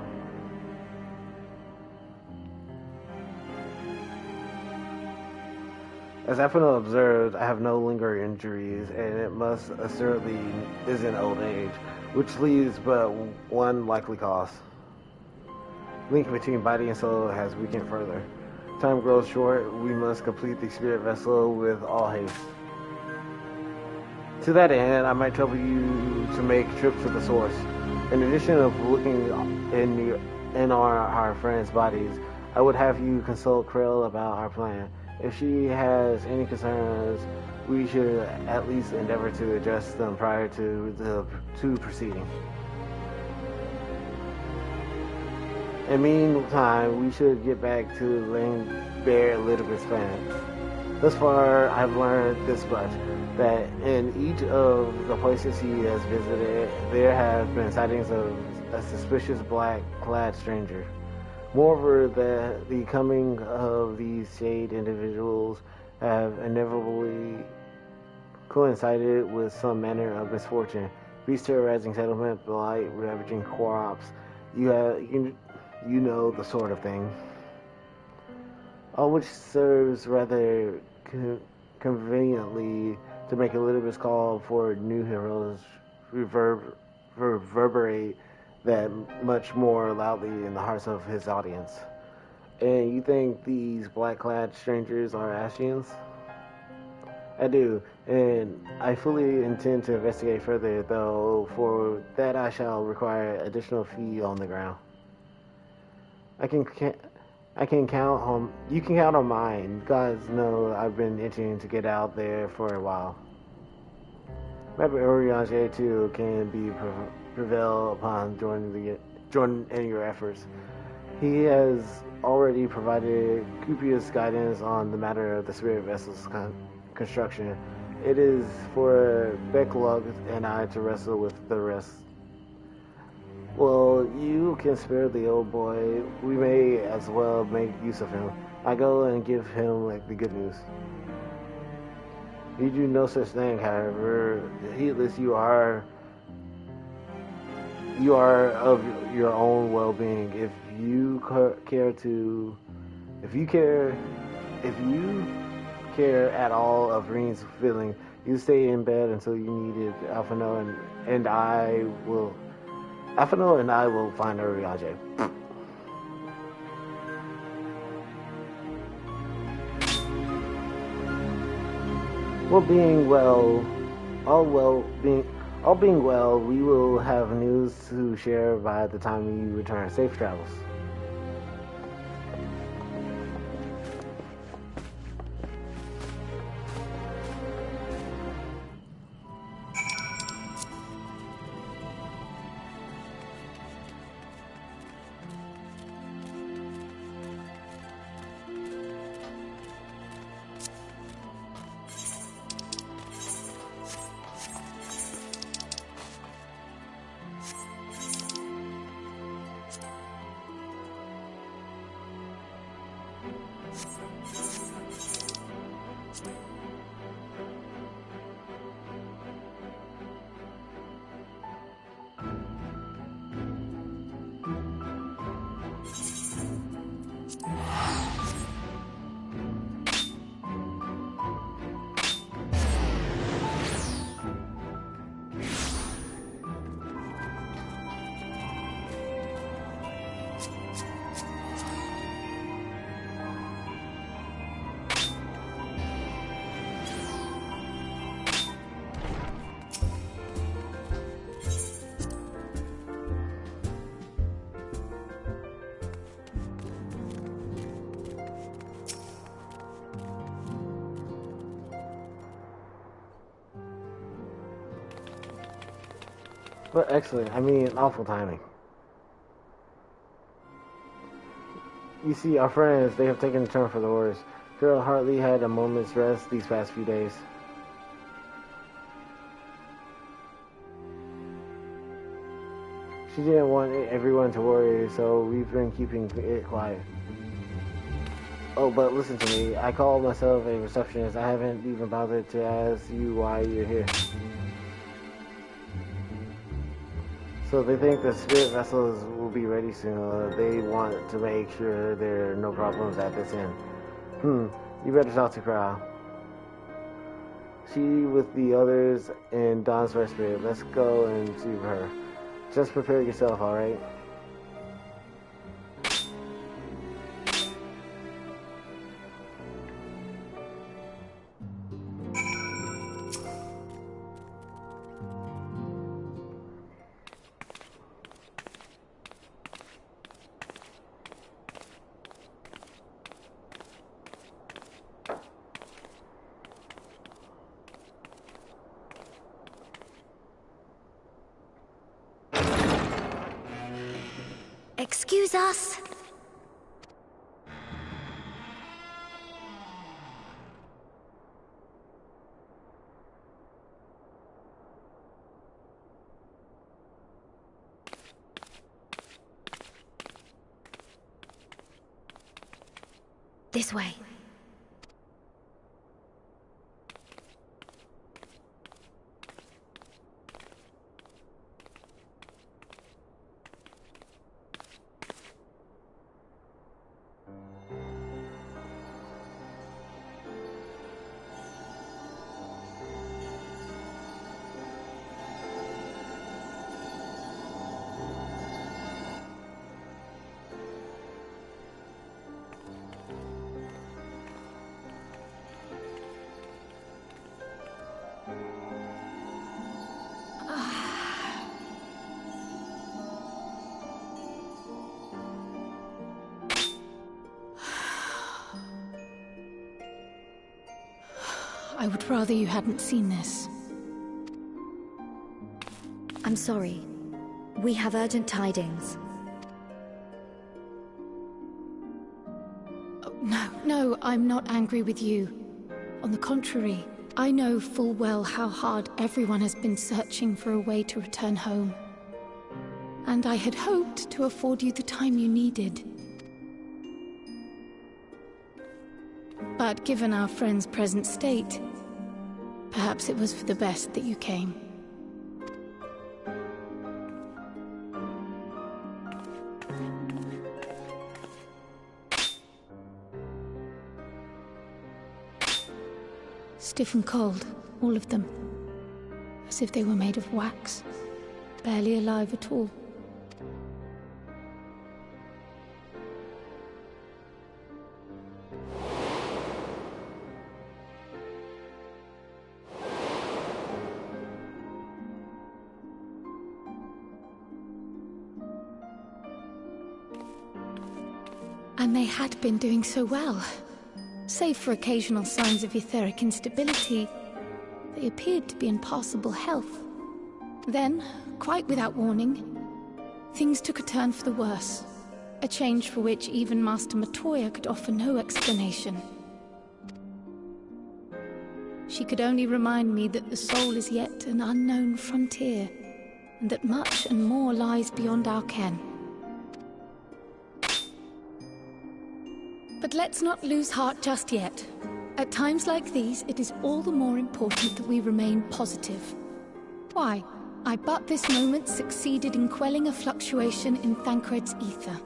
As Alphinaud observed, I have no lingering injuries, and it most assuredly isn't old age, which leaves but one likely cause. Link between body and soul has weakened further. Time grows short, we must complete the spirit vessel with all haste. To that end, I might trouble you to make trips to the source. In addition of looking and on our friends' bodies, I would have you consult Krill about our plan. If she has any concerns, we should at least endeavor to address them prior to proceeding. In the meantime, we should get back to laying bare Elizabeth's plan. Thus far, I've learned this much, that in each of the places he has visited, there have been sightings of a suspicious black-clad stranger. Moreover, the coming of these shade individuals have inevitably coincided with some manner of misfortune. Beasts terrorizing settlement, blight, ravaging crops. You know the sort of thing. All which serves rather conveniently to make Elizabeth's call for new heroes reverberate that much more loudly in the hearts of his audience. And you think these black-clad strangers are Ashians? I do, and I fully intend to investigate further, though for that I shall require additional feet on the ground. I can count on, you can count on mine. Gods know I've been itching to get out there for a while. Maybe Urianger too can be prevail upon joining in your efforts. He has already provided copious guidance on the matter of the spirit vessel's construction. It is for Becklug and I to wrestle with the rest. Well, you can spare the old boy. We may as well make use of him. I go and give him the good news. You do no such thing, however. Heedless you are of your own well-being. If you care at all of Reen's feeling, you stay in bed until you need it. Alphino and I will find Urianger. All being well, we will have news to share by the time you return. Safe travels. But excellent. I mean, awful timing. You see, our friends, they have taken a turn for the worse. Girl hardly had a moment's rest these past few days. She didn't want everyone to worry, so we've been keeping it quiet. Oh, but listen to me. I call myself a receptionist. I haven't even bothered to ask you why you're here. So they think the spirit vessels will be ready soon. They want to make sure there are no problems at this end. You better talk to Crow. She with the others in Dawn's Respite. Let's go and see her. Just prepare yourself, alright? is us. This way. I would rather you hadn't seen this. I'm sorry. We have urgent tidings. Oh, no, I'm not angry with you. On the contrary, I know full well how hard everyone has been searching for a way to return home. And I had hoped to afford you the time you needed. But given our friend's present state, perhaps it was for the best that you came. Stiff and cold, all of them. As if they were made of wax, barely alive at all. And they had been doing so well. Save for occasional signs of etheric instability, they appeared to be in passable health. Then, quite without warning, things took a turn for the worse. A change for which even Master Matoya could offer no explanation. She could only remind me that the soul is yet an unknown frontier, and that much and more lies beyond our ken. But let's not lose heart just yet. At times like these, it is all the more important that we remain positive. Why? I but this moment succeeded in quelling a fluctuation in Thancred's ether.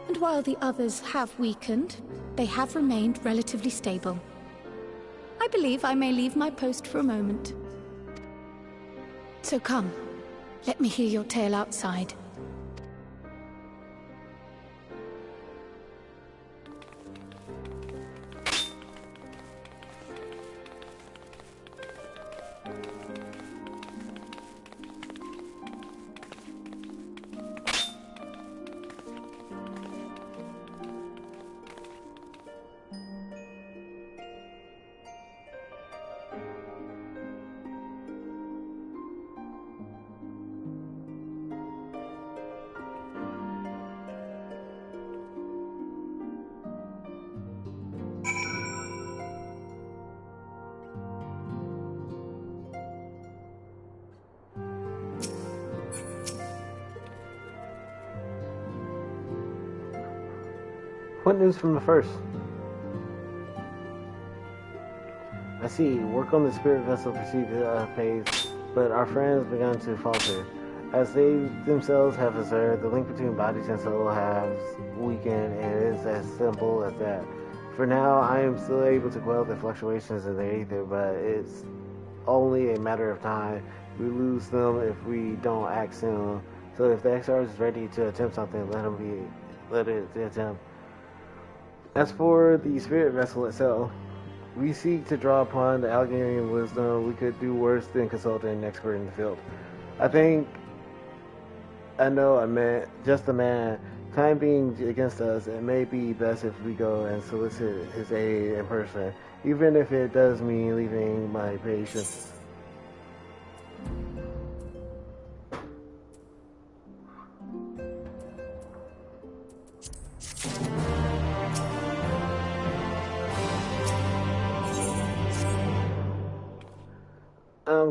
And while the others have weakened, they have remained relatively stable. I believe I may leave my post for a moment. So come, let me hear your tale outside. What news from the first? I see. Work on the spirit vessel proceeded apace, but our friends began to falter. As they themselves have observed, the link between bodies and soul has weakened, and it is as simple as that. For now, I am still able to quell the fluctuations in the aether, but it's only a matter of time. We lose them if we don't act soon. So if the XR is ready to attempt something, let it attempt. As for the spirit vessel itself, we seek to draw upon the Algerian wisdom. We could do worse than consult an expert in the field. I know a man, just a man. Time being against us, it may be best if we go and solicit his aid in person, even if it does mean leaving my patients.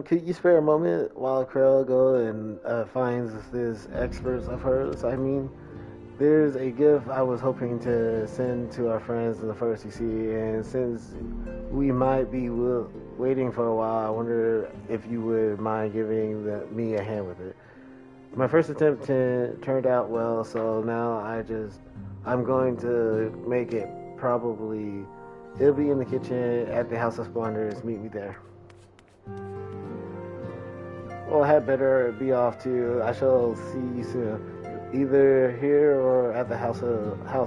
could you spare a moment while Krell go and finds this experts of hers? I mean, there's a gift I was hoping to send to our friends in the first UC, and since we might be waiting for a while, I wonder if you would mind giving me a hand with it. My first attempt turned out well, so now I'm going to make it. Probably it'll be in the kitchen at the House of Splendors. Meet me there. Well, I had better be off too. I shall see you soon, either here or at the house,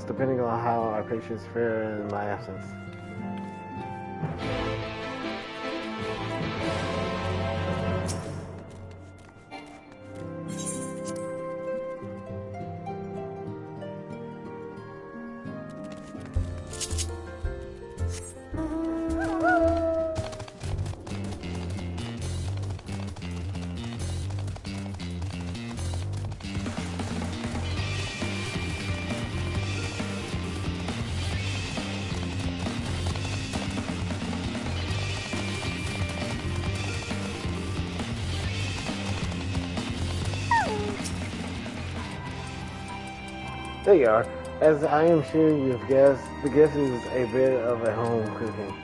depending on how our patients fare in my absence. There you are. As I am sure you've guessed, the gift is a bit of a home cooking.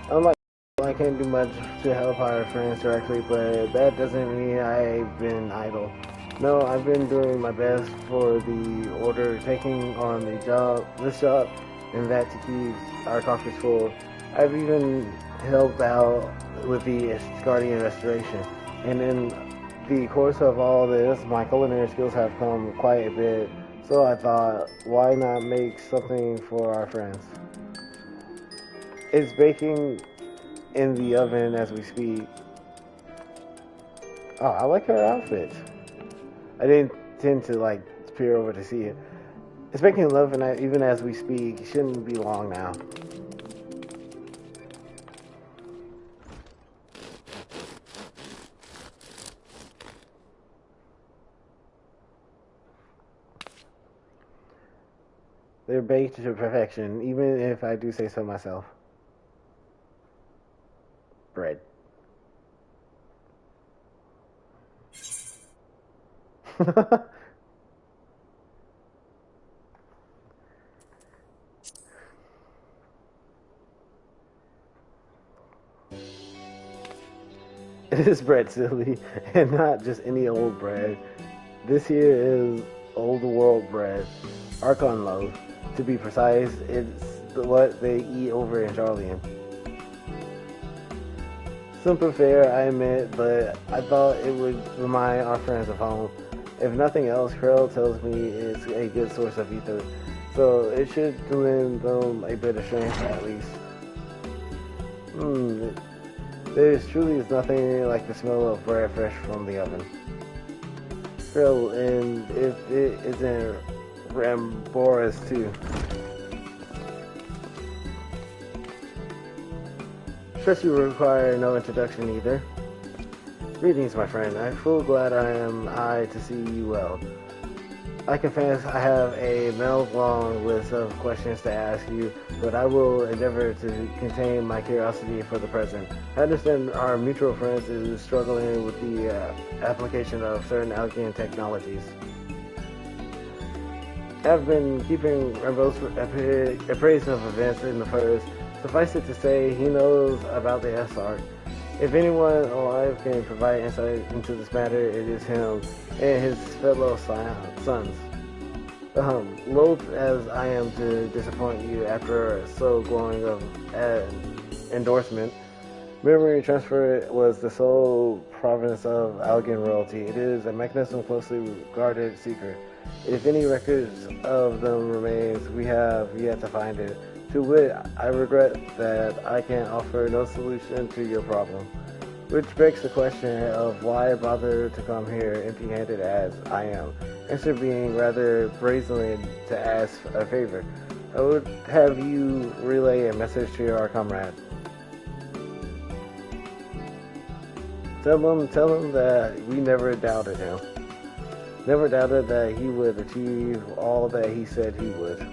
Unlike I can't do much to help our friends directly, but that doesn't mean I've been idle. No, I've been doing my best for the order, taking on this job, and that to keep our coffers full. I've even helped out with the Guardian restoration, and in the course of all this, my culinary skills have come quite a bit. So I thought, why not make something for our friends? It's baking in the oven as we speak. Oh, I like her outfit. I didn't tend to peer over to see it. It's baking in the oven even as we speak. It shouldn't be long now. They're baked to perfection, even if I do say so myself. Bread. It is bread, silly, and not just any old bread. This here is old world bread, Archon loaf. To be precise, it's what they eat over in Charlian. Simple fare, I admit, but I thought it would remind our friends of home. If nothing else, Krell tells me it's a good source of ether, so it should lend them a bit of strength at least. There truly is nothing like the smell of bread fresh from the oven. Krell, and if it isn't Rambora's too. Trust you require no introduction either. Greetings, my friend. I'm full glad to see you well. I confess I have a long list of questions to ask you, but I will endeavor to contain my curiosity for the present. I understand our mutual friends is struggling with the application of certain Algian technologies. I've been keeping Rambo's appraised of events in the first. Suffice it to say, he knows about the S-Arc. If anyone alive can provide insight into this matter, it is him and his fellow sons. Loath as I am to disappoint you after so glowing of an endorsement, memory transfer was the sole province of Algian royalty. It is a mechanism closely guarded secret. If any records of them remains, we have yet to find it. To wit, I regret that I can offer no solution to your problem. Which begs the question of why bother to come here empty-handed as I am, instead of being rather brazenly to ask a favor. I would have you relay a message to our comrade. Tell him that we never doubted him. Never doubted that he would achieve all that he said he would.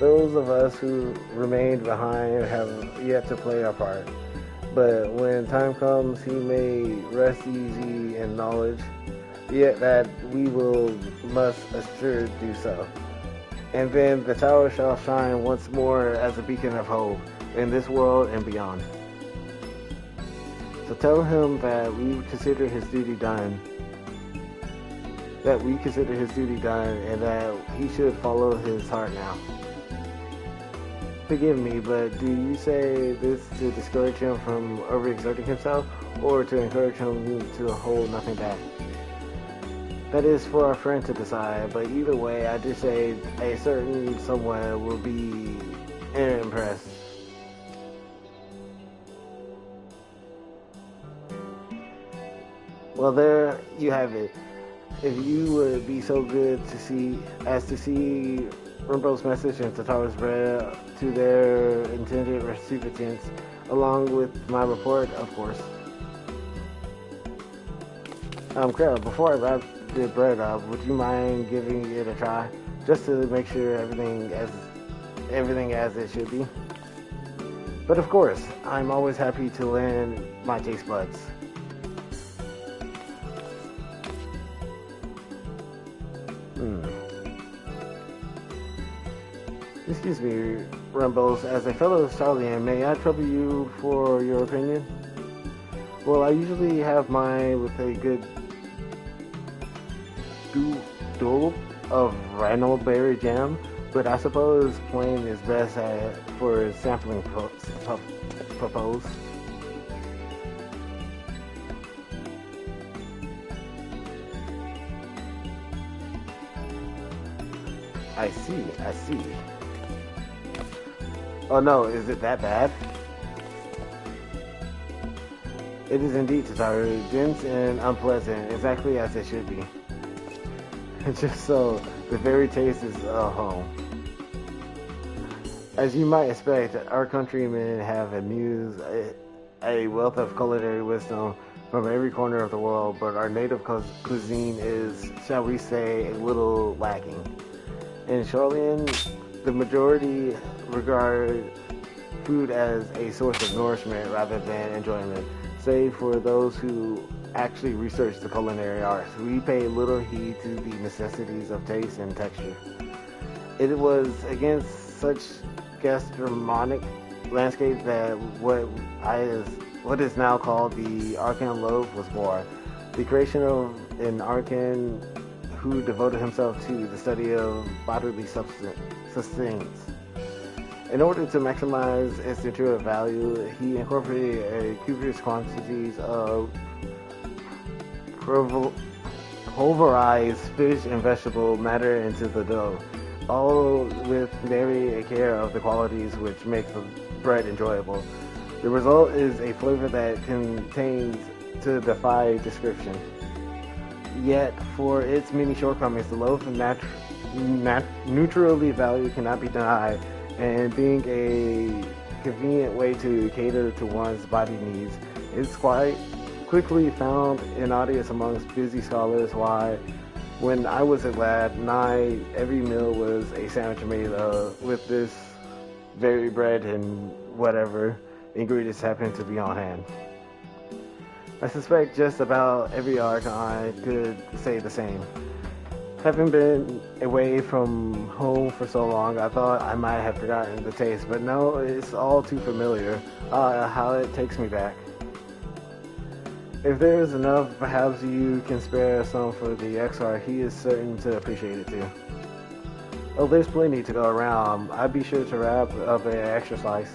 Those of us who remained behind have yet to play our part. but when time comes, he may rest easy in knowledge, yet that we must assuredly do so. And then the tower shall shine once more as a beacon of hope in this world and beyond. So tell him that we consider his duty done. And that he should follow his heart now. Forgive me, but do you say this to discourage him from overexerting himself, or to encourage him to hold nothing back? That is for our friend to decide, but either way, I just say a certain someone will be impressed. Well, there you have it. If you would be so good to see Rembro's message and Tataru's bread to their intended recipients, along with my report, of course. Krell, before I wrap the bread up, would you mind giving it a try, just to make sure everything as it should be? But of course, I'm always happy to lend my taste buds. Excuse me, Rembos, as a fellow Stallion, may I trouble you for your opinion? Well, I usually have mine with a good dollop of Ranelberry jam, but I suppose plain is best for sampling propose. I see. Oh no, is it that bad? It is indeed, Tataru. Dense and unpleasant, exactly as it should be. Just so, the very taste is home. As you might expect, our countrymen have a wealth of culinary wisdom from every corner of the world, but our native cuisine is, shall we say, a little lacking. In Charlian, the majority regard food as a source of nourishment rather than enjoyment. Save for those who actually research the culinary arts, we pay little heed to the necessities of taste and texture. It was against such gastronomic landscape that what is now called the Arkan loaf was born. The creation of an Arkan who devoted himself to the study of bodily sustenance. In order to maximize its nutritive value, he incorporated a copious quantities of pulverized fish and vegetable matter into the dough, all with very care of the qualities which make the bread enjoyable. The result is a flavor that contains to defy description. Yet, for its many shortcomings, the loaf neutrally value cannot be denied, and being a convenient way to cater to one's body needs, it's quite quickly found an audience amongst busy scholars. Why, when I was a lad, nigh every meal was a sandwich made with this very bread and whatever ingredients happened to be on hand. I suspect just about every Archon could say the same. Having been away from home for so long, I thought I might have forgotten the taste, but no, it's all too familiar. How it takes me back. If there is enough, perhaps you can spare some for the XR. He is certain to appreciate it too. Oh, there's plenty to go around. I'd be sure to wrap up an extra slice.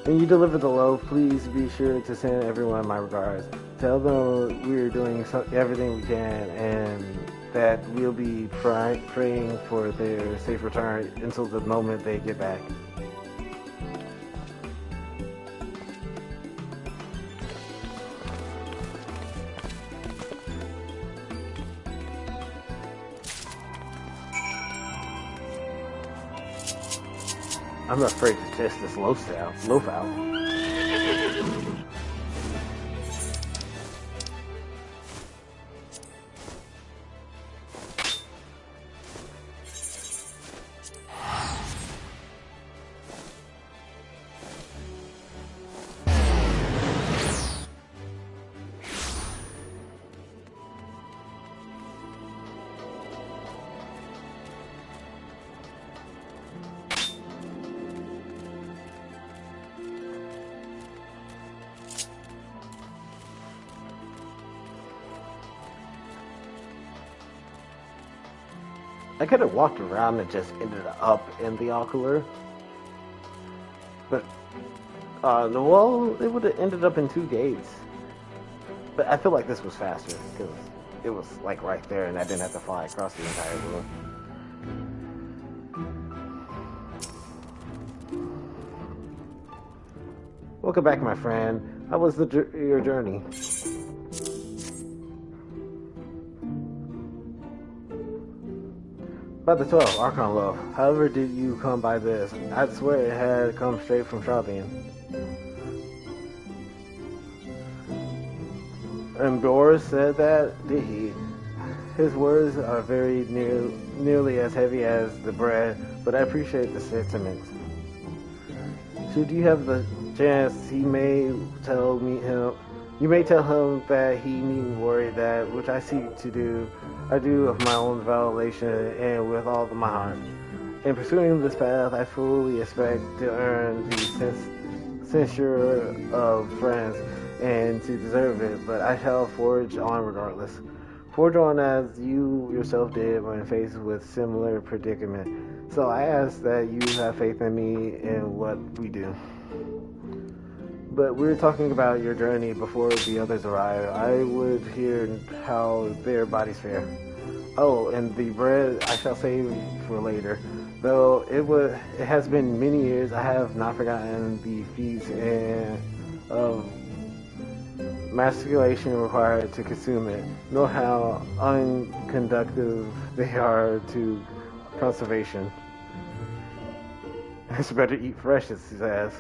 When you deliver the loaf, please be sure to send everyone my regards. Tell them we're doing everything we can and that we'll be praying for their safe return until the moment they get back. I'm afraid to test this loaf out. I could have walked around and just ended up in the ocular. But, well, it would have ended up in 2 gates. But I feel like this was faster, because it was, like, right there, and I didn't have to fly across the entire room. Welcome back, my friend. How was your journey? About the 12, Archon Love. However did you come by this? I'd swear it had come straight from Sharlayan. And Boris said that, did he? His words are very nearly as heavy as the bread, but I appreciate the sentiment. Should you have the chance, you may tell him that he needn't worry, that which I seek to do, I do of my own validation and with all of my heart. In pursuing this path, I fully expect to earn the censure of friends and to deserve it, but I shall forge on regardless. Forge on as you yourself did when faced with similar predicament. So I ask that you have faith in me and what we do. But we were talking about your journey before the others arrive. I would hear how their bodies fare. Oh, and the bread I shall save for later. Though it has been many years, I have not forgotten the feats of masculation required to consume it, nor how unconductive they are to conservation. It's better eat fresh, it says.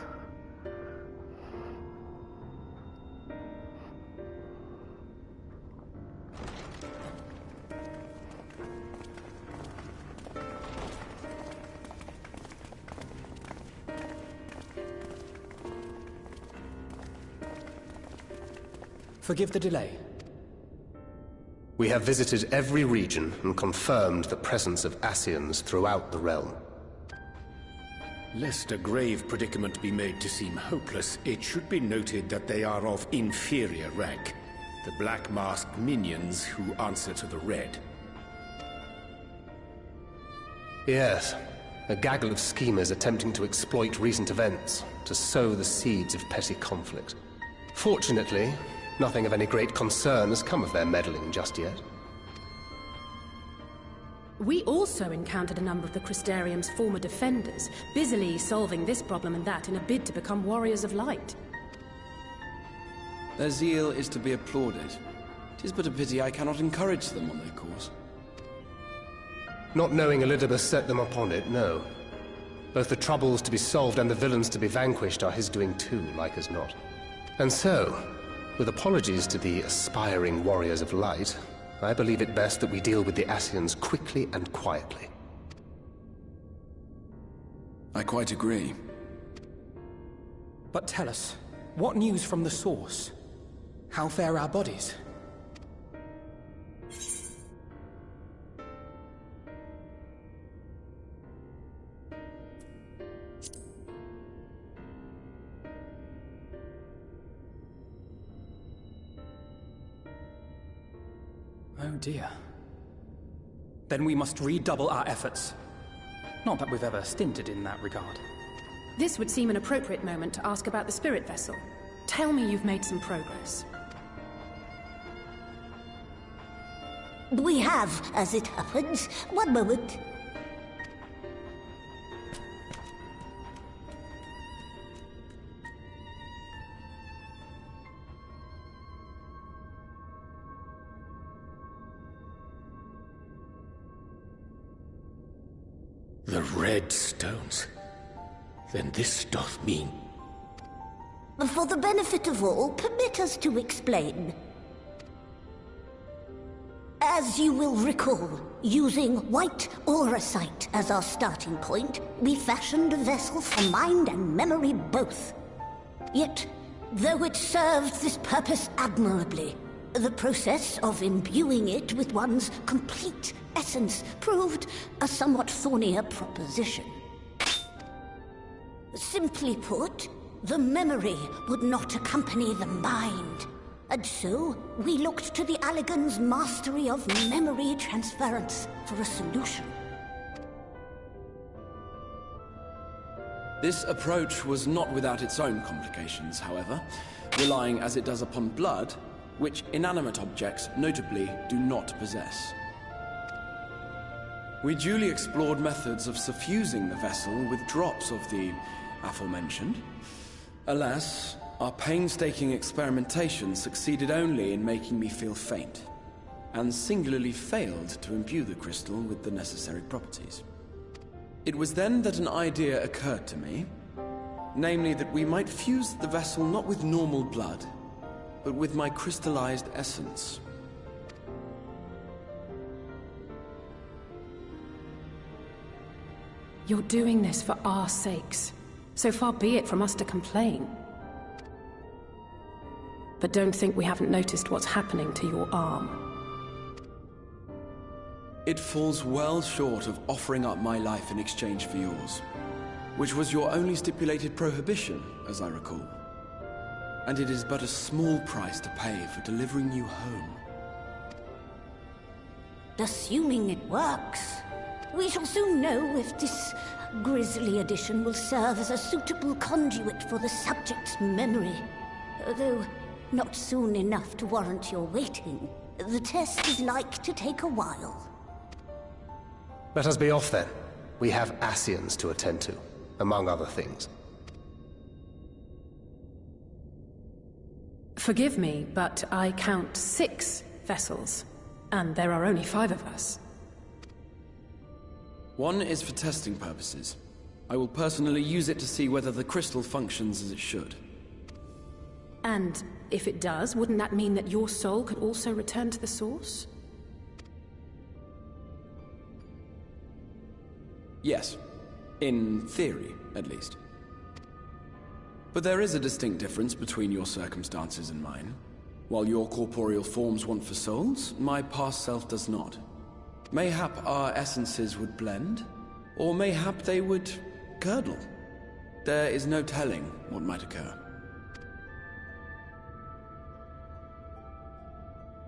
Forgive the delay. We have visited every region and confirmed the presence of Ascians throughout the realm. Lest a grave predicament be made to seem hopeless, it should be noted that they are of inferior rank. The black-masked minions who answer to the Red. Yes, a gaggle of schemers attempting to exploit recent events, to sow the seeds of petty conflict. Fortunately, nothing of any great concern has come of their meddling just yet. We also encountered a number of the Crystarium's former defenders, busily solving this problem and that in a bid to become Warriors of Light. Their zeal is to be applauded. 'Tis but a pity I cannot encourage them on their cause. Not knowing Elidibus set them upon it, no. Both the troubles to be solved and the villains to be vanquished are his doing too, like as not. And so, with apologies to the aspiring Warriors of Light, I believe it best that we deal with the Ascians quickly and quietly. I quite agree. But tell us, what news from the source? How fare our bodies? Oh dear. Then we must redouble our efforts. Not that we've ever stinted in that regard. This would seem an appropriate moment to ask about the spirit vessel. Tell me you've made some progress. We have, as it happens. One moment. The red stones. Then this doth mean... For the benefit of all, permit us to explain. As you will recall, using white auracite as our starting point, we fashioned a vessel for mind and memory both. Yet, though it served this purpose admirably, the process of imbuing it with one's complete essence proved a somewhat thornier proposition. Simply put, the memory would not accompany the mind. And so, we looked to the Allagan's mastery of memory transference for a solution. This approach was not without its own complications, however, relying as it does upon blood, which inanimate objects, notably, do not possess. We duly explored methods of suffusing the vessel with drops of the aforementioned. Alas, our painstaking experimentation succeeded only in making me feel faint, and singularly failed to imbue the crystal with the necessary properties. It was then that an idea occurred to me, namely that we might fuse the vessel not with normal blood, but with my crystallized essence. You're doing this for our sakes. So far be it from us to complain. But don't think we haven't noticed what's happening to your arm. It falls well short of offering up my life in exchange for yours, which was your only stipulated prohibition, as I recall. And it is but a small price to pay for delivering you home. Assuming it works, we shall soon know if this grisly addition will serve as a suitable conduit for the subject's memory. Though not soon enough to warrant your waiting. The test is like to take a while. Let us be off then. We have Ascians to attend to, among other things. Forgive me, but I count 6 vessels, and there are only 5 of us. One is for testing purposes. I will personally use it to see whether the crystal functions as it should. And if it does, wouldn't that mean that your soul could also return to the source? Yes. In theory, at least. But there is a distinct difference between your circumstances and mine. While your corporeal forms want for souls, my past self does not. Mayhap our essences would blend, or mayhap they would curdle. There is no telling what might occur.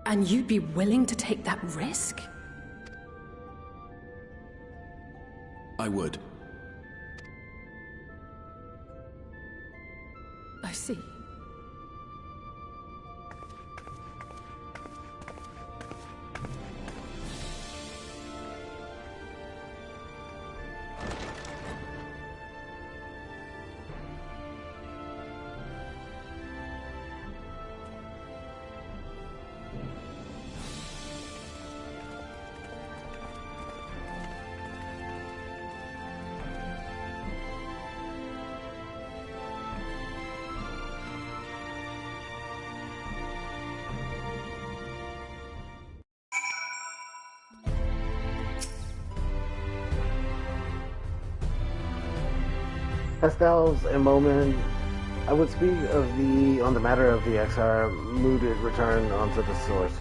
And you'd be willing to take that risk? I would. I see. Pastels and moment, I would speak on the matter of the XR mooted return onto the source.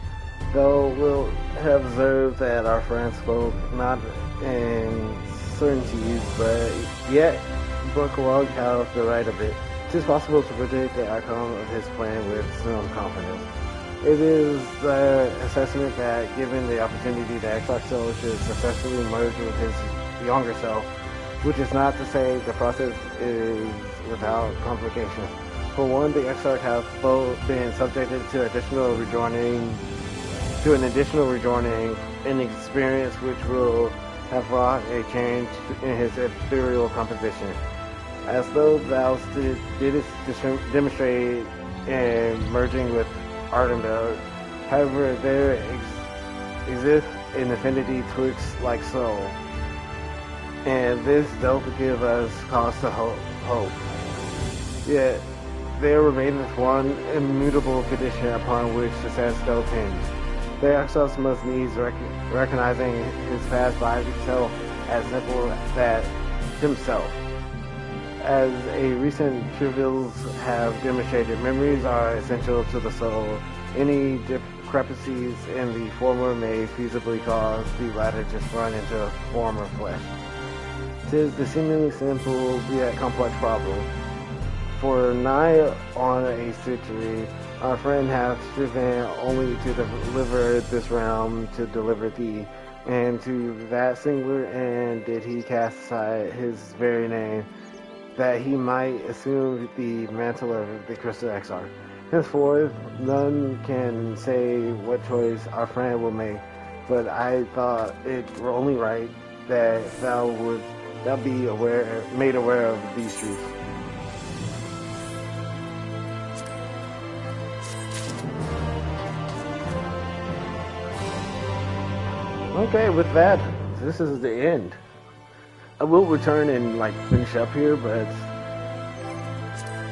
Though we'll have observed that our friend spoke not in certainties, but yet Buckwalk has the right of it. It is possible to predict the outcome of his plan with some confidence. It is the assessment that given the opportunity, the XR soul should successfully merge with his younger self, which is not to say the process is without complications. For one, the Exarch has both been subjected to an additional rejoining, an experience which will have wrought a change in his ethereal composition. As though thou didst demonstrate in merging with Ardenberg, however, there exists an affinity twixt like soul. And this doth give us cause to hope. Yet there remaineth one immutable condition upon which success doth hinge. The Exarch must needs recognizing his past by itself as simple that himself. As a recent trivials have demonstrated, memories are essential to the soul. Any discrepancies in the former may feasibly cause the latter to run into former flesh. 'Tis the seemingly simple yet complex problem. For nigh on a century, our friend hath striven only to deliver this realm to deliver thee, and to that singular end did he cast aside his very name, that he might assume the mantle of the Crystal Exarch. Henceforth, none can say what choice our friend will make, but I thought it were only right that thou be made aware of these truths. Okay, with that, this is the end. I will return and finish up here, but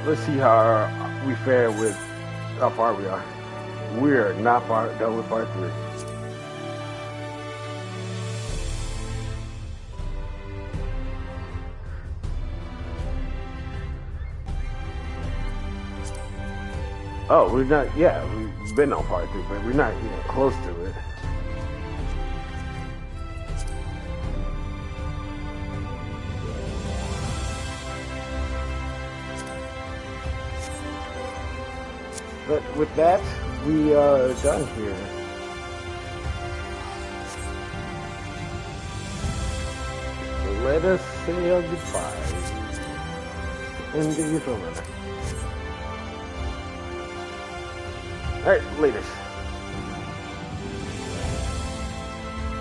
let's see how we fare with how far we are. We're not far done with part 3. Oh, we're not, yeah, we've been on part 3, but we're not even close to it. But with that, we are done here. Let us say our goodbyes. And the usual manner. Alright, latest.